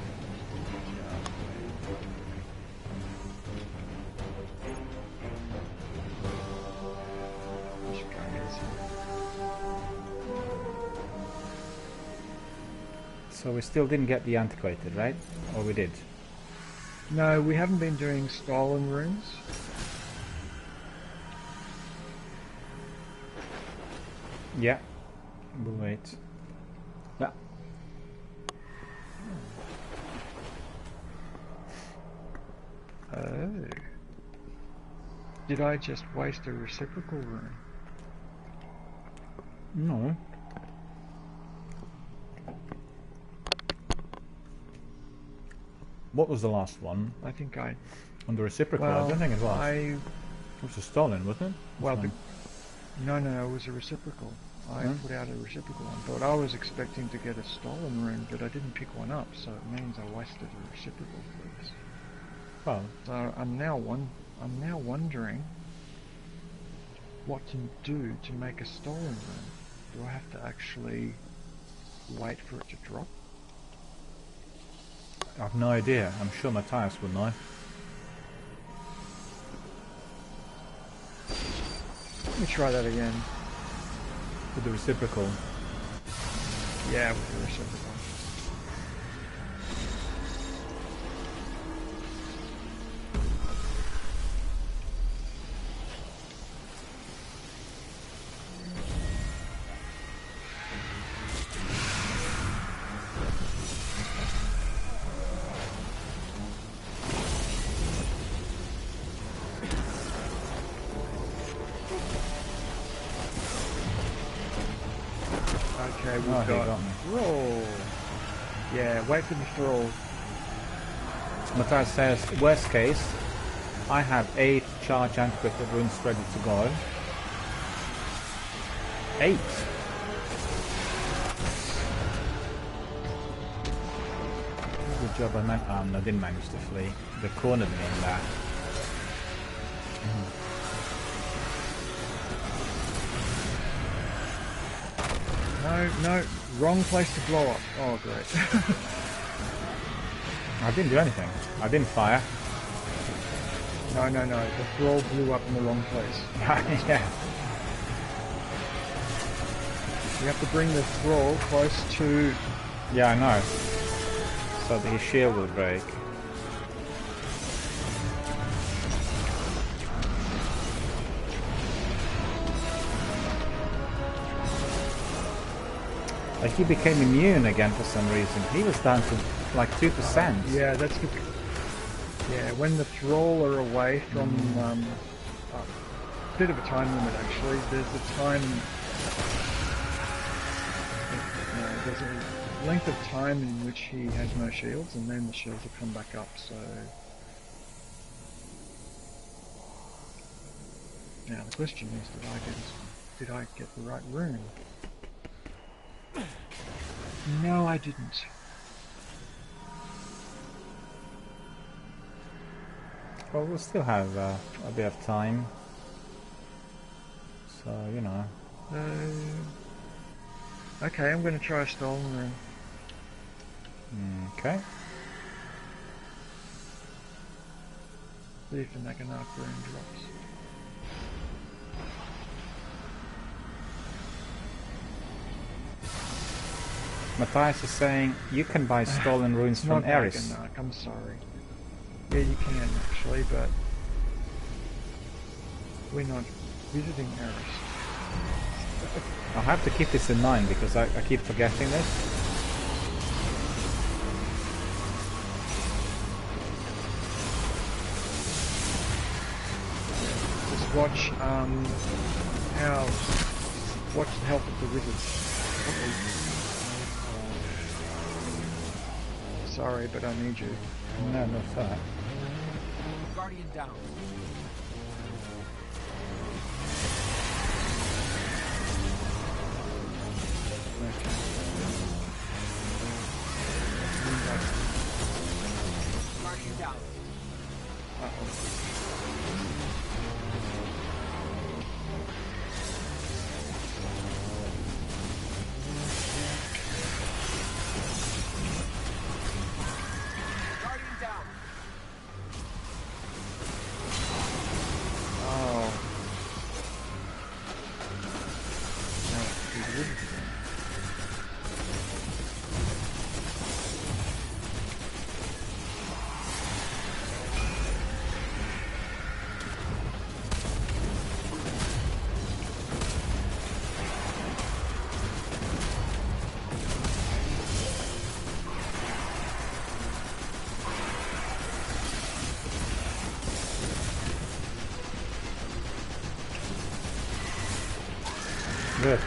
Speaker 1: So we still didn't get the antiquated, right? Or we did?
Speaker 8: No, we haven't been doing stolen runes.
Speaker 1: Yeah. We'll wait. Yeah.
Speaker 8: Oh. Did I just waste a reciprocal rune?
Speaker 1: No. What was the last one?
Speaker 8: I think I...
Speaker 1: On the reciprocal?
Speaker 8: Well,
Speaker 1: I don't think it was.
Speaker 8: It
Speaker 1: was a stolen, wasn't it?
Speaker 8: Well, no, it was a reciprocal. I put out a reciprocal one, but I was expecting to get a stolen rune, but I didn't pick one up, so it means I wasted a reciprocal for this.
Speaker 1: Well,
Speaker 8: so I'm now wondering what to do to make a stolen rune. Do I have to actually wait for it to drop?
Speaker 1: I have no idea. I'm sure Matthias would know.
Speaker 8: Let me try that again.
Speaker 1: With the reciprocal?
Speaker 8: Yeah, with the reciprocal. Okay, we've got roll. Yeah, wait for the throw.
Speaker 1: Matthias says, worst case, I have 8 charge antiquated runes ready to go. 8! Good job, I didn't manage to flee. They cornered me in that.
Speaker 8: No, wrong place to blow up. Oh, great.
Speaker 1: I didn't do anything. I didn't fire.
Speaker 8: No, the thrall blew up in the wrong place.
Speaker 1: Yeah.
Speaker 8: You have to bring the thrall close to...
Speaker 1: Yeah, I know. So that his shield will break. Like he became immune again for some reason. He was down to like 2%.
Speaker 8: Yeah, that's the... Yeah, when the thrall are away from... a bit of a time limit actually. There's a time... there's a length of time in which he has no shields, and then the shields will come back up, so... Now the question is, did I get the right rune? No, I didn't.
Speaker 1: Well, we'll still have a bit of time. So, you know.
Speaker 8: Okay, I'm going to try a stolen rune.
Speaker 1: Okay.
Speaker 8: See if the Naganak rune drops.
Speaker 1: Matthias is saying you can buy stolen runes from
Speaker 8: Not
Speaker 1: Eris.
Speaker 8: Naganak, I'm sorry. Yeah, you can actually, but we're not visiting Eris.
Speaker 1: I'll have to keep this in mind because I keep forgetting this.
Speaker 8: Just watch watch the health of the wizards. Sorry, but I need you.
Speaker 1: No, not that.
Speaker 4: Guardian down. Guardian down. Guardian down.
Speaker 8: Oh. Now it's the wizards.
Speaker 1: Good.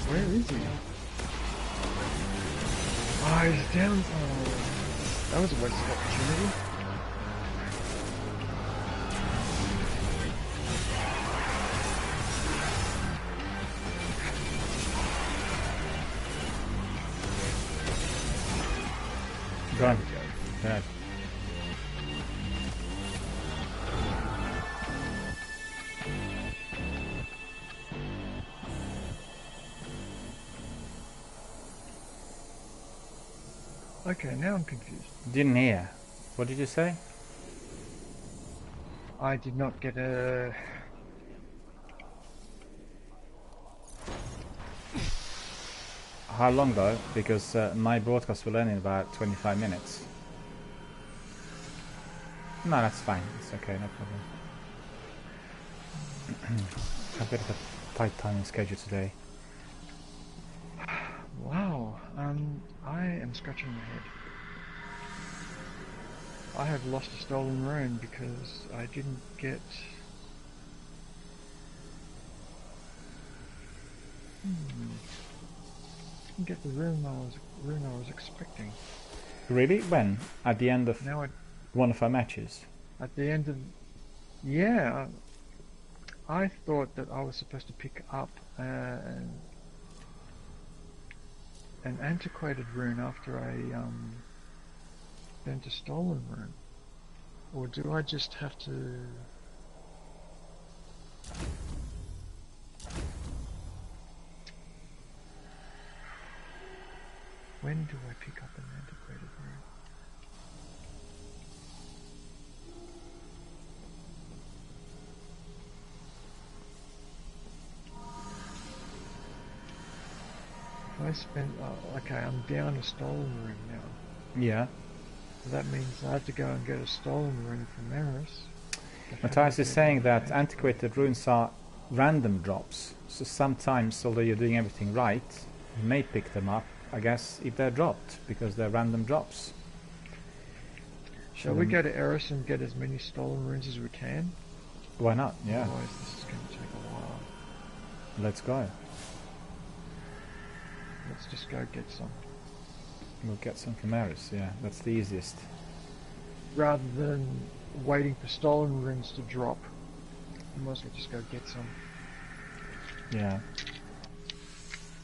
Speaker 8: Where is he? Oh, he's down. Oh, that was a wasted opportunity.
Speaker 1: Gone. Yeah.
Speaker 8: Okay, now I'm confused.
Speaker 1: Didn't hear. What did you say?
Speaker 8: I did not get a...
Speaker 1: How long though? Because my broadcast will end in about 25 minutes. No, that's fine. It's okay, no problem. I've got a tight timing schedule today.
Speaker 8: Wow, I am scratching my head. I have lost a stolen rune because I didn't get... Didn't get the rune I was expecting.
Speaker 1: Really? When? At the end of
Speaker 8: Now
Speaker 1: one of our matches?
Speaker 8: at the end of... Yeah, I thought that I was supposed to pick up an antiquated rune after I spent a stolen rune. Or do I just have to... When do I pick up an antiquated rune? If I spend... okay, I'm down a stolen rune now.
Speaker 1: Yeah.
Speaker 8: So that means I have to go and get a stolen rune from Eris.
Speaker 1: Matthias is saying that antiquated runes are random drops. So sometimes, although you're doing everything right, you may pick them up, I guess, if they're dropped, because they're random drops.
Speaker 8: Shall we go to Eris and get as many stolen runes as we can?
Speaker 1: Why not? Yeah.
Speaker 8: Otherwise this is going to take a while.
Speaker 1: Let's go.
Speaker 8: Let's just go get some.
Speaker 1: We'll get some from Eris, yeah. That's the easiest.
Speaker 8: Rather than waiting for stolen runes to drop, we might as well just go get some.
Speaker 1: Yeah.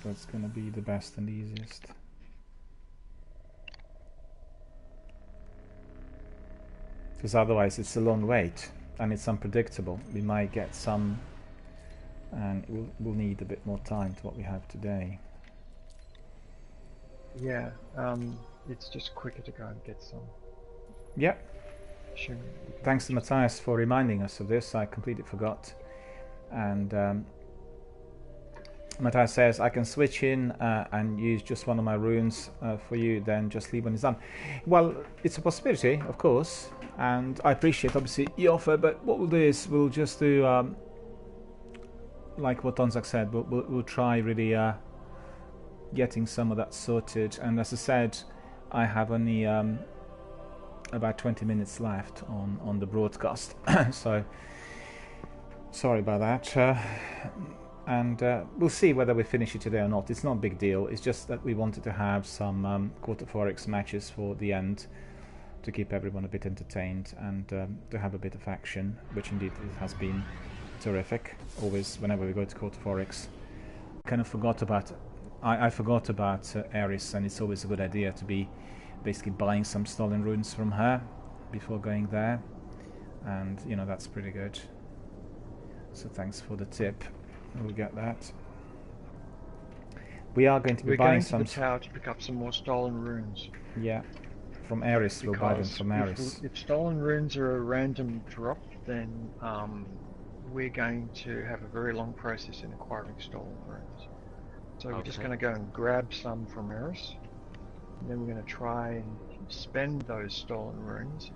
Speaker 1: That's gonna be the best and easiest. Because otherwise it's a long wait and it's unpredictable. We might get some and we'll need a bit more time to what we have today.
Speaker 8: Yeah, it's just quicker to go and get some.
Speaker 1: Yep.
Speaker 8: Sure.
Speaker 1: Thanks to Matthias for reminding us of this. I completely forgot. And Matthias says, I can switch in and use just one of my runes for you, then just leave when it's done. Well, it's a possibility, of course, and I appreciate, obviously, your offer, but what we'll do is we'll just do, like what Donzak said, we'll try really getting some of that sorted. And as I said, I have only about 20 minutes left on the broadcast, so sorry about that. And we'll see whether we finish it today or not. It's not a big deal. It's just that we wanted to have some Quarter 4X matches for the end to keep everyone a bit entertained and to have a bit of action, which indeed it has been terrific. Always, whenever we go to Quarter 4X, kind of forgot about. I forgot about Eris, and it's always a good idea to be basically buying some stolen runes from her before going there, and you know that's pretty good. So thanks for the tip. We'll get that. We are going to be buying some.
Speaker 8: We're going to the tower to pick up some more stolen runes.
Speaker 1: Yeah, from Eris. We'll buy them from Eris.
Speaker 8: If stolen runes are a random drop, then we're going to have a very long process in acquiring stolen runes. So we're just going to go and grab some from Eris, and then we're going to try and spend those stolen runes.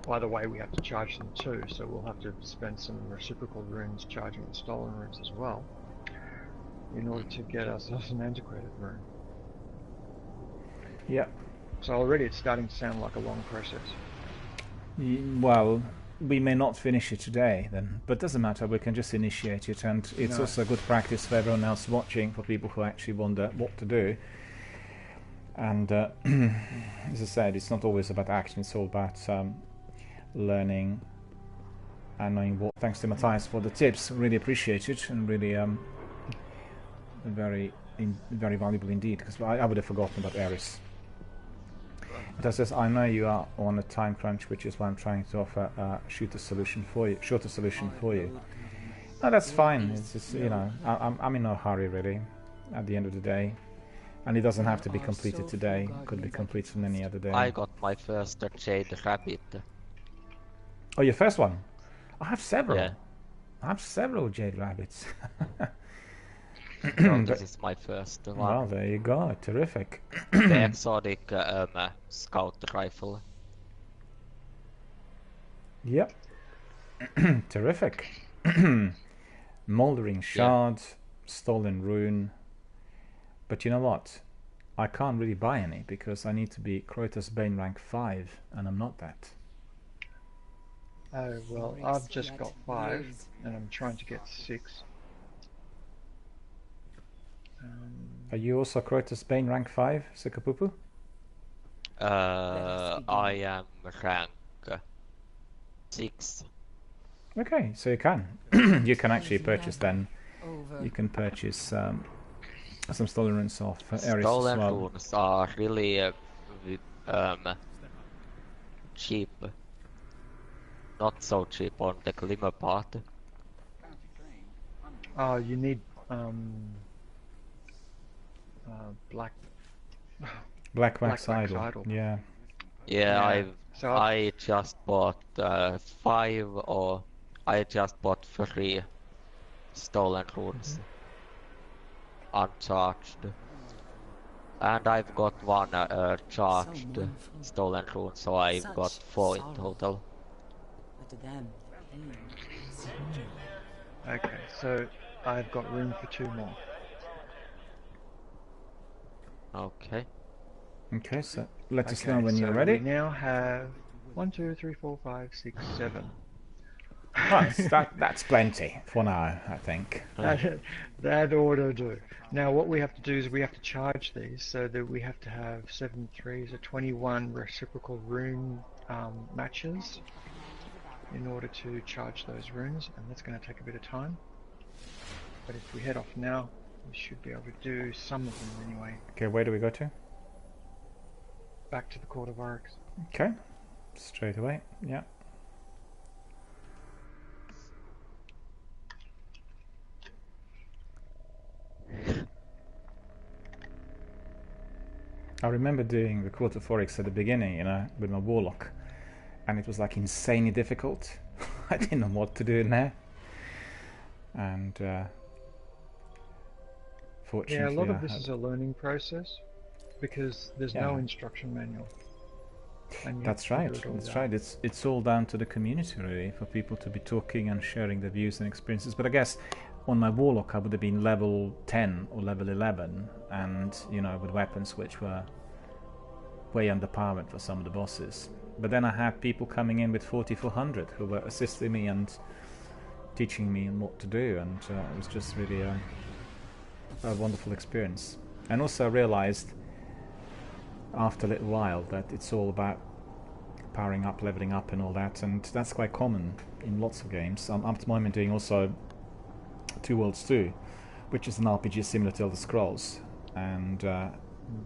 Speaker 8: By the way, we have to charge them too, so we'll have to spend some reciprocal runes charging the stolen runes as well, in order to get ourselves an antiquated rune.
Speaker 1: Yeah.
Speaker 8: So already it's starting to sound like a long process.
Speaker 1: Well, we may not finish it today then, but doesn't matter, we can just initiate it, and it's also a good practice for everyone else watching, for people who actually wonder what to do. And as I said, it's not always about action, it's all about learning and knowing what. Thanks to Matthias for the tips, really appreciate it, and really very valuable indeed, because I would have forgotten about Eris. It says, I know you are on a time crunch, which is why I'm trying to offer a shorter solution for you. No, that's fine. It's just, you know, I'm in no hurry really at the end of the day, and it doesn't have to be completed today. It could be completed on any other day.
Speaker 10: I got my first Jade Rabbit.
Speaker 1: Oh, your first one? I have several.
Speaker 10: Yeah.
Speaker 1: I have several Jade Rabbits.
Speaker 10: No, this is my first one.
Speaker 1: Well, there you go. Terrific.
Speaker 10: The exotic scout rifle.
Speaker 1: Yep. Terrific. Mouldering Shard, Stolen Rune. But you know what? I can't really buy any because I need to be Crota's Bane rank 5, and I'm not that.
Speaker 8: Oh, well, I've just got 5, and I'm trying to get 6.
Speaker 1: Are you also Crota's Bane rank 5, Sikapupu?
Speaker 10: I am rank 6.
Speaker 1: Okay, so you can. You can actually purchase then. You can purchase some stolen runes off Eris as well.
Speaker 10: Stolen runes are really cheap. Not so cheap on the Glimmer part.
Speaker 8: Oh, you need Black
Speaker 1: Wax Idol. Yeah.
Speaker 10: Yeah, I just bought 5, or I just bought 3 stolen runes. Uncharged. And I've got 1 charged stolen rune, so I've got 4 in total.
Speaker 11: But to them,
Speaker 8: Okay, so I've got room for 2 more.
Speaker 10: Okay.
Speaker 1: Okay, so let us
Speaker 8: Okay,
Speaker 1: know when
Speaker 8: so
Speaker 1: you're ready.
Speaker 8: we now have 1, 2, 3, 4, 5, 6, 7.
Speaker 1: Right, that's plenty for now, I think.
Speaker 8: That ought to do. Now what we have to do is we have to charge these, so that we have to have 7 3s or 21 reciprocal rune matches in order to charge those runes, and that's going to take a bit of time. But if we head off now, we should be able to do some of them anyway.
Speaker 1: Okay, where do we go to?
Speaker 8: Back to the Court of Oryx.
Speaker 1: Okay, straight away, yeah. I remember doing the Court of Oryx at the beginning, you know, with my Warlock, and it was like insanely difficult. I didn't know what to do in there. And fortunately,
Speaker 8: yeah, a lot of this is a learning process because there's no instruction manual.
Speaker 1: That's right. That's right. It's all down to the community, really, for people to be talking and sharing their views and experiences. But I guess on my Warlock, I would have been level 10 or level 11, and you know, with weapons which were way underpowered for some of the bosses. But then I had people coming in with 4400 who were assisting me and teaching me what to do, and it was just really a wonderful experience. And also I realized after a little while that it's all about powering up, leveling up and all that, and that's quite common in lots of games. I'm at the moment doing also Two Worlds 2, which is an RPG similar to Elder Scrolls, and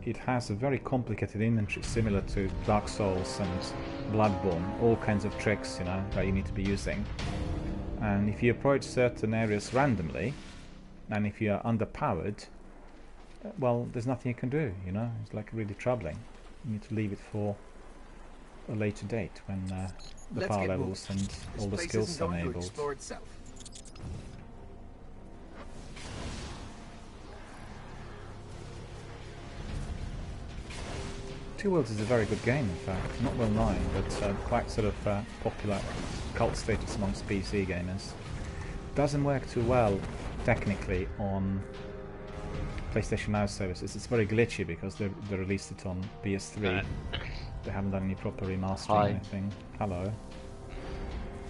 Speaker 1: it has a very complicated inventory similar to Dark Souls and Bloodborne, all kinds of tricks, you know, that you need to be using. And if you approach certain areas randomly, and if you are underpowered, well, there's nothing you can do, you know. It's like really troubling. You need to leave it for a later date when the power levels and all the skills are enabled. Two Worlds is a very good game, in fact. Not well known, but quite sort of popular cult status amongst PC gamers. Doesn't work too well technically on PlayStation Now services. It's very glitchy because they released it on PS3. They haven't done any proper remastering or anything. Hello.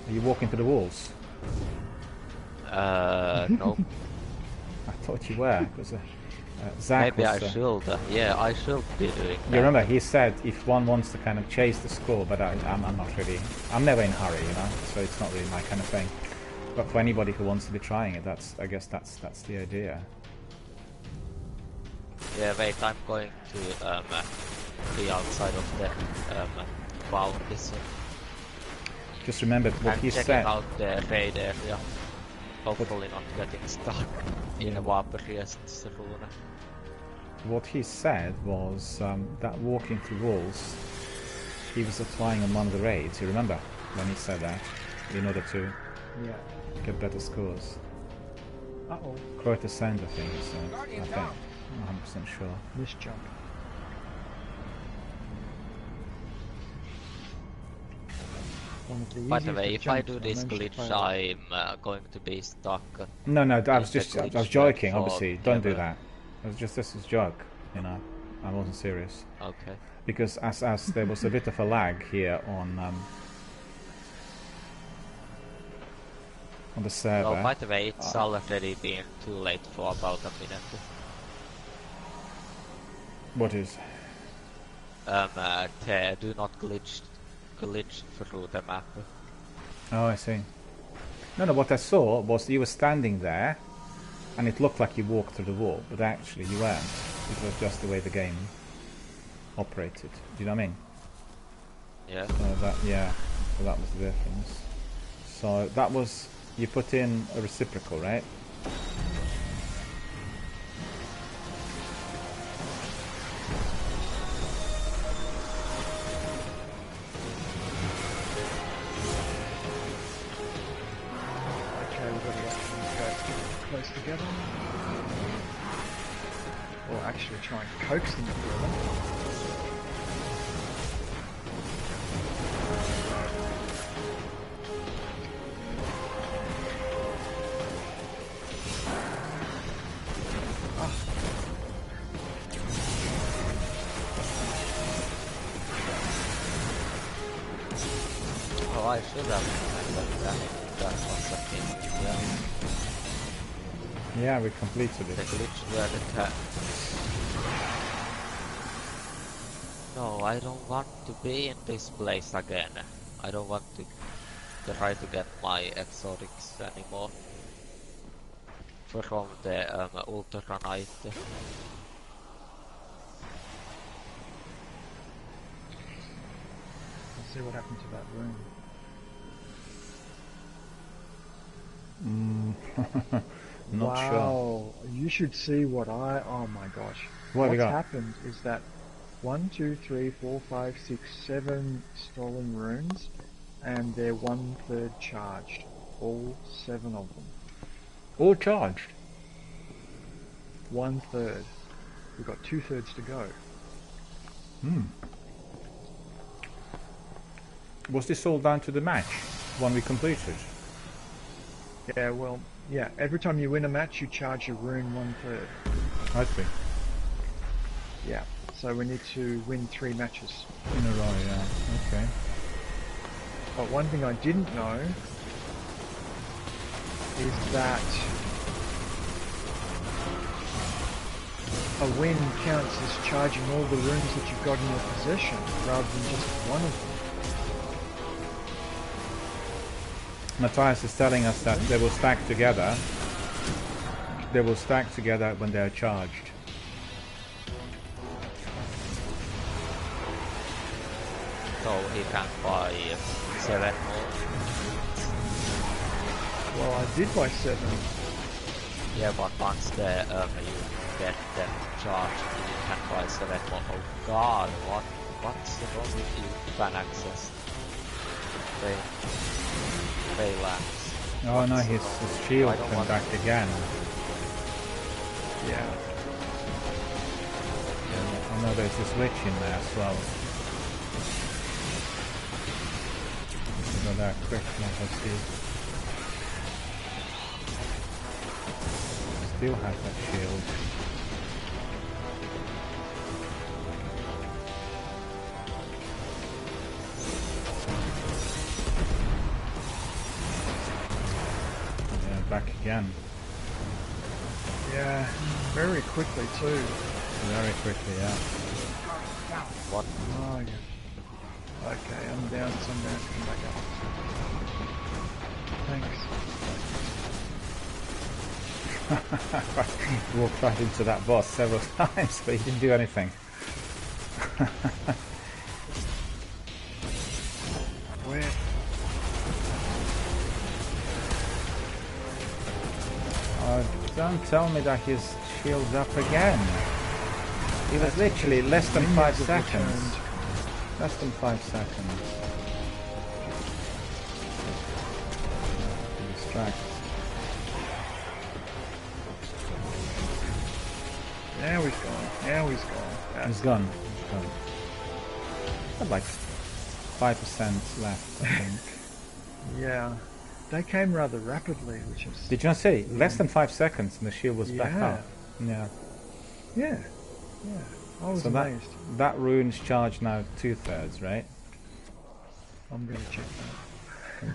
Speaker 1: Are you walking to the walls?
Speaker 10: No.
Speaker 1: I thought you were, because Zach
Speaker 10: maybe
Speaker 1: was,
Speaker 10: I should. Yeah, I should be doing that.
Speaker 1: You remember, he said if one wants to kind of chase the score, but I'm not really... I'm never in a hurry, you know, so it's not really my kind of thing. But for anybody who wants to be trying it, I guess that's the idea.
Speaker 10: Yeah, wait, I'm going to the outside of the bounties.
Speaker 1: Just remember what he said.
Speaker 10: Checking out the raid area. Hopefully not getting stuck in a Vaporist rune.
Speaker 1: What he said was that walking through walls, he was applying on one of the raids. You remember when he said that, in order to get better scores.
Speaker 8: Uh-oh.
Speaker 1: Quite a sand, I think. So I think. I'm 100% sure.
Speaker 8: This jump.
Speaker 10: By the way, if I do this glitch, I'm going to be stuck.
Speaker 1: No, I was joking. Obviously, don't do that. It was just this is a joke, you know. I wasn't serious.
Speaker 10: Okay.
Speaker 1: Because as there was a bit of a lag here on the server.
Speaker 10: Oh, by the way, it's already been too late for about a minute.
Speaker 1: What is?
Speaker 10: Do not glitch through the map.
Speaker 1: Oh, I see. No, what I saw was you were standing there, and it looked like you walked through the wall, but actually you weren't. It was just the way the game operated. Do you know what I mean?
Speaker 10: Yeah.
Speaker 1: So that was the difference. So that was, you put in a reciprocal, right?
Speaker 8: Close together, or actually try and coax them together.
Speaker 10: I should have remembered that was a thing. Yeah.
Speaker 1: Yeah, we completed
Speaker 10: The
Speaker 1: it.
Speaker 10: glitch where the cat. No, I don't want to be in this place again. I don't want to try to get my exotics anymore. From the Ultra Knight.
Speaker 8: Let's see what happened to that room.
Speaker 1: Not sure.
Speaker 8: Wow, you should see what I. Oh my gosh.
Speaker 1: What have we
Speaker 8: What's
Speaker 1: got?
Speaker 8: happened is that 1, 2, 3, 4, 5, 6, 7 stolen runes, and they're 1/3 charged. All 7 of them.
Speaker 1: All charged.
Speaker 8: 1/3. We've got 2/3 to go.
Speaker 1: Was this all down to the match? One we completed?
Speaker 8: Yeah, well, yeah. Every time you win a match, you charge your rune 1/3.
Speaker 1: I see.
Speaker 8: Yeah. So we need to win 3 matches.
Speaker 1: In a row, yeah. Okay.
Speaker 8: But one thing I didn't know is that a win counts as charging all the runes that you've got in your possession, rather than just one of them.
Speaker 1: Matthias is telling us that they will stack together. They will stack together when they are charged.
Speaker 10: So he can buy 7 more.
Speaker 8: Well, I did buy 7.
Speaker 10: Yeah, but once you get them charged, you can buy 7 more. Oh god, what's wrong with you? Fan access. They lapse.
Speaker 1: Oh no, his shield
Speaker 10: I don't
Speaker 1: came
Speaker 10: want
Speaker 1: back again.
Speaker 8: Yeah.
Speaker 1: I know there's a switch in there as well. Go there quick, let us see. Still has that shield. Yeah, back again.
Speaker 8: Yeah, very quickly too.
Speaker 1: Very quickly, yeah.
Speaker 10: What?
Speaker 8: Oh, yeah. Okay, I'm down, so I'm going to come back up. Thanks.
Speaker 1: Walked right into that boss several times, but he didn't do anything.
Speaker 8: Where?
Speaker 1: Oh, don't tell me that his shield's up again. It was literally less than 5 seconds. Less than 5 seconds. Distract.
Speaker 8: Now he's gone. Now he's gone.
Speaker 1: He's gone. He's gone. Got like 5% left, I think.
Speaker 8: Yeah. They came rather rapidly, which is...
Speaker 1: Did you not see? Less than 5 seconds and the shield was back
Speaker 8: Yeah.
Speaker 1: up. Yeah.
Speaker 8: Yeah. Yeah. I was
Speaker 1: So
Speaker 8: amazed.
Speaker 1: that rune's charged now 2/3, right?
Speaker 8: I'm going to check that.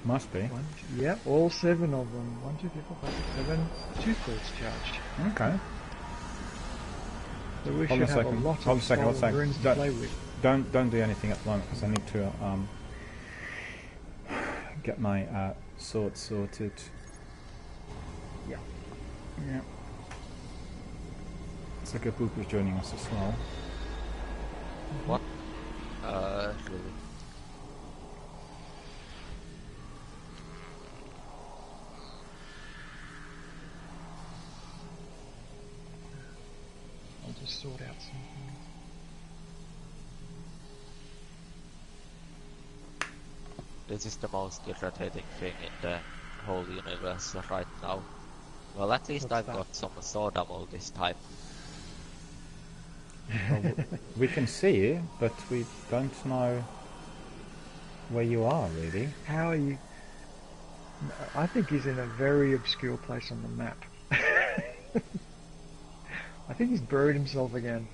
Speaker 1: Must be.
Speaker 8: Yeah, all 7 of them. 1, 2, 3, 4, 5, 6, 7. 2/3 charged.
Speaker 1: Okay.
Speaker 8: So we
Speaker 1: Hold on
Speaker 8: should
Speaker 1: a
Speaker 8: have
Speaker 1: second.
Speaker 8: a lot
Speaker 1: Hold
Speaker 8: of
Speaker 1: a second. Hold a
Speaker 8: stolen
Speaker 1: second.
Speaker 8: runes to play with.
Speaker 1: Don't do anything at the moment because I need to get my sword sorted.
Speaker 8: Yeah.
Speaker 1: Yeah. It's like a poop is joining us as well.
Speaker 10: What? Really?
Speaker 8: I'll just sort out something.
Speaker 10: This is the most irritating thing in the whole universe right now. Well, at least
Speaker 8: What's
Speaker 10: I've
Speaker 8: that?
Speaker 10: got some sword ammo this time.
Speaker 1: Well, we can see you, but we don't know where you are, really.
Speaker 8: How are you? I think he's in a very obscure place on the map. I think he's buried himself again.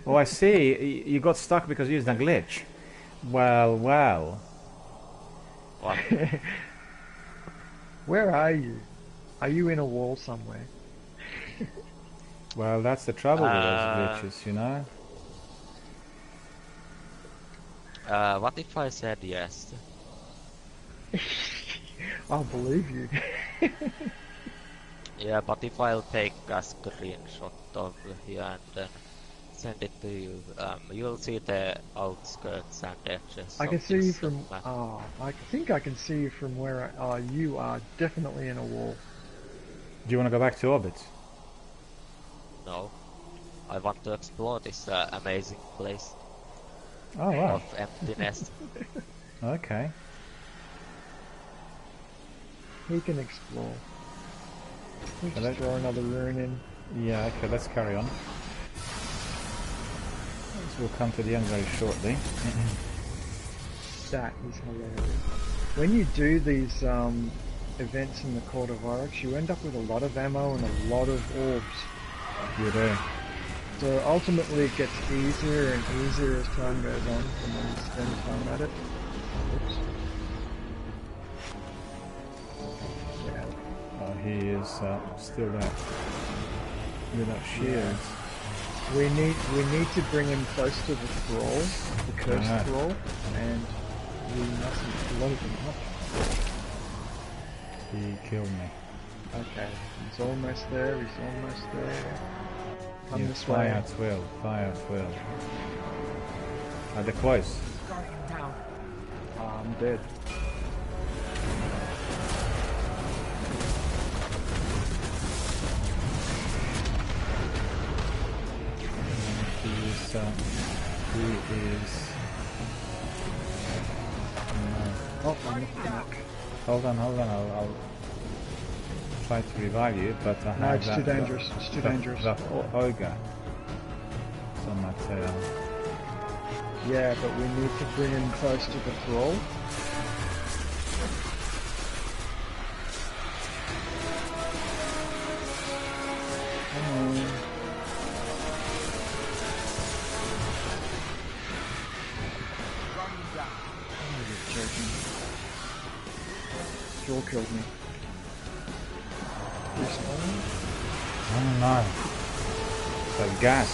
Speaker 1: Oh, I see. You got stuck because you used a glitch. Well, well.
Speaker 10: What?
Speaker 8: Where are you? Are you in a wall somewhere?
Speaker 1: Well, that's the trouble with those glitches, you know?
Speaker 10: What if I said yes?
Speaker 8: I'll believe you.
Speaker 10: Yeah, but if I'll take a screenshot of you and then send it to you, you'll see the outskirts and edges.
Speaker 8: I
Speaker 10: of
Speaker 8: can see you
Speaker 10: this
Speaker 8: from.
Speaker 10: map.
Speaker 8: Oh, I think I can see you from where. You are definitely in a wall.
Speaker 1: Do you want to go back to orbit?
Speaker 10: No. I want to explore this amazing place
Speaker 1: Oh, wow.
Speaker 10: of emptiness.
Speaker 1: Okay.
Speaker 8: He can explore. We
Speaker 1: Shall
Speaker 8: just
Speaker 1: I-
Speaker 8: throw another rune in.
Speaker 1: Yeah, okay, let's carry on. So we'll come to the end very shortly.
Speaker 8: That is hilarious. When you do these events in the Court of Oryx, you end up with a lot of ammo and a lot of orbs.
Speaker 1: You do.
Speaker 8: So ultimately it gets easier and easier as time goes on and when you spend time at it. Oops. Yeah.
Speaker 1: Oh, he is still there. Without shields.
Speaker 8: We need to bring him close to the thrall, the cursed thrall, and we mustn't load him up.
Speaker 1: He killed me.
Speaker 8: Okay, he's almost there, he's almost there. Come
Speaker 1: Yeah,
Speaker 8: this
Speaker 1: fire
Speaker 8: way.
Speaker 1: at will, fire at will. Are they close?
Speaker 4: Guardian down.
Speaker 8: I'm dead.
Speaker 1: He is...
Speaker 8: Oh, I'm looking back.
Speaker 1: Hold on, I'll try to revive you, but I
Speaker 8: No,
Speaker 1: have
Speaker 8: it's
Speaker 1: that...
Speaker 8: too dangerous, it's too dangerous.
Speaker 1: That ogre. It's on my tail.
Speaker 8: Yeah, but we need to bring him close to the thrall. Come on.
Speaker 4: Guardian down.
Speaker 8: Oh, you're joking. Jaw killed me. Respawn?
Speaker 1: Oh no. The gas.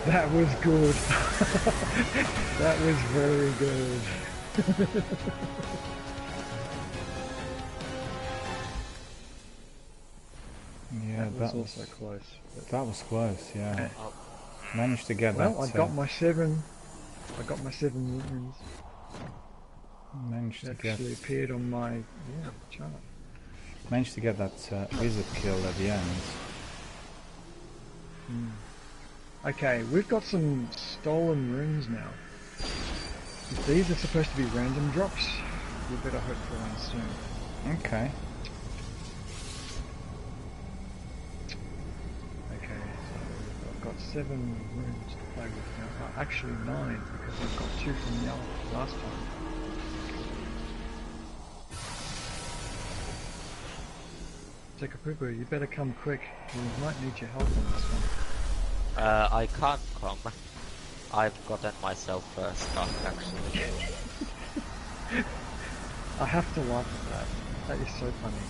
Speaker 8: That was good. That was very good.
Speaker 1: Yeah,
Speaker 8: that was also close.
Speaker 1: That was close, yeah.
Speaker 10: Oh,
Speaker 1: Managed to get that.
Speaker 8: Well, I got my 7. I got my 7 runes.
Speaker 1: Managed to
Speaker 8: It
Speaker 1: get.
Speaker 8: actually appeared on my chart.
Speaker 1: Managed to get that wizard kill at the end.
Speaker 8: Okay, we've got some stolen runes now. If these are supposed to be random drops, we better hope for one soon.
Speaker 1: Okay.
Speaker 8: Okay, so I've got 7 runes to play with now. Actually 9, because I've got 2 from the last time. Take a poo-poo, you better come quick. We might need your help on this one.
Speaker 10: I can't come. I've gotten myself stuck actually.
Speaker 8: I have to laugh at that. That is so funny.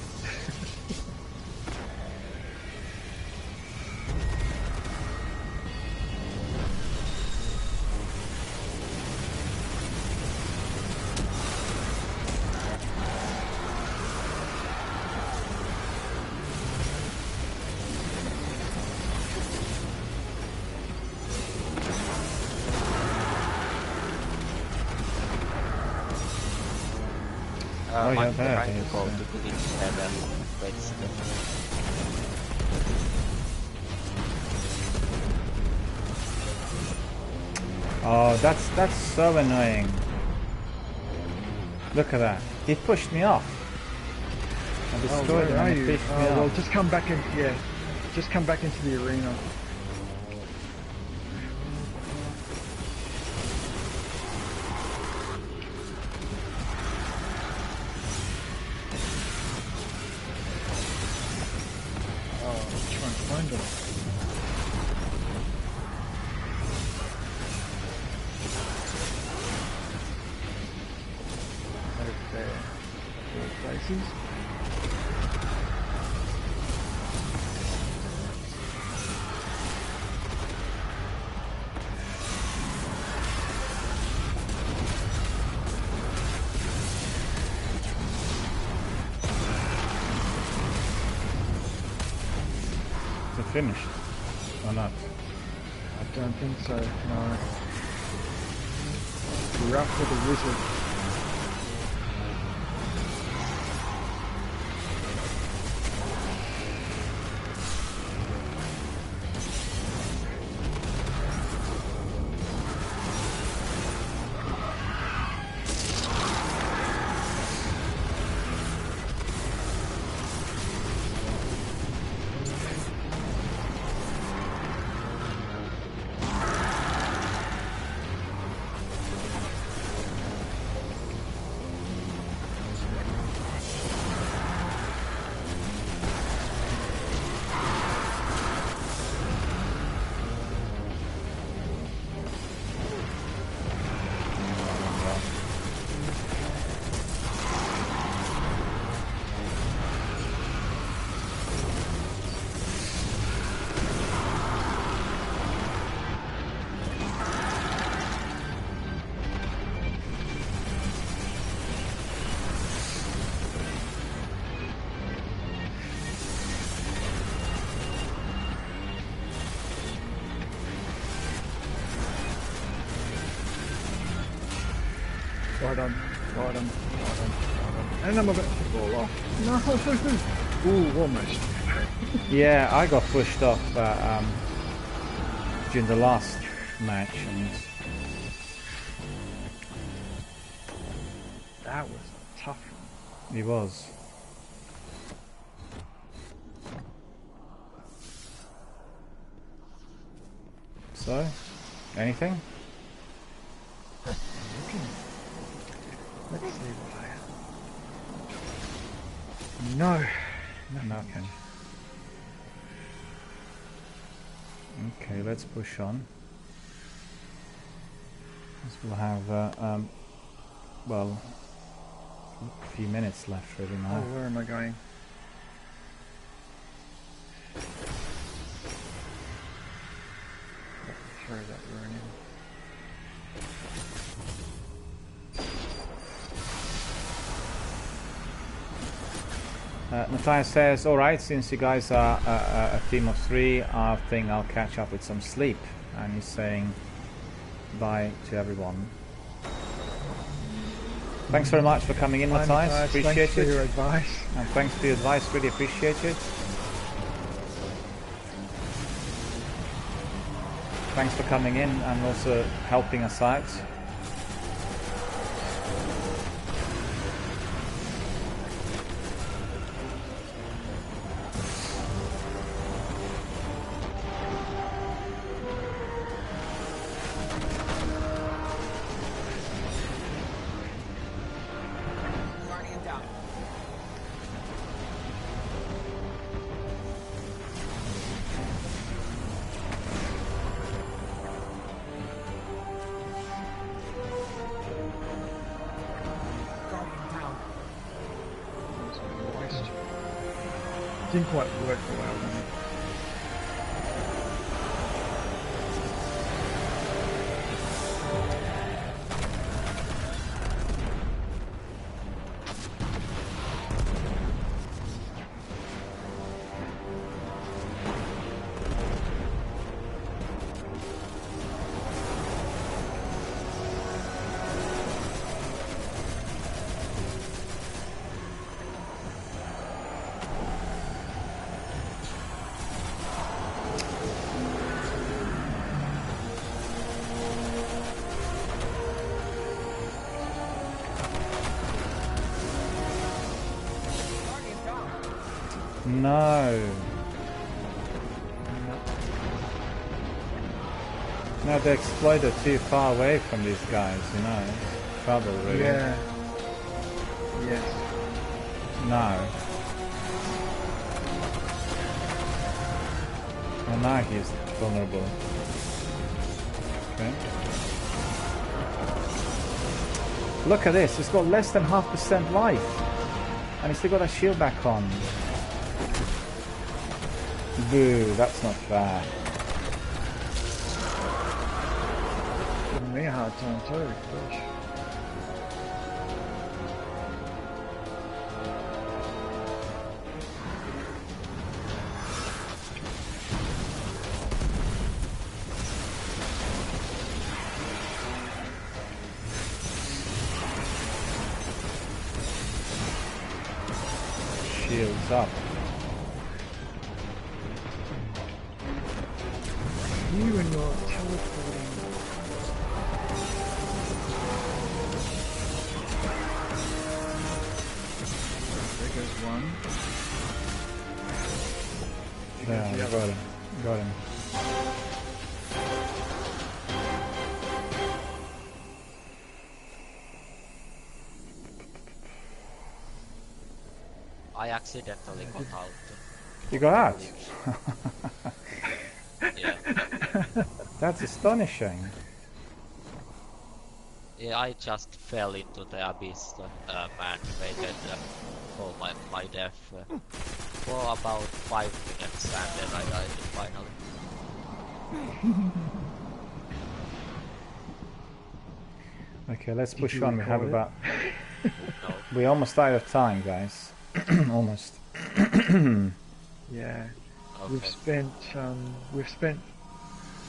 Speaker 1: Oh, yeah,
Speaker 10: I'm
Speaker 1: there
Speaker 10: trying
Speaker 1: it
Speaker 10: to
Speaker 1: is,
Speaker 10: go
Speaker 1: yeah.
Speaker 10: to glitch level. Wait a second.
Speaker 1: Oh, that's so annoying. Look at that. He pushed me off. I destroyed him
Speaker 8: where are
Speaker 1: and he
Speaker 8: you?
Speaker 1: pushed me
Speaker 8: Well,
Speaker 1: off.
Speaker 8: just come back in. Yeah, just come back into the arena. Oh, I'm trying to find him. Places.
Speaker 1: Is it finished or not?
Speaker 8: I don't think so, no. We're up to the wizard. Right on. And I'm about to fall off. No! Ooh, almost.
Speaker 1: Yeah, I got pushed off during the last match, and
Speaker 8: That was a tough one.
Speaker 1: it was. So, anything?
Speaker 8: Let's see what I... No.
Speaker 1: Okay. Okay, let's push on. Because we'll have, well, a few minutes left really now.
Speaker 8: Oh, where am I going? Throw that rune in.
Speaker 1: Matthias says, alright, since you guys are a team of 3, I think I'll catch up with some sleep. And he's saying bye to everyone. Thanks very much for coming in, Matthias. Appreciate
Speaker 8: thanks for
Speaker 1: it.
Speaker 8: your advice.
Speaker 1: And thanks for your advice, really appreciate it. Thanks for coming in and also helping us out.
Speaker 4: Guardian down. Guardian down.
Speaker 8: Didn't quite work the way I wanted.
Speaker 1: No. No, they exploded too far away from these guys, you know. Trouble, really.
Speaker 8: Yeah. Yes.
Speaker 1: No. And now he's vulnerable. Okay. Look at this, it's got less than 0.5% life. And he's still got that shield back on. Boo, that's not fair.
Speaker 8: Giving me a hard time too. Gosh.
Speaker 1: Shields up.
Speaker 8: You and your teleporting. There goes one.
Speaker 1: Yeah, I got him. Got him.
Speaker 10: I accidentally got out.
Speaker 1: You got out?
Speaker 10: Yeah.
Speaker 1: That's astonishing.
Speaker 10: Yeah, I just fell into the abyss and waited for my death for about 5 minutes and then I died finally.
Speaker 1: Okay, let's push on. We have about...
Speaker 10: No.
Speaker 1: We're almost out of time, guys. Almost.
Speaker 8: Yeah.
Speaker 10: Okay.
Speaker 8: We've spent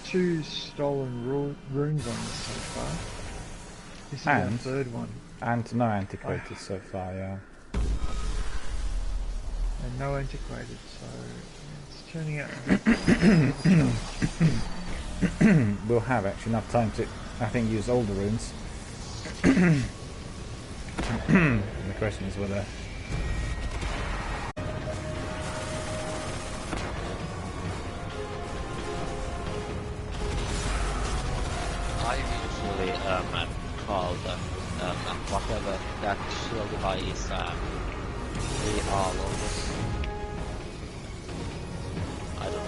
Speaker 8: 2 stolen runes on this so far. This is our
Speaker 1: And?
Speaker 8: 3rd one.
Speaker 1: And no antiquated so far, yeah.
Speaker 8: And no antiquated, so it's turning out
Speaker 1: We'll have actually enough time to, I think, use all the runes. The question is whether...
Speaker 10: I usually call whatever that shield guy is the Arlos. I don't know.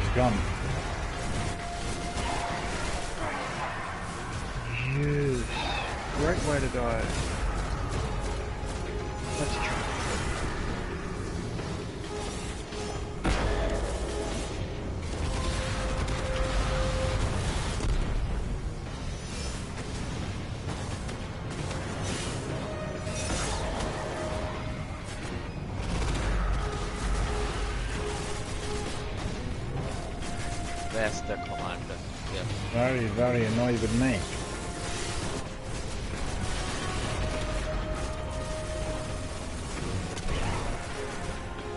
Speaker 1: It's gone.
Speaker 8: Yes. Great way to die. That's true.
Speaker 10: Where's the commander? Yeah.
Speaker 1: Very, very annoyed with me.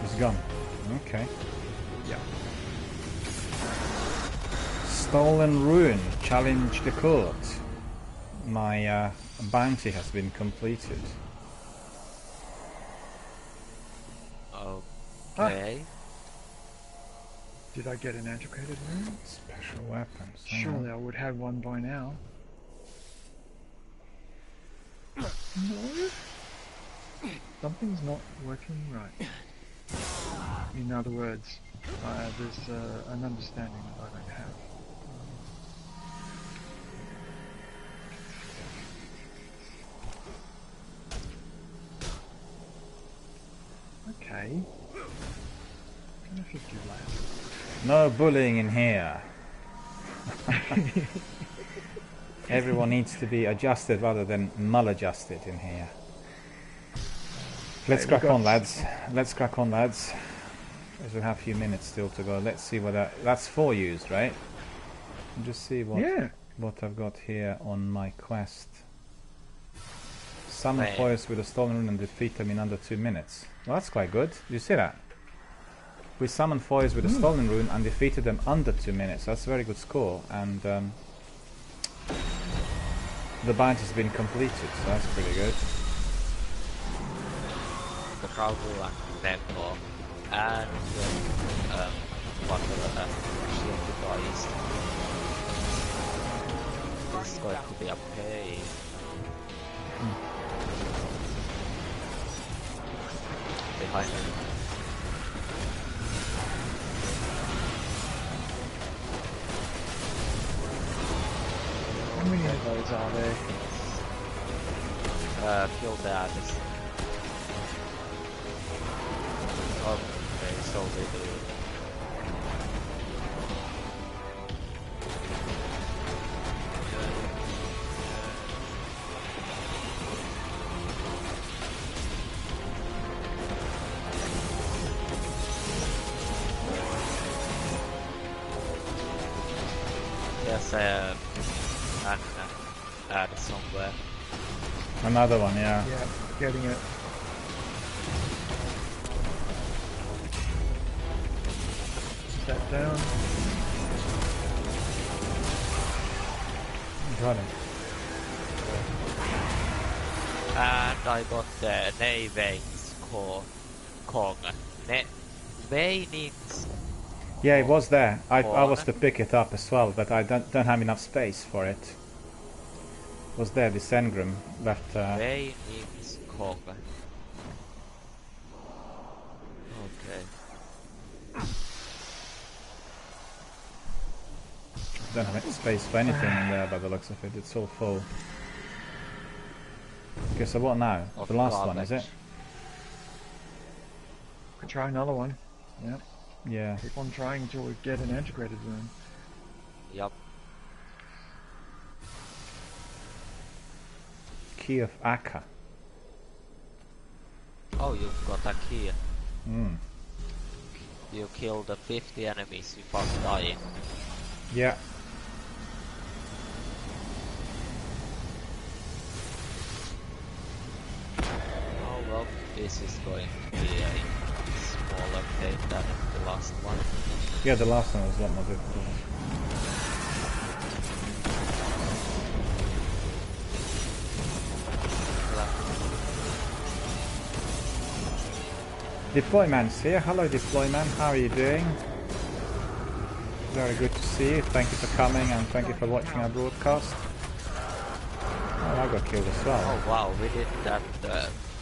Speaker 1: He's gone. Okay.
Speaker 8: Yeah.
Speaker 1: Stolen Ruin. Challenge the court. My bounty has been completed.
Speaker 10: Okay.
Speaker 8: Did I get an antiquated rune?
Speaker 1: Special weapons.
Speaker 8: Surely I would have one by now. No? Something's not working right. In other words, there's an understanding that I don't have. Okay. Gonna have to do that.
Speaker 1: No bullying in here. Everyone needs to be adjusted rather than maladjusted in here. Let's crack on, lads. Let's crack on, lads. We have a few minutes still to go. Let's see whether that's 4 used, right? And just see what I've got here on my quest. Summon foils with a stolen rune and defeat them in under 2 minutes. Well, that's quite good. Do you see that? We summoned foils with a stolen rune and defeated them under 2 minutes. That's a very good score, and the bounty has been completed, so that's pretty good.
Speaker 10: The crowd will Nemco and whatever that shield device. This is going to be a pain. behind me.
Speaker 8: How many of those are there?
Speaker 10: Kill the Alice. Okay, so they do. Yes, an ad somewhere.
Speaker 1: Another one, yeah.
Speaker 8: Yeah, getting it. That down.
Speaker 1: Got it.
Speaker 10: And I got the Neveins Kong. Veinings.
Speaker 1: Yeah, it was there. I was to pick it up as well, but I don't have enough space for it. It was there, this engram left.
Speaker 10: Veinings Kong. Okay.
Speaker 1: Don't have space for anything in there by the looks of it. It's all full. Okay, so what now?
Speaker 10: Of
Speaker 1: The last
Speaker 10: garbage.
Speaker 1: one, is it?
Speaker 8: Could try another one. Yep.
Speaker 1: Yeah.
Speaker 8: Keep on trying until we get an integrated room.
Speaker 10: Yup.
Speaker 1: Key of Akka.
Speaker 10: Oh, you've got a key.
Speaker 1: Hmm.
Speaker 10: You killed the 50 enemies without dying.
Speaker 1: Yeah.
Speaker 10: Oh well, this is going to be a smaller update than the last one.
Speaker 1: Yeah, the last one was a lot more difficult. Deployman's here. Hello Deployman, how are you doing? Very good to see you. Thank you for coming and thank you for watching our broadcast. Oh, I got killed as well.
Speaker 10: Oh wow, we did that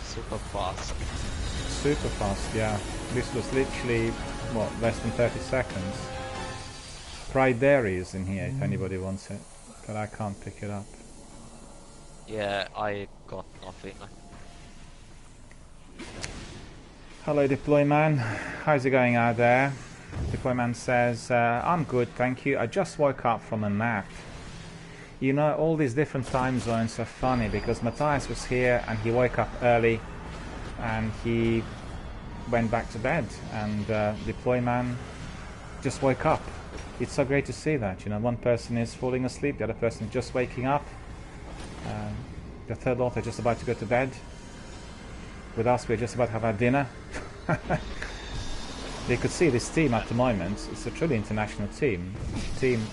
Speaker 10: super fast.
Speaker 1: Super fast, yeah. This was literally, what, less than 30 seconds. Pride Dairy is in here if anybody wants it, but I can't pick it up.
Speaker 10: Yeah, I got nothing.
Speaker 1: Hello Deployman, how's it going out there? Deployman says, I'm good, thank you. I just woke up from a nap. You know, all these different time zones are funny because Matthias was here and he woke up early and he went back to bed, and Deployman just woke up. It's so great to see that, you know, one person is falling asleep, the other person is just waking up, the third author just about to go to bed. With us, we're just about to have our dinner. You could see this team at the moment. It's a truly international team. Team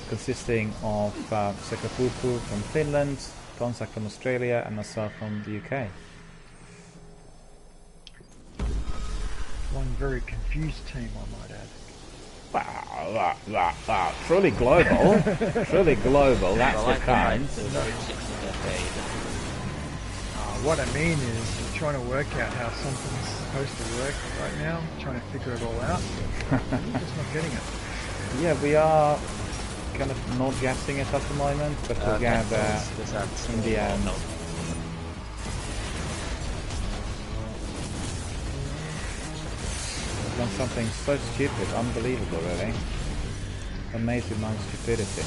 Speaker 1: consisting of Sekapupu from Finland, Gonzak from Australia, and myself from the UK.
Speaker 8: One very confused team, I might add.
Speaker 1: Wow. Truly global. Truly global, that's what counts.
Speaker 8: What I mean is, we're trying to work out how something's supposed to work right now, trying to figure it all out. We're just not getting it.
Speaker 1: Yeah, we are kind of not guessing it at the moment, but we'll get there in the end. I've done something so stupid, unbelievable really. Amazed with my stupidity.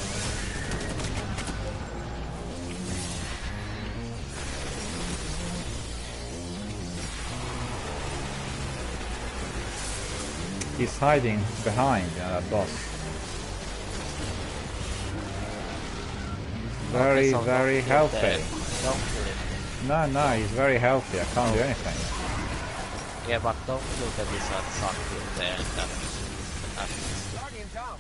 Speaker 1: He's hiding behind that boss. Very, very healthy. No, he's very healthy. I can't do anything.
Speaker 10: Yeah, but don't kill the wizard son till the end.
Speaker 4: Guardian down.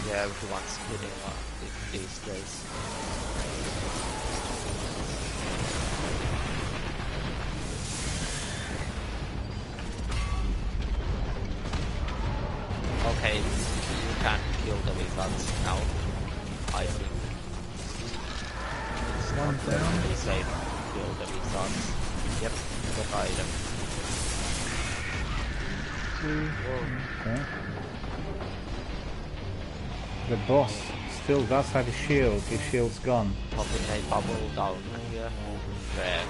Speaker 10: Yeah, everyone's killing these days. Okay, you can kill the wizards now, I think. It's not
Speaker 8: down.
Speaker 10: very safe. kill the wizards. Yep, the item.
Speaker 1: Okay. The boss still does have his shield. His shield's gone.
Speaker 10: Popping a bubble down here. Where?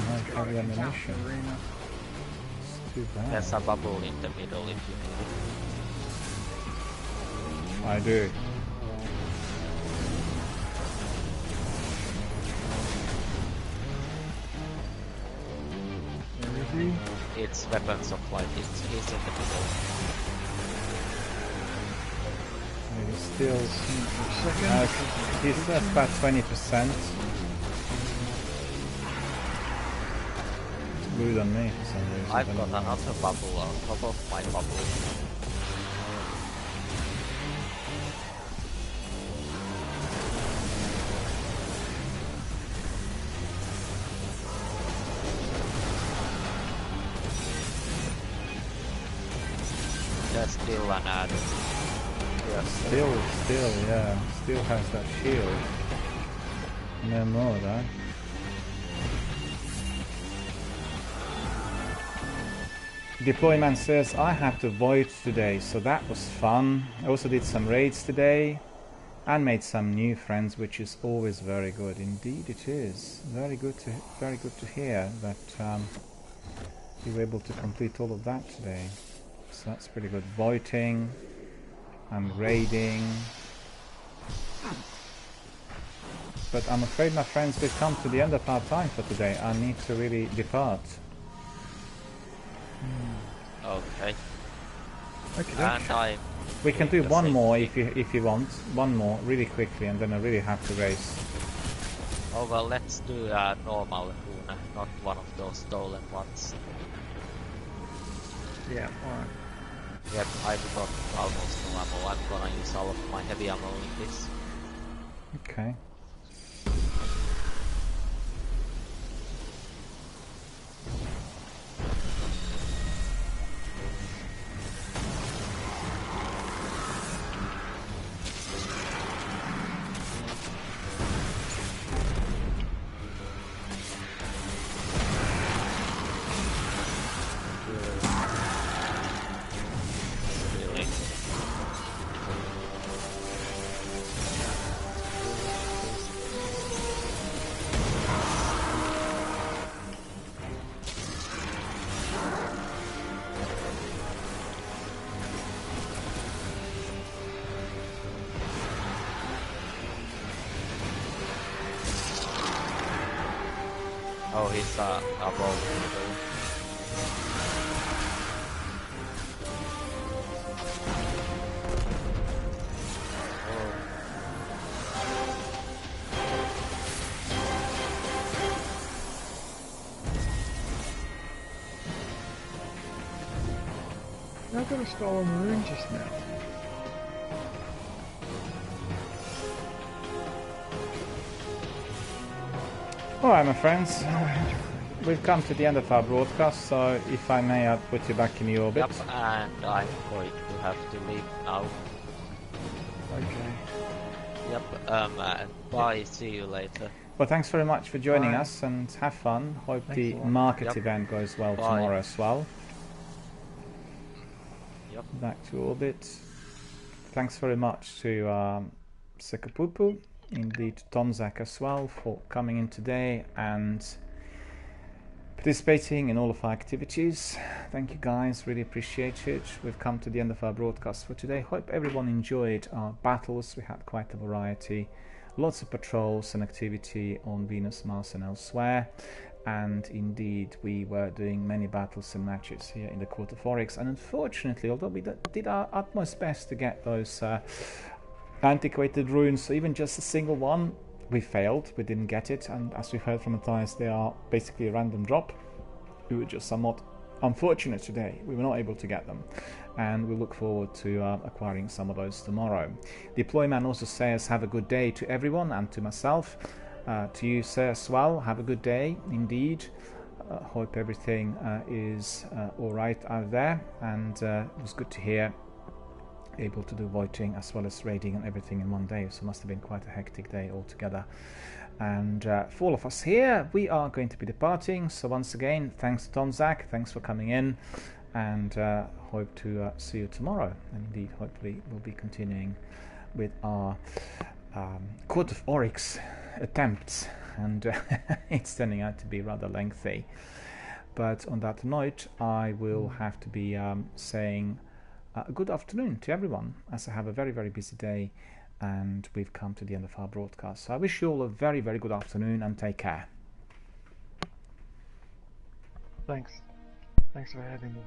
Speaker 1: Might have the ammunition. It's too bad.
Speaker 10: There's a bubble in the middle if you need it.
Speaker 1: I do.
Speaker 8: Where is he?
Speaker 10: It's weapons of light. He's in the middle.
Speaker 1: Maybe still.
Speaker 8: Second.
Speaker 1: He's at about 20%. It's glued on me for some reason.
Speaker 10: I've got another bubble on top of my bubble. There's still an ad. Yes.
Speaker 1: Still, yeah. Still has that shield. No more, though. Deployment says, I have to void today, so that was fun. I also did some raids today and made some new friends, which is always very good. Indeed it is. Very good to hear that you were able to complete all of that today. So that's pretty good. Voiding and raiding. But I'm afraid, my friends, we've come to the end of our time for today. I need to really depart.
Speaker 10: Okay.
Speaker 8: Okay.
Speaker 1: We can do one more if you want. One more really quickly, and then I really have to race.
Speaker 10: Oh well, let's do a normal rune, not one of those stolen ones.
Speaker 8: Yeah, alright.
Speaker 10: Yep, I've got almost no ammo. I'm gonna use all of my heavy ammo in this.
Speaker 1: Okay.
Speaker 10: Really? Oh, he's above.
Speaker 8: I got a stolen rune just now.
Speaker 1: Alright, my friends. We've come to the end of our broadcast, so if I may, I'll put you back in the orbit.
Speaker 10: Yep, and I'm going to have to leave now.
Speaker 8: Okay.
Speaker 10: Yep, bye, see you later.
Speaker 1: Well, thanks very much for joining
Speaker 8: Bye.
Speaker 1: us, and have fun. Hope
Speaker 8: Thanks
Speaker 1: the
Speaker 8: a lot.
Speaker 1: market
Speaker 10: Yep.
Speaker 1: event goes well
Speaker 10: Bye.
Speaker 1: tomorrow as well.
Speaker 10: Yep.
Speaker 1: Back to orbit. Thanks very much to Sekapupu, indeed to Tomzak as well, for coming in today and participating in all of our activities. Thank you guys, really appreciate it. We've come to the end of our broadcast for today. Hope everyone enjoyed our battles. We had quite a variety, lots of patrols and activity on Venus, Mars and elsewhere. And indeed we were doing many battles and matches here in the Court of Oryx, and unfortunately, although we did our utmost best to get those antiquated runes, so even just a single one, we failed, we didn't get it, and as we've heard from Matthias, they are basically a random drop. We were just somewhat unfortunate today, we were not able to get them, and we look forward to acquiring some of those tomorrow. Deployman also says have a good day to everyone and to myself. To you, sir, as well, have a good day indeed. Hope everything is alright out there, and it was good to hear able to do voting as well as raiding and everything in one day, so it must have been quite a hectic day altogether. And for all of us here, we are going to be departing, so once again, thanks to Tom, Zach, thanks for coming in, and hope to see you tomorrow. And indeed, hopefully we'll be continuing with our Court of Oryx attempts, and it's turning out to be rather lengthy. But on that note, I will have to be saying good afternoon to everyone, as I have a very, very busy day, and we've come to the end of our broadcast. So I wish you all a very, very good afternoon, and take care.
Speaker 8: Thanks for having me.